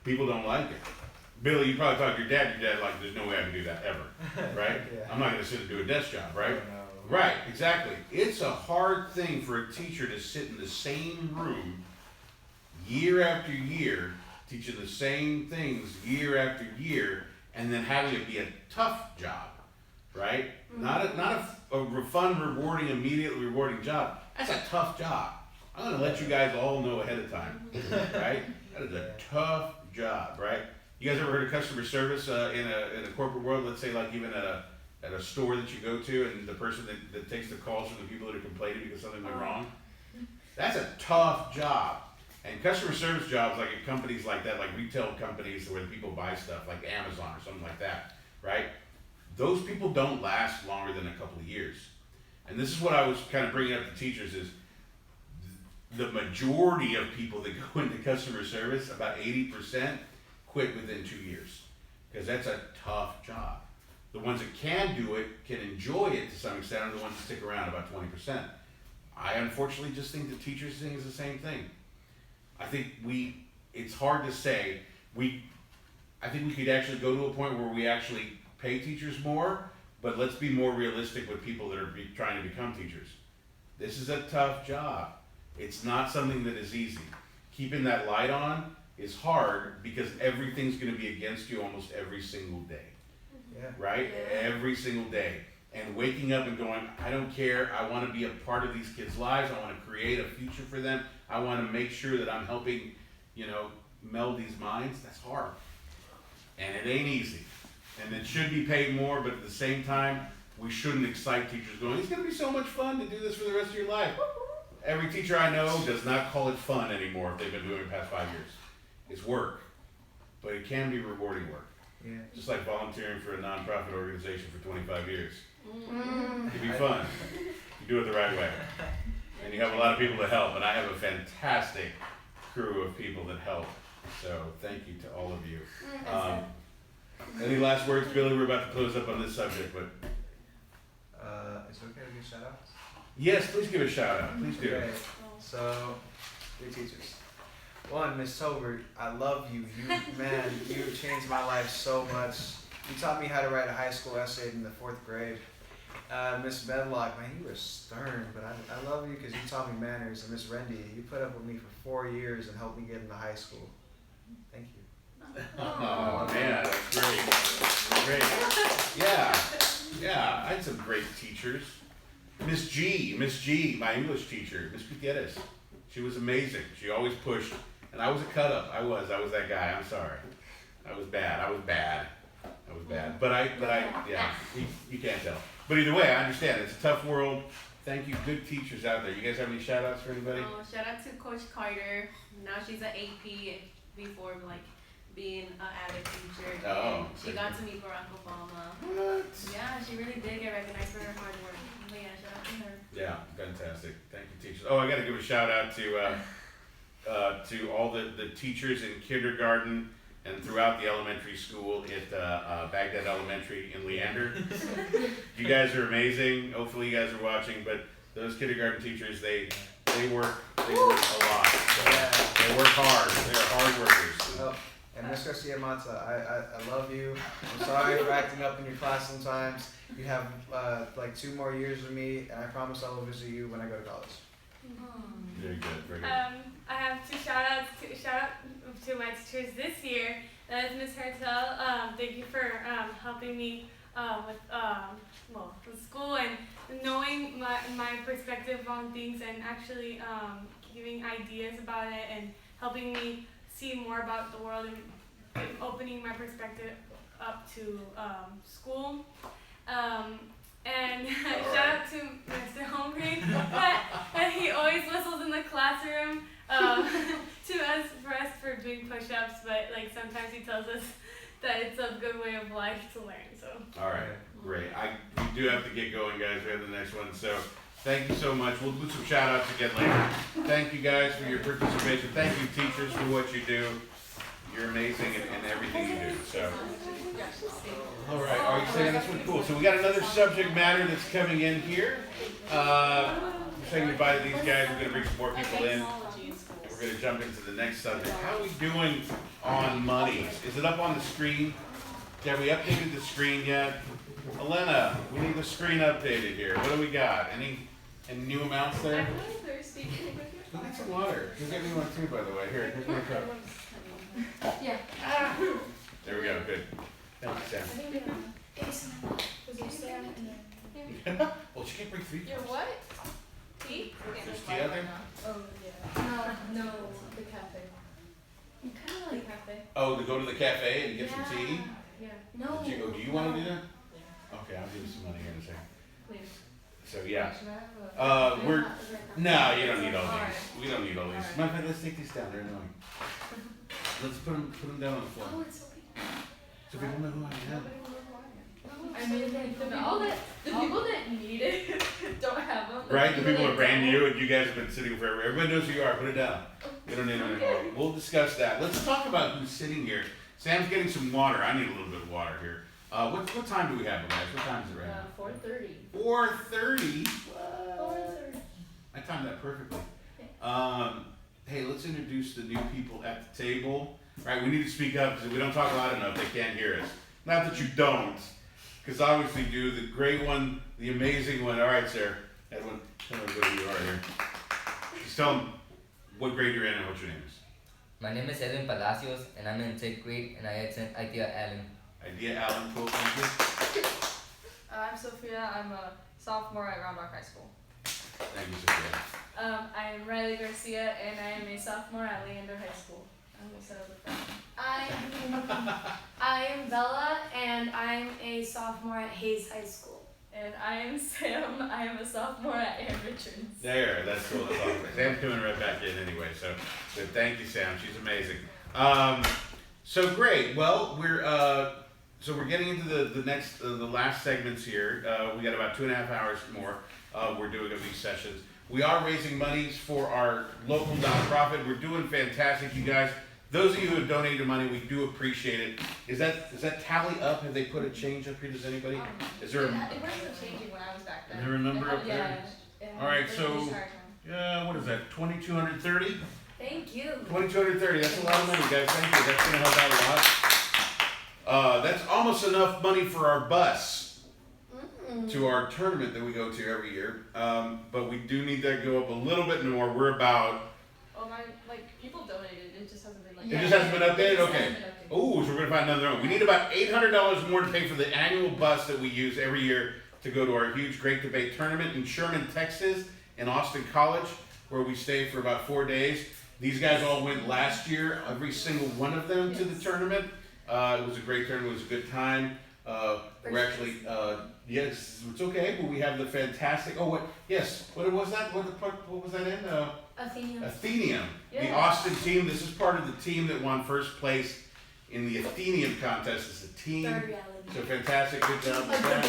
People don't like it. Billy, you probably talk to your dad. Your dad like, there's no way I can do that ever, right? Yeah. I'm not going to sit and do a desk job, right? Oh, no. Right, exactly. It's a hard thing for a teacher to sit in the same room year after year, teaching the same things year after year, and then having it be a tough job, right? Mm-hmm. Not a fun, rewarding, immediately rewarding job. That's a tough job. I'm going to let you guys all know ahead of time, right? That is a tough job, right? You guys ever heard of customer service in a corporate world? Let's say like even at a store that you go to, and the person that takes the calls from the people that are complaining because something went wrong. That's a tough job. And customer service jobs, like at companies like that, like retail companies where people buy stuff, like Amazon or something like that, right? Those people don't last longer than a couple of years. And this is what I was kind of bringing up to teachers is the majority of people that go into customer service, about 80%, quit within 2 years. Because that's a tough job. The ones that can do it, can enjoy it to some extent, are the ones that stick around, about 20%. I unfortunately just think the teachers thing is the same thing. I think it's hard to say. I think we could actually go to a point where we actually pay teachers more, but let's be more realistic with people that are trying to become teachers. This is a tough job. It's not something that is easy. Keeping that light on is hard because everything's going to be against you almost every single day. Yeah. Right? Yeah. Every single day. And waking up and going, I don't care, I want to be a part of these kids' lives, I want to create a future for them, I want to make sure that I'm helping, meld these minds, that's hard. And it ain't easy. And it should be paid more, but at the same time, we shouldn't excite teachers going, it's going to be so much fun to do this for the rest of your life. Every teacher I know does not call it fun anymore if they've been doing it the past 5 years. It's work, but it can be rewarding work. Yeah. Just like volunteering for a nonprofit organization for 25 years. Mm-hmm. It'd be fun. You do it the right way. And you have a lot of people to help, and I have a fantastic crew of people that help. So thank you to all of you. Any last words, Billy? We're about to close up on this subject, but is it okay to give shout outs? yes, please give a shout out. Please do. Okay. So, 3 teachers. 1, Miss Tolbert, I love you. You changed my life so much. You taught me how to write a high school essay in the 4th grade. Miss Medlock, man, you were stern, but I love you because you taught me manners. And Miss Rendy, you put up with me for 4 years and helped me get into high school. Thank you. Oh man, that's great. Yeah, I had some great teachers. Miss G, my English teacher, Miss Gutierrez. She was amazing. She always pushed, and I was a cut up. I was that guy. I'm sorry. I was bad. But yeah, you can't tell. But either way, I understand. It's a tough world. Thank you, good teachers out there. You guys have any shout outs for anybody? Shout out to Coach Carter. Now she's an AP before being an avid teacher. Oh, she got to meet Barack Obama. What? Yeah, she really did get recognized for her hard work. But yeah, shout out to her. Yeah, fantastic. Thank you, teachers. Oh, I got to give a shout out to all the teachers in kindergarten and throughout the elementary school at Baghdad Elementary in Leander. You guys are amazing. Hopefully you guys are watching, but those kindergarten teachers, they work a lot. So they work hard. They're hard workers. Oh, and Miss Garcia Mata, I love you. I'm sorry for acting up in your class sometimes. You have like 2 more years with me, and I promise I will visit you when I go to college. Very good, very good. I have 2 shout out to my teachers this year. That is Miss Hertel. Thank you for helping me with school and knowing my perspective on things and actually giving ideas about it and helping me see more about the world and opening my perspective up to school. And shout out to Mr. Holmgreen, and he always whistles in the classroom for us for doing push-ups, but like sometimes he tells us that it's a good way of life to learn. So. All right, great. We do have to get going, guys. We have the next one, so thank you so much. We'll do some shout-outs again later. Thank you guys for your participation. Thank you, teachers, for what you do. You're amazing in everything you do. So. All right, are you saying this one? Cool. So we got another subject matter that's coming in here. saying goodbye to these guys. We're gonna bring some more people in. Technology in schools. We're gonna jump into the next subject. How are we doing on monies? Is it up on the screen? Have we updated the screen yet? Elena, we need the screen updated here. What do we got? Any new amounts there? I'm really thirsty. Can you Go get some water. Go get me one too, by the way. Here, here's my cup. Yeah. There we go. Good. Thank you, Sam. Well, she can't bring 3 Your cups. what? Tea? There's tea out there? Oh yeah. No, the cafe. I'm kind of like cafe. Oh, to go to the cafe and get some tea? Yeah. No. Do you want to do that? Okay, I'll give you some money here in a second. Please. So yeah. Should I have a- We're Is that- no, you don't need all Alright. these. We don't need all these. Alright. Matter of fact, let's take these down. They're annoying. Let's put them down on the floor. Oh, it's so big. So people know who I am. I mean, the people that need it don't have them. Right? The people are brand new and you guys have been sitting forever. Everybody knows who you are. Put it down. We don't need them anymore. We'll discuss that. Let's talk about who's sitting here. Sam's getting some water. I need a little bit of water here. What time do we have, guys? What time is it right now? 4:30. 4:30. 4:30. I timed that perfectly. Hey, let's introduce the new people at the table. Right, we need to speak up because if we don't talk loud enough, they can't hear us. Not that you don't, because obviously you do. The great one, the amazing one. All right, Sarah. Edwin, tell everybody who you are here. Just tell them what grade you're in and what your name is. My name is Edwin Palacios, and I'm in 6th grade, and I attend IDEA Allen. Idea Allen, cool, thank you. I'm Sophia. I'm a sophomore at Round Rock High School. Thank you, Sophia. I am Riley Garcia, and I am a sophomore at Leander High School. I almost said I was a freshman. I am Bella, and I'm a sophomore at Hayes High School. And I am Sam. I am a sophomore at Ann Richards. There, that's cool. That's awesome. Sam's coming right back in anyway, so thank you, Sam. She's amazing. So great. Well, we're getting into the last segments here. We got about 2.5 hours more. We're doing of these sessions. We are raising monies for our local nonprofit. We're doing fantastic, you guys. Those of you who have donated money, we do appreciate it. Does that tally up? Have they put a change up here? Does anybody? Is there? It wasn't changing when I was back then. Is there a number up there? Yeah. All right. So, what is that? 2,230. Thank you. 2,230. That's a lot of money, guys. Thank you. That's gonna help out a lot. That's almost enough money for our bus to our tournament that we go to every year. But we do need that to go up a little bit more. We're about. Oh my! People donated. It just hasn't been It just hasn't been updated? Okay. Oh, so we're gonna find another one. We need about $800 more to pay for the annual bus that we use every year to go to our huge Great Debate tournament in Sherman, Texas, in Austin College, where we stay for about 4 days. These guys all went last year, every single one of them to the tournament. It was a great tournament, it was a good time. We're actually, yes, it's okay, but we have the fantastic, what was that? What was that in? Athenium. The Yeah. Austin team. This is part of the team that won first place in the Athenium contest. It's a team. So fantastic. Good job with that,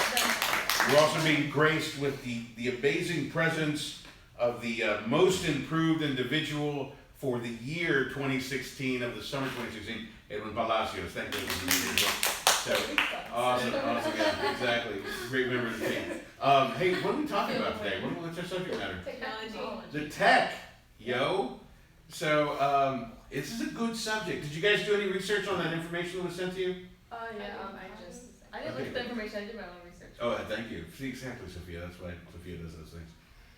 guys. We're also being graced with the amazing presence of the most improved individual for the year 2016 of the summer 2016, Edwin Palacios. Thank you. So, awesome, yeah, exactly. Great member of the team. Hey, what are we talking about today? What's our subject matter? Technology. The tech, yo. So, this is a good subject. Did you guys do any research on that information that was sent to you? I didn't look at the information. I did my own research. Oh, thank you. See, exactly, Sophia. That's why Sophia does those things.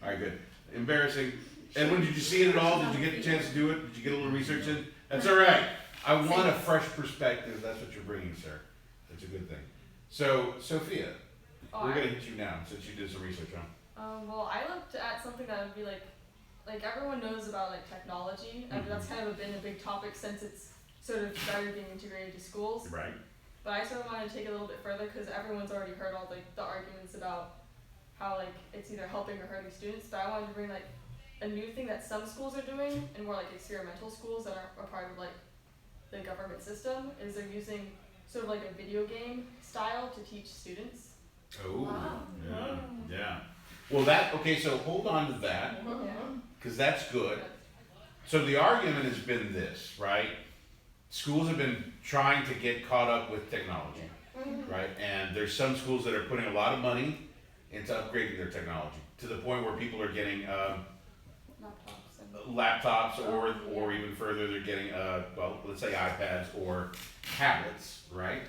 All right, good. Embarrassing. Edwin, did you see it at all? Did you get the chance to do it? Did you get a little research in? That's all right. I want a fresh perspective. That's what you're bringing, sir. That's a good thing. So, Sophia, we're going to hit you now since you did some research on. Well, I looked at something that would be like everyone knows about technology. I mean, that's kind of been a big topic since it's sort of started being integrated to schools. Right. But I sort of want to take it a little bit further because everyone's already heard all the arguments about how it's either helping or hurting students. But I wanted to bring a new thing that some schools are doing, and more experimental schools that are a part of the government system, is they're using sort of a video game style to teach students. Oh, Wow. yeah. Well, so hold on to that, because that's good. So the argument has been this, right? Schools have been trying to get caught up with technology, right? And there's some schools that are putting a lot of money into upgrading their technology. to the point where people are getting Laptops and laptops, or even further, they're getting well, let's say iPads or tablets, right?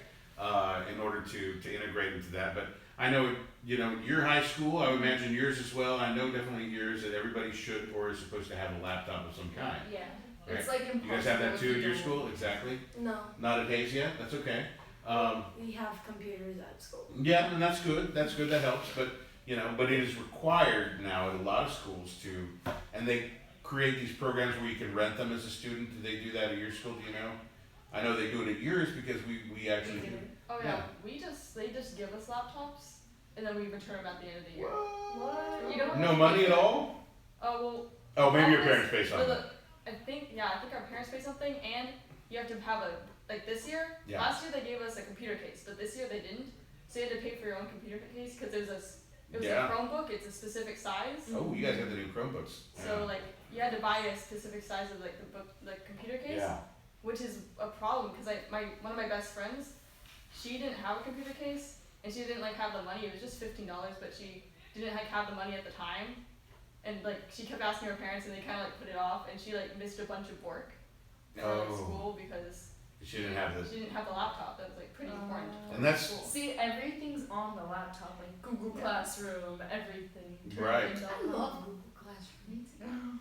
In order to integrate into that. But I know, your high school, I would imagine yours as well. I know definitely yours that everybody should or is supposed to have a laptop of some kind. yeah. Right? It's like You guys have that too at your school? Exactly. No, Not at Hayes yet? That's okay. we have computers at school. Yeah, and that's good. That's good. That helps. But but it is required now at a lot of schools and they create these programs where you can rent them as a student. Do they do that at your school? Do you know? I know they do it at yours because we actually do. Oh yeah, they just give us laptops and then we return them at the end of the year. What? You don't No money at all? Oh well. Oh, maybe your all this- parents pay something. I think our parents pay something, and you have to have this year. Yeah. Last year they gave us a computer case, but this year they didn't. So you had to pay for your own computer case because it was Yeah. a Chromebook. It's a specific size. Oh, you guys got the new Chromebooks. So you had to buy a specific size of the computer case, Yeah. which is a problem because one of my best friends, she didn't have a computer case and she didn't have the money. It was just $15, but she didn't have the money at the time, and she kept asking her parents and they kind of put it off, and she missed a bunch of work for school because She didn't have this. she didn't have the laptop. That was pretty important. And that's- for school. See, everything's on the laptop, like Google Classroom, everything. Right. I love Google Classroom.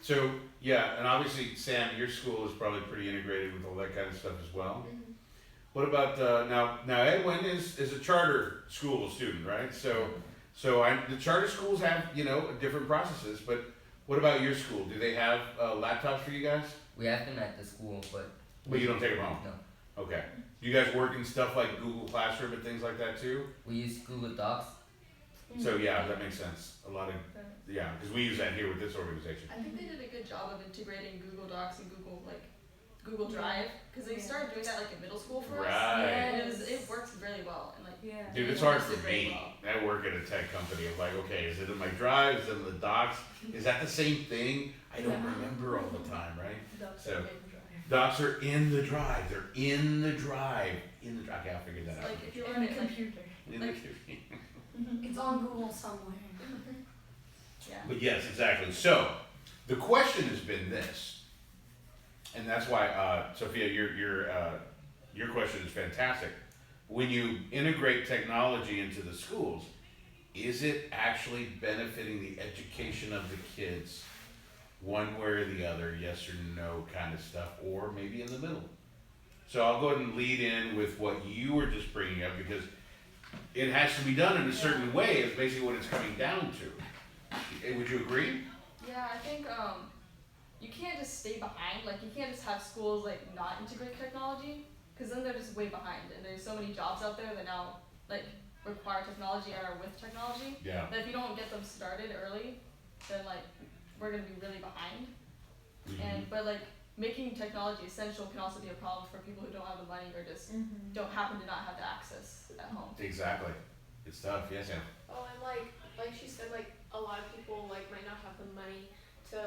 So yeah, and obviously Sam, your school is probably pretty integrated with all that kind of stuff as well. Mm-hmm. What about now Edwin is a charter school student, right? So the charter schools have different processes, but what about your school? Do they have laptops for you guys? We have them at the school, but you don't take them home? No. Okay. Do you guys work in stuff like Google Classroom and things like that too? We use Google Docs. So yeah, that makes sense. A lot of because we use that here with this organization. I think they did a good job of integrating Google Docs and Google Drive because they started doing that in middle school for us. Right. And it works really well and Dude, it's hard for me. I work at a tech company. I'm okay, is it in my drive? Is it in the docs? Is that the same thing? I don't remember all the time, right? So docs are in the drive. They're in the drive. Okay, I'll figure that out. If you're In the computer. In the computer. It's on Google somewhere. But yes, exactly. So the question has been this, and that's why Sophia, your question is fantastic. When you integrate technology into the schools, is it actually benefiting the education of the kids, one way or the other, yes or no kind of stuff, or maybe in the middle? So I'll go ahead and lead in with what you were just bringing up because it has to be done in a certain way. Is basically what it's coming down to. Would you agree? Yeah, I think you can't just stay behind. You can't just have schools not integrate technology because then they're just way behind. And there's so many jobs out there that now require technology and are with technology. Yeah. That if you don't get them started early, then we're gonna be really behind. Mm-hmm. But making technology essential can also be a problem for people who don't have the money or just don't happen to not have the access at home. Exactly. It's tough. Yes, Sam. Oh, and like she said, a lot of people might not have the money to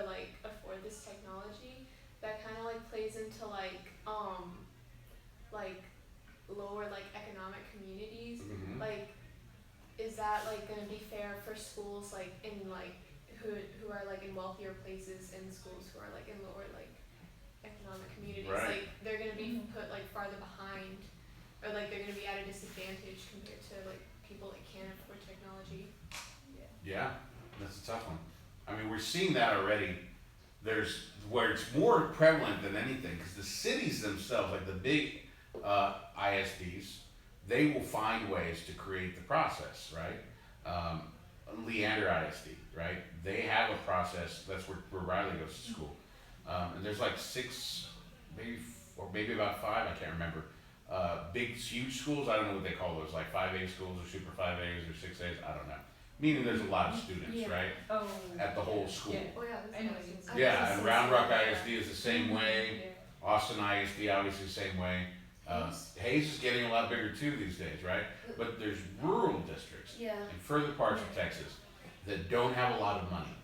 afford this technology. That kind of plays into lower economic communities. Mm-hmm. Is that gonna be fair for schools in who are in wealthier places and schools who are in lower economic communities? Right. They're gonna be put farther behind, or they're gonna be at a disadvantage compared to people that can't afford technology. Yeah, that's a tough one. I mean, we're seeing that already. There's where it's more prevalent than anything because the cities themselves, the big ISDs, they will find ways to create the process, right? Leander ISD, right? They have a process. That's where Riley goes to school, and there's 6, maybe about 5. I can't remember. Big, huge schools. I don't know what they call those, 5A schools or super 5As or 6As. I don't know. Meaning there's a lot of students, right? Oh. At the whole school. Yeah. Oh yeah, I know. Yeah, and Round Rock ISD is the same way. Austin ISD obviously the same way. Hayes is getting a lot bigger too these days, right? But there's rural districts in further parts of Texas that don't have a lot of money.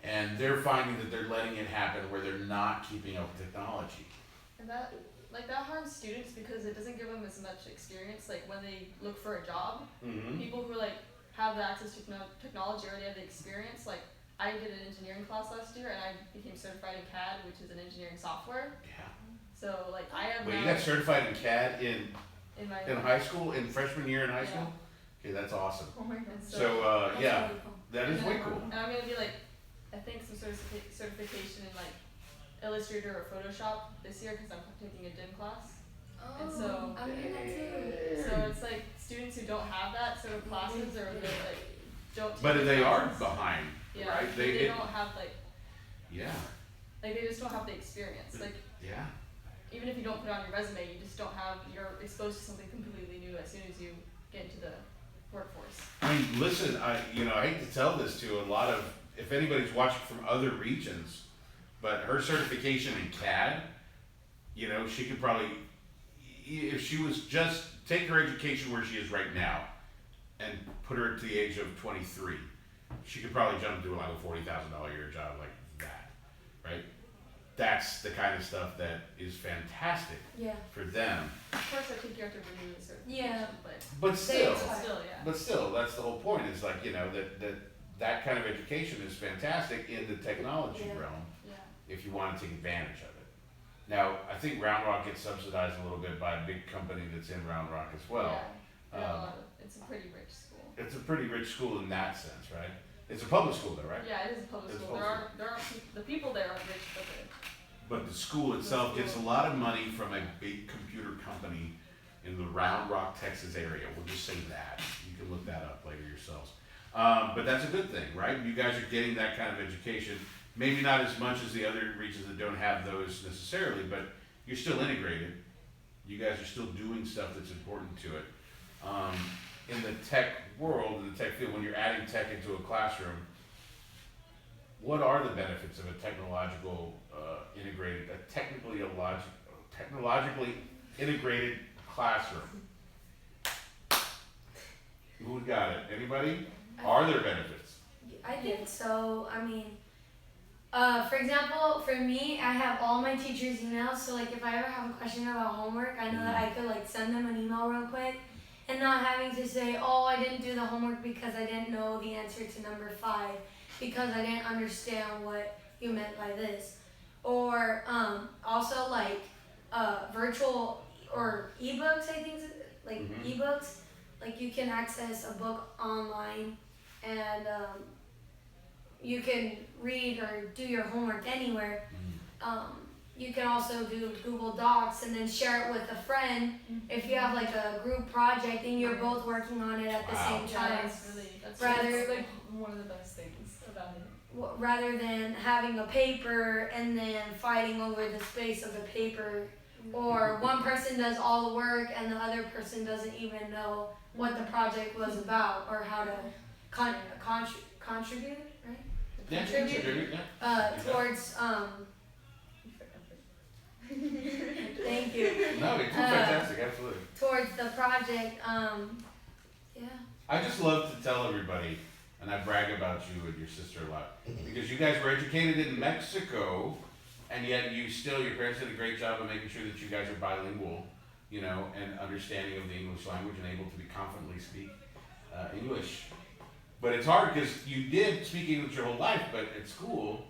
And they're finding that they're letting it happen where they're not keeping up with technology. And that harms students because it doesn't give them as much experience when they look for a job. Mm-hmm. People who have the access to technology, already have the experience. Like I did an engineering class last year, and I became certified in CAD, which is an engineering software. Yeah. So like I have. Wait, now, you got certified in CAD in my high school, in freshman year in high Yeah. school? Okay, that's awesome. Oh my god. So, yeah, really cool. that is way cool. And I'm gonna be like, I think some sort of certification in like Illustrator or Photoshop this year because I'm taking a DIM class. And so, I'm in that too. so it's like students who don't have that sort of classes or they like don't. Take But they are classes. behind, Yeah, right? They don't have like. Yeah. Like they just don't have the experience. Like. Yeah. Even if you don't put it on your resume, you just don't have. You're exposed to something completely new as soon as you get into the workforce. I mean, listen, I hate to tell this to a lot of, if anybody's watching from other regions, but her certification in CAD, she could probably, if she was just, take her education where she is right now and put her to the age of 23, she could probably jump into like a $40,000 a year job like that, right? That's the kind of stuff that is fantastic for them. Of course, I think you have to renew the certification. Yeah. But still, yeah. But still, that's the whole point. Is like that kind of education is fantastic in the technology realm. Yeah. If you want to take advantage of it. Now, I think Round Rock gets subsidized a little bit by a big company that's in Round Rock as well. Yeah. It's a pretty rich school. It's a pretty rich school in that sense, right? It's a public school though, right? Yeah, it is a public school. There are the people there aren't rich, But the school itself gets a lot of money from a big computer company in the Round Rock, Texas area. We'll just say that. You can look that up later yourselves. But that's a good thing, right? You guys are getting that kind of education. Maybe not as much as the other regions that don't have those necessarily, but you're still integrated. You guys are still doing stuff that's important to it. In the tech world, in the tech field, when you're adding tech into a classroom, what are the benefits of a technologically integrated classroom? Who got it? Anybody? Are there benefits? I think so. I mean, for example, for me, I have all my teachers' emails. So like, if I ever have a question about homework, I know that I could like send them an email real quick, and not having to say, oh, I didn't do the homework because I didn't know the answer to number 5, because I didn't understand what you meant by this. Or also like virtual or ebooks, I think, like ebooks. Like you can access a book online and you can read or do your homework anywhere. You can also do Google Docs and then share it with a friend if you have like a group project and you're both working on it at the same time. that's rather like one of the best things about it. Rather than having a paper and then fighting over the space of the paper, or one person does all the work and the other person doesn't even know what the project was about or how to contribute, right? Yeah, contribute, towards thank you. No, it's fantastic, absolutely. Towards the project, yeah. I just love to tell everybody, and I brag about you and your sister a lot, because you guys were educated in Mexico, and yet your parents did a great job of making sure that you guys are bilingual, and understanding of the English language and able to be confidently speak English. But it's hard because you did speak English your whole life, but at school,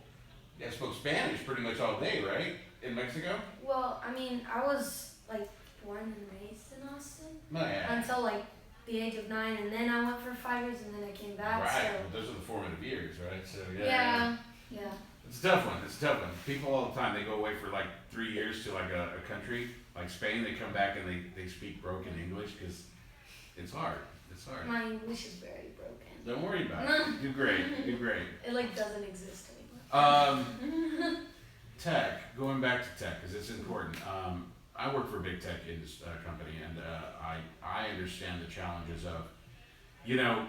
you guys spoke Spanish pretty much all day, right? In Mexico? Well, I mean, I was like born and raised in Austin until like the age of 9, and then I went for 5 years, and then I came back. Right. So. Well, those are the formative years, right? So Yeah. It's a tough one. People all the time, they go away for like 3 years to like a country like Spain. They come back and they speak broken English because it's hard. It's hard. My English is very broken. Don't worry about it. Do great. Do great. It like doesn't exist anymore. Tech. Going back to tech because it's important. I work for a big tech company, and I understand the challenges of,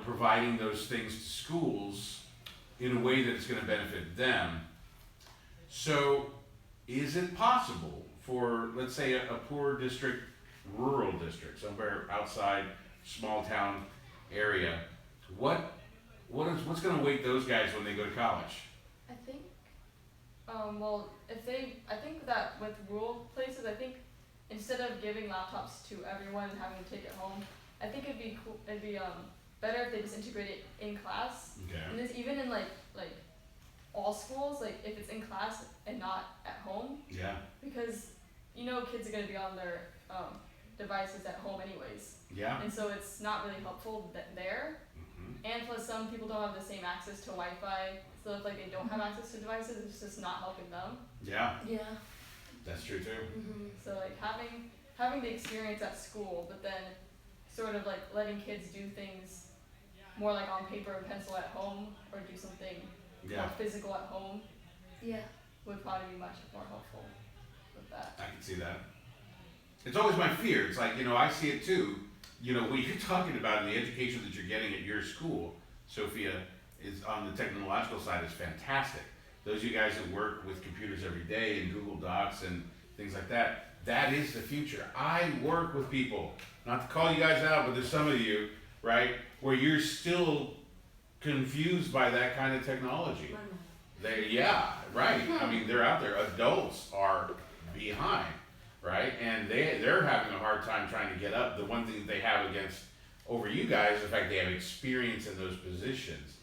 providing those things to schools in a way that it's going to benefit them. So, is it possible for, let's say, a poor district, rural district, somewhere outside small town area, what's going to await those guys when they go to college? I think, I think that with rural places, I think instead of giving laptops to everyone and having to take it home, I think it'd be cool. better if they just integrate it in class. Okay. And this even in like all schools, like if it's in class and not at home. Yeah. Because kids are gonna be on their devices at home anyways. Yeah. And so it's not really helpful there. And plus, some people don't have the same access to Wi-Fi, so if they don't have access to devices, it's just not helping them. Yeah. Yeah. That's true too. So having the experience at school, but then sort of letting kids do things more on paper and pencil at home, or do something more physical at home. Yeah. Would probably be much more helpful with that. I can see that. It's always my fear. It's I see it too. What you're talking about in the education that you're getting at your school, Sophia, is on the technological side is fantastic. Those of you guys that work with computers every day and Google Docs and things like that, that is the future. I work with people, not to call you guys out, but there's some of you, right, where you're still confused by that kind of technology. I mean, they're out there. Adults are behind. Right, and they're having a hard time trying to get up. The one thing that they have over you guys is the fact they have experience in those positions.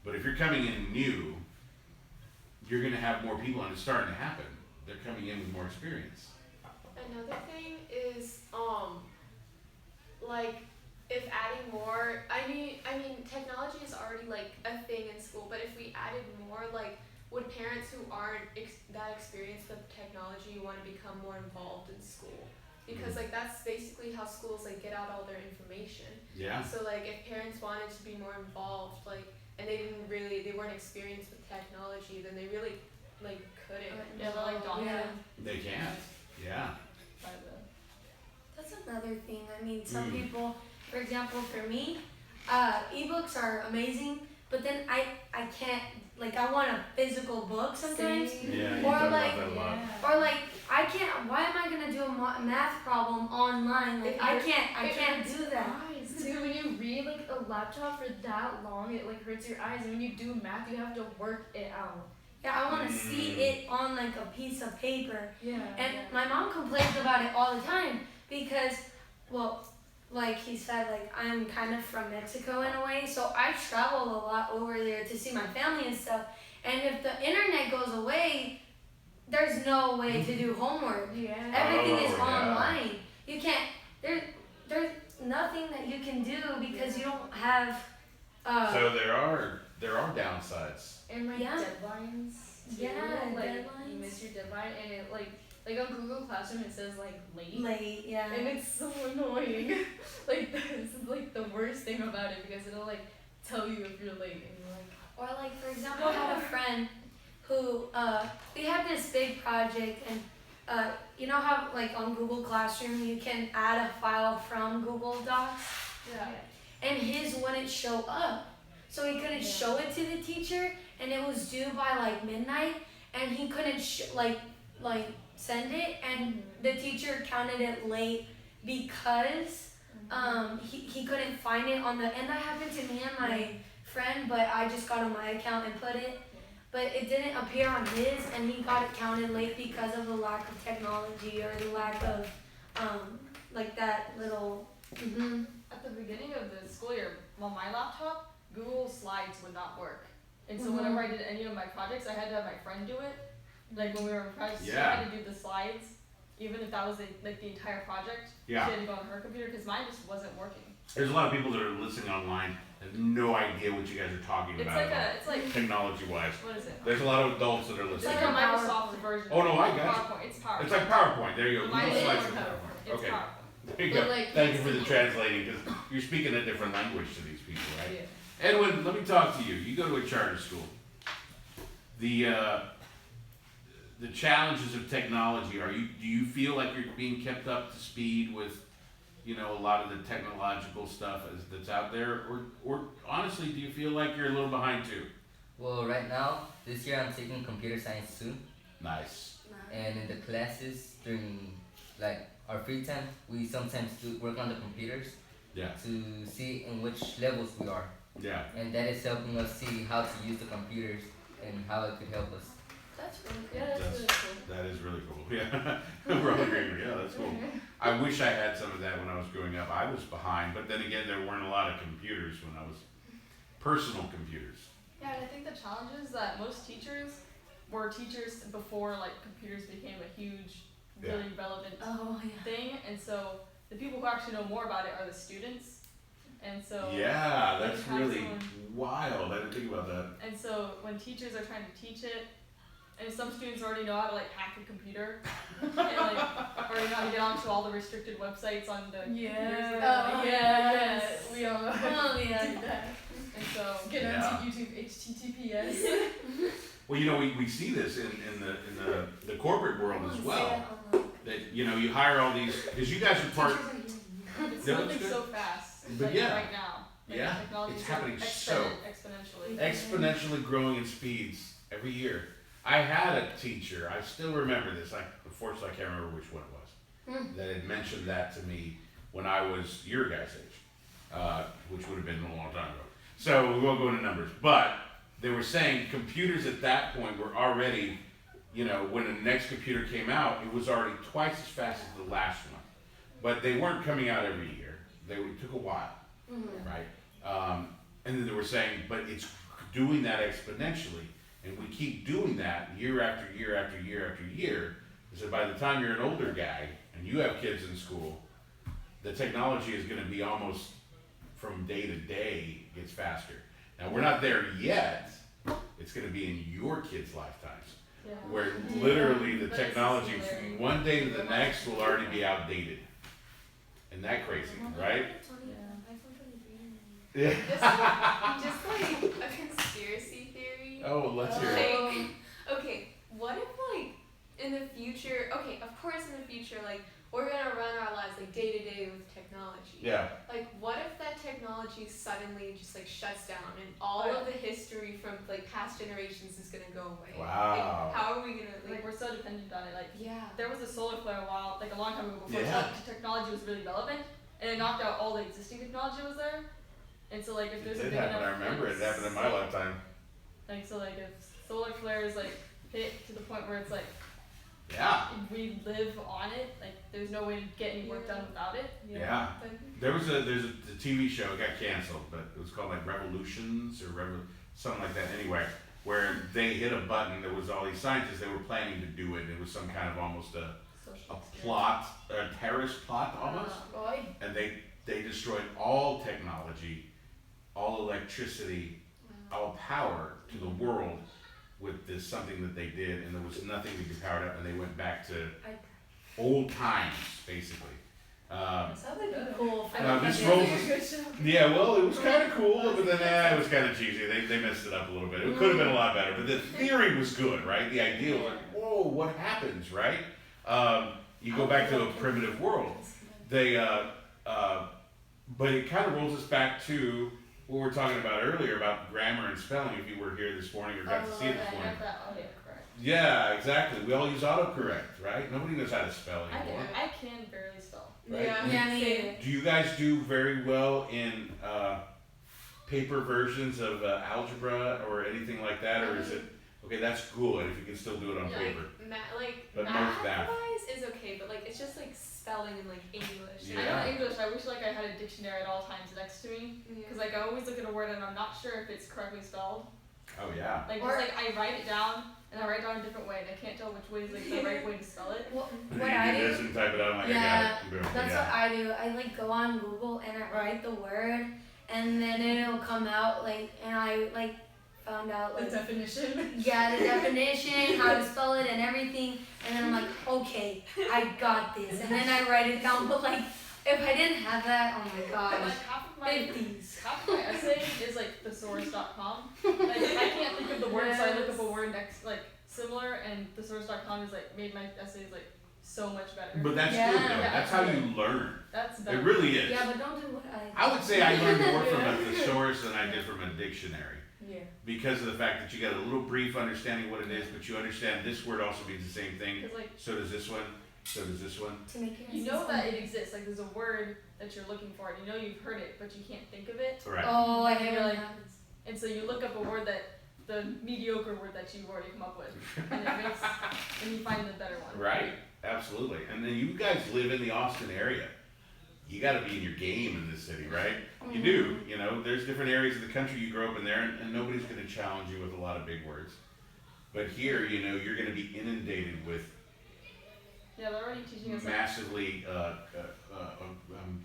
But if you're coming in new, you're going to have more people, and it's starting to happen. They're coming in with more experience. Another thing is if adding more. I mean, technology is already a thing in school, but if we added more, would parents who aren't that experienced with technology want to become more involved in school? Because that's basically how schools get out all their information. Yeah. So if parents wanted to be more involved, and they weren't experienced with technology, then they really couldn't. They can't. Yeah. That's another thing. I mean, some people, for example, for me, ebooks are amazing, but then I can't. I want a physical book sometimes. Yeah, you or talk about that a lot. or I can't. Why am I gonna do a math problem online? I can't do that. Eyes too. When you read a laptop for that long, it hurts your eyes. And when you do math, you have to work it out. Yeah, I want to see it on a piece of paper. Yeah. And my mom complains about it all the time because, well, like he said, I'm kind of from Mexico in a way, so I travel a lot over there to see my family and stuff. And if the internet goes away, there's no way to do homework. Yeah. Everything is online. You can't. There's nothing that you can do because you don't have. So there are downsides. And deadlines. Too. Yeah, You deadlines. miss your deadline, and it on Google Classroom it says late. Late, yeah. And it's so annoying. This is the worst thing about it because it'll tell you if you're late and you're Or for example, I had a friend who we had this big project, and you know how on Google Classroom you can add a file from Google Docs. Yeah. And his wouldn't show up, so he couldn't show it to the teacher, and it was due by midnight, and he couldn't send it, and the teacher counted it late because he couldn't find it on the, and that happened to me and my friend, but I just got on my account and put it, but it didn't appear on his, and he got it counted late because of the lack of technology or the lack of that little. At the beginning of the school year, on my laptop, Google Slides would not work. And so whenever I did any of my projects, I had to have my friend do it. When we were in practice, she had to do the slides, even if that was the entire project. Yeah. She had to go on her computer because mine just wasn't working. There's a lot of people that are listening online and have no idea what you guys are talking about. It's like technology-wise. What is it? There's a lot of adults that are It's listening. like a Microsoft version. Oh no, I got PowerPoint. It's PowerPoint. It's like PowerPoint. There you go. Mine Google is Slides PowerPoint. for PowerPoint. It's Okay. PowerPoint. There you go. Thank you for the translating because you're speaking a different language to these people, right? Yeah. Edwin, let me talk to you. You go to a charter school. The challenges of technology. Do you feel like you're being kept up to speed with, a lot of the technological stuff that's out there, or honestly, do you feel like you're a little behind too? Well, right now, this year I'm taking computer science too. Nice. And in the classes during our free time, we sometimes do work on the computers. Yeah. To see in which levels we are. Yeah. And that is helping us see how to use the computers and how it could help us. That's really cool. Yeah, that's really cool. That is really cool. Yeah, we're all agreeing. Yeah, that's cool. I wish I had some of that when I was growing up. I was behind, but then again, there weren't a lot of computers when I was personal computers. Yeah, and I think the challenge is that most teachers were teachers before like computers became a huge, really relevant thing, and so the people who actually know more about it are the students, and so Yeah, that's really wild. I didn't think about that. And so when teachers are trying to teach it, and some students already know how to like hack a computer, and like already know how to get onto all the restricted websites on the computers. Yes, we all do that. And so get onto YouTube HTTPS. Well, you know, we see this in the corporate world as well. That, you know, you hire all these, because you guys are part. It's moving so fast. But like right now. Like yeah, technology it's is happening exponentially. Exponentially growing in speeds every year. I had a teacher, I still remember this, unfortunately I can't remember which one it was, that had mentioned that to me when I was your guys' age, which would have been a long time ago. So we won't go into numbers, but they were saying computers at that point were already, you know, when the next computer came out, it was already twice as fast as the last one. But they weren't coming out every year. It took a while, right? And then they were saying, but it's doing that exponentially, and we keep doing that year after year after year after year, so by the time you're an older guy and you have kids in school, the technology is going to be almost from day to day gets faster. Now we're not there yet. It's going to be in your kids' lifetimes, where literally the technology from one day to the next will already be outdated. Isn't that crazy, right? Yeah. Just like a conspiracy theory. Oh, let's hear it. Okay, what if like in the future, okay, of course in the future, like we're gonna run our lives like day to day with technology. Yeah. Like what if that technology suddenly just like shuts down and all of the history from like past generations is gonna go away? Wow. Like, how are we gonna like we're so dependent on it. Like yeah. There was a solar flare a while, like a long time ago before technology was really relevant, and it knocked out all the existing technology was there. And so like if there's a big enough, I remember it happened in my lifetime. Like so like if solar flares like hit to the point where it's like we live on it, like there's no way to get any work done without it. You know? Yeah. There's a TV show, it got canceled, but it was called like Revolutions or something like that anyway, where they hit a button, there was all these scientists, they were planning to do it, it was some kind of almost a plot, a terrorist plot almost. And they destroyed all technology, all electricity, all power to the world with this something that they did, and there was nothing to be powered up, and they went back to old times, basically. Cool. Now this rolls. Yeah, well, it was kind of cool, but then it was kind of cheesy. They messed it up a little bit. It could have been a lot better, but the theory was good, right? The idea was like, whoa, what happens, right? You go back to a primitive world. But it kind of rolls us back to what we were talking about earlier about grammar and spelling. If you were here this morning or got to see it this morning. Yeah, exactly. We all use autocorrect, right? Nobody knows how to spell anymore. I can barely spell. Right? Yeah. Do you guys do very well in paper versions of algebra or anything like that, or is it okay? That's good if you can still do it on paper. But math most math wise is okay, but like it's just like spelling in like English. I know English. I wish like I had a dictionary at all times next to me, because like I always look at a word and I'm not sure if it's correctly spelled. Oh yeah. Like just like I write it down and I write it down a different way and I can't tell which way is like the right way to spell it. What I do? This and type it out like I got it. Boom. That's what I do. I like go on Google and I write the word, and then it'll come out like, and I like found out like the definition. Yeah, the definition, how to spell it, and everything. And then I'm like, okay, I got this. And then I write it down. But like, if I didn't have that, oh my gosh. Like half of my essay is like thesaurus.com. Like I can't think of the word, so I look up a word next like similar, and thesaurus.com is like made my essays like so much better. But that's good though. That's how you learn. That's better. It really is. Yeah, but don't do what I would say I learned more from a thesaurus than I did from a dictionary. Yeah. Because of the fact that you got a little brief understanding what it is, but you understand this word also means the same thing. Like, so does this one. So does this one. You know that it exists. Like there's a word that you're looking for, and you know you've heard it, but you can't think of it. Right. Oh, I and hate you're when like, that happens. and so you look up a word that the mediocre word that you've already come up with, and you find the better one. Right, absolutely. And then you guys live in the Austin area. You got to be in your game in this city, right? You do. You know, there's different areas of the country you grow up in there, and nobody's going to challenge you with a lot of big words. But here, you know, you're going to be inundated with Yeah, they're already teaching us. massively.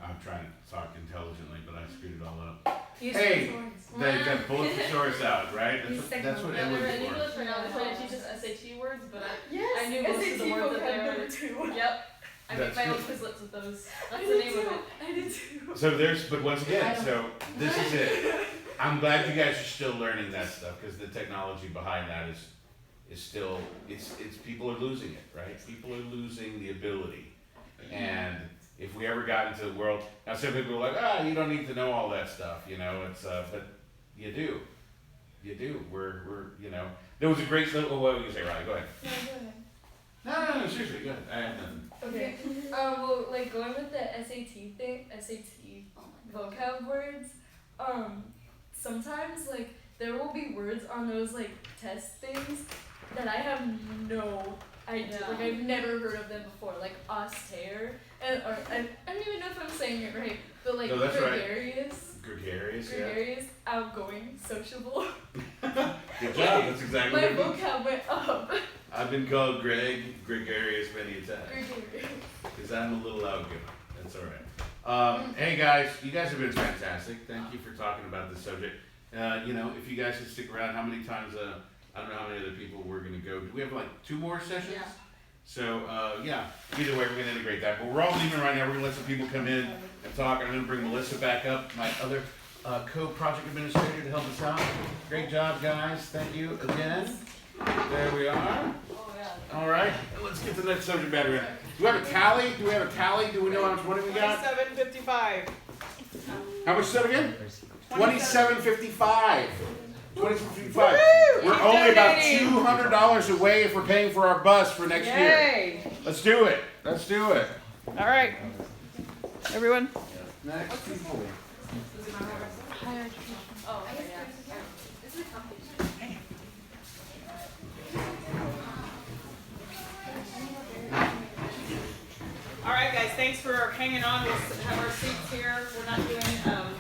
I'm trying to talk intelligently, but I screwed it all up. Use Hey, thesaurus. that pull the thesaurus out, right? Use That's what Yeah, Emily's they're in for. English right now. They're trying to teach us SAT words, but Yes, I knew most of the SAT words that vocab they number were. 2. Yep. I make That's my own good. Quizlets with those. I That's the did name too. of it. I did too. So but once again, so this is it. I'm glad you guys are still learning that stuff because the technology behind that is still, it's people are losing it, right? People are losing the ability. And if we ever got into the world, now some people are like, you don't need to know all that stuff, you know, but you do. You do. We're, you know, there was a great little, what were you say, Riley? Go ahead. No, go ahead. No, seriously, go ahead. I have nothing. Okay. Well, like going with the SAT thing, SAT vocab words. Sometimes like there will be words on those like test things that I have no idea. Yeah. Like I've never heard of them before. Like austere, or I don't even know if I'm saying it right. But like No, that's right. gregarious, Gregarious, outgoing, sociable. yeah. Good job. That's exactly My what it means. vocab went up. I've been called gregarious many a time. Gregarious. Because I'm a little outgoing. That's all right. Hey guys, you guys have been fantastic. Thank you for talking about this subject. You know, if you guys could stick around, how many times, I don't know how many other people we're going to go. Do we have like 2 more sessions? Yeah. So, yeah, either way, we're going to integrate that. But we're all leaving right now. We're going to let some people come in and talk. I'm going to bring Melissa back up, my other co-project administrator, to help us out. Great job, guys. Thank you again. There we are. All right, let's get to the next subject matter in. Do we have a tally? Do we know how much money we got? 27.55. How much is that again? 27.55. 27.55. We're Keep only about donating. $200 away if we're paying for our bus for next year. Yay. Let's do it. Let's do it. All right. Everyone. Next people. Higher education. Oh, okay, yeah. This is a competition. All right, guys. Thanks for hanging on. We'll have our seats here. We're not doing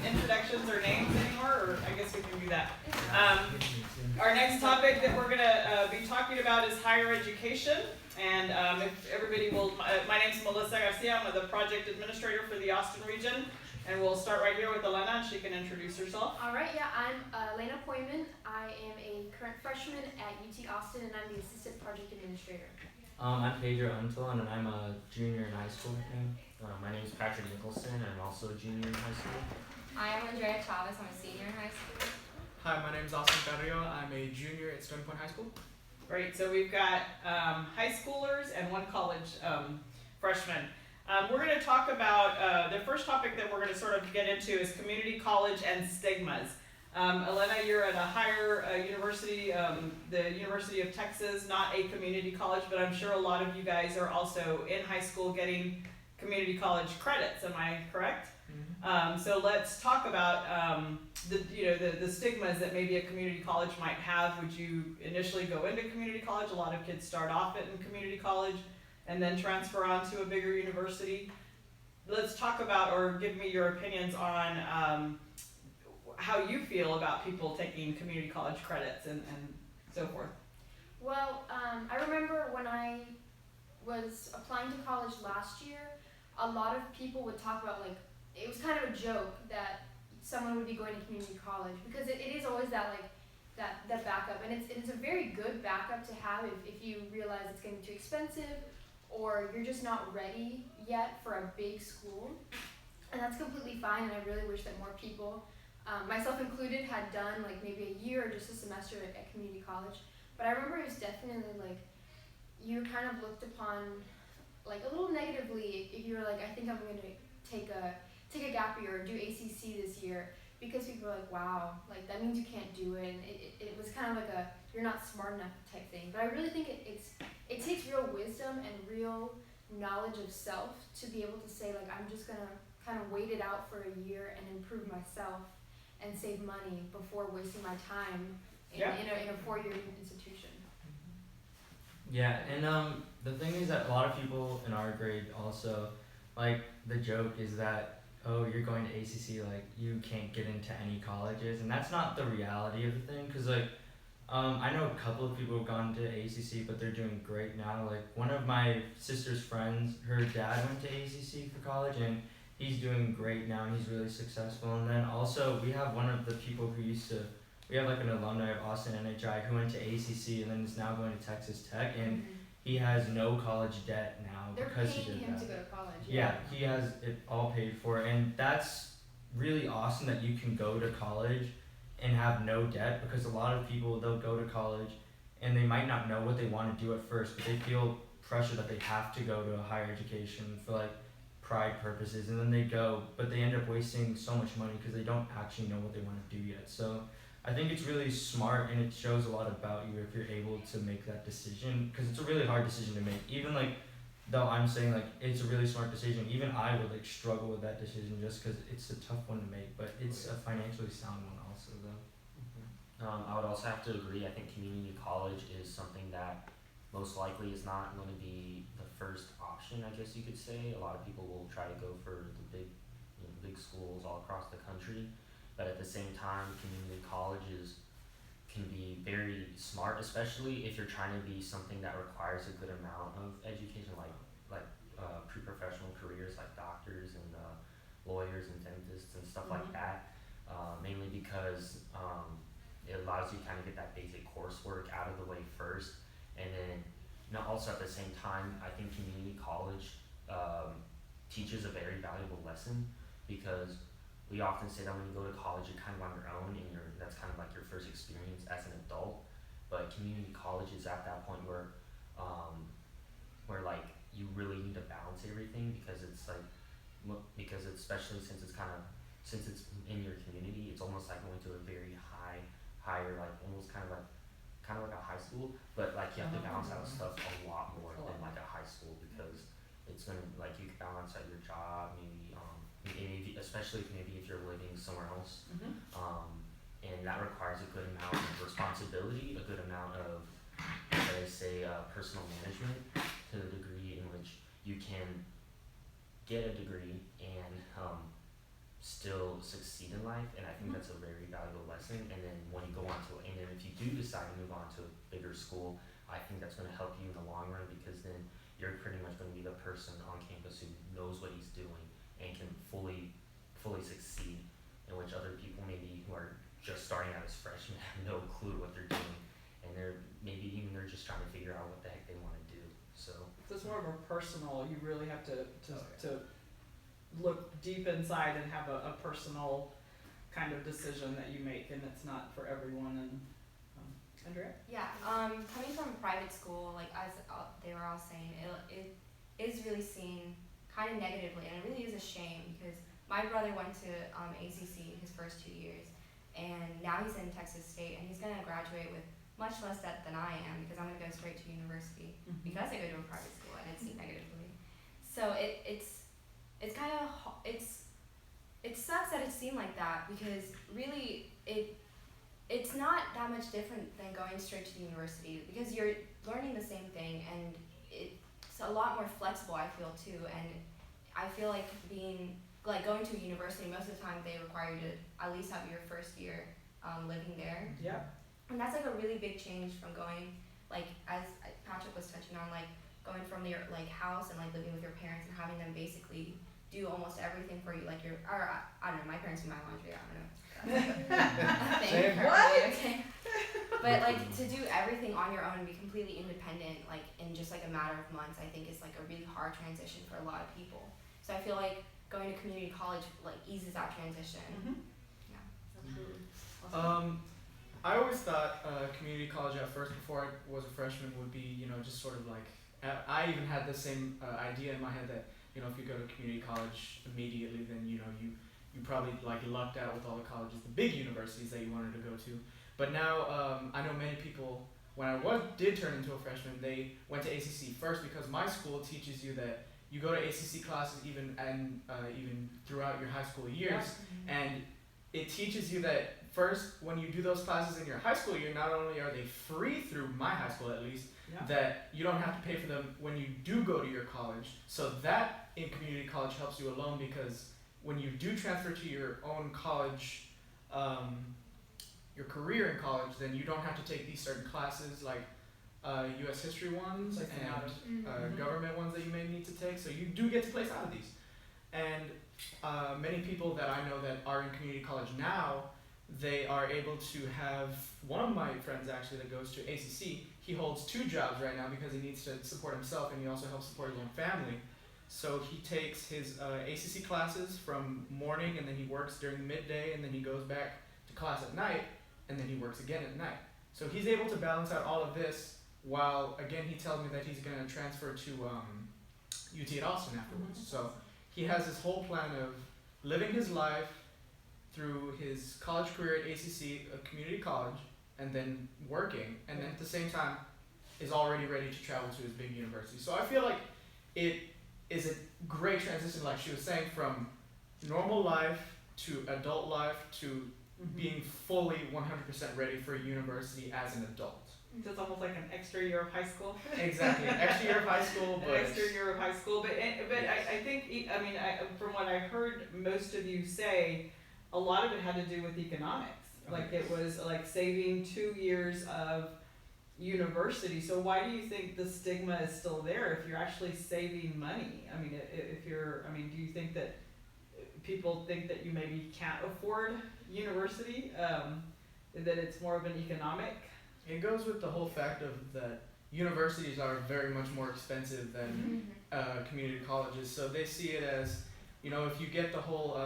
introductions or names anymore, or I guess we can do that. Our next topic that we're going to be talking about is higher education. And if everybody will, my name's Melissa Garcia. I'm the project administrator for the Austin region. And we'll start right here with Elena, and she can introduce herself. All right, yeah, I'm Elena Poyman. I am a current freshman at UT Austin, and I'm the assistant project administrator. I'm Pedro Antoine, and I'm a junior in high school right now. My name is Patrick Nicholson, and I'm also a junior in high school. I am Andrea Chavez. I'm a senior in high school. Hi, my name is Austin Carrillo. I'm a junior at Stony Point High School. Great, so we've got high schoolers and 1 college freshman. We're going to talk about, the first topic that we're going to sort of get into is community college and stigmas. Elena, you're at a higher university, the University of Texas, not a community college, but I'm sure a lot of you guys are also in high school getting community college credits, am I correct? So let's talk about the stigmas that maybe a community college might have. Would you initially go into community college? A lot of kids start off in community college and then transfer on to a bigger university. Let's talk about, or give me your opinions on how you feel about people taking community college credits and so forth. Well, I remember when I was applying to college last year, a lot of people would talk about, like, it was kind of a joke that someone would be going to community college, because it is always that, like, that backup, and it's a very good backup to have if you realize it's going to be too expensive, or you're just not ready yet for a big school, and that's completely fine. And I really wish that more people, myself included, had done like maybe a year or just a semester at community college. But I remember it was definitely like you kind of looked upon like a little negatively if you were like, I think I'm going to take a gap year or do ACC this year, because people were like, wow, like that means you can't do it, and it was kind of like a you're not smart enough type thing. But I really think it takes real wisdom and real knowledge of self to be able to say, like, I'm just gonna kind of wait it out for a year and improve myself and save money before wasting my time in, Yeah. in a 4-year institution. Yeah, and the thing is that a lot of people in our grade also, like, the joke is that, oh, you're going to ACC, like, you can't get into any colleges, and that's not the reality of the thing, because, like, I know a couple of people who've gone to ACC, but they're doing great now. Like, one of my sister's friends, her dad went to ACC for college, and he's doing great now, and he's really successful. And then also, we have one of the people who we have like an alumni of Austin NHI who went to ACC and then is now going to Texas Tech, and he has no college debt now They're because he paying did him that. to go to college. Yeah, he has it all paid for, and that's really awesome that you can go to college and have no debt, because a lot of people, they'll go to college and they might not know what they want to do at first, but they feel pressure that they have to go to a higher education for like pride purposes, and then they go, but they end up wasting so much money because they don't actually know what they want to do yet. So I think it's really smart, and it shows a lot about you if you're able to make that decision, because it's a really hard decision to make. Even like, though I'm saying like it's a really smart decision, even I would like struggle with that decision just because it's a tough one to make, but it's a financially sound one also though. I would also have to agree. I think community college is something that most likely is not going to be the first option, I guess you could say. A lot of people will try to go for the big schools all across the country, but at the same time, community colleges can be very smart, especially if you're trying to be something that requires a good amount of education, like pre-professional careers like doctors and lawyers and dentists and stuff like that. Mainly because it allows you to kind of get that basic coursework out of the way first, and then also at the same time, I think community college teaches a very valuable lesson, because we often say that when you go to college, you're kind of on your own, and that's kind of like your first experience as an adult. But community college is at that point where like you really need to balance everything, because it's like especially since it's in your community, it's almost like going to a very higher like almost kind of like a high school, but like you have to balance out stuff a lot more than like a high school, because it's gonna like you can balance out your job, maybe especially if you're living somewhere else, and that requires a good amount of responsibility, a good amount of personal management, to the degree in which you can get a degree and still succeed in life. And I think that's a very valuable lesson. And then when you go on to, and then if you do decide to move on to a bigger school, I think that's going to help you in the long run, because then you're pretty much going to be the person on campus who knows what he's doing and can fully succeed, in which other people maybe who are just starting out as freshmen have no clue what they're doing, and they're just trying to figure out what the heck they want to do. So it's more of a personal, you really have to look deep inside and have a personal kind of decision that you make, and it's not for everyone. And Andrea? Yeah, coming from a private school, like as they were all saying, it is really seen kind of negatively, and it really is a shame, because my brother went to ACC his first 2 years, and now he's in Texas State, and he's going to graduate with much less debt than I am, because I'm going to go straight to university because I go to a private school, and it's seen negatively. So it's kind of it sucks that it's seen like that, because really it's not that much different than going straight to the university, because you're learning the same thing, and it's a lot more flexible, I feel, too. And I feel like going to a university, most of the time they require you to at least have your first year living there. Yeah. And that's like a really big change from going, like as Patrick was touching on, like going from your like house and like living with your parents and having them basically do almost everything for you, like I don't know, my parents do my laundry, I don't know. Say what? Okay. But like to do everything on your own and be completely independent, like in just like a matter of months, I think is like a really hard transition for a lot of people. So I feel like going to community college like eases that transition. Yeah. Absolutely. I always thought community college at first, before I was a freshman, would be, just sort of like, I even had the same idea in my head that, if you go to community college immediately, then, you probably like lucked out with all the colleges, the big universities that you wanted to go to. But now I know many people, when I did turn into a freshman, they went to ACC first, because my school teaches you that you go to ACC classes even throughout your high school years, and it teaches you that first, when you do those classes in your high school, you're not only are they free through my high school at least, Yeah. that you don't have to pay for them when you do go to your college. So that in community college helps you alone, because when you do transfer to your own college, your career in college, then you don't have to take these certain classes like U.S. history ones Place them out of- and government ones that you may need to take. So you do get to place out of these. And many people that I know that are in community college now, they are able to have, one of my friends actually that goes to ACC, he holds 2 jobs right now because he needs to support himself, and he also helps support his own family. So he takes his ACC classes from morning, and then he works during midday, and then he goes back to class at night, and then he works again at night. So he's able to balance out all of this while, again, he tells me that he's going to transfer to UT at Austin afterwards. So he has this whole plan of living his life through his college career at ACC, a community college, and then working, and then at the same time is already ready to travel to his big university. So I feel like it is a great transition, like she was saying, from normal life to adult life to being fully 100% ready for university as an adult. So it's almost like an extra year of high school. Exactly, an extra year of high school, but an extra year of high school. But I think from what I heard most of you say, a lot of it had to do with economics. Like it was like saving 2 years of university. So why do you think the stigma is still there if you're actually saving money? I mean, do you think that people think that you maybe can't afford university? That it's more of an economic? It goes with the whole fact of that universities are very much more expensive than community colleges. So they see it as, if you get the whole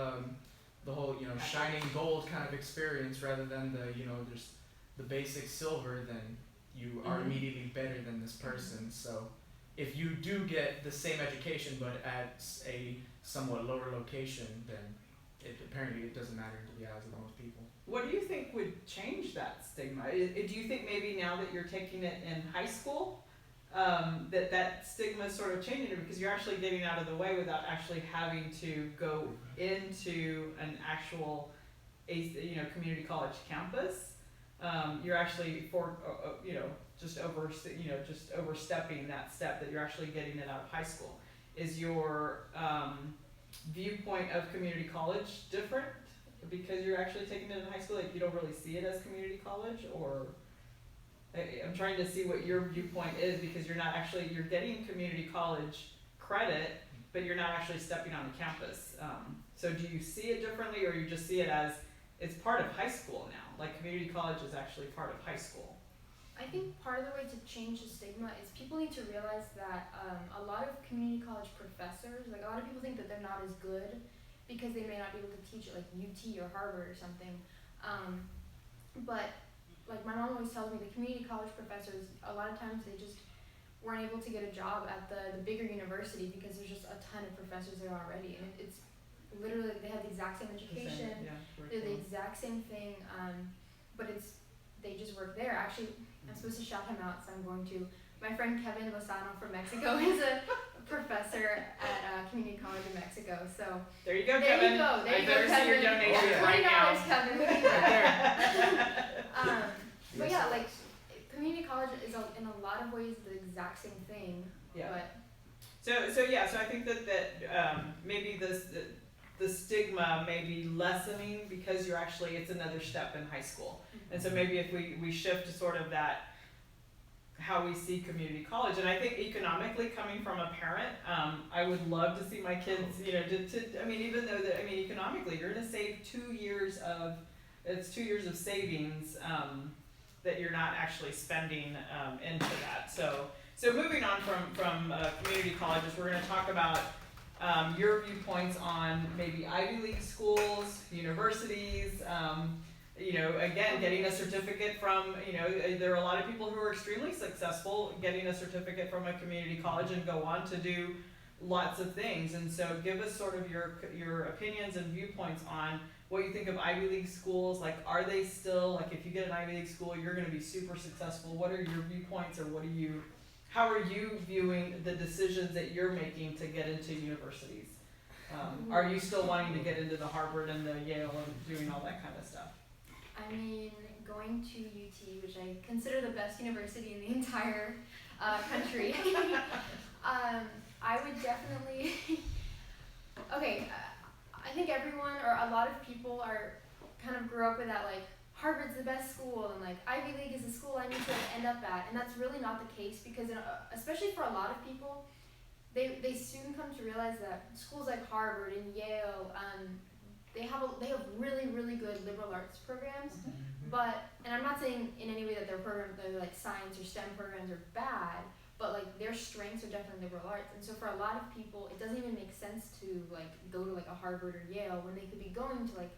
shining gold kind of experience rather than the, just the basic silver, then you are immediately better than this person. So if you do get the same education but at a somewhat lower location, then it doesn't matter to the eyes of most people. What do you think would change that stigma? Do you think maybe now that you're taking it in high school, that stigma is sort of changing it because you're actually getting out of the way without actually having to go into an actual, community college campus? You're actually just overstepping that step that you're actually getting it out of high school. Is your viewpoint of community college different because you're actually taking it in high school? Like you don't really see it as community college, or I'm trying to see what your viewpoint is, because you're getting community college credit, but you're not actually stepping on the campus. So do you see it differently, or you just see it as it's part of high school now? Like community college is actually part of high school. I think part of the way to change the stigma is people need to realize that a lot of community college professors, like a lot of people think that they're not as good because they may not be able to teach at like UT or Harvard or something. But like my mom always tells me, the community college professors, a lot of times they just weren't able to get a job at the bigger university because there's just a ton of professors there already, and it's literally they have the exact same education, they're the exact same thing, but they just work there. Actually, I'm supposed to shout him out, so I'm going to. My friend Kevin Lozano from Mexico is a professor at community college in Mexico. So there you go, there Kevin. You go. There you go, better Kevin. see your donation right now. $20, Kevin. We need that. But yeah, like community college is in a lot of ways the exact same thing. Yeah. But so I think that maybe the stigma may be lessening because it's another step in high school. And so maybe if we shift to sort of that, how we see community college, and I think economically, coming from a parent, I would love to see my kids, even though economically, you're going to save 2 years of savings that you're not actually spending into that. So moving on from community colleges, we're going to talk about your viewpoints on maybe Ivy League schools, universities. Again, getting a certificate from, there are a lot of people who are extremely successful getting a certificate from a community college and go on to do lots of things. And so give us sort of your opinions and viewpoints on what you think of Ivy League schools. Like, are they still, like, if you get an Ivy League school, you're going to be super successful. What are your viewpoints, or how are you viewing the decisions that you're making to get into universities? Are you still wanting to get into the Harvard and the Yale and doing all that kind of stuff? I mean, going to UT, which I consider the best university in the entire country, I would definitely. Okay, I think everyone or a lot of people kind of grew up with that, like, Harvard's the best school and like Ivy League is the school I need to end up at, and that's really not the case because especially for a lot of people, they soon come to realize that schools like Harvard and Yale, they have really, really good liberal arts programs, but, and I'm not saying in any way that their like science or STEM programs are bad, but like their strengths are definitely liberal arts, and so for a lot of people it doesn't even make sense to like go to like a Harvard or Yale when they could be going to like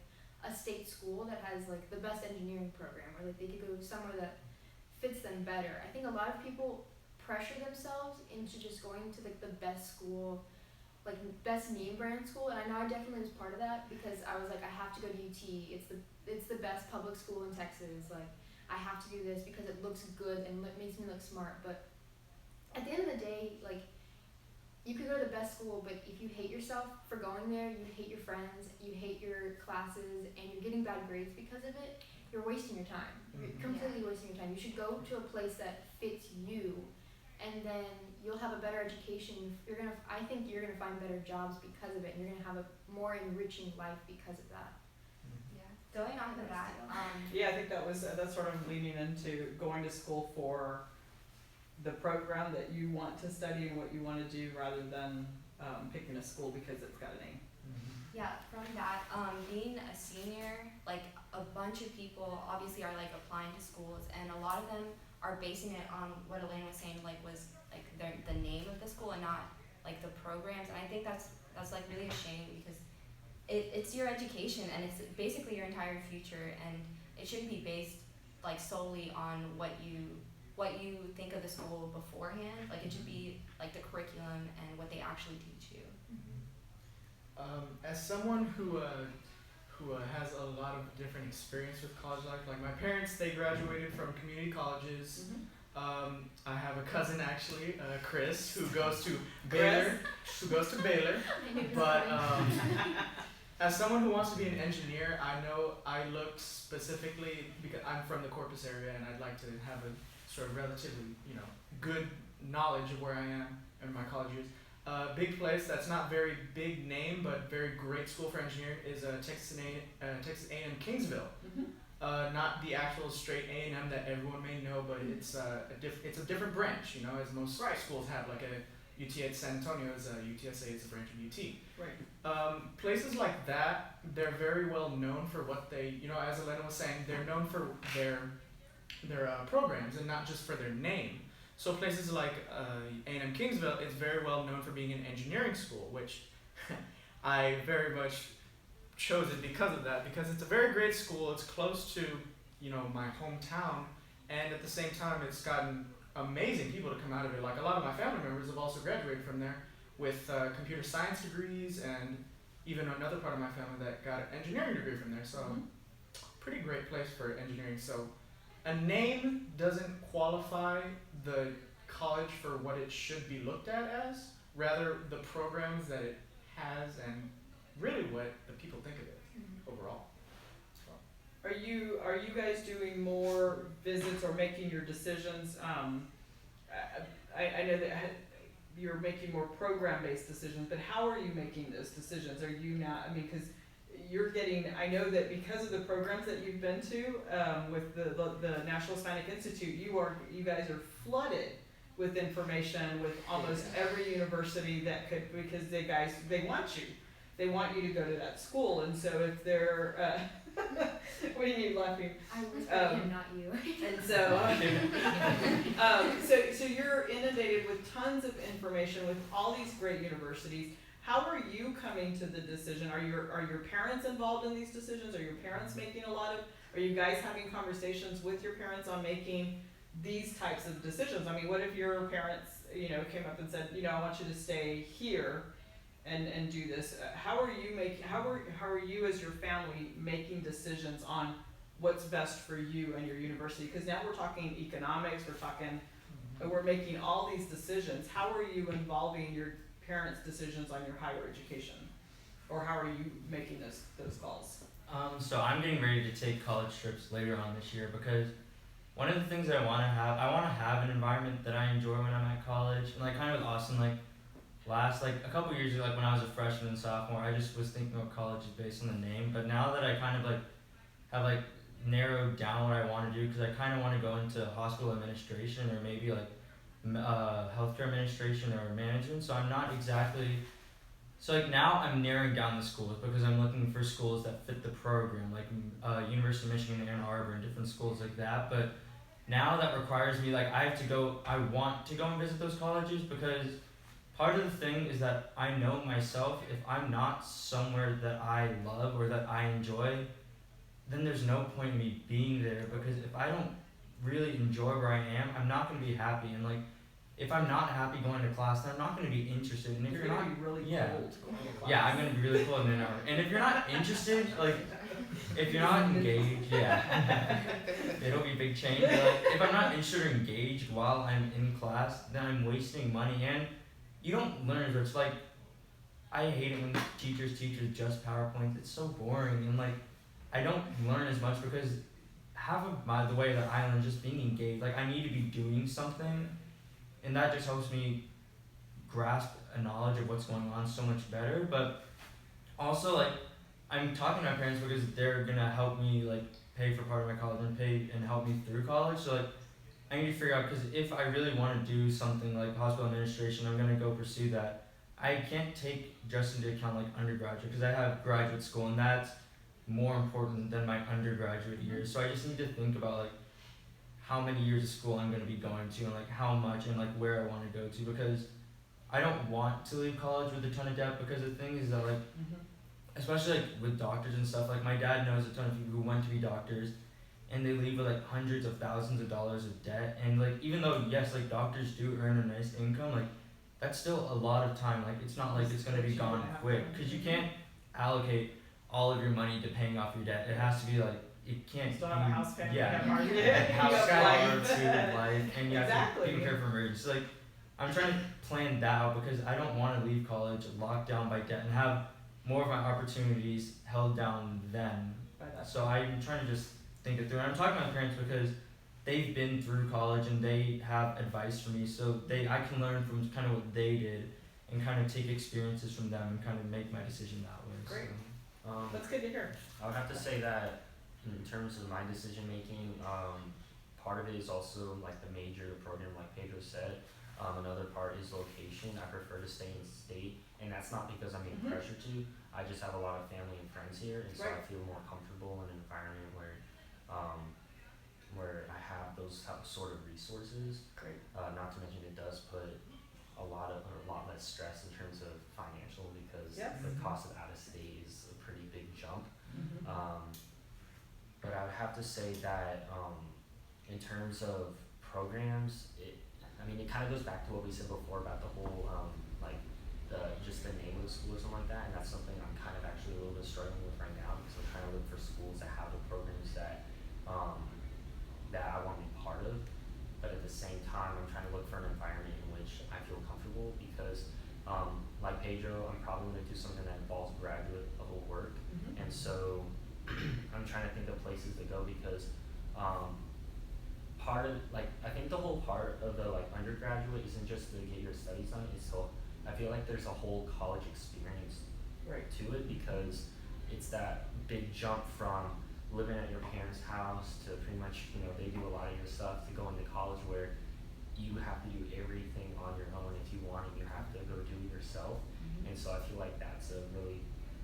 a state school that has like the best engineering program, or like they could go somewhere that fits them better. I think a lot of people pressure themselves into just going to like the best school, like best name brand school, and I know I definitely was part of that because I was like, I have to go to UT. It's the best public school in Texas. Like I have to do this because it looks good and makes me look smart. But at the end of the day, like you could go to the best school, but if you hate yourself for going there, you hate your friends, you hate your classes, and you're getting bad grades because of it, you're wasting your time. You're completely wasting your time. You should go to a place that fits you, and then you'll have a better education. I think you're gonna find better jobs because of it, and you're gonna have a more enriching life because of that. Yeah. Going on to that. Yeah, I think that's sort of leaning into going to school for the program that you want to study and what you want to do, rather than picking a school because it's got a name. Yeah, from that, being a senior, like a bunch of people obviously are like applying to schools, and a lot of them are basing it on what Elena was saying, like was like the name of the school and not like the programs. And I think that's like really a shame because it's your education and it's basically your entire future, and it shouldn't be based like solely on what you think of the school beforehand. Like it should be like the curriculum and what they actually teach you. As someone who has a lot of different experience with college life, like my parents, they graduated from community colleges. I have a cousin actually, Chris, who goes to Baylor. But as someone who wants to be an engineer, I know I looked specifically because I'm from the Corpus area, and I'd like to have a sort of relatively, good knowledge of where I am in my college years. Big place that's not very big name, but very great school for engineering is Texas A&M Kingsville. Not the actual straight A&M that everyone may know, but it's a different branch, as most schools have. Like a UT at San Antonio is a UTSA is a branch of UT. Right. Places like that, they're very well known for what they, as Elena was saying, they're known for their programs and not just for their name. So places like A&M Kingsville is very well known for being an engineering school, which I very much chose it because of that, because it's a very great school. It's close to, my hometown, and at the same time, it's gotten amazing people to come out of it. Like a lot of my family members have also graduated from there with computer science degrees, and even another part of my family that got an engineering degree from there. So pretty great place for engineering. So a name doesn't qualify the college for what it should be looked at as, rather the programs that it has and really what the people think of it overall. Are you guys doing more visits or making your decisions? I know that you're making more program-based decisions, but how are you making those decisions? Are you not? I mean, because you're getting. I know that because of the programs that you've been to with the National Hispanic Institute, you guys are flooded with information with almost every university that could, because they want you. They want you to go to that school, and so if they're, what are you laughing? I was him, not you. And so you're inundated with tons of information with all these great universities. How are you coming to the decision? Are your parents involved in these decisions? Are your parents making are you guys having conversations with your parents on making these types of decisions? I mean, what if your parents, came up and said, I want you to stay here and do this? How are you as your family making decisions on what's best for you and your university? Because now we're talking economics, we're making all these decisions. How are you involving your parents' decisions on your higher education? or how are you making those calls? So I'm getting ready to take college trips later on this year because one of the things I want to have an environment that I enjoy when I'm at college. And like kind of with Austin, like a couple years ago, like when I was a freshman and sophomore, I just was thinking of college is based on the name. But now that I kind of like have like narrowed down what I want to do, because I kind of want to go into hospital administration or maybe like healthcare administration or management. So I'm not exactly. So like now I'm narrowing down the schools because I'm looking for schools that fit the program, like University of Michigan, Ann Arbor, and different schools like that. But now that requires me, like I want to go and visit those colleges because part of the thing is that I know myself, if I'm not somewhere that I love or that I enjoy, then there's no point in me being there because if I don't really enjoy where I am, I'm not going to be happy. And like, if I'm not happy going to class, then I'm not going to be interested. And if you're gonna not, be really yeah, cold going to class. yeah, I'm going to be really cold in an hour. And if you're not interested, like, if you're not engaged, yeah, it'll be a big change. But like, if I'm not interested or engaged while I'm in class, then I'm wasting money and you don't learn. It's like, I hate it when teachers teach with just PowerPoints. It's so boring and like, I don't learn as much because half of the way that I learn is just being engaged. Like I need to be doing something, and that just helps me grasp a knowledge of what's going on so much better. But also like I'm talking to my parents because they're gonna help me like pay for part of my college and help me through college. So like I need to figure out because if I really want to do something like hospital administration, I'm gonna go pursue that. I can't take just into account like undergraduate because I have graduate school and that's more important than my undergraduate years. So I just need to think about like how many years of school I'm going to be going to and like how much and like where I want to go to because I don't want to leave college with a ton of debt because the thing is that like especially like with doctors and stuff, like my dad knows a ton of people who went to be doctors and they leave with like hundreds of thousands of dollars of debt. And like even though yes, like doctors do earn a nice income, like that's still a lot of time. Like it's not like it's going to be gone quick because you can't allocate all of your money to paying off your debt. It has to be like it can't. Still have a house payment. Yeah, You house have payment, student life, and you Exactly. have to be prepared for emergency. Like I'm trying to plan that out because I don't want to leave college locked down by debt and have more of my opportunities held down then. So I'm trying to just think it through. And I'm talking to my parents because they've been through college and they have advice for me. So I can learn from kind of what they did and kind of take experiences from them and kind of make my decision that way. Great. So, That's good to hear. I would have to say that in terms of my decision making, part of it is also like the major program, like Pedro said. Another part is location. I prefer to stay in state, and that's not because I'm being pressured to. I just have a lot of family and friends here, and so I feel more comfortable in an environment where I have those sort of resources. Great. Not to mention it does put a lot less stress in terms of financial because the cost of out of state is a pretty big jump. But I would have to say that in terms of programs, it kind of goes back to what we said before about the whole just the name of the school or something like that, and that's something I'm kind of actually a little bit struggling with right now because I'm trying to look for schools that have the programs that I want to be part of, but at the same time I'm trying to look for an environment in which I feel comfortable because like Pedro, I'm probably going to do something that involves graduate level work, and so I'm trying to think of places to go because part of I think the whole part of the undergraduate isn't just to get your studies done, it's so I feel like there's a whole college experience to it because it's that big jump from living at your parents' house to pretty much, they do a lot of your stuff to go into college where you have to do everything on your own. If you want it, you have to go do it yourself. And so I feel like that's a really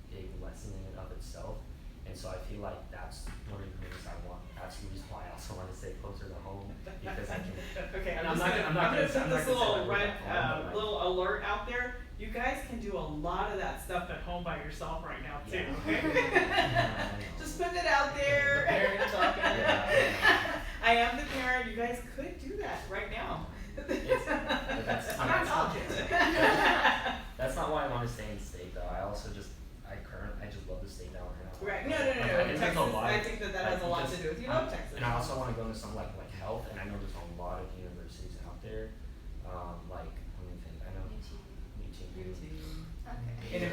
big lesson in and of itself. And so I feel like that's one of the things I want. That's the reason why I also want to stay closer to home because I can. Okay, and I'm gonna put this little alert out there. You guys can do a lot of that stuff at home by yourself right now too. Okay? Just putting it out there. The parent talking. I am the parent. You guys could do that right now. I'm not talking. That's not why I want to stay in state though. I also just love the state that we're in. Right. No. Texas, I think that has a lot to do with Texas. And I also want to go into something like health, and I know there's a lot of universities out there. Let me think. I know UT. Okay.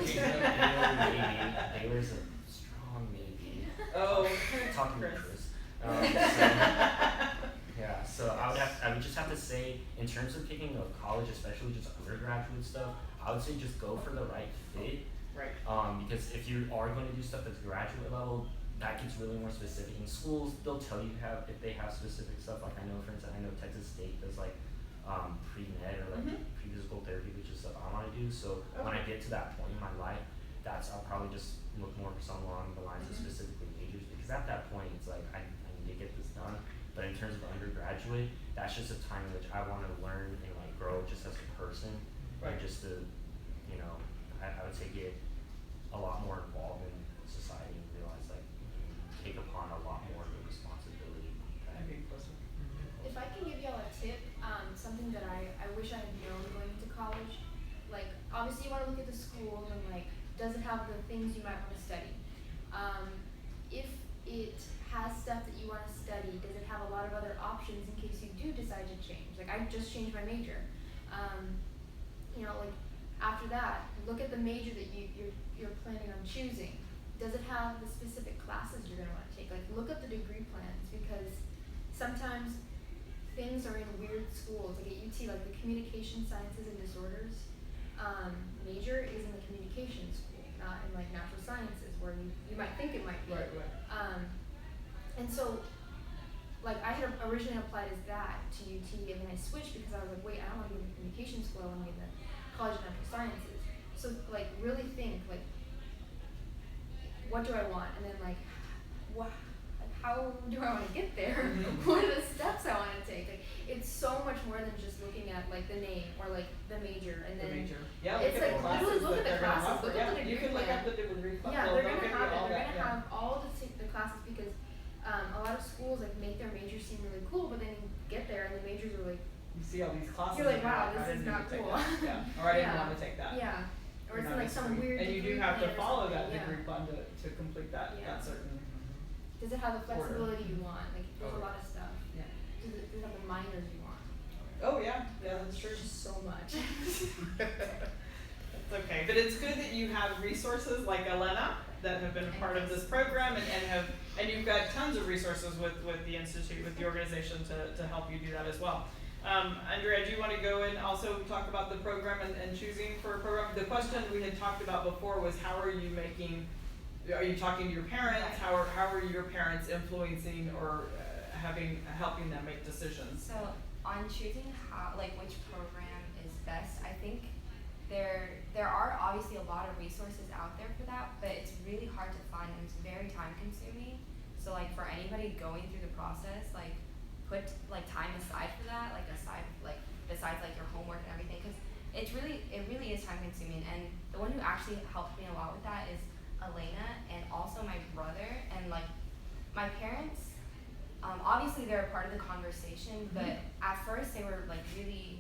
is a strong maybe. Oh, Talking to Chris. Chris. Yeah, so I would just have to say, in terms of picking a college, especially just undergraduate stuff, I would say just go for the right fit. Right. Because if you are going to do stuff that's graduate level, that gets really more specific. In schools, they'll tell you if they have specific stuff. Like I know, for instance, Texas State does like pre-med or like pre-physical therapy, which is stuff I want to do. So when I get to that point in my life, I'll probably just look more for something along the lines of specifically majors, because at that point it's like I need to get this done. But in terms of undergraduate, that's just a time in which I want to learn and like grow just as a person, and just to, I would say get a lot more involved in society and realize like take upon a lot more of the responsibility. If I can give y'all a tip, something that I wish I had known going into college, like obviously you want to look at the school and like, does it have the things you might want to study? If it has stuff that you want to study, does it have a lot of other options in case you do decide to change? Like I just changed my major. Like after that, look at the major that you're planning on choosing. Does it have the specific classes you're going to want to take? Like look at the degree plans, because sometimes things are in weird schools. Like at UT, like the communication sciences and disorders major is in the communication school, not in like natural sciences, where you might think it might be. Right. And so, like I had originally applied as that to UT, and then I switched because I was like, wait, I don't want to be in the communication school. I want to be in the College of Natural Sciences. So like really think like, what do I want, and then like, how do I want to get there? What are the steps I want to take? Like it's so much more than just looking at like the name or like the major, and then Yeah, it's like literally look at the classes, look at the you degree can look plan. up the degree plan. Yeah, They'll they're give gonna you all that, have all the classes, because a lot of schools like make their majors seem really cool, but then you get there and the majors are like, you see all these classes. you're like, and wow, you're this is not I didn't cool. need to take that. Yeah. Or I didn't want to take that. Yeah. Or You're it's not like some necessarily- weird And you do degree have to plan or follow something, that yeah. degree plan to complete that certain. Does it have the Order. flexibility you want? Like there's a lot of stuff. Yeah. Does it have the minors you want? Oh yeah, that's true. Just so much. That's okay, but it's good that you have resources like Elena that have been a part of this program, and you've got tons of resources with the institute, with the organization to help you do that as well. Andrea, do you want to go and also talk about the program and choosing for a program? The question we had talked about before was are you talking to your parents? How are your parents influencing or helping them make decisions? So on choosing which program is best, I think there are obviously a lot of resources out there for that, but it's really hard to find and it's very time consuming. So like for anybody going through the process, like put like time aside for that, besides like your homework and everything, because it really is time consuming. And the one who actually helped me a lot with that is Elena, and also my brother, and like my parents. Obviously they're a part of the conversation, but at first they were like really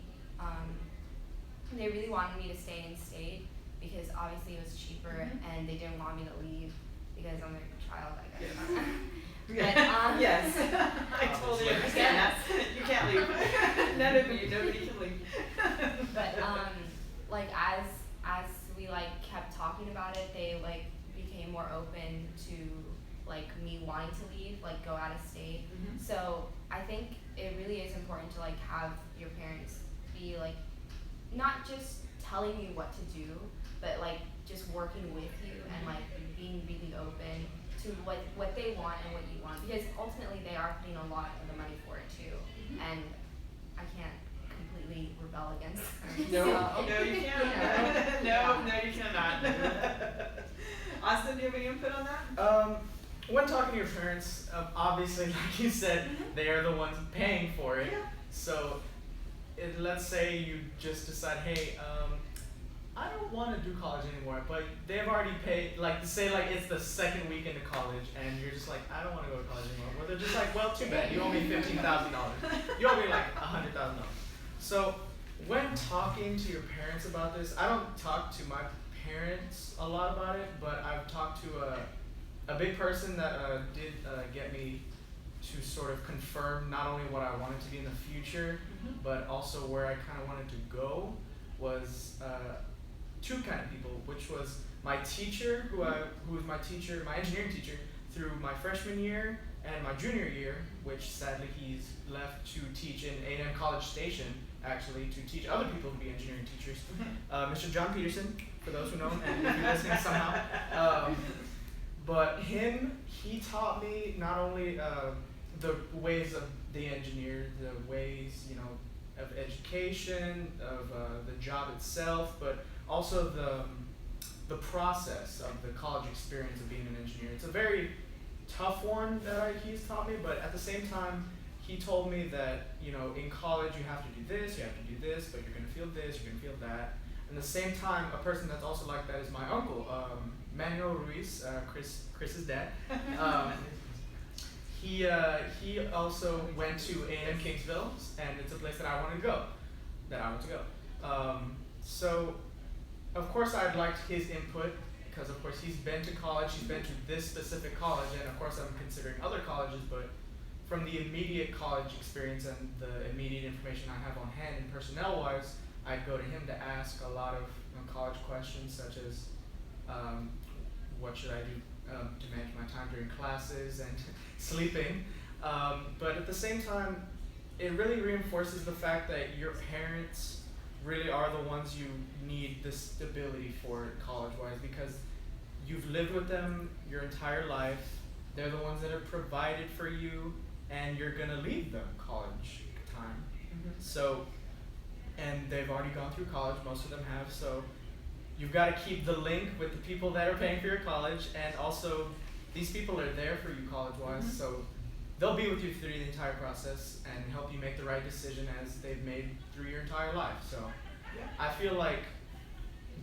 they really wanted me to stay in state because obviously it was cheaper, and they didn't want me to leave because I'm their child, I guess. But, yes, I totally understand that. You can't leave. None of you, nobody can leave. But like as we like kept talking about it, they like became more open to like me wanting to leave, like go out of state. So I think it really is important to like have your parents be like not just telling you what to do, but like just working with you and like being really open to what they want and what you want, because ultimately they are putting a lot of the money for it too, and I can't completely rebel against them. No, you can't. No, you cannot. Austin, do you have any input on that? When talking to your parents, obviously, like you said, they are the ones paying for it. Yeah. So, let's say you just decide, hey, I don't want to do college anymore, but they've already paid, like, say, like, it's the second week into college, and you're just like, I don't want to go to college anymore. Well, they're just like, well, too bad, you owe me $15,000. You owe me, like, $100,000. So, when talking to your parents about this, I don't talk to my parents a lot about it, but I've talked to a big person that did get me to sort of confirm not only what I wanted to be in the future, but also where I kind of wanted to go, was two kind of people, which was my teacher, who was my teacher, my engineering teacher, through my freshman year and my junior year, which sadly he's left to teach in A&M College Station, actually, to teach other people to be engineering teachers. Mr. John Peterson, for those who know him, and if you're listening somehow. But he taught me not only the ways of the engineer, the ways, of education, of the job itself, but also the process of the college experience of being an engineer. It's a very tough one that he's taught me, but at the same time, he told me that, in college you have to do this, you have to do this, but you're gonna feel this, you're gonna feel that. And at the same time, a person that's also like that is my uncle, Manuel Ruiz, Chris's dad. He also went to A&M Kingsville, and it's a place that I want to go. So, of course, I'd liked his input because, of course, he's been to college. He's been to this specific college, and of course, I'm considering other colleges. But from the immediate college experience and the immediate information I have on hand, and personnel-wise, I'd go to him to ask a lot of college questions, such as what should I do to manage my time during classes and sleeping. But at the same time, it really reinforces the fact that your parents really are the ones you need the stability for college-wise, because you've lived with them your entire life. They're the ones that have provided for you, and you're gonna leave them college time. So, and they've already gone through college, most of them have, so you've got to keep the link with the people that are paying for your college, and also these people are there for you college-wise, so they'll be with you through the entire process and help you make the right decision as they've made through your entire life. So I feel like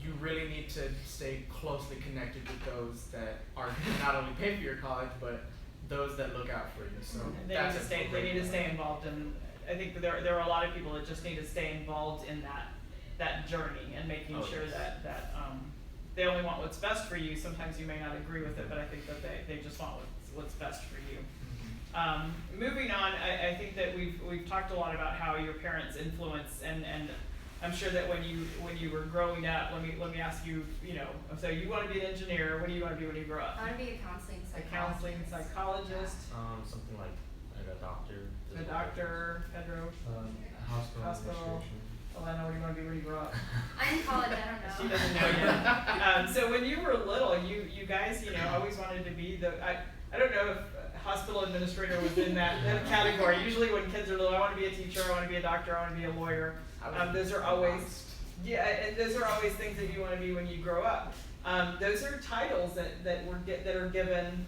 you really need to stay closely connected with those that are not only pay for your college, but those that look out for you. So they need to stay involved, and I think that there are a lot of people that just need to stay involved in that journey and making sure that they only want what's best for you. Sometimes you may not agree with it, but I think that they just want what's best for you. Moving on, I think that we've talked a lot about how your parents influence, and I'm sure that when you were growing up, let me ask you, so you want to be an engineer. What do you want to be when you grow up? I want to be a counseling psychologist. A counseling psychologist. Something like a doctor. A doctor, Pedro. Hospital. Elena, what do you want to be when you grow up? I'm in college, I don't know. She doesn't know yet. So when you were little, you guys, always wanted to be I don't know if hospital administrator was in that category. Usually when kids are little, I want to be a teacher, I want to be a doctor, I want to be a lawyer. Those are always things that you want to be when you grow up. Those are titles that are given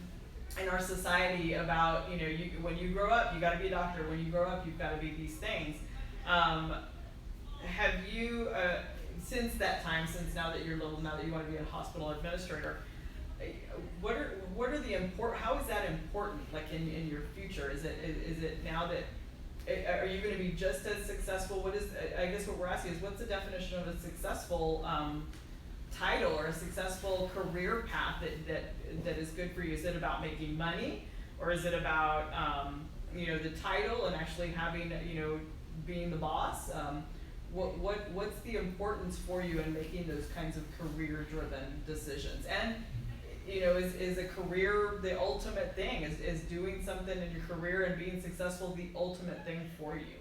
in our society about, when you grow up, you got to be a doctor. When you grow up, you've got to be these things. Have you, since that time, since now that you're little, now that you want to be a hospital administrator, what are the how is that important, like in your future? Is it now that, are you going to be just as successful? I guess what we're asking is, what's the definition of a successful title or a successful career path that is good for you? Is it about making money, or is it about the title and actually having being the boss? What's the importance for you in making those kinds of career-driven decisions? And is a career the ultimate thing? Is doing something in your career and being successful the ultimate thing for you?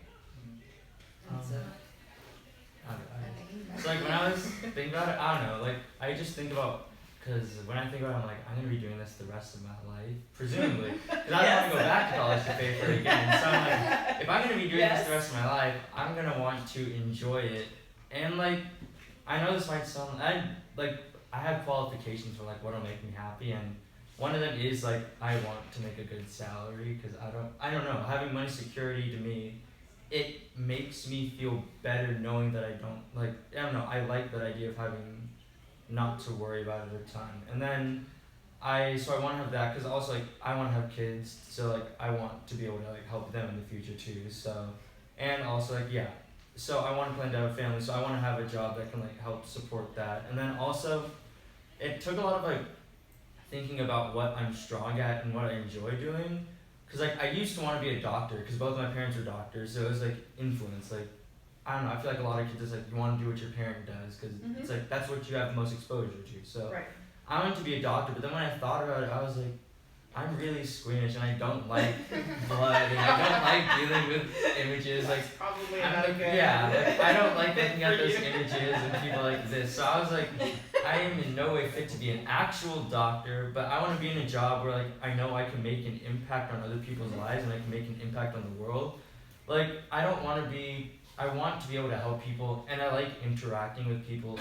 So like when I was thinking about it, I don't know, like I just think about, because when I think about it, I'm like, I'm going to be doing this the rest of my life, presumably. Because I don't want to go back to college to pay for it again. So I'm like, if I'm going to be doing this the rest of my life, I'm going to want to enjoy it. And like, I know this might sound, I have qualifications for like what'll make me happy, and one of them is like, I want to make a good salary, because I don't know, having money security to me, it makes me feel better knowing that I like that idea of having not to worry about it at the time. And then I want to have that, because also like I want to have kids, so like I want to be able to like help them in the future too. So, and also like so I want to plan to have a family, so I want to have a job that can like help support that. And then also, it took a lot of like thinking about what I'm strong at and what I enjoy doing. Because like I used to want to be a doctor, because both my parents are doctors, so it was like influence. Like I don't know. I feel like a lot of kids is like you want to do what your parent does because it's like that's what you have the most exposure to. So Right. I wanted to be a doctor, but then when I thought about it, I was like, I'm really squeamish and I don't like blood and I don't like dealing with images. Like, Probably I'm not a like, good. yeah, like, I don't like looking at for those you. images and people like this. So I was like, I am in no way fit to be an actual doctor, but I want to be in a job where like I know I can make an impact on other people's lives and I can make an impact on the world. Like I want to be able to help people and I like interacting with people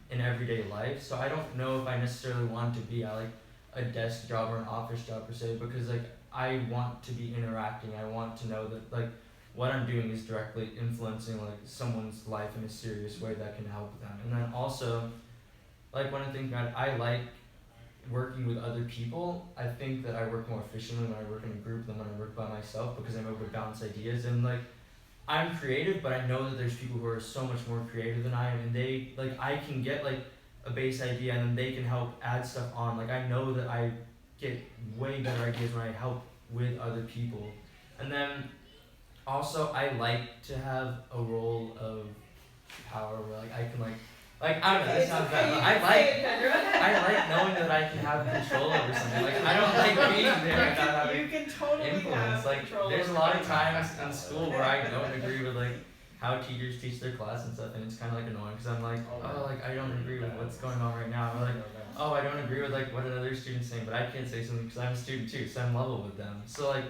in everyday life. So I don't know if I necessarily want to be at like a desk job or an office job per se because like I want to be interacting. I want to know that like what I'm doing is directly influencing like someone's life in a serious way that can help them. And then also like when I think about it, I like working with other people. I think that I work more efficiently when I work in a group than when I work by myself because I'm able to bounce ideas and like I'm creative, but I know that there's people who are so much more creative than I am, and they like I can get like a base idea, and then they can help add stuff on. Like I know that I get way better ideas when I help with other people, and then also I like to have a role of power where like I can like I don't know. This sounds bad, but I like knowing that I can have control over something. Like I don't like being there and not having You can totally influence. have Like control there's a over lot of things. times in school where I don't agree with like how teachers teach their class and stuff, and it's kind of like annoying because I'm like, oh, like I don't agree with what's going on right now. Or like, oh, I don't agree with like what another student's saying, but I can't say something because I'm a student too, so I'm level with them. So like,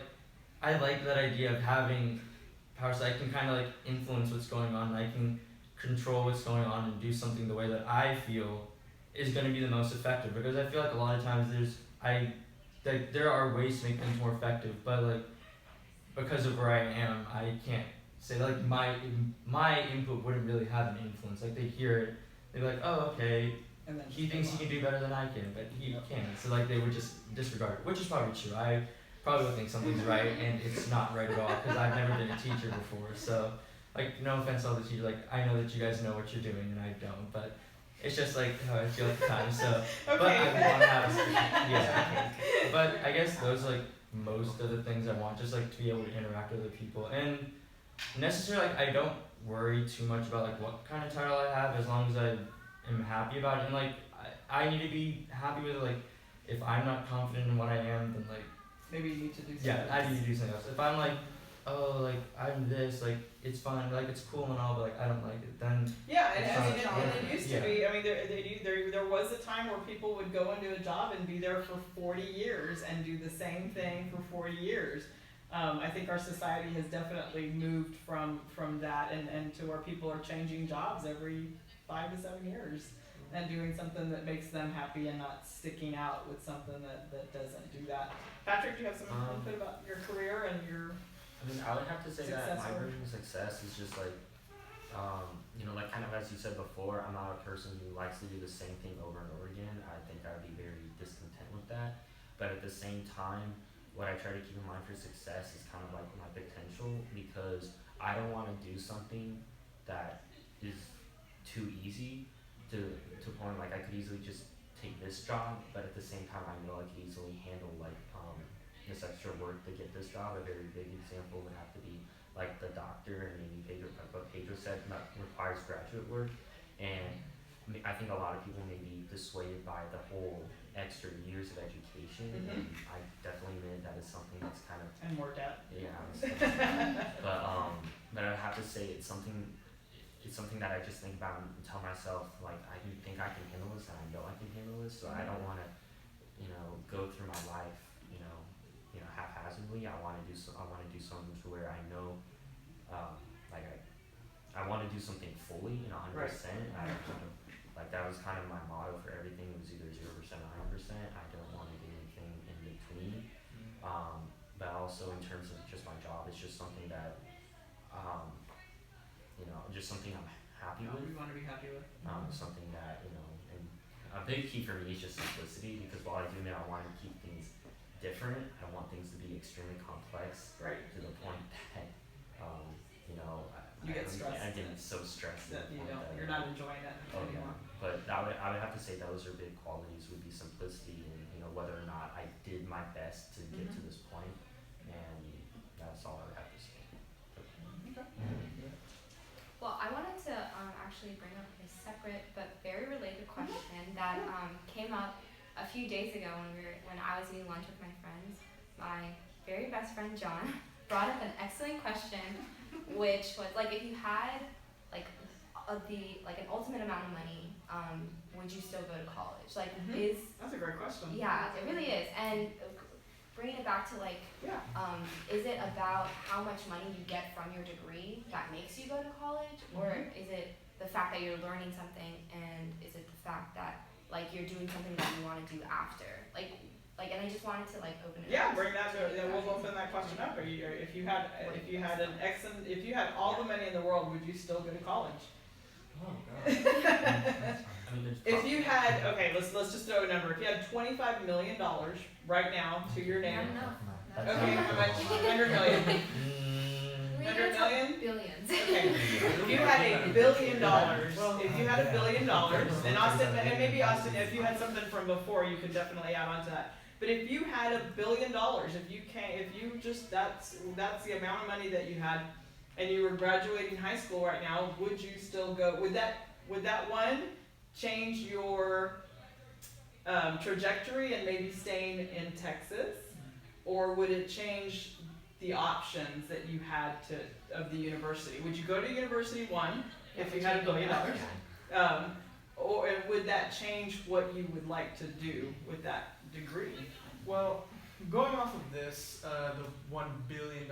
I like that idea of having power, so I can kind of like influence what's going on, and I can control what's going on and do something the way that I feel is going to be the most effective. Because I feel like a lot of times there are ways to make things more effective, but like because of where I am, I can't say like my input wouldn't really have an influence. Like they hear it, they're like, oh okay, And then he thinks he can do better than I can, but he can't. So like they would just disregard it, which is probably true. I probably would think something's right and it's not right at all because I've never been a teacher before. So like no offense to all the teachers, like I know that you guys know what you're doing and I don't, but it's just like how I feel at the time. So but I want to have yeah. But I guess those are like most of the things I want, just like to be able to interact with other people. And necessarily like I don't worry too much about like what kind of title I have as long as I am happy about it. And like I need to be happy with it. Like if I'm not confident in what I am, then like maybe you need to do something yeah, I need to do something else. If I'm like, oh, like I'm this, like it's fun, like it's cool and all, but like I don't like it, then yeah, it's and not- it used to be. I mean, there was a time where people would go into a job and be there for 40 years and do the same thing for 40 years. I think our society has definitely moved from that and to where people are changing jobs every 5 to 7 years and doing something that makes them happy and not sticking out with something that doesn't do that. Patrick, do you have some input about your career and your I mean, I would have to say that my successor? version of success is just like, you know, like kind of as you said before, I'm not a person who likes to do the same thing over and over again. I think I would be very discontent with that. But at the same time, what I try to keep in mind for success is kind of like my potential, because I don't want to do something that is too easy to a point like I could easily just take this job, but at the same time I know I could easily handle like this extra work to get this job. A very big example would have to be like the doctor, and maybe Pedro, like what Pedro said, that requires graduate work, and I think a lot of people may be dissuaded by the whole extra years of education, and I definitely admit that is something that's kind of and more debt. yeah, but I have to say it's something that I just think about and tell myself like I think I can handle this, and I know I can handle this, so I don't want to go through my life haphazardly. I want to do something to where I know I want to do something fully and 100%. And I like that was kind of my motto for everything. It was either 0% or 100%. I don't want to do anything in between. But also in terms of just my job, it's just something that just something I'm happy with. We want to be happy with. Something that and a big key for me is just simplicity, because while I do know I want to keep things different, I want things to be extremely complex, right, to the point that you get stressed. I get so stressed that you're not enjoying it anymore. But I would have to say those are big qualities, would be simplicity and whether or not I did my best to get to this point, and that's all I would have to say. Well, I actually bring up a separate but very related question that came up a few days ago when I was eating lunch with my friends. My very best friend John brought up an excellent question, which was like, if you had like an ultimate amount of money, would you still go to college? Like, That's a great question. Yeah, it really is. And bringing it back to like, is it about how much money you get from your degree that makes you go to college, or is it the fact that you're learning something, and is it the fact that like you're doing something that you want to do after? And I just wanted to like open it up. Yeah, bring that to. We'll open that question up. If you had all the money in the world, would you still go to college? Oh god. If you had, let's just throw a number. If you had $25 million right now to your name. Okay, how much? 100 million. 100 million? Billions. Okay. If you had $1 billion, and Austin, and maybe Austin, if you had something from before, you could definitely add on to that. But if you had $1 billion, that's the amount of money that you had, and you were graduating high school right now, would you still go? Would that one change your trajectory and maybe staying in Texas, or would it change the options that you had of the university? Would you go to university one if you had $1 billion, or would that change what you would like to do with that degree? Well, going off of this, the $1 billion,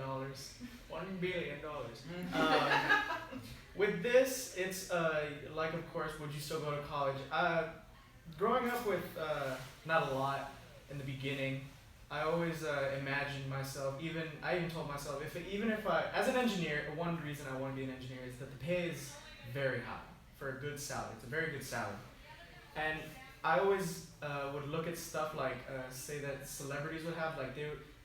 with this, it's like, of course, would you still go to college? Growing up with not a lot in the beginning, I always imagined myself, I even told myself, if I, as an engineer, one reason I want to be an engineer is that the pay is very high for a good salary. It's a very good salary. And I always would look at stuff like, say that celebrities would have, like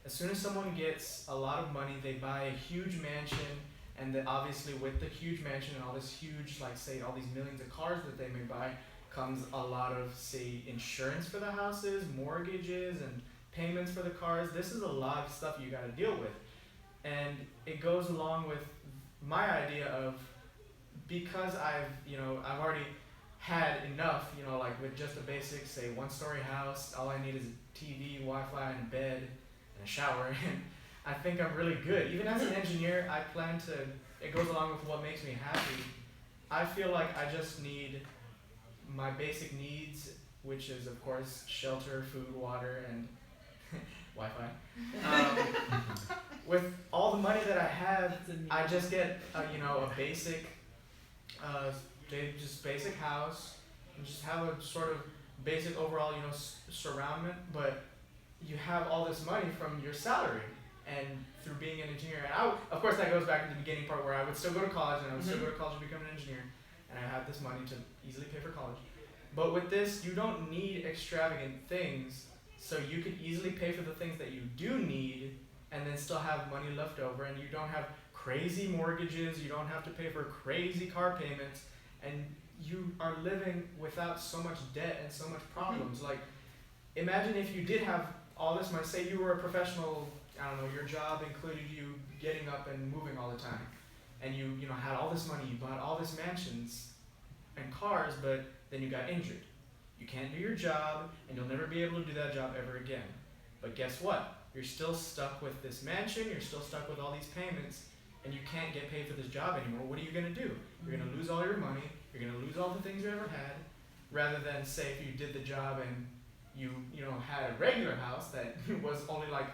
as soon as someone gets a lot of money, they buy a huge mansion, and then obviously with the huge mansion and all this huge, like say all these millions of cars that they may buy, comes a lot of, say, insurance for the houses, mortgages, and payments for the cars. This is a lot of stuff you gotta deal with. And it goes along with my idea of, because I've already had enough, like with just a basic, say, one-story house, all I need is a TV, Wi-Fi, and a bed, and a shower, and I think I'm really good. Even as an engineer, I plan to, it goes along with what makes me happy. I feel like I just need my basic needs, which is, of course, shelter, food, water, and Wi-Fi. With all the money that I have, I just get a basic, just basic house, and just have a sort of basic overall, surroundment. But you have all this money from your salary, and through being an engineer, and of course that goes back to the beginning part where I would still go to college, and I would still go to college and become an engineer, and I have this money to easily pay for college. But with this, you don't need extravagant things. So you could easily pay for the things that you do need, and then still have money left over, and you don't have crazy mortgages, you don't have to pay for crazy car payments, and you are living without so much debt and so much problems. Like, imagine if you did have all this money, say you were a professional, your job included you getting up and moving all the time, and you had all this money, you bought all these mansions and cars, but then you got injured. You can't do your job, and you'll never be able to do that job ever again. But guess what? You're still stuck with this mansion, you're still stuck with all these payments, and you can't get paid for this job anymore. What are you gonna do? You're gonna lose all your money, you're gonna lose all the things you ever had, rather than say if you did the job and you had a regular house that was only like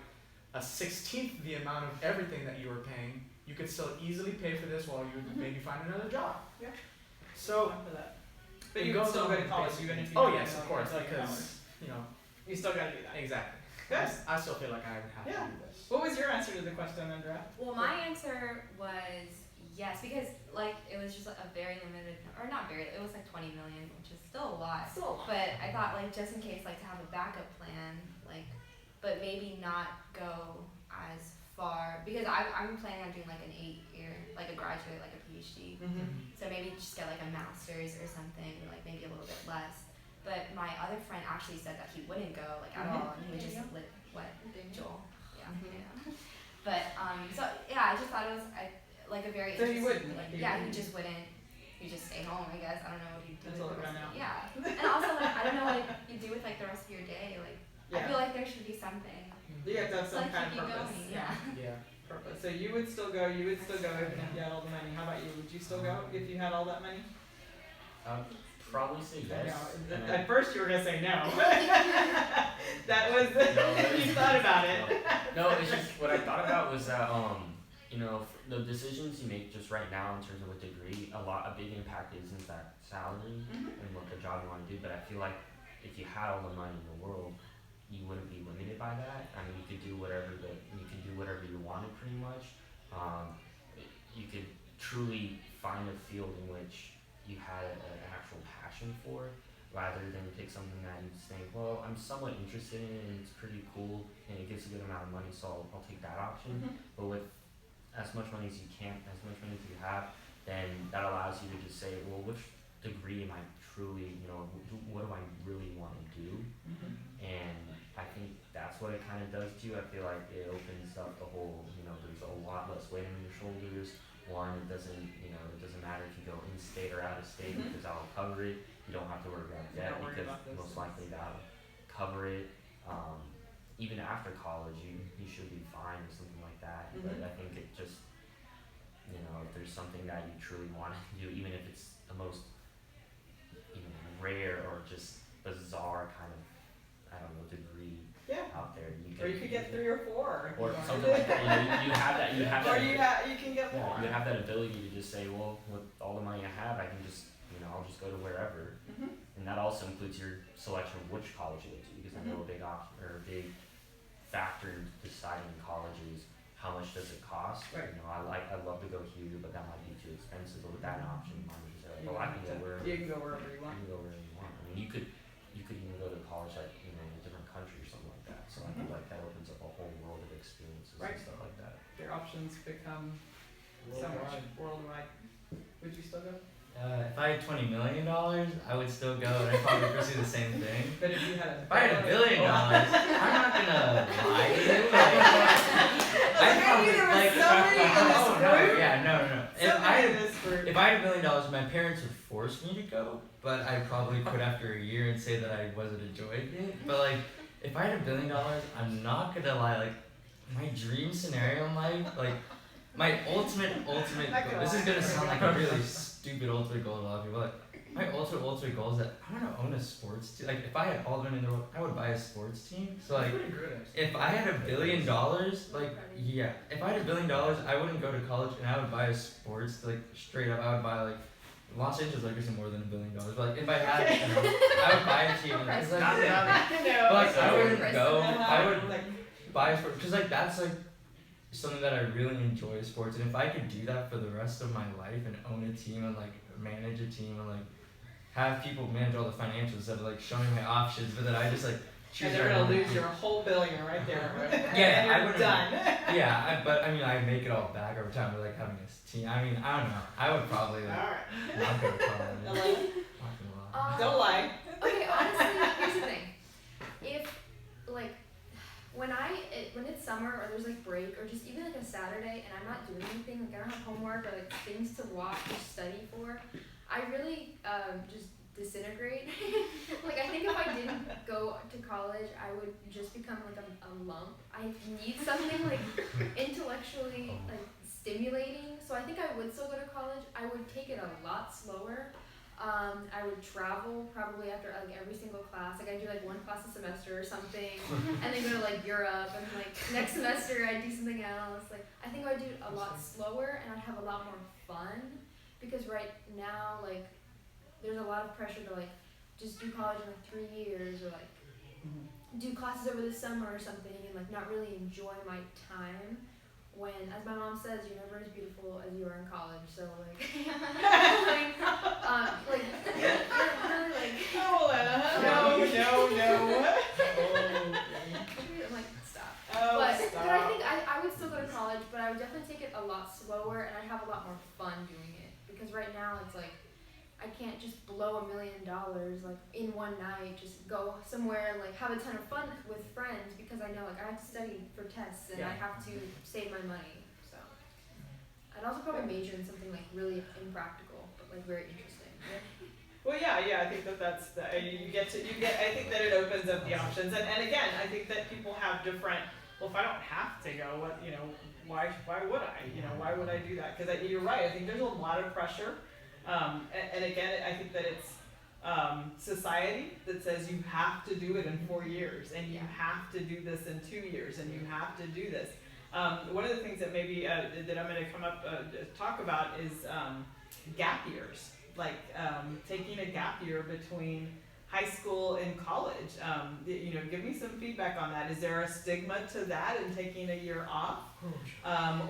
a 16th the amount of everything that you were paying, you could still easily pay for this while you maybe find another job. Yeah. So, but you can still go to college even if you oh yes, of course, because you still gotta do that. Exactly. Good. I still feel like I would have to do this. What was your answer to the question, Andrea? Well, my answer was yes, because like it was just a very limited, or not very, it was like 20 million, which is still a lot. But I thought like just in case, like to have a backup plan, like, but maybe not go as far, because I'm planning on doing like an 8-year, like a graduate, like a PhD. So maybe just get like a master's or something, like maybe a little bit less. But my other friend actually said that he wouldn't go like at all, and he would just live. What? Joel. Yeah. But so yeah, I just thought it was like a very. So he wouldn't. Like, yeah, he just wouldn't. you just stay home, I guess. I don't know what you do. Until with it the run rest out. of- Yeah. And also, like, I don't know what you do with, like, the rest of your day. Like, I Yeah. feel like there should be something. You have to have to, some like, kind keep of you purpose. going. Yeah. Yeah. Purpose. So you would still go if you had all the money. How about you? Would you still go if you had all that money? I'd probably say yes. No. and At first you were gonna say no. That was No, you thought about it. No, it's just what I thought about was that you know, the decisions you make just right now in terms of a degree, a big impact is in fact salary and what the job you want to do. But I feel like if you had all the money in the world, you wouldn't be limited by that. I mean, you could do whatever you wanted pretty much. You could truly find a field in which you had an actual passion for, rather than pick something that you just think, well, I'm somewhat interested in it and it's pretty cool and it gives a good amount of money, so I'll take that option. But with as much money as you have, then that allows you to just say, well, which degree am I truly, you know, what do I really want to do? And I think that's what it kind of does to you. I feel like it opens up the whole, you know, there's a lot less weight on your shoulders. One, it doesn't matter if you go in state or out of state because I'll cover it. You don't have to worry about debt because most likely that'll cover it. Even after college, you should be fine or something like that. But I think it just, you know, if there's something that you truly want to do, even if it's the most, you know, rare or just bizarre kind of, I don't know, degree out there. Or you could get 3 or 4. Or something like that. You have that. You have or that. you can get more. You have that ability to just say, well, with all the money I have, I can just, you know, I'll just go to wherever. And that also includes your selection of which college you go to, because I know a big option or a big factor in deciding college is how much does it cost. Right. You know, I love to go here, but that might be too expensive. But with that option, you might just say, well, I can go wherever. You can go wherever you want. You can go wherever you want. I mean, you could even go to college like, you know, in a different country or something like that. So I feel like that opens up a whole world of experiences and stuff like that. Their options become so much worldwide. Would you still go? If I had $20 million, I would still go and I'd probably pursue the same thing. But if you had If I had $1 billion, I'm not gonna lie to you. I'd probably no. If I had $1 million, my parents would force me to go, but I probably quit after a year and say that I wasn't enjoying it. But like, if I had $1 billion, I'm not gonna lie. Like, my dream scenario in life, like, my ultimate goal. This is gonna sound like a really stupid ultimate goal to a lot of people. Like, my ultimate goal is that I want to own a sports team. Like, if I had all the money in the world, I would buy a sports team. So like, if I had $1 billion, like, yeah, if I had $1 billion, I wouldn't go to college and I would buy a sports, like, straight up. I would buy like Los Angeles Lakers are more than $1 billion. But like, if I had, you know, I would buy a team. And it's like, but like, I wouldn't go. I would buy a sport because like that's like something that I really enjoy, sports. And if I could do that for the rest of my life and own a team and like manage a team and like have people manage all the financials instead of like showing my options, but then I just like choose. And they're gonna lose your whole $1 billion right there. Yeah, and you're done. But I mean, I make it all back over time with like having a team. I mean, I don't know. I would probably like not go to college. Not gonna lie. Don't lie. Okay, honestly, here's the thing. If, like, when it's summer or there's like break or just even like a Saturday and I'm not doing anything, like I don't have homework or like things to watch or study for, I really just disintegrate. Like, I think if I didn't go to college, I would just become like a lump. I need something like intellectually like stimulating. So I think I would still go to college. I would take it a lot slower. I would travel probably after like every single class. Like, I'd do like one class a semester or something, and then go to like Europe, and like next semester I'd do something else. Like, I think I'd do it a lot slower, and I'd have a lot more fun, because right now, like, there's a lot of pressure to like just do college in like 3 years, or like do classes over the summer or something, and like not really enjoy my time. When, as my mom says, you're never as beautiful as you are in college. So like, you're really like. Oh, no. I'm like, stop. Oh, but stop. I think I would still go to college, but I would definitely take it a lot slower, and I'd have a lot more fun doing it. Because right now it's like, I can't just blow $1 million like in one night, just go somewhere and like have a ton of fun with friends, because I know like I have to study for tests and I have to save my money. So I'd also probably major in something like really impractical, but like very interesting. Well, yeah, I think that's the, I think that it opens up the options, and again, I think that people have different, well, if I don't have to go, what, why would I, why would I do that? Because you're right, I think there's a lot of pressure, and again, I think that it's, society that says you have to do it in 4 years, and you have to do this in 2 years, and you have to do this. One of the things that maybe, that I'm gonna come up, talk about is, gap years. Like taking a gap year between high school and college. Give me some feedback on that. Is there a stigma to that in taking a year off?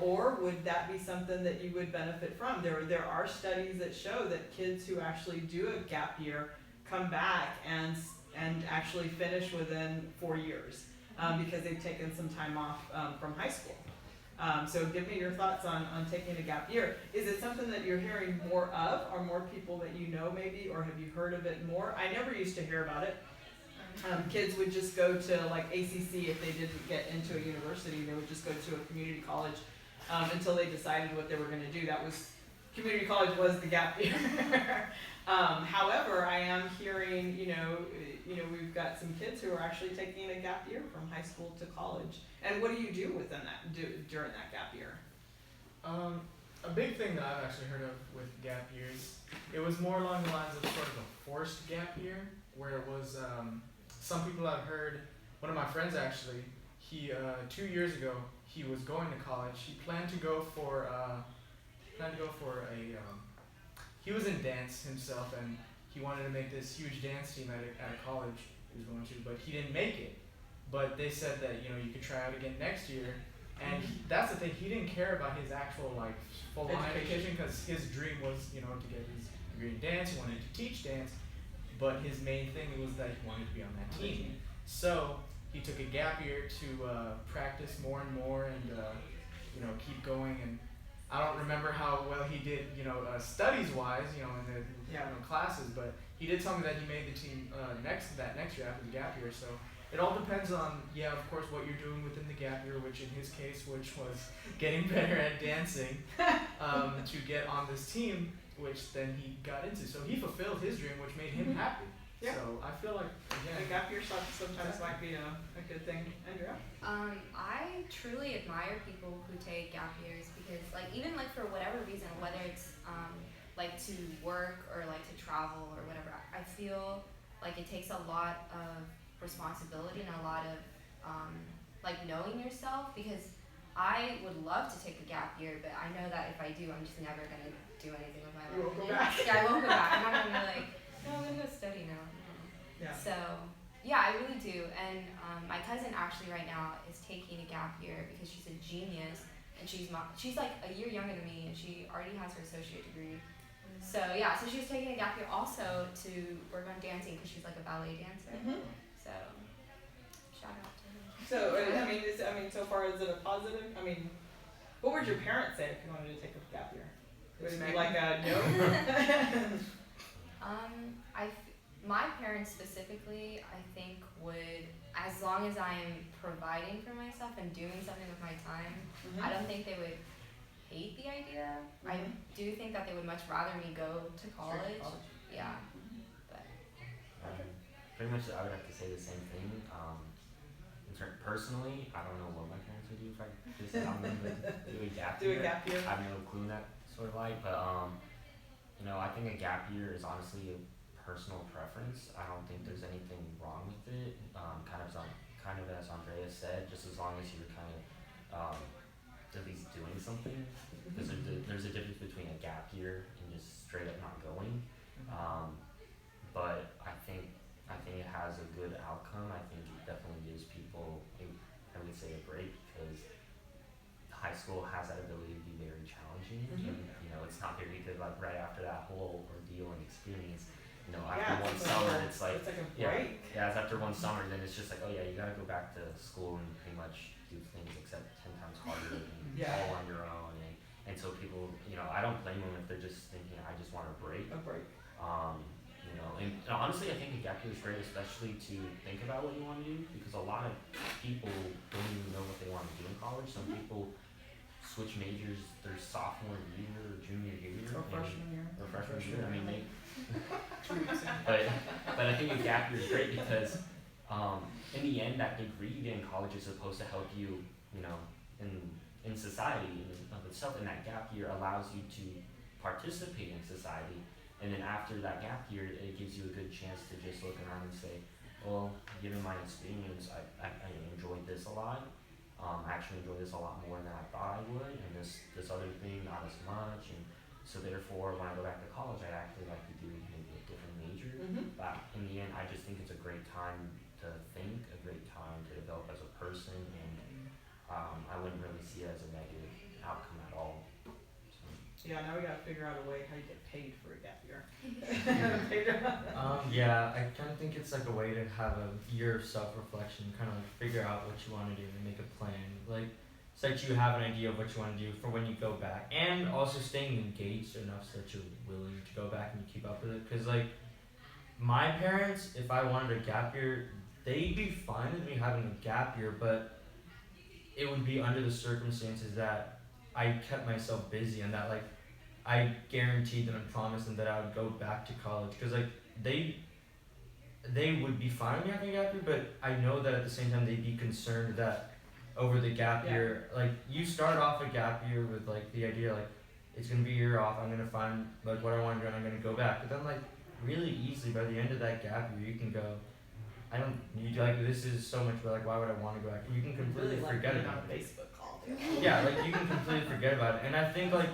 Or would that be something that you would benefit from? There are studies that show that kids who actually do a gap year come back and actually finish within 4 years because they've taken some time off from high school. So give me your thoughts on taking a gap year. Is it something that you're hearing more of? Are more people that you know maybe, or have you heard of it more? I never used to hear about it. Kids would just go to like ACC if they didn't get into a university. They would just go to a community college until they decided what they were going to do. Community college was the gap year. However, I am hearing, we've got some kids who are actually taking a gap year from high school to college. And what do you do during that gap year? A big thing that I've actually heard of with gap years, it was more along the lines of sort of a forced gap year, where it was, some people I've heard, one of my friends actually, he, 2 years ago, he was going to college. He planned to go for he was in dance himself, and he wanted to make this huge dance team at a college he was going to, but he didn't make it. But they said that, you could try out again next year. And that's the thing, he didn't care about his actual full-on education, because his dream was, to get his degree in dance. He wanted to teach dance, but his main thing was that he wanted to be on that team. So he took a gap year to practice more and more, and keep going. And I don't remember how well he did, studies-wise, in the classes, but he did tell me that he made the team next year after the gap year. So it all depends on, of course, what you're doing within the gap year, which in his case, which was getting better at dancing to get on this team, which then he got into. So he fulfilled his dream, which made him happy. Yeah. So I feel like, a gap year sometimes might be a good thing. Andrea? I truly admire people who take gap years because, even for whatever reason, whether it's to work or to travel or whatever, I feel like it takes a lot of responsibility and a lot of knowing yourself, because I would love to take a gap year, but I know that if I do, I'm just never gonna do anything with my life. You won't go back. Yeah, I won't go back. I'm not gonna be no, I'm gonna go study now. Yeah. So yeah, I really do. And my cousin actually right now is taking a gap year because she's a genius, and she's a year younger than me, and she already has her associate degree. So yeah, so she's taking a gap year also to work on dancing because she's a ballet dancer. So shout out to her. So so far, is it a positive? What would your parents say if you wanted to take a gap year? Would it be no? My parents specifically, I think, would, as long as I'm providing for myself and doing something with my time, I don't think they would hate the idea. I do think that they would much rather me go to college. Yeah. But pretty much, I would have to say the same thing. Personally, I don't know what my parents would do if I just tell them to do a gap year. I have no clue in that sort of light, but I think a gap year is honestly a personal preference. I don't think there's anything wrong with it. Kind of as Andrea said, just as long as you're at least doing something. Because there's a difference between a gap year and just straight up not going. But I think it has a good outcome. I think it definitely gives people, I would say, a break, because high school has that ability to be very challenging. And, it's not very good right after that whole ordeal and experience. After one summer, it's like a break. It's after one summer, then it's just you gotta go back to school and pretty much do things except 10 times harder and all on your own. And so people, I don't blame them if they're just thinking, I just want a break. And honestly, I think a gap year is great, especially to think about what you want to do, because a lot of people don't even know what they want to do in college. Some people switch majors their sophomore year or junior year. Or freshman year. Or freshman year. I mean, But but I think a gap year is great because in the end, that degree you get in college is supposed to help you, in society in and of itself. And that gap year allows you to participate in society. And then after that gap year, it gives you a good chance to just look around and say, well, given my experience, I enjoyed this a lot. I actually enjoy this a lot more than I thought I would, and this other thing not as much. And so therefore, when I go back to college, I'd actually like to do maybe a different major. But in the end, I just think it's a great time to think, a great time to develop as a person, and I wouldn't really see it as a negative outcome at all. So. Yeah, now we gotta figure out a way how you get paid for a gap year. Yeah, I kind of think it's like a way to have a year of self-reflection, kind of like figure out what you want to do and make a plan. Like, so that you have an idea of what you want to do for when you go back, and also staying engaged enough so that you're willing to go back and you keep up with it. Because like, my parents, if I wanted a gap year, they'd be fine with me having a gap year, but it would be under the circumstances that I kept myself busy and that like I guaranteed them and promised them that I would go back to college. Because like they would be fine with me having a gap year, but I know that at the same time they'd be concerned that over the gap year, like you start off a gap year with like the idea like it's gonna be a year off, I'm gonna find like what I want to do and I'm gonna go back. But then like really easily by the end of that gap year you can go, I don't need like this is so much, but like why would I want to go back? And you can completely forget about it. Facebook call. Yeah, like you can completely forget about it. And I think like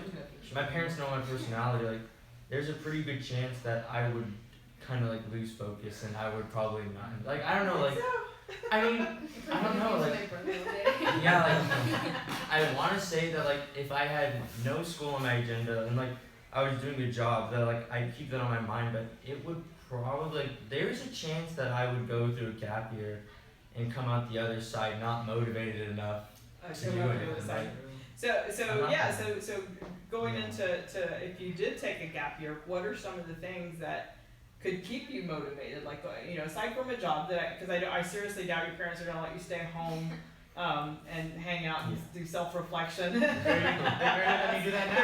my parents know my personality, like there's a pretty good chance that I would kind of like lose focus and I would probably not. Like I don't know, like I mean, I don't know, like yeah, like I want to say that like if I had no school on my agenda and like I was doing a job that like I'd keep that on my mind, but it would probably like, there's a chance that I would go through a gap year and come out the other side not motivated enough to do it. Like, So going into if you did take a gap year, what are some of the things that could keep you motivated? Like aside from a job because I seriously doubt your parents are gonna let you stay home and hang out and do self-reflection. They're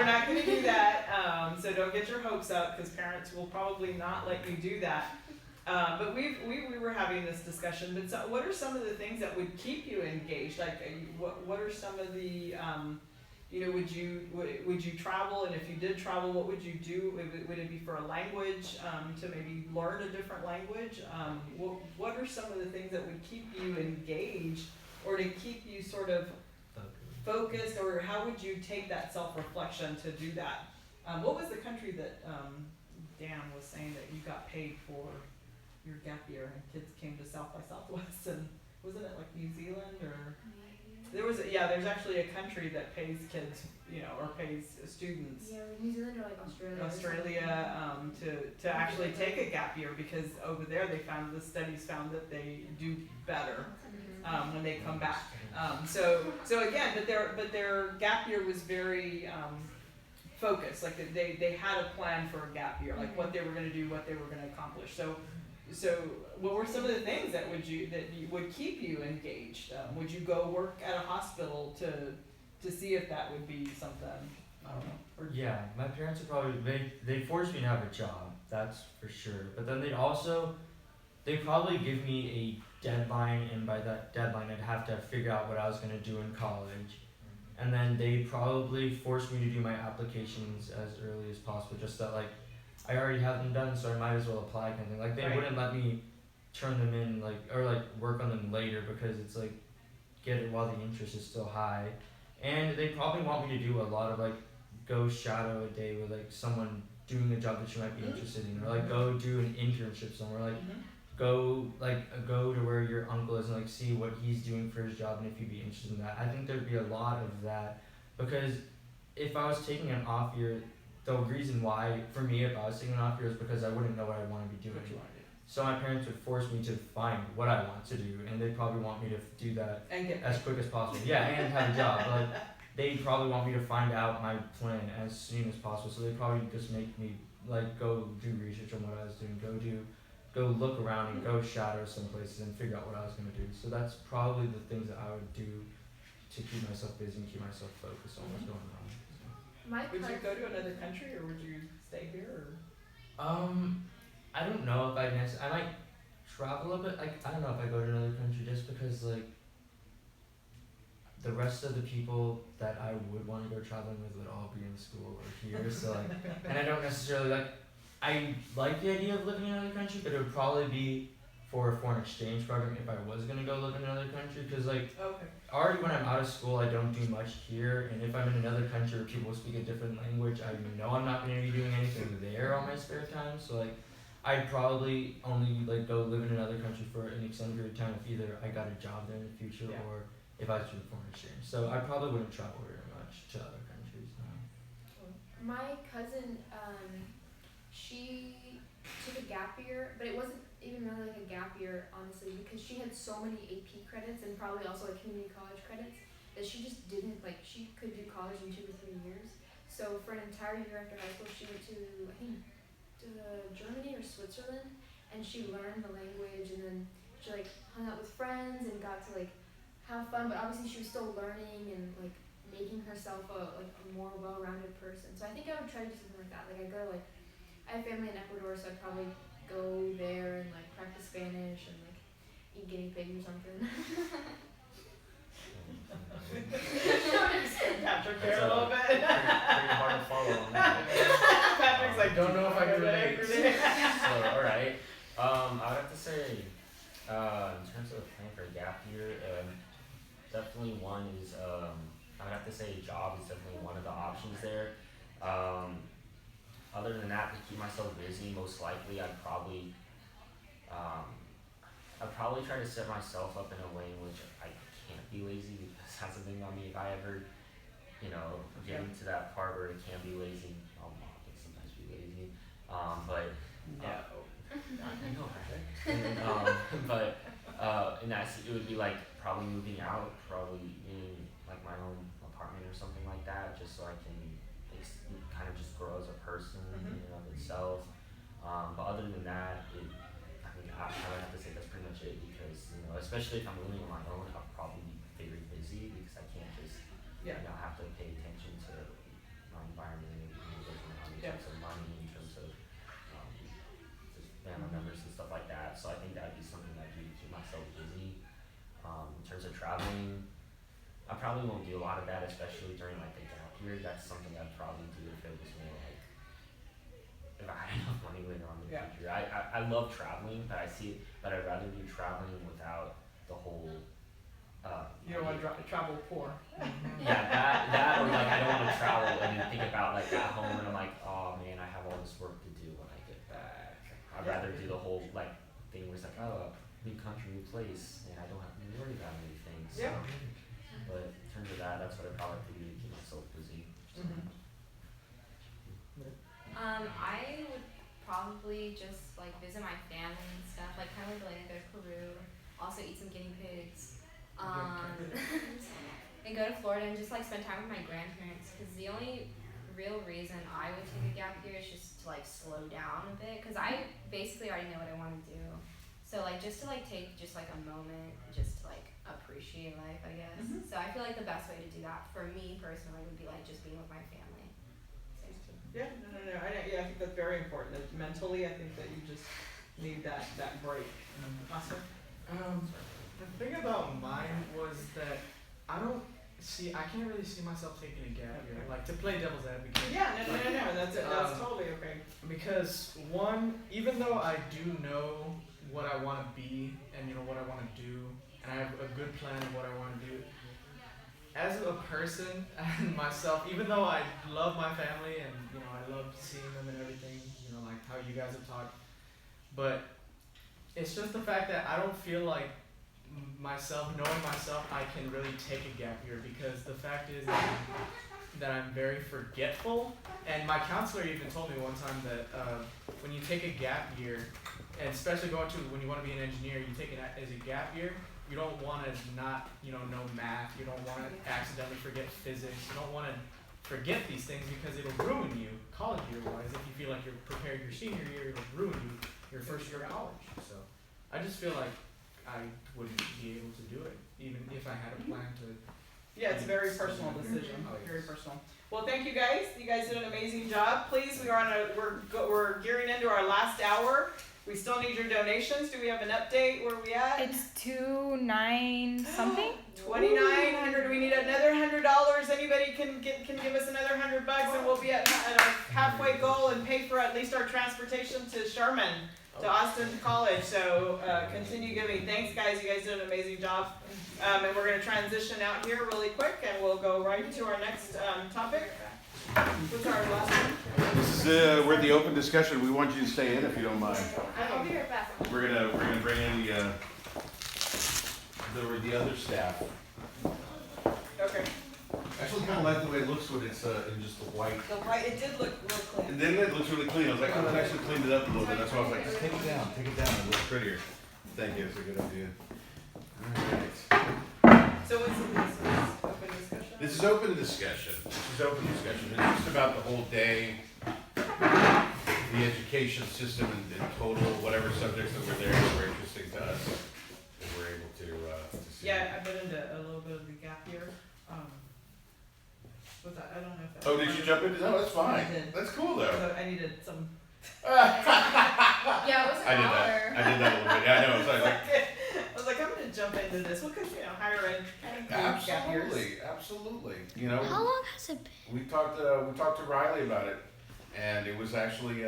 not gonna do that. So don't get your hopes up because parents will probably not let you do that. But we were having this discussion. But so what are some of the things that would keep you engaged? Like what are some of the would you travel? And if you did travel, what would you do? Would it be for a language to maybe learn a different language? What are some of the things that would keep you engaged or to keep you sort of focused? Or how would you take that self-reflection to do that? What was the country that Dan was saying that you got paid for your gap year and kids came to South by Southwest, and wasn't it like New Zealand or? There's actually a country that pays kids, or pays students. Yeah, New Zealand or like Australia. Australia, to actually take a gap year because over there the studies found that they do better when they come back. So again, but their gap year was very focused. Like they had a plan for a gap year, like what they were going to do, what they were going to accomplish. So what were some of the things that would keep you engaged? Would you go work at a hospital to see if that would be something? I don't know. Yeah, my parents would probably they forced me to have a job, that's for sure. But then they'd probably give me a deadline, and by that deadline I'd have to figure out what I was gonna do in college. And then they probably forced me to do my applications as early as possible, just that like I already have them done, so I might as well apply kind of thing. Like they wouldn't let me turn them in or work on them later because it's like get it while the interest is still high. And they probably want me to do a lot of go shadow a day with someone doing a job that you might be interested in, or go do an internship somewhere, go to where your uncle is and see what he's doing for his job and if you'd be interested in that. I think there'd be a lot of that because if I was taking an off year, the reason why, for me, if I was taking an off year is because I wouldn't know what I want to be doing. So my parents would force me to find what I want to do, and they'd probably want me to do that as quick as possible. Yeah, and have a job. They'd probably want me to find out my plan as soon as possible. So they'd probably just make me go do research on what I was doing, go look around and go shadow some places and figure out what I was going to do. So that's probably the things that I would do to keep myself busy and keep myself focused on what's going on. Would you go to another country, or would you stay here? I don't know if I might travel a bit. Like I don't know if I go to another country just because like the rest of the people that I would want to go traveling with would all be in school or here. So like, and I don't necessarily like. I like the idea of living in another country, but it would probably be for a foreign exchange program if I was gonna go live in another country. Cause like already when I'm out of school, I don't do much here, and if I'm in another country where people speak a different language, I know I'm not gonna be doing anything there on my spare time. So like, I'd probably only like go live in another country for an extended period of time if either I got a job there in the future or if I was doing foreign exchange. So I probably wouldn't travel very much to other countries. No. My cousin, she took a gap year, but it wasn't even really like a gap year, honestly, because she had so many AP credits and probably also like community college credits that she just didn't, like, she could do college in 2 to 3 years. So for an entire year after high school, she went to, I think, to Germany or Switzerland, and she learned the language, and then she like hung out with friends and got to like have fun, but obviously she was still learning and like making herself a more well-rounded person. So I think I would try to do something like that. Like I go like, I have family in Ecuador, so I'd probably go there and like practice Spanish and like eat guinea pig or something. Patrick there a little bit. Pretty hard to follow on that. Patrick's like, don't know if I can relate. So, alright. I would have to say, in terms of planning for a gap year, definitely one is, I would have to say job is definitely one of the options there. Other than that, to keep myself busy, most likely I'd probably try to set myself up in a way in which I can't be lazy, because that's the thing on me. If I ever, get into that part where it can be lazy, I'll sometimes be lazy. But I know, right? And it would be like probably moving out, probably in like my own apartment or something like that, just so I can kind of just grow as a person in and of itself. But other than that, I would have to say that's pretty much it, because especially if I'm living on my own, I'll probably be very busy because I can't just have to pay attention to my environment and everything that's going on in terms of money, in terms of just family members and stuff like that. So I think that'd be something that would keep myself busy. In terms of traveling, I probably won't do a lot of that, especially during like the gap year. That's something I'd probably do if it was more like, if I had enough money later on in the future. I love traveling, but I'd rather do traveling without the whole. You don't want to travel poor. Yeah, that or like I don't want to travel and then think about like at home and I'm like, oh man, I have all this work to do when I get back. I'd rather do the whole like thing where it's like, oh, new country, new place, and I don't have to worry about anything. So. But in terms of that, that's what I probably have to do to keep myself busy. So. I would probably just like visit my family and stuff, like kind of like go to Peru, also eat some guinea pigs, and go to Florida and just like spend time with my grandparents. Because the only real reason I would take a gap year is just to like slow down a bit, because I basically already know what I want to do. So like just to like take just like a moment, just to like appreciate life, I guess. So I feel like the best way to do that for me personally would be like just being with my family. Yeah, no. I think that's very important. That mentally, I think that you just need that break. Awesome. The thing about mine was that I can't really see myself taking a gap year, like to play devil's advocate. Yeah, no, that's totally okay. Because one, even though I do know what I want to be and what I want to do, and I have a good plan of what I want to do, as a person and myself, even though I love my family and I love seeing them and everything, like how you guys have talked, but it's just the fact that I don't feel like knowing myself, I can really take a gap year, because the fact is that I'm very forgetful, and my counselor even told me one time that when you take a gap year, and especially when you want to be an engineer, you take it as a gap year. You don't want to not, know math. You don't want to accidentally forget physics. You don't want to forget these things, because it'll ruin you college year-wise. If you feel like you're prepared your senior year, it'll ruin you your first year of college. So I just feel like I wouldn't be able to do it, even if I had a plan to Yeah, it's a very personal decision. Very personal. Well, thank you guys. You guys did an amazing job. Please, we're gearing into our last hour. We still need your donations. Do we have an update? Where are we at? It's 2.9 something. 2,900. We need another $100. Anybody can give us another $100, and we'll be at our halfway goal and pay for at least our transportation to Sherman, to Austin College. So continue giving. Thanks, guys. You guys did an amazing job. And we're going to transition out here really quick, and we'll go right to our next topic. What's our last one? This is we're at the open discussion. We want you to stay in if you don't mind. I'll be right back. We're gonna bring in the other staff. Okay. Actually, kind of like the way it looks when it's in just the white. The white, it did look real clean. And then it looks really clean. I was like, oh, that actually cleaned it up a little bit. That's why I was like, just take it down. It looks prettier. Thank you. It's a good idea. All right. So what's this open discussion? This is open discussion. It's just about the whole day, the education system in total, whatever subjects that were there that were interesting to us, that we're able to see. Yeah, I've been into a little bit of the gap year. What's that? I don't know if that. Oh, did you jump into? No, that's fine. I did. That's cool though. So I needed some. Yeah, it was an I hour. did that a little bit. Yeah, I know. It's like, I was like, I'm gonna jump into this. Well, because higher ed includes gap years. absolutely. You know. How long has it been? We talked to Riley about it, and it was actually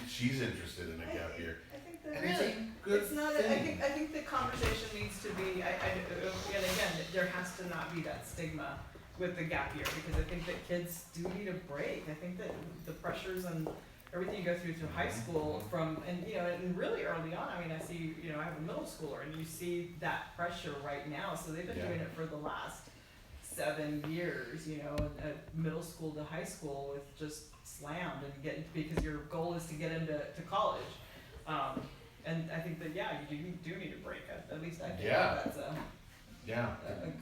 she's interested in a gap year. I think that And it's a really, good it's not. thing. I think the conversation needs to be. And again, there has to not be that stigma with the gap year, because I think that kids do need a break. I think that the pressures and everything you go through high school and really early on. I mean, I see, I have a middle schooler, and you see that pressure right now. So they've been doing it for the last 7 years, middle school to high school with just slammed and because your goal is to get into college. And I think that, you do need a break. At least I think that's a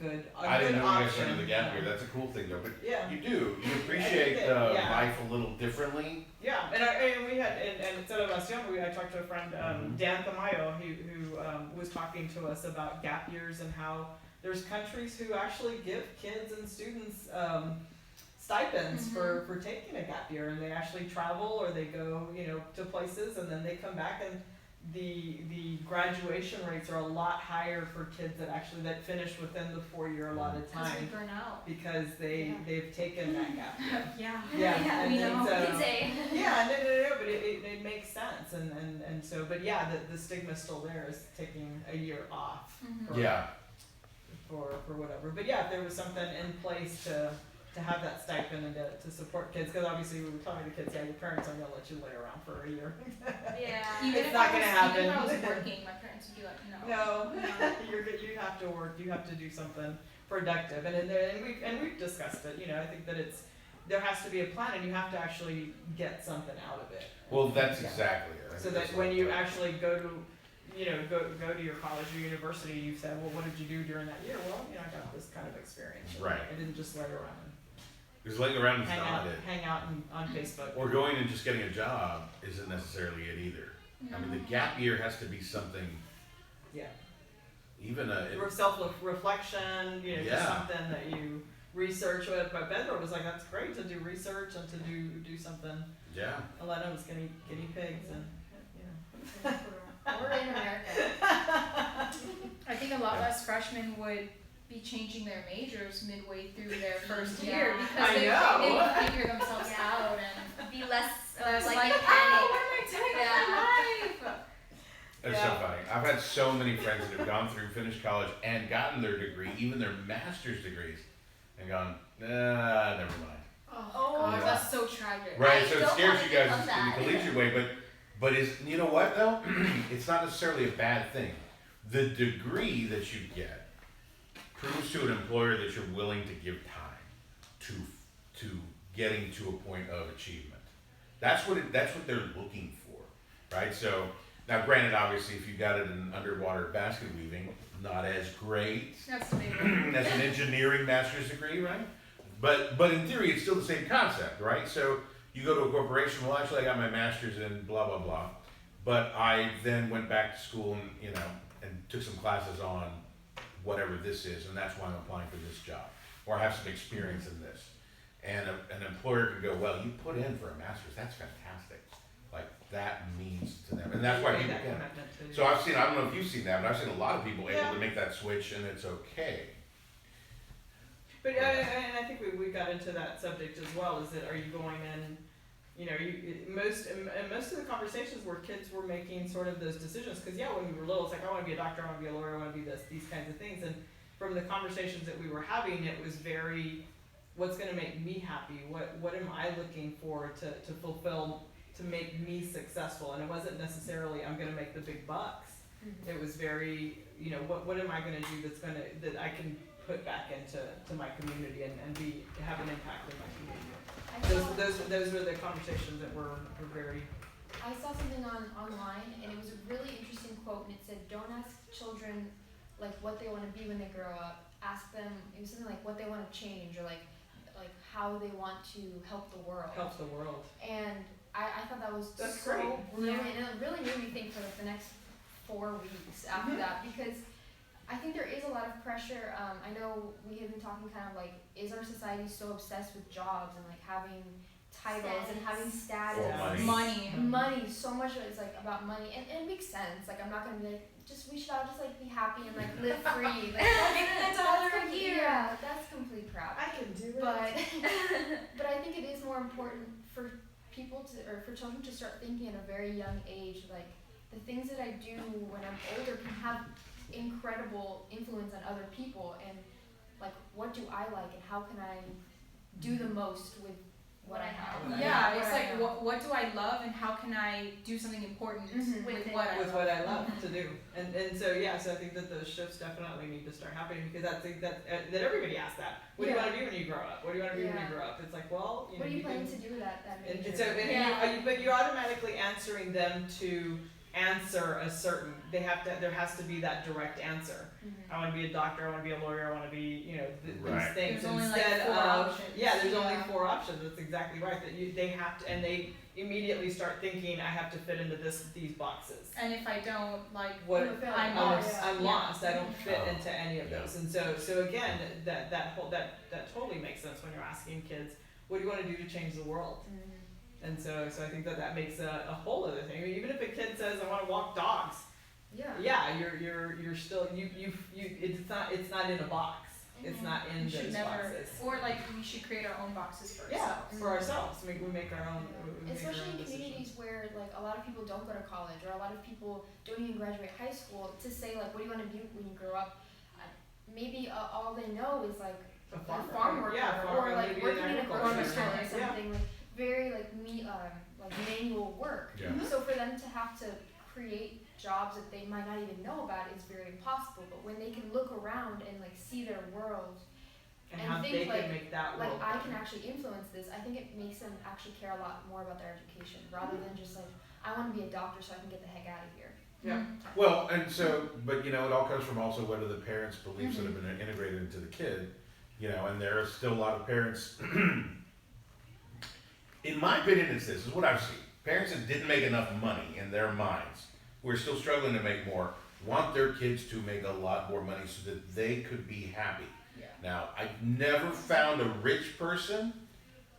good I didn't know you guys option. started the gap year. That's a cool thing though. But Yeah. you do. You appreciate life a little differently. Yeah, and we had, and instead of us younger, I talked to a friend, Dan Tamayo, who was talking to us about gap years and how there's countries who actually give kids and students stipends for taking a gap year, and they actually travel or they go, to places, and then they come back, and the graduation rates are a lot higher for kids that finish within the 4-year allotted time. Because we burn out. Because they've taken that gap year. Yeah, we know. Yeah, no, but it makes sense, and so, but the stigma still there is taking a year off. For whatever, but if there was something in place to have that stipend and to support kids, because obviously we were telling the kids, your parents aren't gonna let you lay around for a year. It's not gonna happen. Even if I was working, my parents would be like, no. You have to work. You have to do something productive, and we've discussed it. I think that there has to be a plan, and you have to actually get something out of it. Well, that's exactly it. So that when you actually go to go to your college or university, you said, well, what did you do during that year? Well, I got this kind of experience. Right. I didn't just lay around. Because laying around is hang not out, it. Hang out on Facebook. Or going and just getting a job isn't necessarily it either. I mean, the gap year has to be something. Yeah. Even self-reflection, just something that you research. But Bedro was like, that's great to do research and to do something. Yeah. Elena was guinea pigs and. We're in America. I think a lot less freshmen would be changing their majors midway through their first year because they would figure themselves out and be less panic. what am I doing with my life? It's so funny. I've had so many friends that have gone through, finished college, and gotten their degree, even their master's degrees, and gone, never mind. Oh God, that's so tragic. Right, so it scares you guys in the collegiate way, but you know what though? It's not necessarily a bad thing. The degree that you get proves to an employer that you're willing to give time to getting to a point of achievement. That's what they're looking for, right? So now, granted, obviously, if you got it in underwater basket weaving, not as great as an engineering master's degree, right? But in theory, it's still the same concept, right? So you go to a corporation. Well, actually, I got my master's in blah blah blah, but I then went back to school and and took some classes on whatever this is, and that's why I'm applying for this job, or I have some experience in this. And an employer could go, well, you put in for a master's, that's fantastic. Like, that means to them, and that's why people That can. commitment to- So I've seen, I don't know if you've seen that, but I've seen a lot of people able to make that switch, and it's okay. But and I think we got into that subject as well. Is that, are you going in? You know, most of the conversations where kids were making sort of those decisions, because when we were little, it's like, I want to be a doctor, I want to be a lawyer, I want to be these kinds of things. And from the conversations that we were having, it was very, what's going to make me happy? What am I looking for to fulfill, to make me successful? And it wasn't necessarily, I'm going to make the big bucks. It was very, what am I going to do that I can put back into my community and have an impact in my community. Those were the conversations that were very. I saw something online, and it was a really interesting quote, and it said, "Don't ask children like what they want to be when they grow up. Ask them." It was something like what they want to change, or like how they want to help the world. Help the world. And I thought that was That's so great. brilliant, and it really made me think for like the next 4 weeks after that, because I think there is a lot of pressure. I know we have been talking kind of like, is our society so obsessed with jobs and like having titles and having status, money, so much of it's like about money, and it makes sense. Like, I'm not gonna be like, we should all just like be happy and like live free. Like, that's $1 a year. Yeah, that's complete crap. I can do it. But I think it is more important for people for children to start thinking at a very young age, like the things that I do when I'm older can have incredible influence on other people, and like, what do I like, and how can I do the most with what I have? Yeah, it's like, what do I love, and how can I do something important with what I love to do? And so I think that those shifts definitely need to start happening, because I think that everybody asks that. What do you want to be when you grow up? What do you want to be when you grow up? It's like, well, what are you planning to do with that major? But you're automatically answering them to answer a certain. There has to be that direct answer. I want to be a doctor, I want to be a lawyer, I want to be, these things. There's only instead like 4 options. There's only 4 options. That's exactly right. That they have to, and they immediately start thinking, I have to fit into these boxes. And if I don't, like, I'm lost. I don't fit into any of those. And so again, that totally makes sense when you're asking kids, what do you want to do to change the world? And so I think that makes a whole other thing. I mean, even if a kid says, I want to walk dogs. You're still it's not in a box. It's not in those boxes. Or like, we should create our own boxes for ourselves. For ourselves. We make our own. Especially in communities where like a lot of people don't go to college, or a lot of people don't even graduate high school. To say like, what do you want to be when you grow up? Maybe all they know is like a farm worker, or like working in a grocery store or something. Like, very like manual work. So for them to have to create jobs that they might not even know about is very impossible. But when they can look around and like see their world and how think they like, can make that world I can actually influence this, I think it makes them actually care a lot more about their education, rather than just like, I want to be a doctor so I can get the heck out of here. Well, and so, but it all comes from also what are the parents' beliefs that have been integrated into the kid, and there are still a lot of parents. In my opinion, this is what I've seen. Parents that didn't make enough money in their minds, who are still struggling to make more, want their kids to make a lot more money so that they could be happy. Now, I've never found a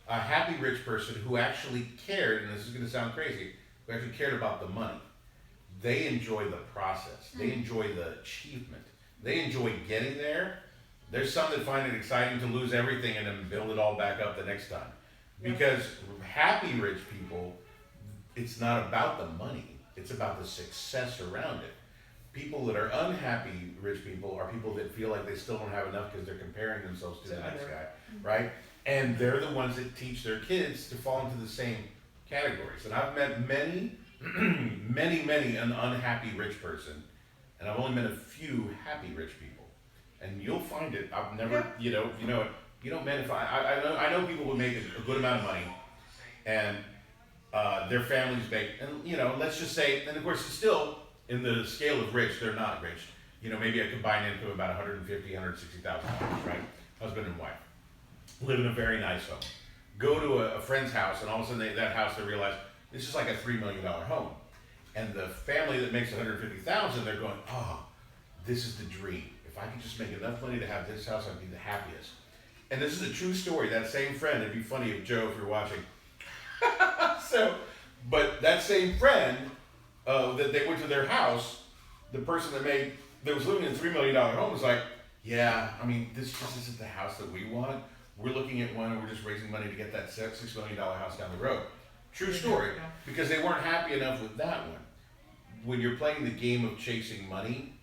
happy rich person who actually cared, and this is going to sound crazy, who actually cared about the money. They enjoy the process. They enjoy the achievement. They enjoy getting there. There's some that find it exciting to lose everything and then build it all back up the next time. Because happy rich people, it's not about the money, it's about the success around it. People that are unhappy rich people are people that feel like they still don't have enough because they're comparing themselves to the next guy, right? And they're the ones that teach their kids to fall into the same categories. And I've met many an unhappy rich person, and I've only met a few happy rich people. And you'll find it. I've never, you don't I know people who make a good amount of money, and their families make, and let's just say, and of course it's still in the scale of rich, they're not rich. Maybe a combined income of about $150,000, $160,000, right? Husband and wife live in a very nice home. Go to a friend's house, and all of a sudden that house they realize this is like a $3 million home, and the family that makes $150,000, they're going, oh, this is the dream. if I could just make enough money to have this house, I'd be the happiest. And this is a true story. That same friend, it'd be funny if Joe, if you're watching. So, but that same friend, that they went to their house, the person that was living in a $3 million home was like, yeah, I mean, this just isn't the house that we want. We're looking at one and we're just raising money to get that $6 million house down the road. True story, because they weren't happy enough with that one. When you're playing the game of chasing money,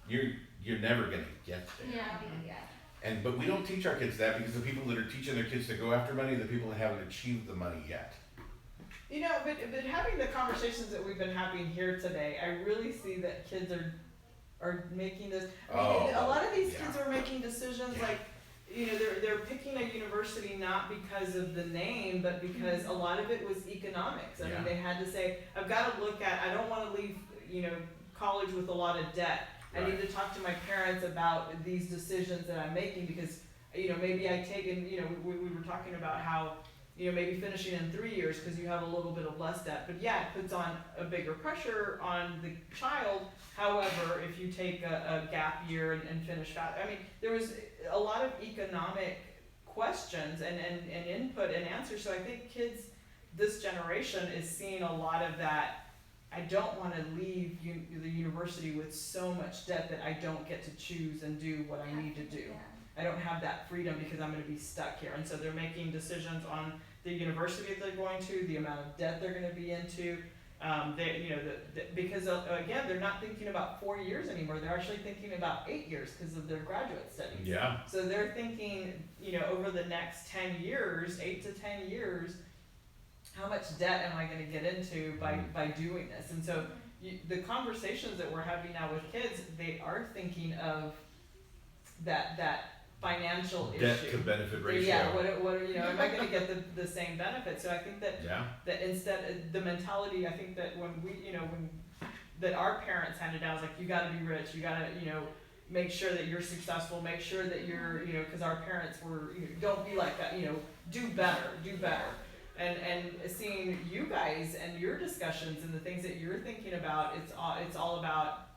you're never gonna get there. But we don't teach our kids that, because the people that are teaching their kids to go after money are the people that haven't achieved the money yet. You know, but having the conversations that we've been having here today, I really see that kids are making this. I mean, a lot of these kids are making decisions like, you know, they're picking a university not because of the name, but because a lot of it was economics. I mean, they had to say, I've got to look at, I don't want to leave, you know, college with a lot of debt. I need to talk to my parents about these decisions that I'm making, because, you know, maybe I take in, you know, we were talking about how, you know, maybe finishing in 3 years because you have a little bit of less debt. But yeah, it puts on a bigger pressure on the child. However, if you take a gap year and finish fast, I mean, there was a lot of economic questions and input and answers. So I think kids, this generation is seeing a lot of that. I don't want to leave the university with so much debt that I don't get to choose and do what I need to do. I don't have that freedom because I'm going to be stuck here. And so they're making decisions on the university that they're going to, the amount of debt they're going to be into. You know, because again, they're not thinking about 4 years anymore. They're actually thinking about 8 years because of their graduate studies. Yeah. So they're thinking, you know, over the next 10 years, 8 to 10 years, how much debt am I going to get into by doing this? And so the conversations that we're having now with kids, they are thinking of that financial issue. Debt to benefit ratio. Yeah, what you know, am I going to get the same benefit? So I think that that instead, the mentality, I think that when we, you know, that our parents handed down was like, you got to be rich, you got to, you know, make sure that you're successful, make sure that you're, you know, because our parents were, you know, don't be like that, you know, do better. And seeing you guys and your discussions and the things that you're thinking about, it's all about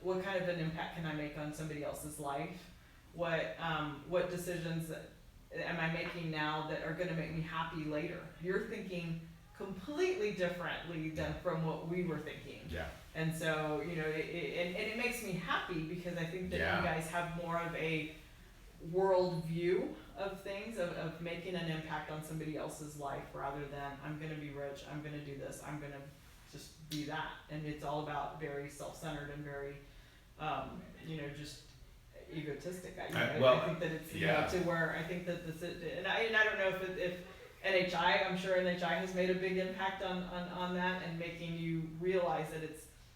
what kind of an impact can I make on somebody else's life? What decisions am I making now that are going to make me happy later? You're thinking completely differently than from what we were thinking. Yeah. And so, you know, it makes me happy because I think that you guys have more of a world view of things, of making an impact on somebody else's life rather than I'm going to be rich, I'm going to do this, I'm going to just be that. And it's all about very self-centered and very, you know, just egotistic. I think that it's you know, to where I think that this, and I don't know if NHI, I'm sure NHI has made a big impact on that and making you realize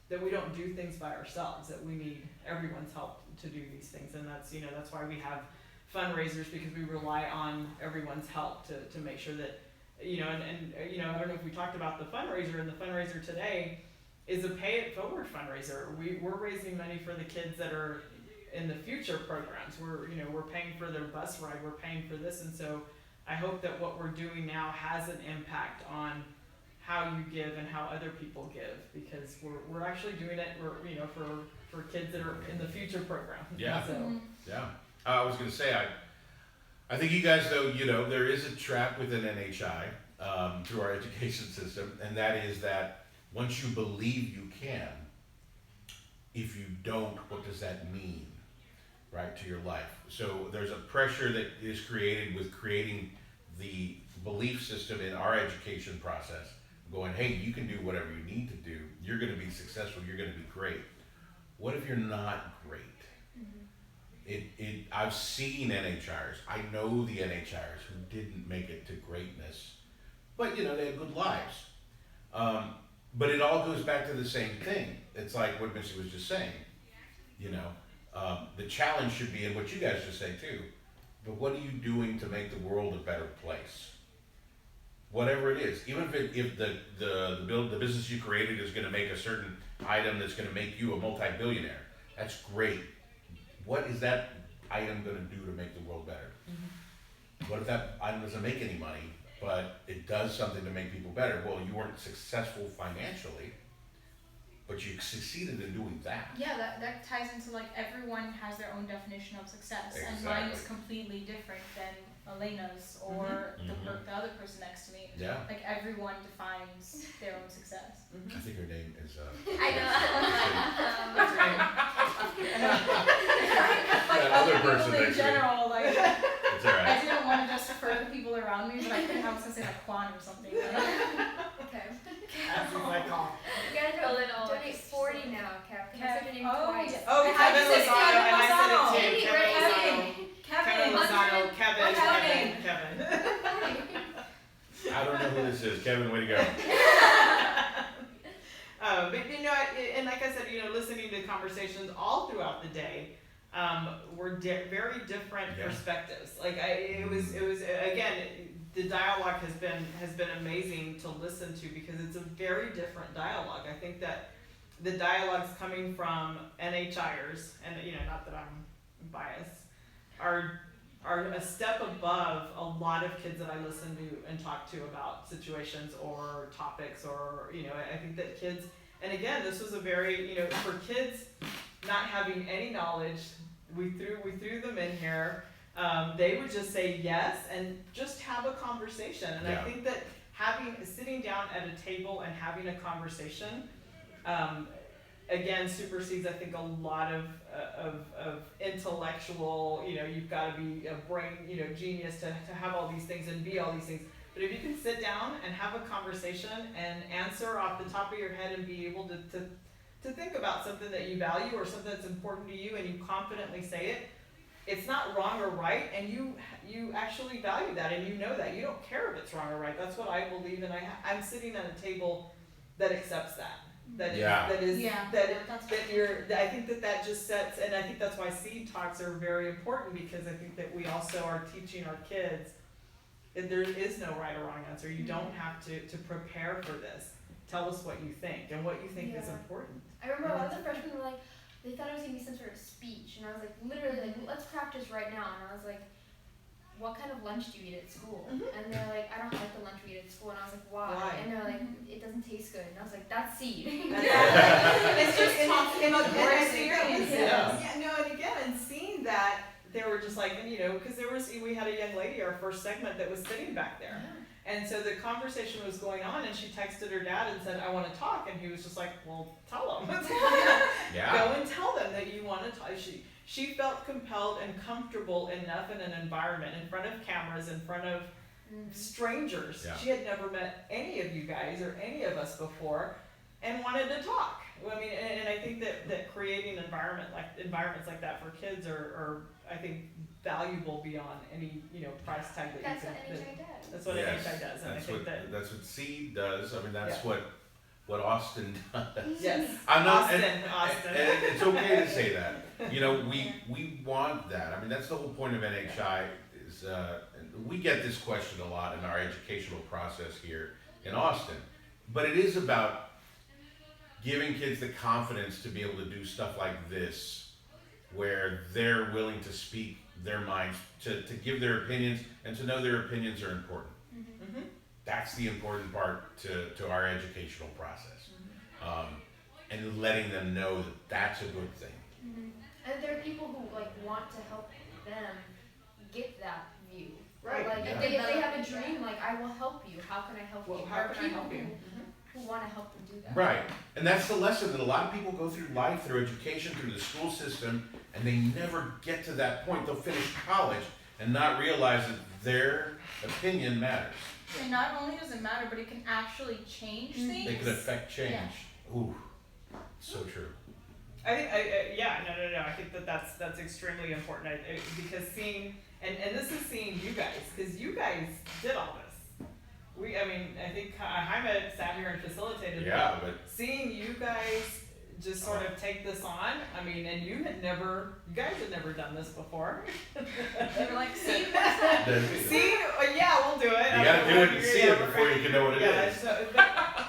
that we don't do things by ourselves, that we need everyone's help to do these things. And that's, you know, that's why we have fundraisers, because we rely on everyone's help to make sure that, you know, and you know, I don't know if we talked about the fundraiser, and the fundraiser today is a pay it forward fundraiser. We're raising money for the kids that are in the future programs. We're paying for their bus ride, we're paying for this, and so I hope that what we're doing now has an impact on how you give and how other people give, because we're actually doing it, you know, for kids that are in the future program. Yeah. So. Yeah. I was going to say, I think you guys, though, you know, there is a trap within NHI through our education system, and that is that once you believe you can, if you don't, what does that mean, right, to your life? So there's a pressure that is created with creating the belief system in our education process, going, hey, you can do whatever you need to do, you're going to be successful, you're going to be great. What if you're not great? I've seen NHRs. I know the NHRs who didn't make it to greatness, but you know, they had good lives. But it all goes back to the same thing. It's like what Missy was just saying. You know, the challenge should be in what you guys just say too. But what are you doing to make the world a better place? Whatever it is, even if the business you created is going to make a certain item that's going to make you a multi-billionaire, that's great. What is that item going to do to make the world better? Mm-hmm. What if that item doesn't make any money, but it does something to make people better? Well, you weren't successful financially, but you succeeded in doing that. Yeah, that ties into like everyone has their own definition of success, and mine is completely different than Elena's or the other person next to me. Yeah. Like everyone defines their own success. I think her name is. I know. What's her name? That other person in next to me. general, like It's all right. I didn't want to just refer to the people around me, but I think I was gonna say like Juan or something. Okay. As he's like, oh. You gotta donate 40 now, Kev. Because I said your name twice. yes. Oh, Kevin Lozano, and I said it too. Katie, Kevin Lozano. Kevin. I don't know who this is. Kevin, way to go. But you know, and like I said, you know, listening to conversations all throughout the day, were very different perspectives. Like it was again, the dialogue has been amazing to listen to because it's a very different dialogue. I think that the dialogues coming from NHIers, and you know, not that I'm biased, are a step above a lot of kids that I listen to and talk to about situations or topics, or you know, I think that kids, and again, this was a very, you know, for kids not having any knowledge, we threw them in here. They would just say yes and just have a conversation. And I think that sitting down at a table and having a conversation, again, supersedes, I think, a lot of intellectual, you know, you've got to be a brain, you know, genius to have all these things and be all these things. But if you can sit down and have a conversation and answer off the top of your head and be able to think about something that you value or something that's important to you, and you confidently say it, it's not wrong or right, and you actually value that, and you know that. You don't care if it's wrong or right. That's what I believe, and I'm sitting at a table that accepts that. I think that just sets, and I think that's why seed talks are very important, because I think that we also are teaching our kids that there is no right or wrong answer. You don't have to prepare for this. Tell us what you think, and what you think is important. I remember a lot of the freshmen were like, they thought it was gonna be some sort of speech, and I was like, literally, like, let's practice right now. And I was like, what kind of lunch do you eat at school? And they're like, I don't like the lunch we eat at school. And I was like, why? And they're like, it doesn't taste good. And I was like, that's seed. It's just talking about more experience. And again, and seeing that, they were just like, you know, because we had a young lady, our first segment, that was sitting back there. And so the conversation was going on, and she texted her dad and said, I want to talk. And he was just like, well, tell them. Go and tell them that you want to talk. She felt compelled and comfortable enough in an environment, in front of cameras, in front of strangers. Yeah. She had never met any of you guys or any of us before, and wanted to talk. I mean, and I think that creating environments like that for kids are I think, valuable beyond any, you know, price tag that you can. That's what NHI does. And I think that's what Seed does. I mean, that's what Austin does. Yes. I'm not, Austin. And it's okay to say that. You know, we want that. I mean, that's the whole point of NHI is, we get this question a lot in our educational process here in Austin, but it is about giving kids the confidence to be able to do stuff like this, where they're willing to speak their minds, to give their opinions, and to know their opinions are important. Mm-hmm. That's the important part to our educational process. And letting them know that that's a good thing. Mm-hmm. And there are people who like want to help them get that view. Right. Like if they have a dream, like I will help you. How can I help you? How can I help you? Who want to help them do that. Right. And that's the lesson that a lot of people go through life, through education, through the school system, and they never get to that point. They'll finish college and not realize that their opinion matters. And not only does it matter, but it can actually change things. They can affect change. Yeah. Ooh, so true. I think, no. I think that's extremely important because seeing, and this is seeing you guys, because you guys did all this. I think Jaime sat here and facilitated that. But seeing you guys just sort of take this on, and you guys had never done this before. They were like, see, we'll do it. You gotta do it and see it before you can know what it is. So,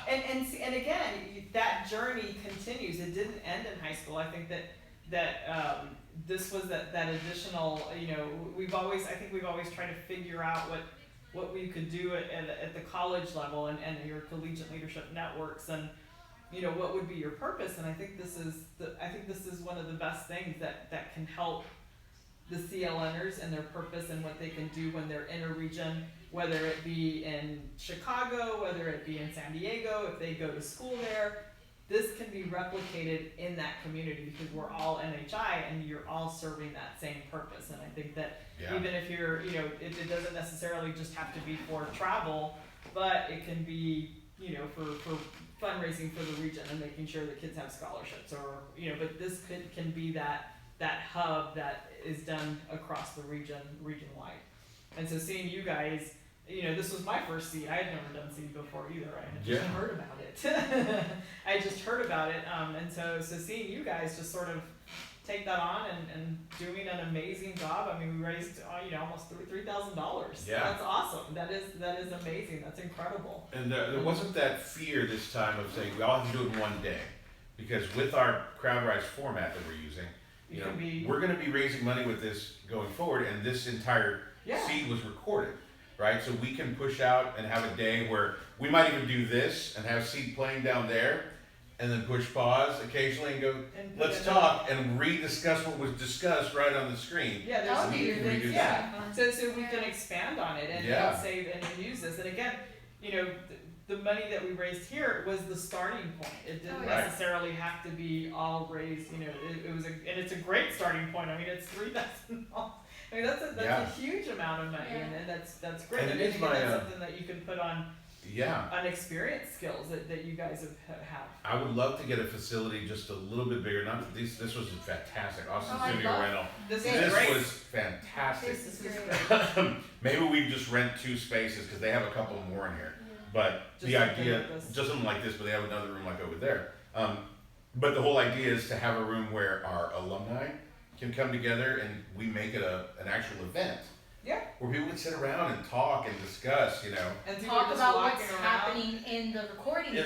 and again, that journey continues. It didn't end in high school. I think that this was that additional, we've always tried to figure out what we could do at the college level and your collegiate leadership networks, and what would be your purpose? And I think this is one of the best things that can help the CLNers and their purpose and what they can do when they're in a region, whether it be in Chicago, whether it be in San Diego, if they go to school there. This can be replicated in that community because we're all NHI and you're all serving that same purpose. And I think that even if you're, it doesn't necessarily just have to be for travel, but it can be, for fundraising for the region and making sure that kids have scholarships or, but this can be that hub that is done across the region-wide. And so seeing you guys, this was my first seed. I had never done seed before either. I had just heard about it. I just heard about it. And so seeing you guys just sort of take that on and doing an amazing job. I mean, we raised almost $3,000. Yeah. That's awesome. That is amazing. That's incredible. And there wasn't that fear this time of saying we all have to do it in one day, because with our CrowdRise format that we're using, we're going to be raising money with this going forward, and this entire seed was recorded. Right, so we can push out and have a day where we might even do this and have seed playing down there, and then push pause occasionally and go, let's talk and rediscuss what was discussed right on the screen. Yeah, there's we can redo that. So we can expand on it and save and use this. And again, the money that we raised here was the starting point. It didn't necessarily have to be all raised. It was and it's a great starting point. I mean, it's $3,000. I mean, that's a huge amount of money, and that's great. And I it mean, is my, that's something that you can put on experience skills that you guys have. I would love to get a facility just a little bit bigger. This was fantastic. Austin Studio Rental. This was fantastic. This is great. Maybe we just rent 2 spaces because they have a couple more in here. But the idea, just something like this, but they have another room like over there. But the whole idea is to have a room where our alumni can come together and we make it an actual event. Yeah. Where people can sit around and talk and discuss, And talk about what's happening in the recording.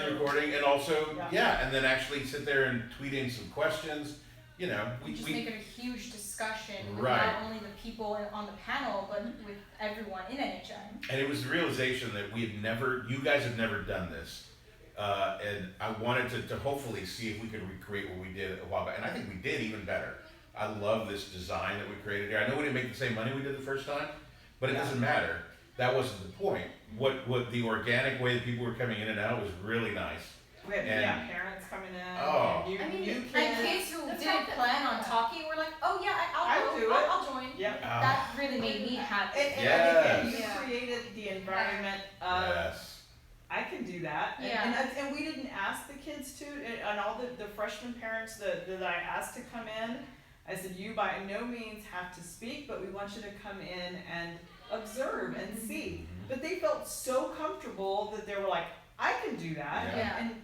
And also, and then actually sit there and tweet in some questions. We just make it a huge discussion with right. not only the people on the panel, but with everyone in NHI. And it was the realization that you guys have never done this. And I wanted to hopefully see if we could recreate what we did a while back. And I think we did even better. I love this design that we created here. I know we didn't make the same money we did the first time, but it doesn't matter. That wasn't the point. What the organic way that people were coming in and out was really nice. We had parents coming in. Oh. And kids who didn't plan on talking were like, oh yeah, I'll join. Yep. That really made me happy. And you created the environment of I can do that. And we didn't ask the kids to, and all the freshman parents that I asked to come in, I said, you by no means have to speak, but we want you to come in and observe and see. But they felt so comfortable that they were like, I can do that. And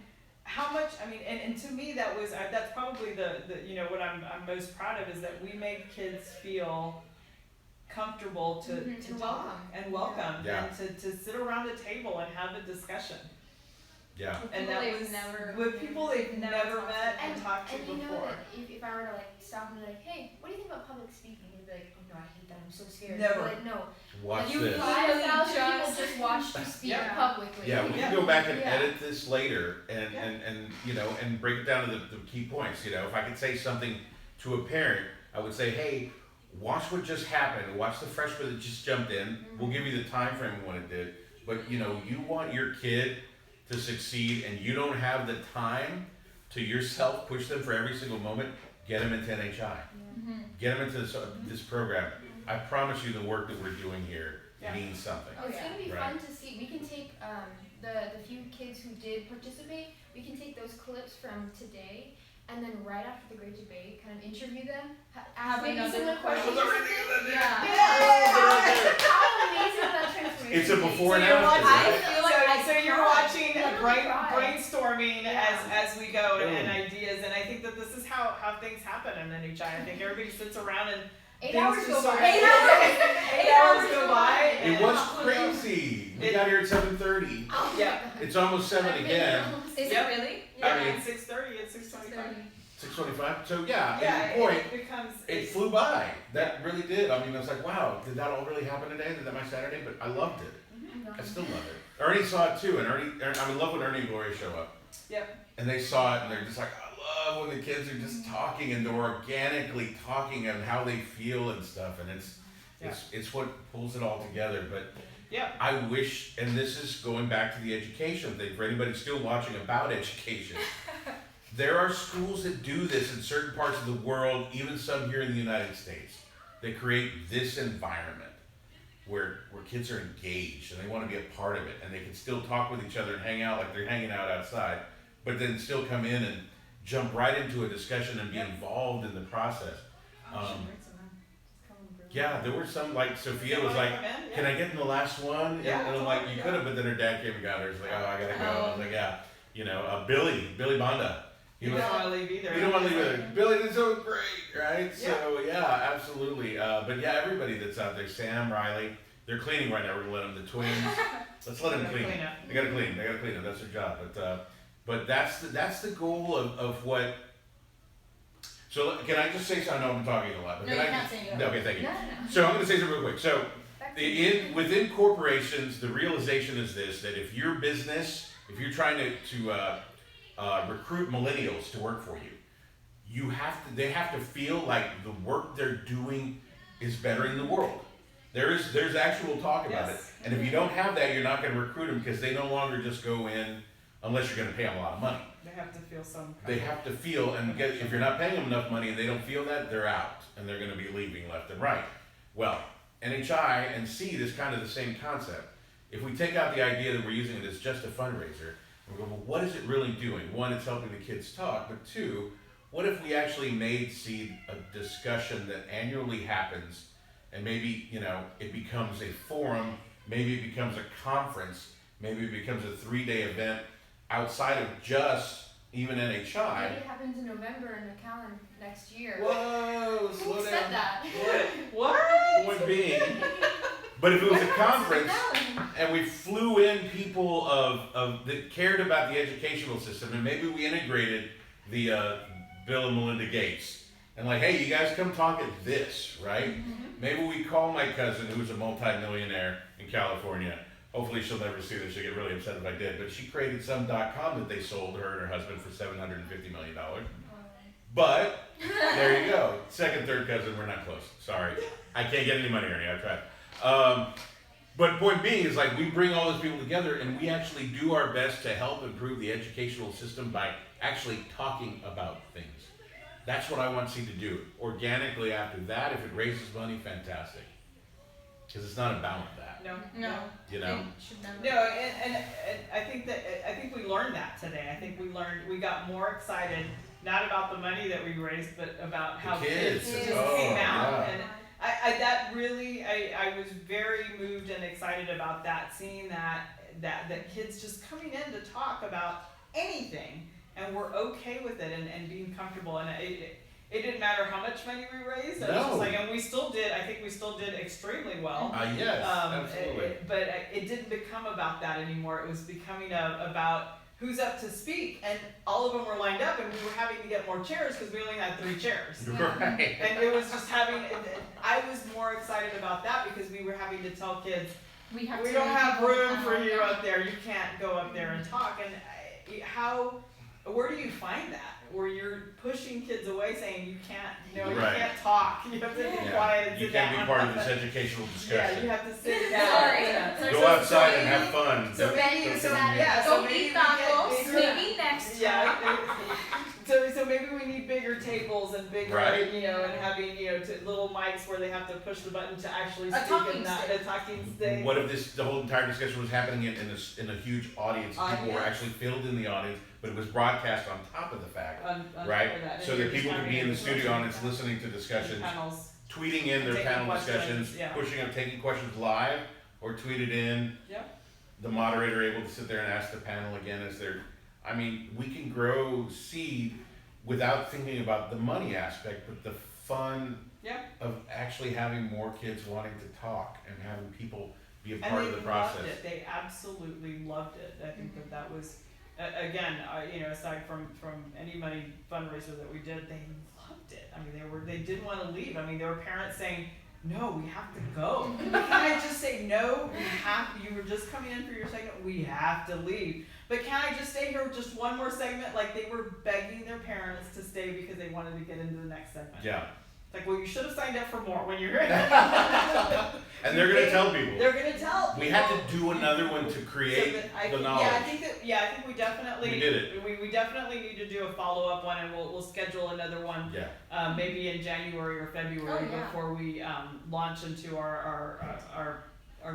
how much, and to me that's probably the what I'm most proud of is that we made kids feel comfortable to talk and welcome and to sit around a table and have a discussion. Yeah. And that was with people they've never met and talked to before. before. You know that if I were to stop and be like, hey, what do you think about public speaking? You'd be like, oh no, I hate that. I'm so scared. Never. Like, no. Watch you this. 5,000 people just watched you speak publicly. Yeah, we can go back and edit this later and break it down to the key points. If I could say something to a parent, I would say, hey, watch what just happened. Watch the freshman that just jumped in. We'll give you the time frame when it did. But you want your kid to succeed, and you don't have the time to yourself push them for every single moment. Get them into NHI. Get them into this program. I promise you, the work that we're doing here means something. It's going to be fun to see. We can take the few kids who did participate. We can take those clips from today. And then right after the Great Debate, kind of interview them, ask maybe similar questions. How amazing that transformation! It's a before and after. So you're watching a brainstorming as we go and ideas, and I think that this is how things happen in NHI. I think everybody sits around and 8 hours go by. 8 hours go by. It was crazy. We got here at 7:30. Yeah. It's almost 7 again. Is it really? Yeah, it's 6:30. It's 6:25. 6:25. So at the point, it flew by. That really did. I was like, wow, did that all really happen today? Did that my Saturday? But I loved it. I still love it. Ernie saw it too, and I would love when Ernie and Gloria show up. Yep. And they saw it and they're just like, I love when the kids are just talking and they're organically talking and how they feel and stuff. And it's what pulls it all together. But yeah, I wish, and this is going back to the education thing for anybody still watching about education. There are schools that do this in certain parts of the world, even some here in the United States, that create this environment where kids are engaged and they want to be a part of it and they can still talk with each other and hang out like they're hanging out outside, but then still come in and jump right into a discussion and be involved in the process. Yeah, there were some, like Sophia was like, can I get in the last one? Yeah, and I'm like, you could have, but then her dad came and got her. She's like, oh, I gotta go. I was like, yeah. You know, Billy Bonda. You don't want to leave either. You don't want to leave either. Billy is so great, right? Yeah. So yeah, absolutely. But yeah, everybody that's out there, Sam, Riley, they're cleaning right now. We're gonna let them, the twins. Let's let them clean. They gotta clean. They gotta clean up. That's their job. But that's the goal of what. So can I just say something? I know I'm talking a lot. But No, can you're I not saying no, okay, thank you. No. So I'm gonna say something real quick. So within corporations, the realization is this: that if your business, if you're trying to recruit millennials to work for you, they have to feel like the work they're doing is bettering the world. There's actual talk about it, and if you don't have that, you're not going to recruit them because they no longer just go in unless you're going to pay them a lot of money. They have to feel some. They have to feel, and if you're not paying them enough money and they don't feel that, they're out, and they're going to be leaving left and right. Well, NHI and SEED is kind of the same concept. If we take out the idea that we're using it as just a fundraiser, we go, well, what is it really doing? One, it's helping the kids talk, but two, what if we actually made SEED a discussion that annually happens, and maybe, it becomes a forum, maybe it becomes a conference, maybe it becomes a 3-day event outside of just even NHI. Maybe it happens in November in the calendar next year. Whoa, slow Who down. said that? What? Point being, but if it was a conference and we flew in people that cared about the educational system, and maybe we integrated the Bill and Melinda Gates, and like, hey, you guys come talk at this, right? Maybe we call my cousin who's a multi-millionaire in California. Hopefully she'll never see this. She'll get really upset if I did. But she created some .com that they sold her and her husband for $750 million. But there you go. Second, third cousin, we're not close. Sorry. I can't get any money, Ernie. I've tried. But point being is like we bring all those people together and we actually do our best to help improve the educational system by actually talking about things. That's what I want SEED to do. Organically after that, if it raises money, fantastic. Because it's not about that. No. You know? No, and I think we learned that today. I think we got more excited, not about the money that we raised, but about how kids just came out. Yeah. And I was very moved and excited about that, seeing that kids just coming in to talk about anything, and we're okay with it and being comfortable. And it didn't matter how much money we raised. It was just like, and we still did. I think we still did extremely well. Yes, absolutely. But it didn't become about that anymore. It was becoming about who's up to speak, and all of them were lined up, and we were having to get more chairs because we only had 3 chairs. Right. And it was just I was more excited about that because we were having to tell kids, we don't have room for you up there. You can't go up there and talk. And where do you find that? Where you're pushing kids away, saying you can't, you can't talk. You have to be quiet and sit down. You can't be part of this educational discussion. Yeah, you have to sit down. Go outside and have fun. So maybe eat tacos. Maybe next time. So maybe we need bigger tables and bigger, and having, little mics where they have to push the button to actually speak and not a talking stick. What if the whole entire discussion was happening in a huge audience? People were actually filled in the audience, but it was broadcast on top of the fact, right? So that people could be in the studio audience listening to discussions, tweeting in their panel discussions, pushing up, taking questions live, or tweeted in. The moderator able to sit there and ask the panel again as they're. I mean, we can grow SEED without thinking about the money aspect, but the fun of actually having more kids wanting to talk and having people be a part of the process. Loved it. They absolutely loved it. I think that was, again, aside from any money fundraiser that we did, they loved it. I mean, they didn't want to leave. I mean, there were parents saying, no, we have to go. Can I just say, no, you were just coming in for your segment, we have to leave. But can I just stay here just one more segment? Like they were begging their parents to stay because they wanted to get into the next segment. Yeah. It's like, well, you should have signed up for more when you're here. And they're going to tell people. They're going to tell people. We have to do another one to create the knowledge. Yeah, I think we definitely. We did it. We definitely need to do a follow-up one, and we'll schedule another one. Yeah. Maybe in January or February before we launch into our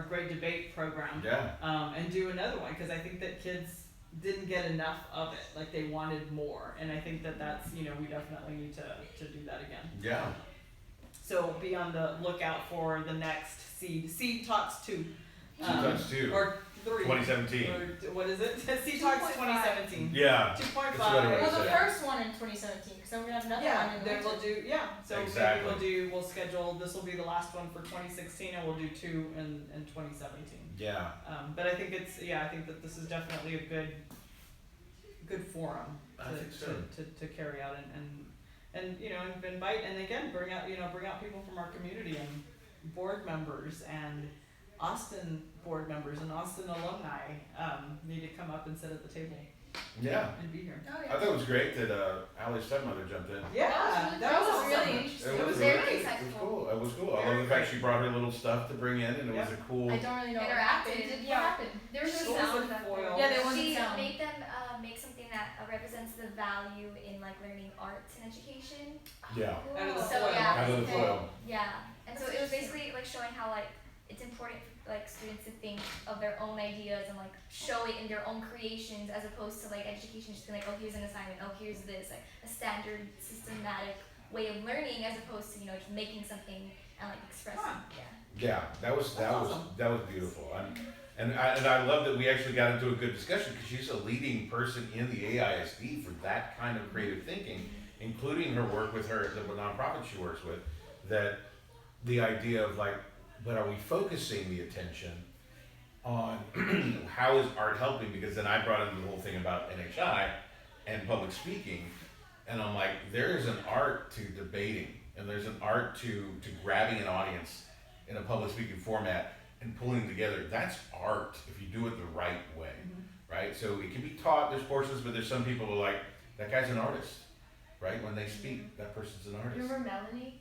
great debate program. Yeah. And do another one, because I think that kids didn't get enough of it. Like they wanted more, and I think that's we definitely need to do that again. Yeah. So be on the lookout for the next Seed Talks 2. Seed Talks 2. Or 3. 2017. Or what is it? Seed Talks 2017. Yeah. 2.5. Well, the first one in 2017, because then we're gonna have another one in then we'll do So exactly. maybe we'll schedule. This will be the last one for 2016, and we'll do 2 in 2017. Yeah. But I think I think that this is definitely a good forum to carry out and invite, and again bring out people from our community and board members and Austin board members and Austin alumni need to come up and sit at the table. Yeah. And be here. I thought it was great that Allie's stepmother jumped in. Yeah, that was really interesting. It was very It insightful. was cool. It was cool. I love the fact she brought her little stuff to bring in, and it was a cool. I don't really know Interactive. what happened. There was no What was sound. the foil? Yeah, there wasn't She sound. made them make something that represents the value in like learning arts and education. Yeah. Out of the So foil. yeah, Out of the foil. yeah, and so it was basically like showing how like it's important for like students to think of their own ideas and like show it in their own creations, as opposed to like education just being like, oh, here's an assignment, oh, here's this, like a standard systematic way of learning, as opposed to just making something and like expressing. Yeah, that was beautiful. And I love that we actually got into a good discussion, because she's a leading person in the AISD for that kind of creative thinking, including her work with the nonprofit she works with. That the idea of like, but are we focusing the attention on how is art helping? Because then I brought in the whole thing about NHI and public speaking, and I'm like, there is an art to debating, and there's an art to grabbing an audience in a public speaking format and pulling together. That's art if you do it the right way, right? So it can be taught. There's portions, but there's some people who are like, that guy's an artist, right? When they speak, that person's an artist. Remember Melanie?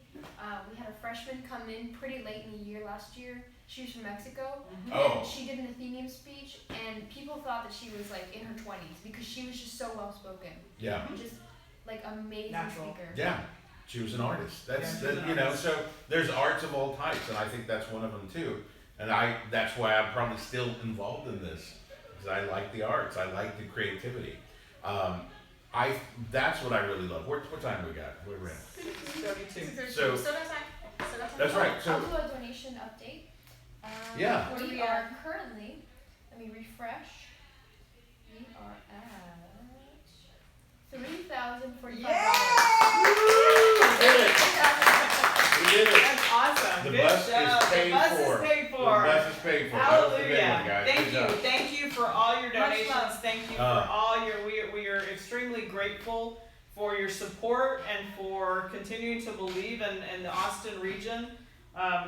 We had a freshman come in pretty late in the year last year. She was from Mexico, and she did an Athenium speech, and people thought that she was like in her 20s because she was just so well spoken. Yeah. Just like amazing speaker. Yeah, she was an artist. That's artist. So there's arts of all types, and I think that's one of them too. And that's why I'm probably still involved in this, because I like the arts, I like the creativity. That's what I really love. What time we got? Where we're at? 32. So that's right. So I'll do a donation update. Yeah. We are currently, let me refresh. We are at $3,045. We did it. That's awesome. The Good bus job. is paid The bus for. is paid for. The bus is paid for. That was the big one, Hallelujah. guys. Thank Good you. job. Thank you for all your Much donations. love. Thank you for all your. We are extremely grateful for your support and for continuing to believe in the Austin region.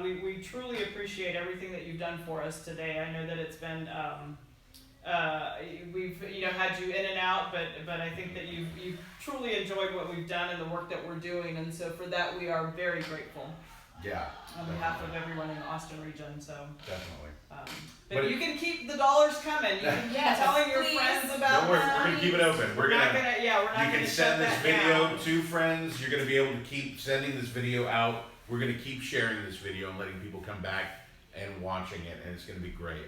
We truly appreciate everything that you've done for us today. I know that it's been we've had you in and out, but I think that you've truly enjoyed what we've done and the work that we're doing, and so for that we are very grateful. Yeah. On behalf of everyone in the Austin region, so. Definitely. But you can keep the dollars coming. You can keep telling your friends about Don't worry, we're them. gonna keep it open. We're not gonna. gonna You can send this video to friends. You're gonna be able to keep sending this video out. We're gonna keep sharing this video and letting people come back and watching it, and it's gonna be great.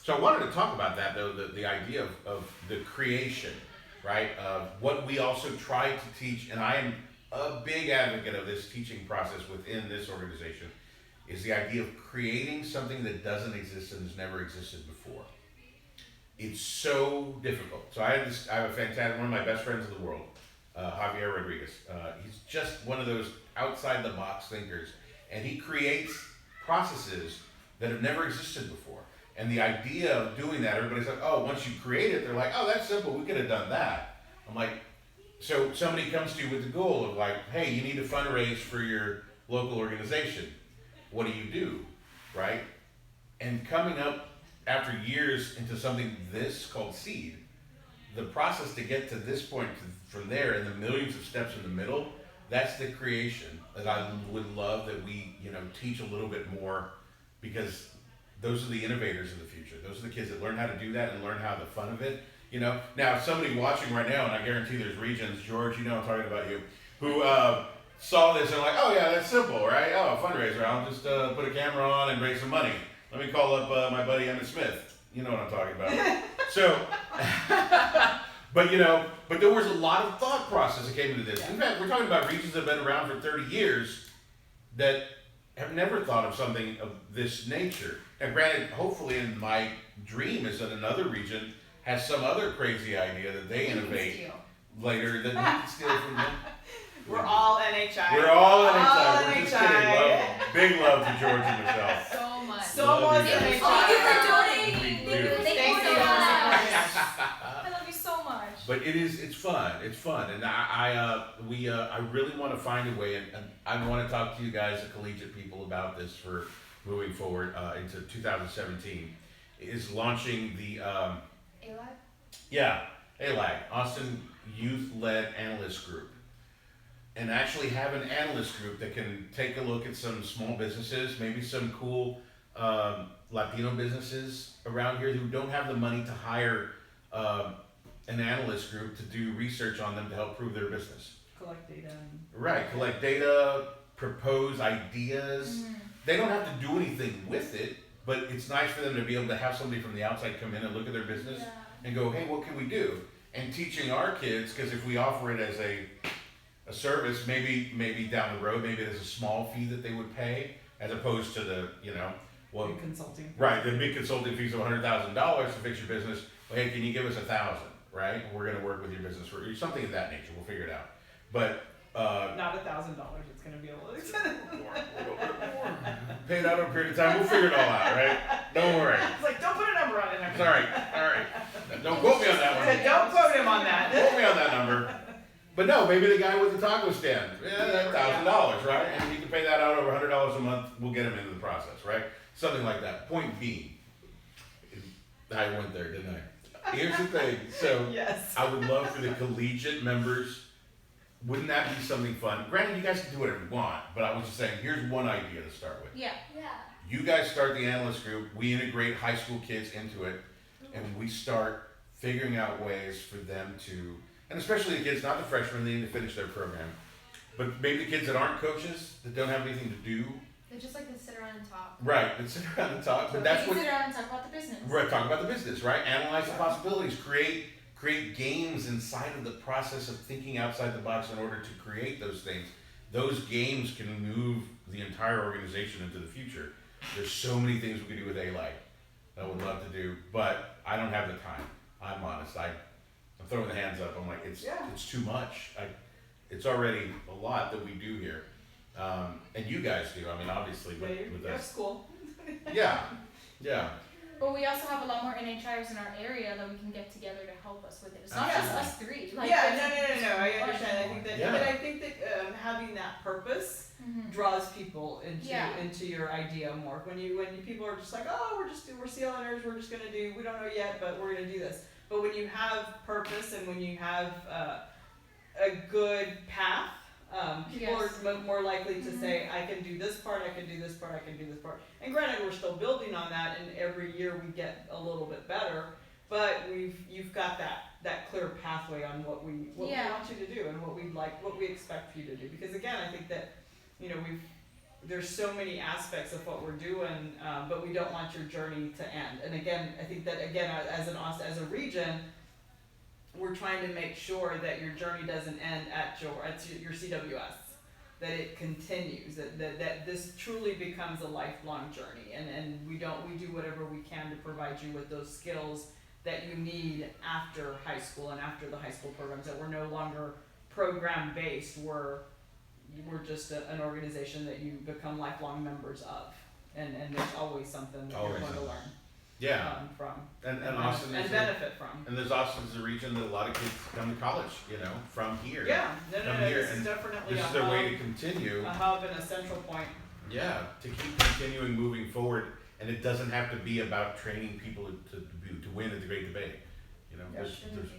So I wanted to talk about that though, the idea of the creation, right? Of what we also try to teach, and I am a big advocate of this teaching process within this organization, is the idea of creating something that doesn't exist and has never existed before. It's so difficult. So I have a fantastic, one of my best friends in the world, Javier Rodriguez. He's just one of those outside the box thinkers, and he creates processes that have never existed before. And the idea of doing that, everybody's like, oh, once you create it, they're like, oh, that's simple, we could have done that. I'm like, so somebody comes to you with the goal of like, hey, you need to fundraise for your local organization. what do, right? And coming up after years into something this called Seed, the process to get to this point from there and the millions of steps in the middle, that's the creation that I would love that we, teach a little bit more, because those are the innovators of the future. Those are the kids that learn how to do that and learn how the fun of it. Now somebody watching right now, and I guarantee there's regions, George, I'm talking about you, who saw this and like, oh yeah, that's simple, right? Oh, a fundraiser, I'll just put a camera on and raise some money. Let me call up my buddy Emmett Smith. You know what I'm talking about. So, but there was a lot of thought process that came into this. In fact, we're talking about regions that have been around for 30 years that have never thought of something of this nature. And granted, hopefully in my dream is that another region has some other crazy idea that they innovate later that we can steal from them. We're all NHI. We're all NHI. We're just kidding. Love, big love to George and Michelle. So much. So much NHI. Thank you for donating. Thank you. I love you so much. But it's fun. It's fun, and I really want to find a way, and I want to talk to you guys, the collegiate people, about this for moving forward into 2017. Is launching the ALAG? Yeah, ALAG, Austin Youth-Led Analyst Group. And actually have an analyst group that can take a look at some small businesses, maybe some cool Latino businesses around here who don't have the money to hire an analyst group to do research on them to help prove their business. Collect data. Right, collect data, propose ideas. They don't have to do anything with it, but it's nice for them to be able to have somebody from the outside come in and look at their business and go, hey, what can we do? And teaching our kids, because if we offer it as a service, maybe down the road, maybe there's a small fee that they would pay, as opposed to the, big consulting fees. Right, the big consulting fees of $100,000 to fix your business. Well, hey, can you give us $1,000? Right, we're going to work with your business for something of that nature. We'll figure it out. But not $1,000. It's going to be a little expensive. Pay it out over a period of time. We'll figure it all out, right? Don't worry. It's like, don't put a number on it. Sorry. All right. Don't quote me on that one. Don't quote him on that. Quote me on that number. But no, maybe the guy with the taco stand, $1,000, right? And he can pay that out over $100 a month. We'll get him into the process, right? Something like that. Point being, I went there, didn't I? Here's the thing. So yes. I would love for the collegiate members. Wouldn't that be something fun? Granted, you guys can do whatever you want, but I was just saying, here's one idea to start with. Yeah. You guys start the analyst group. We integrate high school kids into it, and we start figuring out ways for them to. And especially the kids, not the freshmen, they need to finish their program. But maybe the kids that aren't coaches, that don't have anything to do. They just like to sit around and talk. Right, that sit around and talk. But that's what. Sit around and talk about the business. Right, talk about the business, right? Analyze the possibilities. Create games inside of the process of thinking outside the box in order to create those things. Those games can move the entire organization into the future. There's so many things we could do with ALAG that I would love to do, but I don't have the time. I'm honest. I'm throwing the hands up. I'm like, it's too much. It's already a lot that we do here, and you guys do. I mean, obviously, but with that's us. cool. Yeah. But we also have a lot more NHIers in our area that we can get together to help us with it. It's not just us three. No. I understand. I think that having that purpose draws people into your idea more. When people are just like, oh, we're CLNers, we're just gonna do. We don't know yet, but we're gonna do this. But when you have purpose and when you have a good path, people are more likely to say, I can do this part, I can do this part, I can do this part. And granted, we're still building on that, and every year we get a little bit better. But you've got that clear pathway on what we want you to do and what we expect for you to do. Because again, I think that there's so many aspects of what we're doing, but we don't want your journey to end. And again, I think that as a region, we're trying to make sure that your journey doesn't end at your CWS, that it continues, that this truly becomes a lifelong journey, and we do whatever we can to provide you with those skills that you need after high school and after the high school programs, that we're no longer program based, we're just an organization that you become lifelong members of, and there's always something that you're going to learn. Yeah. From and Austin and benefit from. And there's Austin is a region that a lot of kids come to college, from here. Yeah, no, here, this is definitely this is their way to continue. A hub and a central point. Yeah, to keep continuing moving forward, and it doesn't have to be about training people to win at the great debate. You know, Yeah, it shouldn't.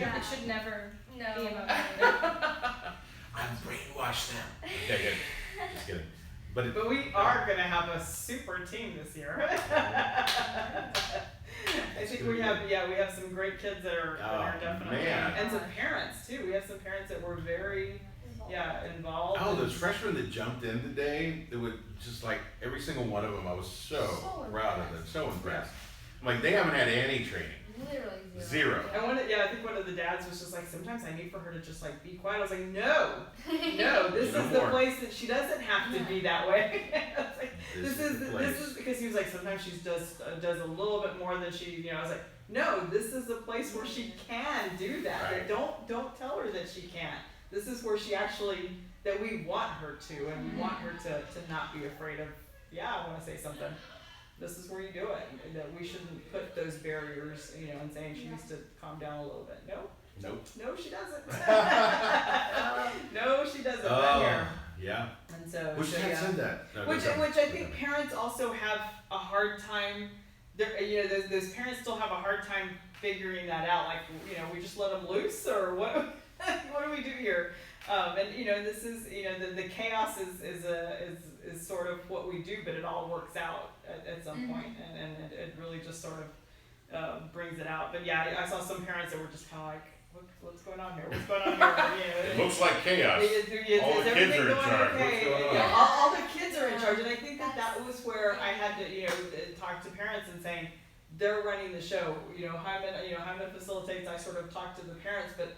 Yeah, it should never No. be about that. I've brainwashed them. Okay, good. Just kidding. But we are gonna have a super team this year. I think we have some great kids that are definitely man. and some parents too. We have some parents that were very involved. Oh, those freshmen that jumped in today, it was just like every single one of them. I was so proud of them, so impressed. I'm like, they haven't had any training. Literally Zero. And I think one of the dads was just like, sometimes I need for her to just like be quiet. I was like, no, this is the place that she doesn't have to be that way. Like, this is because he was like, sometimes she does a little bit more than she, I was like, no, this is a place where she can do that. Right. Don't tell her that she can't. This is where she actually, that we want her to, and we want her to not be afraid of, I want to say something. This is where you do it. And that we shouldn't put those barriers, and saying she needs to calm down a little bit. Nope. No, she doesn't. No, she doesn't. Not here. Yeah. And so, Which dad said that? No, which I think parents also have a hard time. Those parents still have a hard time figuring that out. Like, we just let them loose, or what? What do we do here? And this is the chaos is sort of what we do, but it all works out at some point, and it really just sort of brings it out. But yeah, I saw some parents that were just kind of like, what's going on here? What's going on here? It looks like chaos. All the kids are in charge. What's going on? Yeah, all the kids are in charge, and I think that was where I had to talk to parents and saying they're running the show. Hyman facilitates. I sort of talk to the parents, but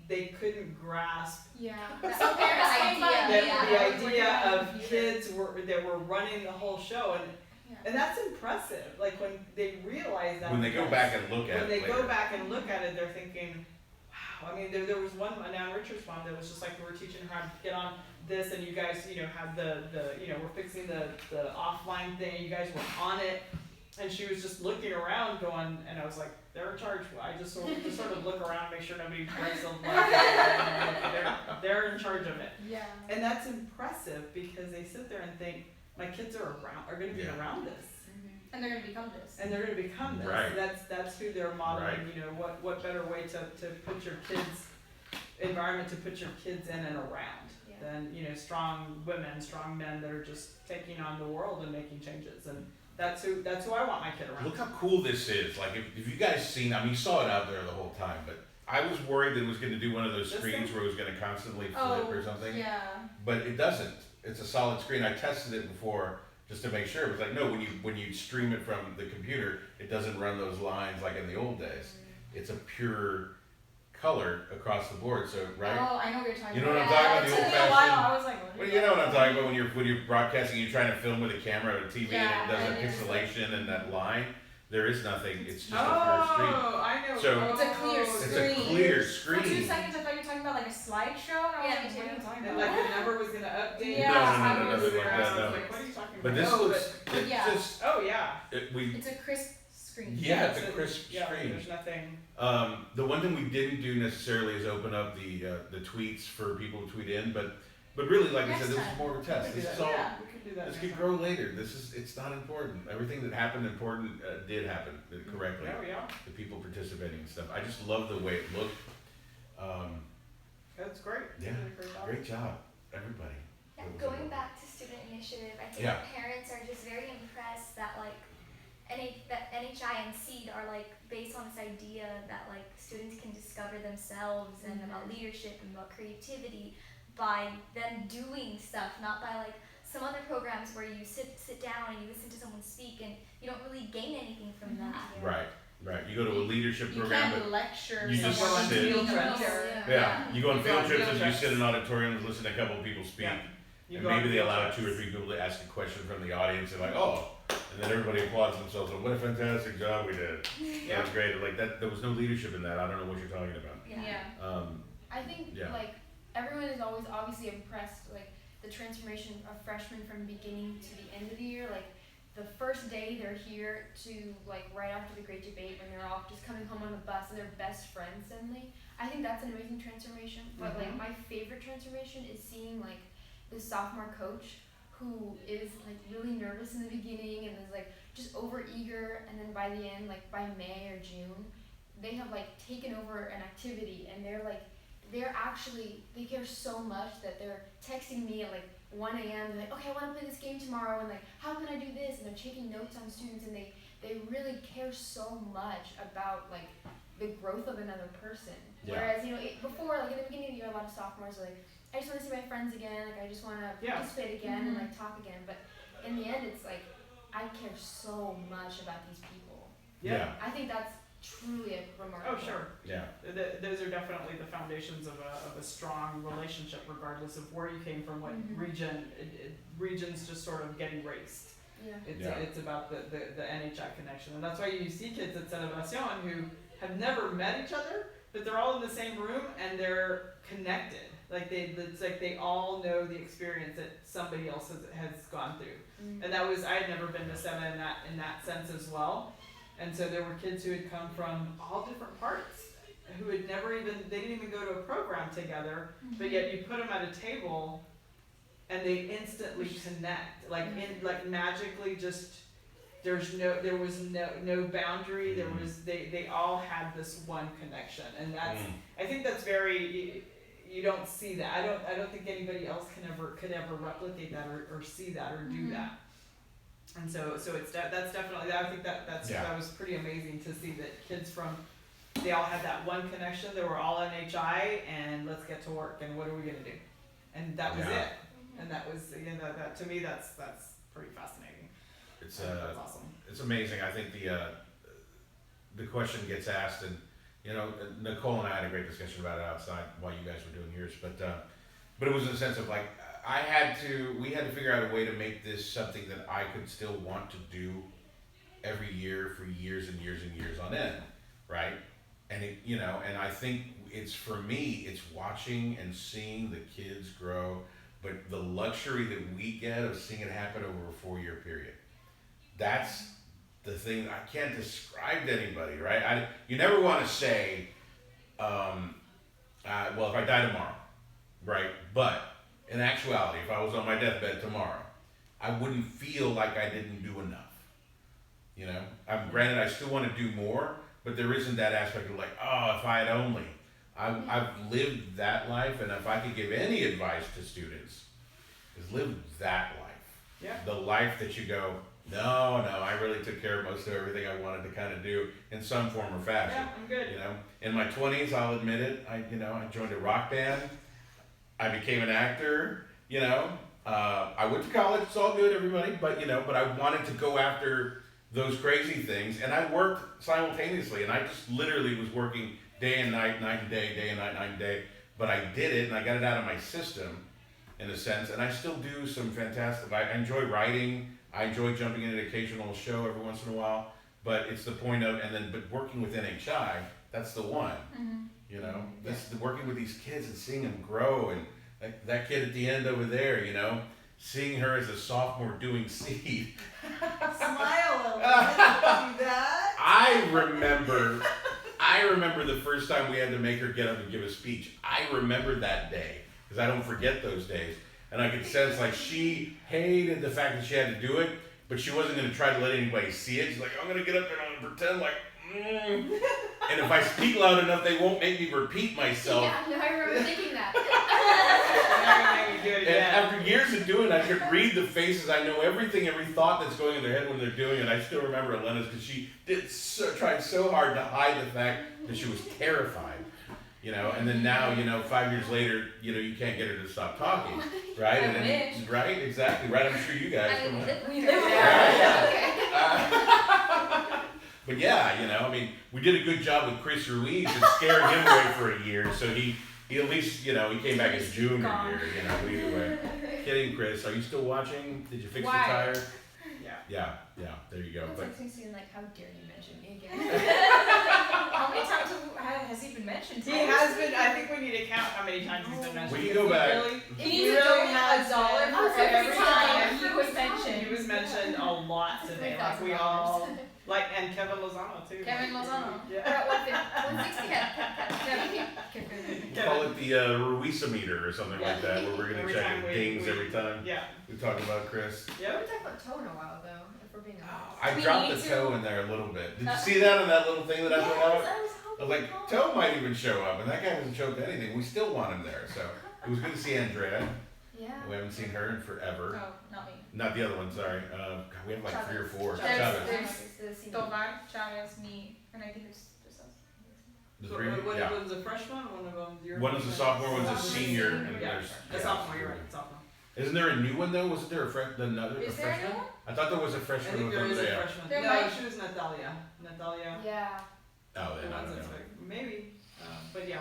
they couldn't grasp the idea of kids that were running the whole show, and that's impressive. Like when they realize that. When they go back and look at it. When they go back and look at it, they're thinking, wow. I mean, there was one now Richard's mom that was just like, we were teaching her how to get on this, and you guys, had the we're fixing the offline thing. You guys were on it, and she was just looking around, going, and I was like, they're in charge. I just sort of look around, make sure nobody breaks them. They're in charge of it. Yeah. And that's impressive because they sit there and think, my kids are going to be around this. And they're going to become this. And they're going to become this. Right. That's who they're modeling. Right. What better way to put your kids environment to put your kids in and around than strong women, strong men that are just taking on the world and making changes. And that's who I want my kid around. Look how cool this is. Like if you guys seen, I mean, you saw it out there the whole time, but I was worried that it was going to do one of those screens where it was going to constantly flip or something. Yeah. But it doesn't. It's a solid screen. I tested it before just to make sure. It was like, no, when you stream it from the computer, it doesn't run those lines like in the old days. It's a pure color across the board. So right. Oh, I know what you're talking about. You know what I'm talking about? The old fashioned. I was like, well, you know what I'm talking about when you're broadcasting, you're trying to film with a camera or a TV, and it does that pixelation and that line. There is nothing. It's just a pure screen. Oh, I know. So it's a clear screen. It's a clear screen. For 2 seconds, I thought you were talking about like a slideshow, and I was like, what are you talking about? Like the number was going to update. Yeah. No, nothing like that. No. Like, what are you talking about? But this looks. It's just. Oh yeah. It's a crisp screen. Yeah, it's a crisp screen. There's nothing. The one thing we didn't do necessarily is open up the tweets for people to tweet in, but really, like I said, this is more of a test. This is all. We could do that. This could grow later. It's not important. Everything that happened important did happen correctly. Yeah. The people participating and stuff. I just love the way it looked. That's great. Yeah, great job, everybody. Yeah, going back to student initiative, I think parents are just very impressed that that NHI and SEED are based on this idea that students can discover themselves and about leadership and about creativity by them doing stuff, not by some other programs where you sit down and you listen to someone speak and you don't really gain anything from that. Right. You go to a leadership program, can't lecture you just someone sit. field trips. You go on field trips and you sit in auditoriums, listen to a couple of people speak, and maybe they allow 2 or 3 people to ask a question from the audience, and and then everybody applauds themselves. What a fantastic job we did! That's great. There was no leadership in that. I don't know what you're talking about. I think everyone is always obviously impressed the transformation of freshmen from beginning to the end of the year. The first day they're here to right after the great debate when they're all just coming home on the bus and they're best friends suddenly. I think that's an amazing transformation. But my favorite transformation is seeing the sophomore coach who is like really nervous in the beginning and is like just over eager, and then by the end, like by May or June, they have like taken over an activity, and they're actually, they care so much that they're texting me at like 1 a.m. They're like, okay, I want to play this game tomorrow, and like, how can I do this? And they're taking notes on students, and they really care so much about like the growth of another person. Yeah. Whereas, you know, before, like in the beginning of the year, a lot of sophomores are like, I just want to see my friends again, like I just want to participate again and like talk again. But in the end, it's like, I care so much about these people. Yeah. I think that's truly remarkable. Oh, sure. Yeah. Those are definitely the foundations of a strong relationship, regardless of where you came from, what region. Regions just sort of get erased. Yeah. It's about the NHI connection, and that's why you see kids at Celebración who have never met each other, but they're all in the same room and they're connected. Like it's like they all know the experience that somebody else has gone through. And that was, I had never been to SEMA in that sense as well. And so there were kids who had come from all different parts, who had they didn't even go to a program together, but yet you put them at a table and they instantly connect, like magically, just there was no boundary. They all had this one connection, and that's I think that's very, you don't see that. I don't think anybody else could ever replicate that or see that or do that. And so it's that's definitely, I think that was pretty amazing to see that kids they all had that one connection. They were all NHI, and let's get to work, and what are we gonna do? And that was it. And that was, that to me, that's pretty fascinating. It's that's awesome. It's amazing. I think the question gets asked, and Nicole and I had a great discussion about it outside while you guys were doing yours, but it was in the sense of like, we had to figure out a way to make this something that I could still want to do every year for years and years and years on end, right? And and I think for me, it's watching and seeing the kids grow, but the luxury that we get of seeing it happen over a 4-year period. That's the thing I can't describe to anybody, right? You never want to say, well, if I die tomorrow, right? But in actuality, if I was on my deathbed tomorrow, I wouldn't feel like I didn't do enough. Granted, I still want to do more, but there isn't that aspect of like, oh, if I had only. I've lived that life, and if I could give any advice to students, is live that life. Yeah. The life that you go, no, I really took care of most of everything I wanted to kind of do in some form or fashion. Yeah, I'm good. In my 20s, I'll admit it, I joined a rock band. I became an actor, I went to college, it's all good, everybody, but I wanted to go after those crazy things, and I worked simultaneously, and I just literally was working day and night, night and day, day and night, night and day, but I did it, and I got it out of my system, in a sense, and I still do some fantastic, I enjoy writing, I enjoy jumping in an occasional show every once in a while, but it's the point of, but working with NHI, that's the one. Working with these kids and seeing them grow, and that kid at the end over there, seeing her as a sophomore doing seed. Smile a little bit, do that. I remember the first time we had to make her get up and give a speech. I remember that day, because I don't forget those days. And I could sense like she hated the fact that she had to do it, but she wasn't going to try to let anybody see it. She's like, I'm going to get up there and I'm going to pretend like, and if I speak loud enough, they won't make me repeat myself. Yeah, no, I remember thinking that. And after years of doing it, I could read the faces. I know every thought that's going in their head when they're doing it. I still remember Elena's because she tried so hard to hide the fact that she was terrified. And then now, 5 years later, you can't get her to stop talking, right? And then, right, exactly, right. I'm sure you guys. We live. But yeah, we did a good job with Chris Ruiz and scared him away for a year. So he at least, he came back his junior year. We were kidding, Chris. Are you still watching? Did you fix the tire? Yeah. There you go. It's like soon, like, how dare you mention me again? How many times has he been mentioned? He has been. I think we need to count how many times he's been mentioned. We can go back. He needs to donate $1 for every time he was mentioned. He was mentioned a lot today. Like we all, like, and Kevin Lozano too. Kevin Lozano. Yeah. We're at 160. We call it the Ruiz-o-meter or something like that, where we're gonna Every check time it we- dings we- every time. Yeah. We talk about Chris. We haven't talked about toe in a while though, if we're being honest. I We dropped need the to. toe in there a little bit. Did you see that on that little thing that I put out? I was like, Toe might even show up, and that guy hasn't showed up to anything. We still want him there, so it was good to see Andrea. Yeah. We haven't seen her in forever. Oh, not me. Not the other one, sorry. God, we have like 3 or 4. There's Tovar, Chavez, me, and I think it's just us. The 3 of you? One Yeah. of them's a freshman, one of them's your. One is a sophomore, one's a senior, and Yeah, there's a sophomore. You're right, sophomore. Isn't there a new one though? Wasn't there another Is there a new freshman? one? I thought there was a I freshman think with there is a Andrea. freshman. There No, might- she was Natalia. Natalia. Yeah. Oh, then I don't know. Maybe, but yeah,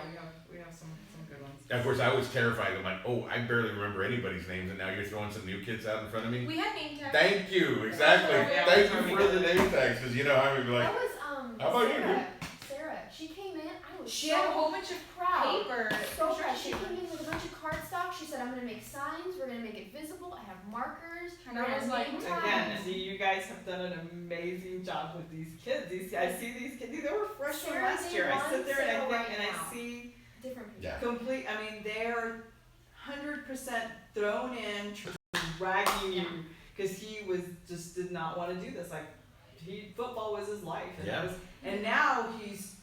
we have some good ones. Of course, I was terrified. I'm like, oh, I barely remember anybody's names, and now you're throwing some new kids out in front of me. We had name tags. Thank you, exactly. Yeah, Thank we you for the name tags, because you know I would be like, That was how about you, Sarah. dude? Sarah. She came in. I was She so had a whole bunch of proud. paper. So proud. She came in with a bunch of cardstock. She said, "I'm gonna make signs. We're gonna make it visible. I have markers." And I was like, Again, you guys have done an amazing job with these kids. I see these kids. They were freshmen Sarah last did year. I one, sit there and Sarah I think, right and now. I see Different people. Yeah. complete. I mean, they're 100% thrown in, dragging you because he just did not want to do this. Like football was his life, and Yeah. and now he's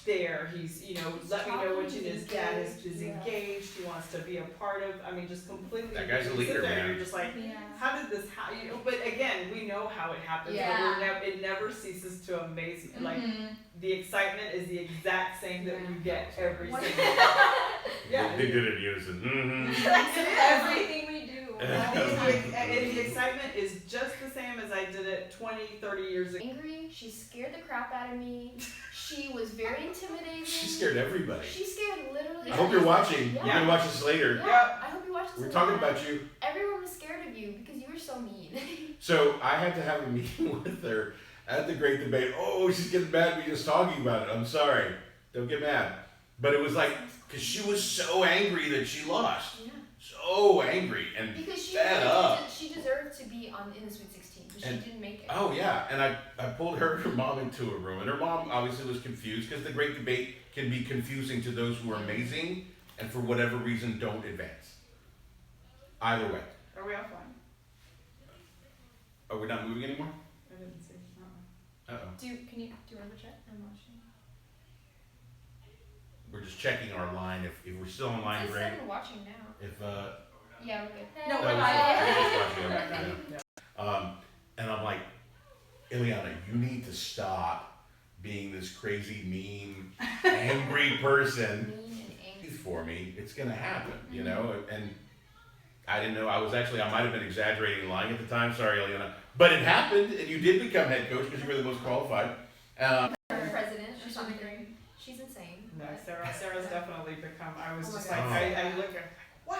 there. He's let me know what you He's his dad is engaged, yeah. engaged. He wants to be a part of. I mean, just completely. That guy's a you sit leader, there and man. You're just like, Yeah. how did this? How you know? But again, we know how it happens. Yeah. But it never ceases to amaze you. Like Mhm. the excitement is the exact same that you get every What- single. Yeah. They did it in unison. Mm-hmm. Everything we do. And the excitement is just the same as I did it 20, 30 years ago. Angry. She scared the crap out of me. She was very intimidating. She scared everybody. She scared literally. I hope you're watching. Yeah. You're gonna watch this later. Yeah. I hope you watch this. We're later. talking about you. Everyone was scared of you because you were so mean. So I had to have a meeting with her at the great debate. Oh, she's getting mad at me just talking about it. I'm sorry. Don't get mad. But it was like, because she was so angry that she lost. Yeah. So angry and Because she fed really up. she deserved to be in the Sweet 16, but And- she didn't make it. Oh yeah, and I pulled her and her mom into a room, and her mom obviously was confused because the great debate can be confusing to those who are amazing and for whatever reason don't advance. Either way. Are we offline? Are we not moving anymore? I didn't see. Uh oh. Do you want to check? I'm watching. We're just checking our line. If we're still online, It great. said we're watching now. If Yeah, we're good. No, that we're was live. it. We're just watching it. And I'm like, Ileana, you need to stop being this crazy, mean, angry person. Mean and angry. For me, it's gonna happen, you know. And I didn't know. I might have been exaggerating, and lying at the time. Sorry, Ileana, but it happened, and you did become head coach because you were the most qualified. President or something. She's insane. No, Sarah's definitely become. I was Oh my just God. like, I look at, wow.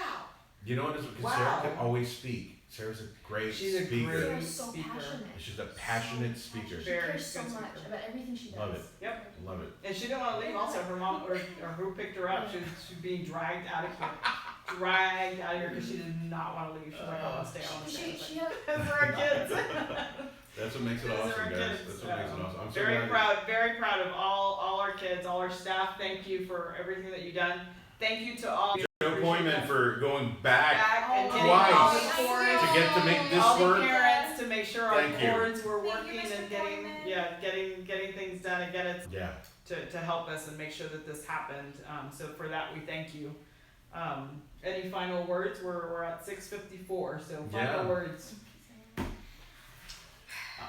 You know what? Because Wow. Sarah can always speak. Sarah's a great She's a speaker. great Sarah's so speaker. passionate. She's a passionate speaker. She Very cares so good much speaker. about everything she does. Love it. Yep. Love it. And she didn't want to leave. Also, her mom or who picked her up, she was being dragged out of here, dragged out of here because she did not want to leave. She was like, I want to stay. I want to stay. She had Those are our kids. That's what makes it Those are awesome, our guys. kids. That's what makes it awesome. I'm so Very glad. very proud of all our kids, all our staff. Thank you for everything that you've done. Thank you to all. Joe Poyman for going back and getting twice all the cords, to get to make this all the work. parents to make sure our Thank you. cords were working and getting things done and get it Yeah. to help us and make sure that this happened. So for that we thank you. Any final words? We're at 6:54. So final Yeah. words.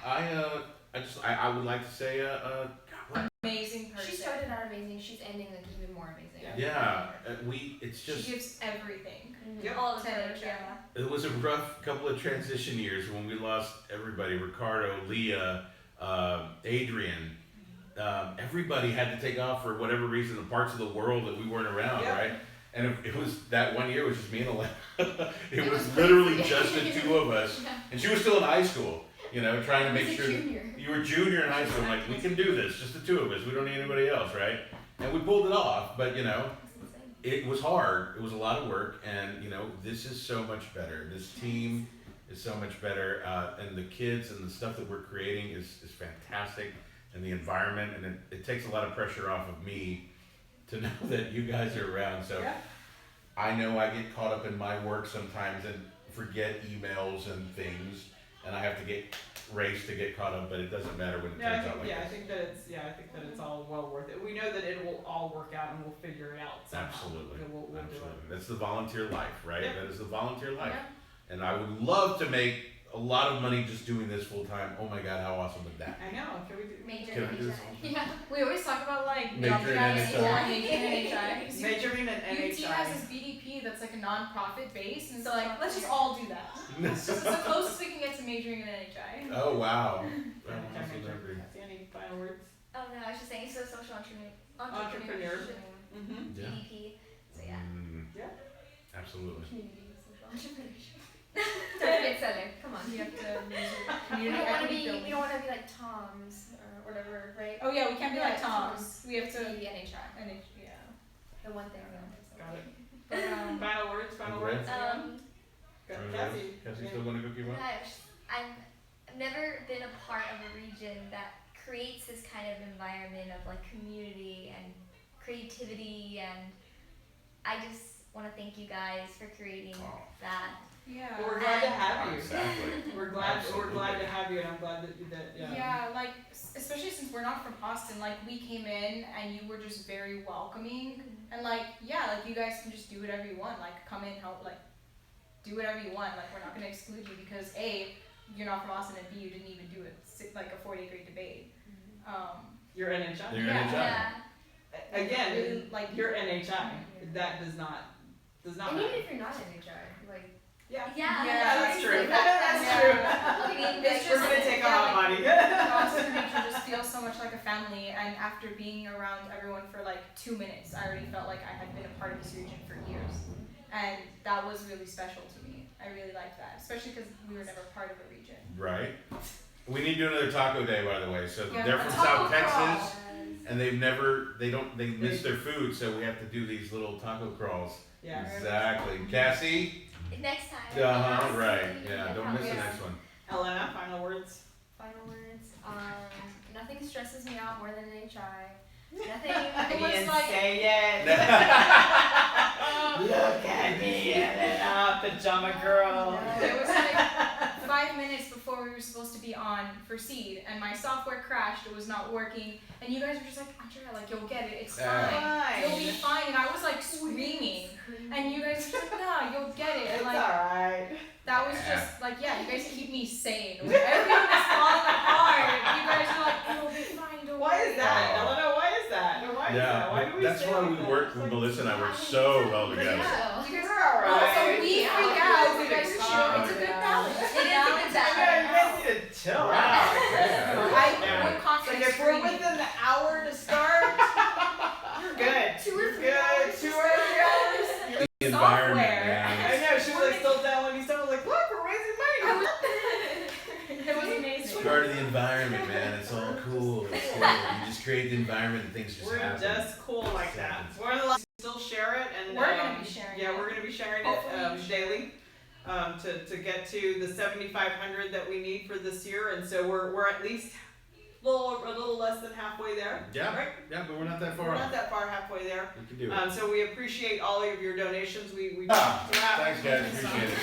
I would like to say Amazing person. She started out amazing. She's ending like even more amazing. it's just She gives everything. Yep. All of 10 her, out of 10. yeah. it was a rough couple of transition years when we lost everybody. Ricardo, Leah, Adrian. Everybody had to take off for whatever reason in parts of the world that we weren't around, Yep. right? And it was that one year, it was just me and Elena. it was was literally crazy. just the two of us. Yeah. And she was still in high school, you know, trying to I make was a sure that junior. you were junior in high school. I'm like, we can do this, just the two of us. We don't need anybody else, right? And we pulled it off, but you know, That's insane. it was hard. It was a lot of work, and you know, this is so much better. This team is so much better, and the kids and the stuff that we're creating is fantastic, and the environment, and it takes a lot of pressure off of me to know that you guys are around. So Yeah. I know I get caught up in my work sometimes and forget emails and things, and I have to get race to get caught up, but it doesn't matter when it Yeah, turns out like I this. think that it's all well worth it. We know that it will all work out, and we'll figure it out somehow. Absolutely. So we'll do Absolutely. it. That's the volunteer life, right? Yep. That is the volunteer life. Yeah. And I would love to make a lot of money just doing this full time. Oh my God, how awesome would that I be? know. Can we do Major Can I do this? Yeah. We always talk about like Major jumping in out of NHI. school and majoring in NHI. majoring in UT NHI? has this BDP that's like a non-profit base, and so like let's just all do that. It's just the closest we can get to majoring in NHI. Oh wow. Yeah, That's major. lovely. Cassie, any final words? Oh no, I was just saying so social Entrepreneur. entrepreneurship. Mm-hmm. Yeah. GDP. So yeah. Yeah. Absolutely. Community social entrepreneurship. Don't forget seller. Come on. You have to use your We community don't want to equity be. building. We don't want to be like Tom's or whatever, right? Oh yeah, we can't be like Yeah, Tom's. We have to Be NHI. yeah. The one thing. Yeah. Got it. But Final words. Final Okay. words. Cassie. Cassie still going to go keep on? I've never been a part of a region that creates this kind of environment of like community and creativity, and I just want to thank you guys for creating that. yeah. Well, we're glad to have you. Exactly. We're glad Absolutely. to have you, and I'm glad that Yeah, like especially since we're not from Austin, like we came in and you were just very welcoming, and like yeah, like you guys can just do whatever you want, like come in, help, like do whatever you want. Like we're not gonna exclude you because A, you're not from Austin, and B, you didn't even do it like a 40 grade debate. You're NHI. You're Yeah. NHI. Yeah. Again, Really, like you're NHI. That does not And matter. even if you're not in HR, like Yeah. Yeah. That's true. Like That's yeah. true. I mean, It's We're just gonna take a yeah, hot like, body. Austin region just feels so much like a family, and after being around everyone for like 2 minutes, I already felt like I had been a part of this region for years, and that was really special to me. I really liked that, especially because we were never part of a region. Right. We need to do another taco day, by the way. So Yeah, they're a from taco South crawl. Texas, and they miss their food, so we have to do these little taco crawls. Yeah. Exactly. Cassie? Next time. Uh-huh, right. Yeah, Yeah, don't miss the yeah. next one. Elena, final words. Final words. Nothing stresses me out more than NHI. Nothing. It was was like. say it. Look at me, Elena, pajama girl. It was like 5 minutes before we were supposed to be on for seed, and my software crashed. It was not working, and you guys were just like, Andrea, like you'll get it. It's fine. You'll be fine. And I was like screaming, and you guys were just like, no, you'll get it. And It's like alright. that was just like, yeah, you guys keep me sane. When everything is falling apart, you guys are like, it'll be fine. Don't Why worry. is that? Elena, why is that? Why is that? Why do we that's say why like we that? work with Melissa and I work so well together. Yeah. You guys are alright. So we freak out. You guys chill. It's a good balance. It is a good balance. Yeah, you guys need to chill Wow. out. I would Like constantly if we're scream. within the hour to start, you're good. 2 or 3 You're good. hours. 2 or 3 hours. The environment, Software. I man. know, she was like still downloading stuff. I was like, look, we're raising money. It was amazing. It's part of the environment, man. It's all cool. It's cool. You just create the environment and things just We're happen. just cool like that. We're gonna still share it, and We're gonna be sharing Yeah, it. we're gonna be sharing Hopefully it daily, to get to the 7,500 that we need for this year, and so we're at least a little less than halfway there. Yeah, Right? yeah, but we're not that far We're off. not that far halfway there. We can do it. So we appreciate all of your donations. We Thanks, guys. Appreciate it.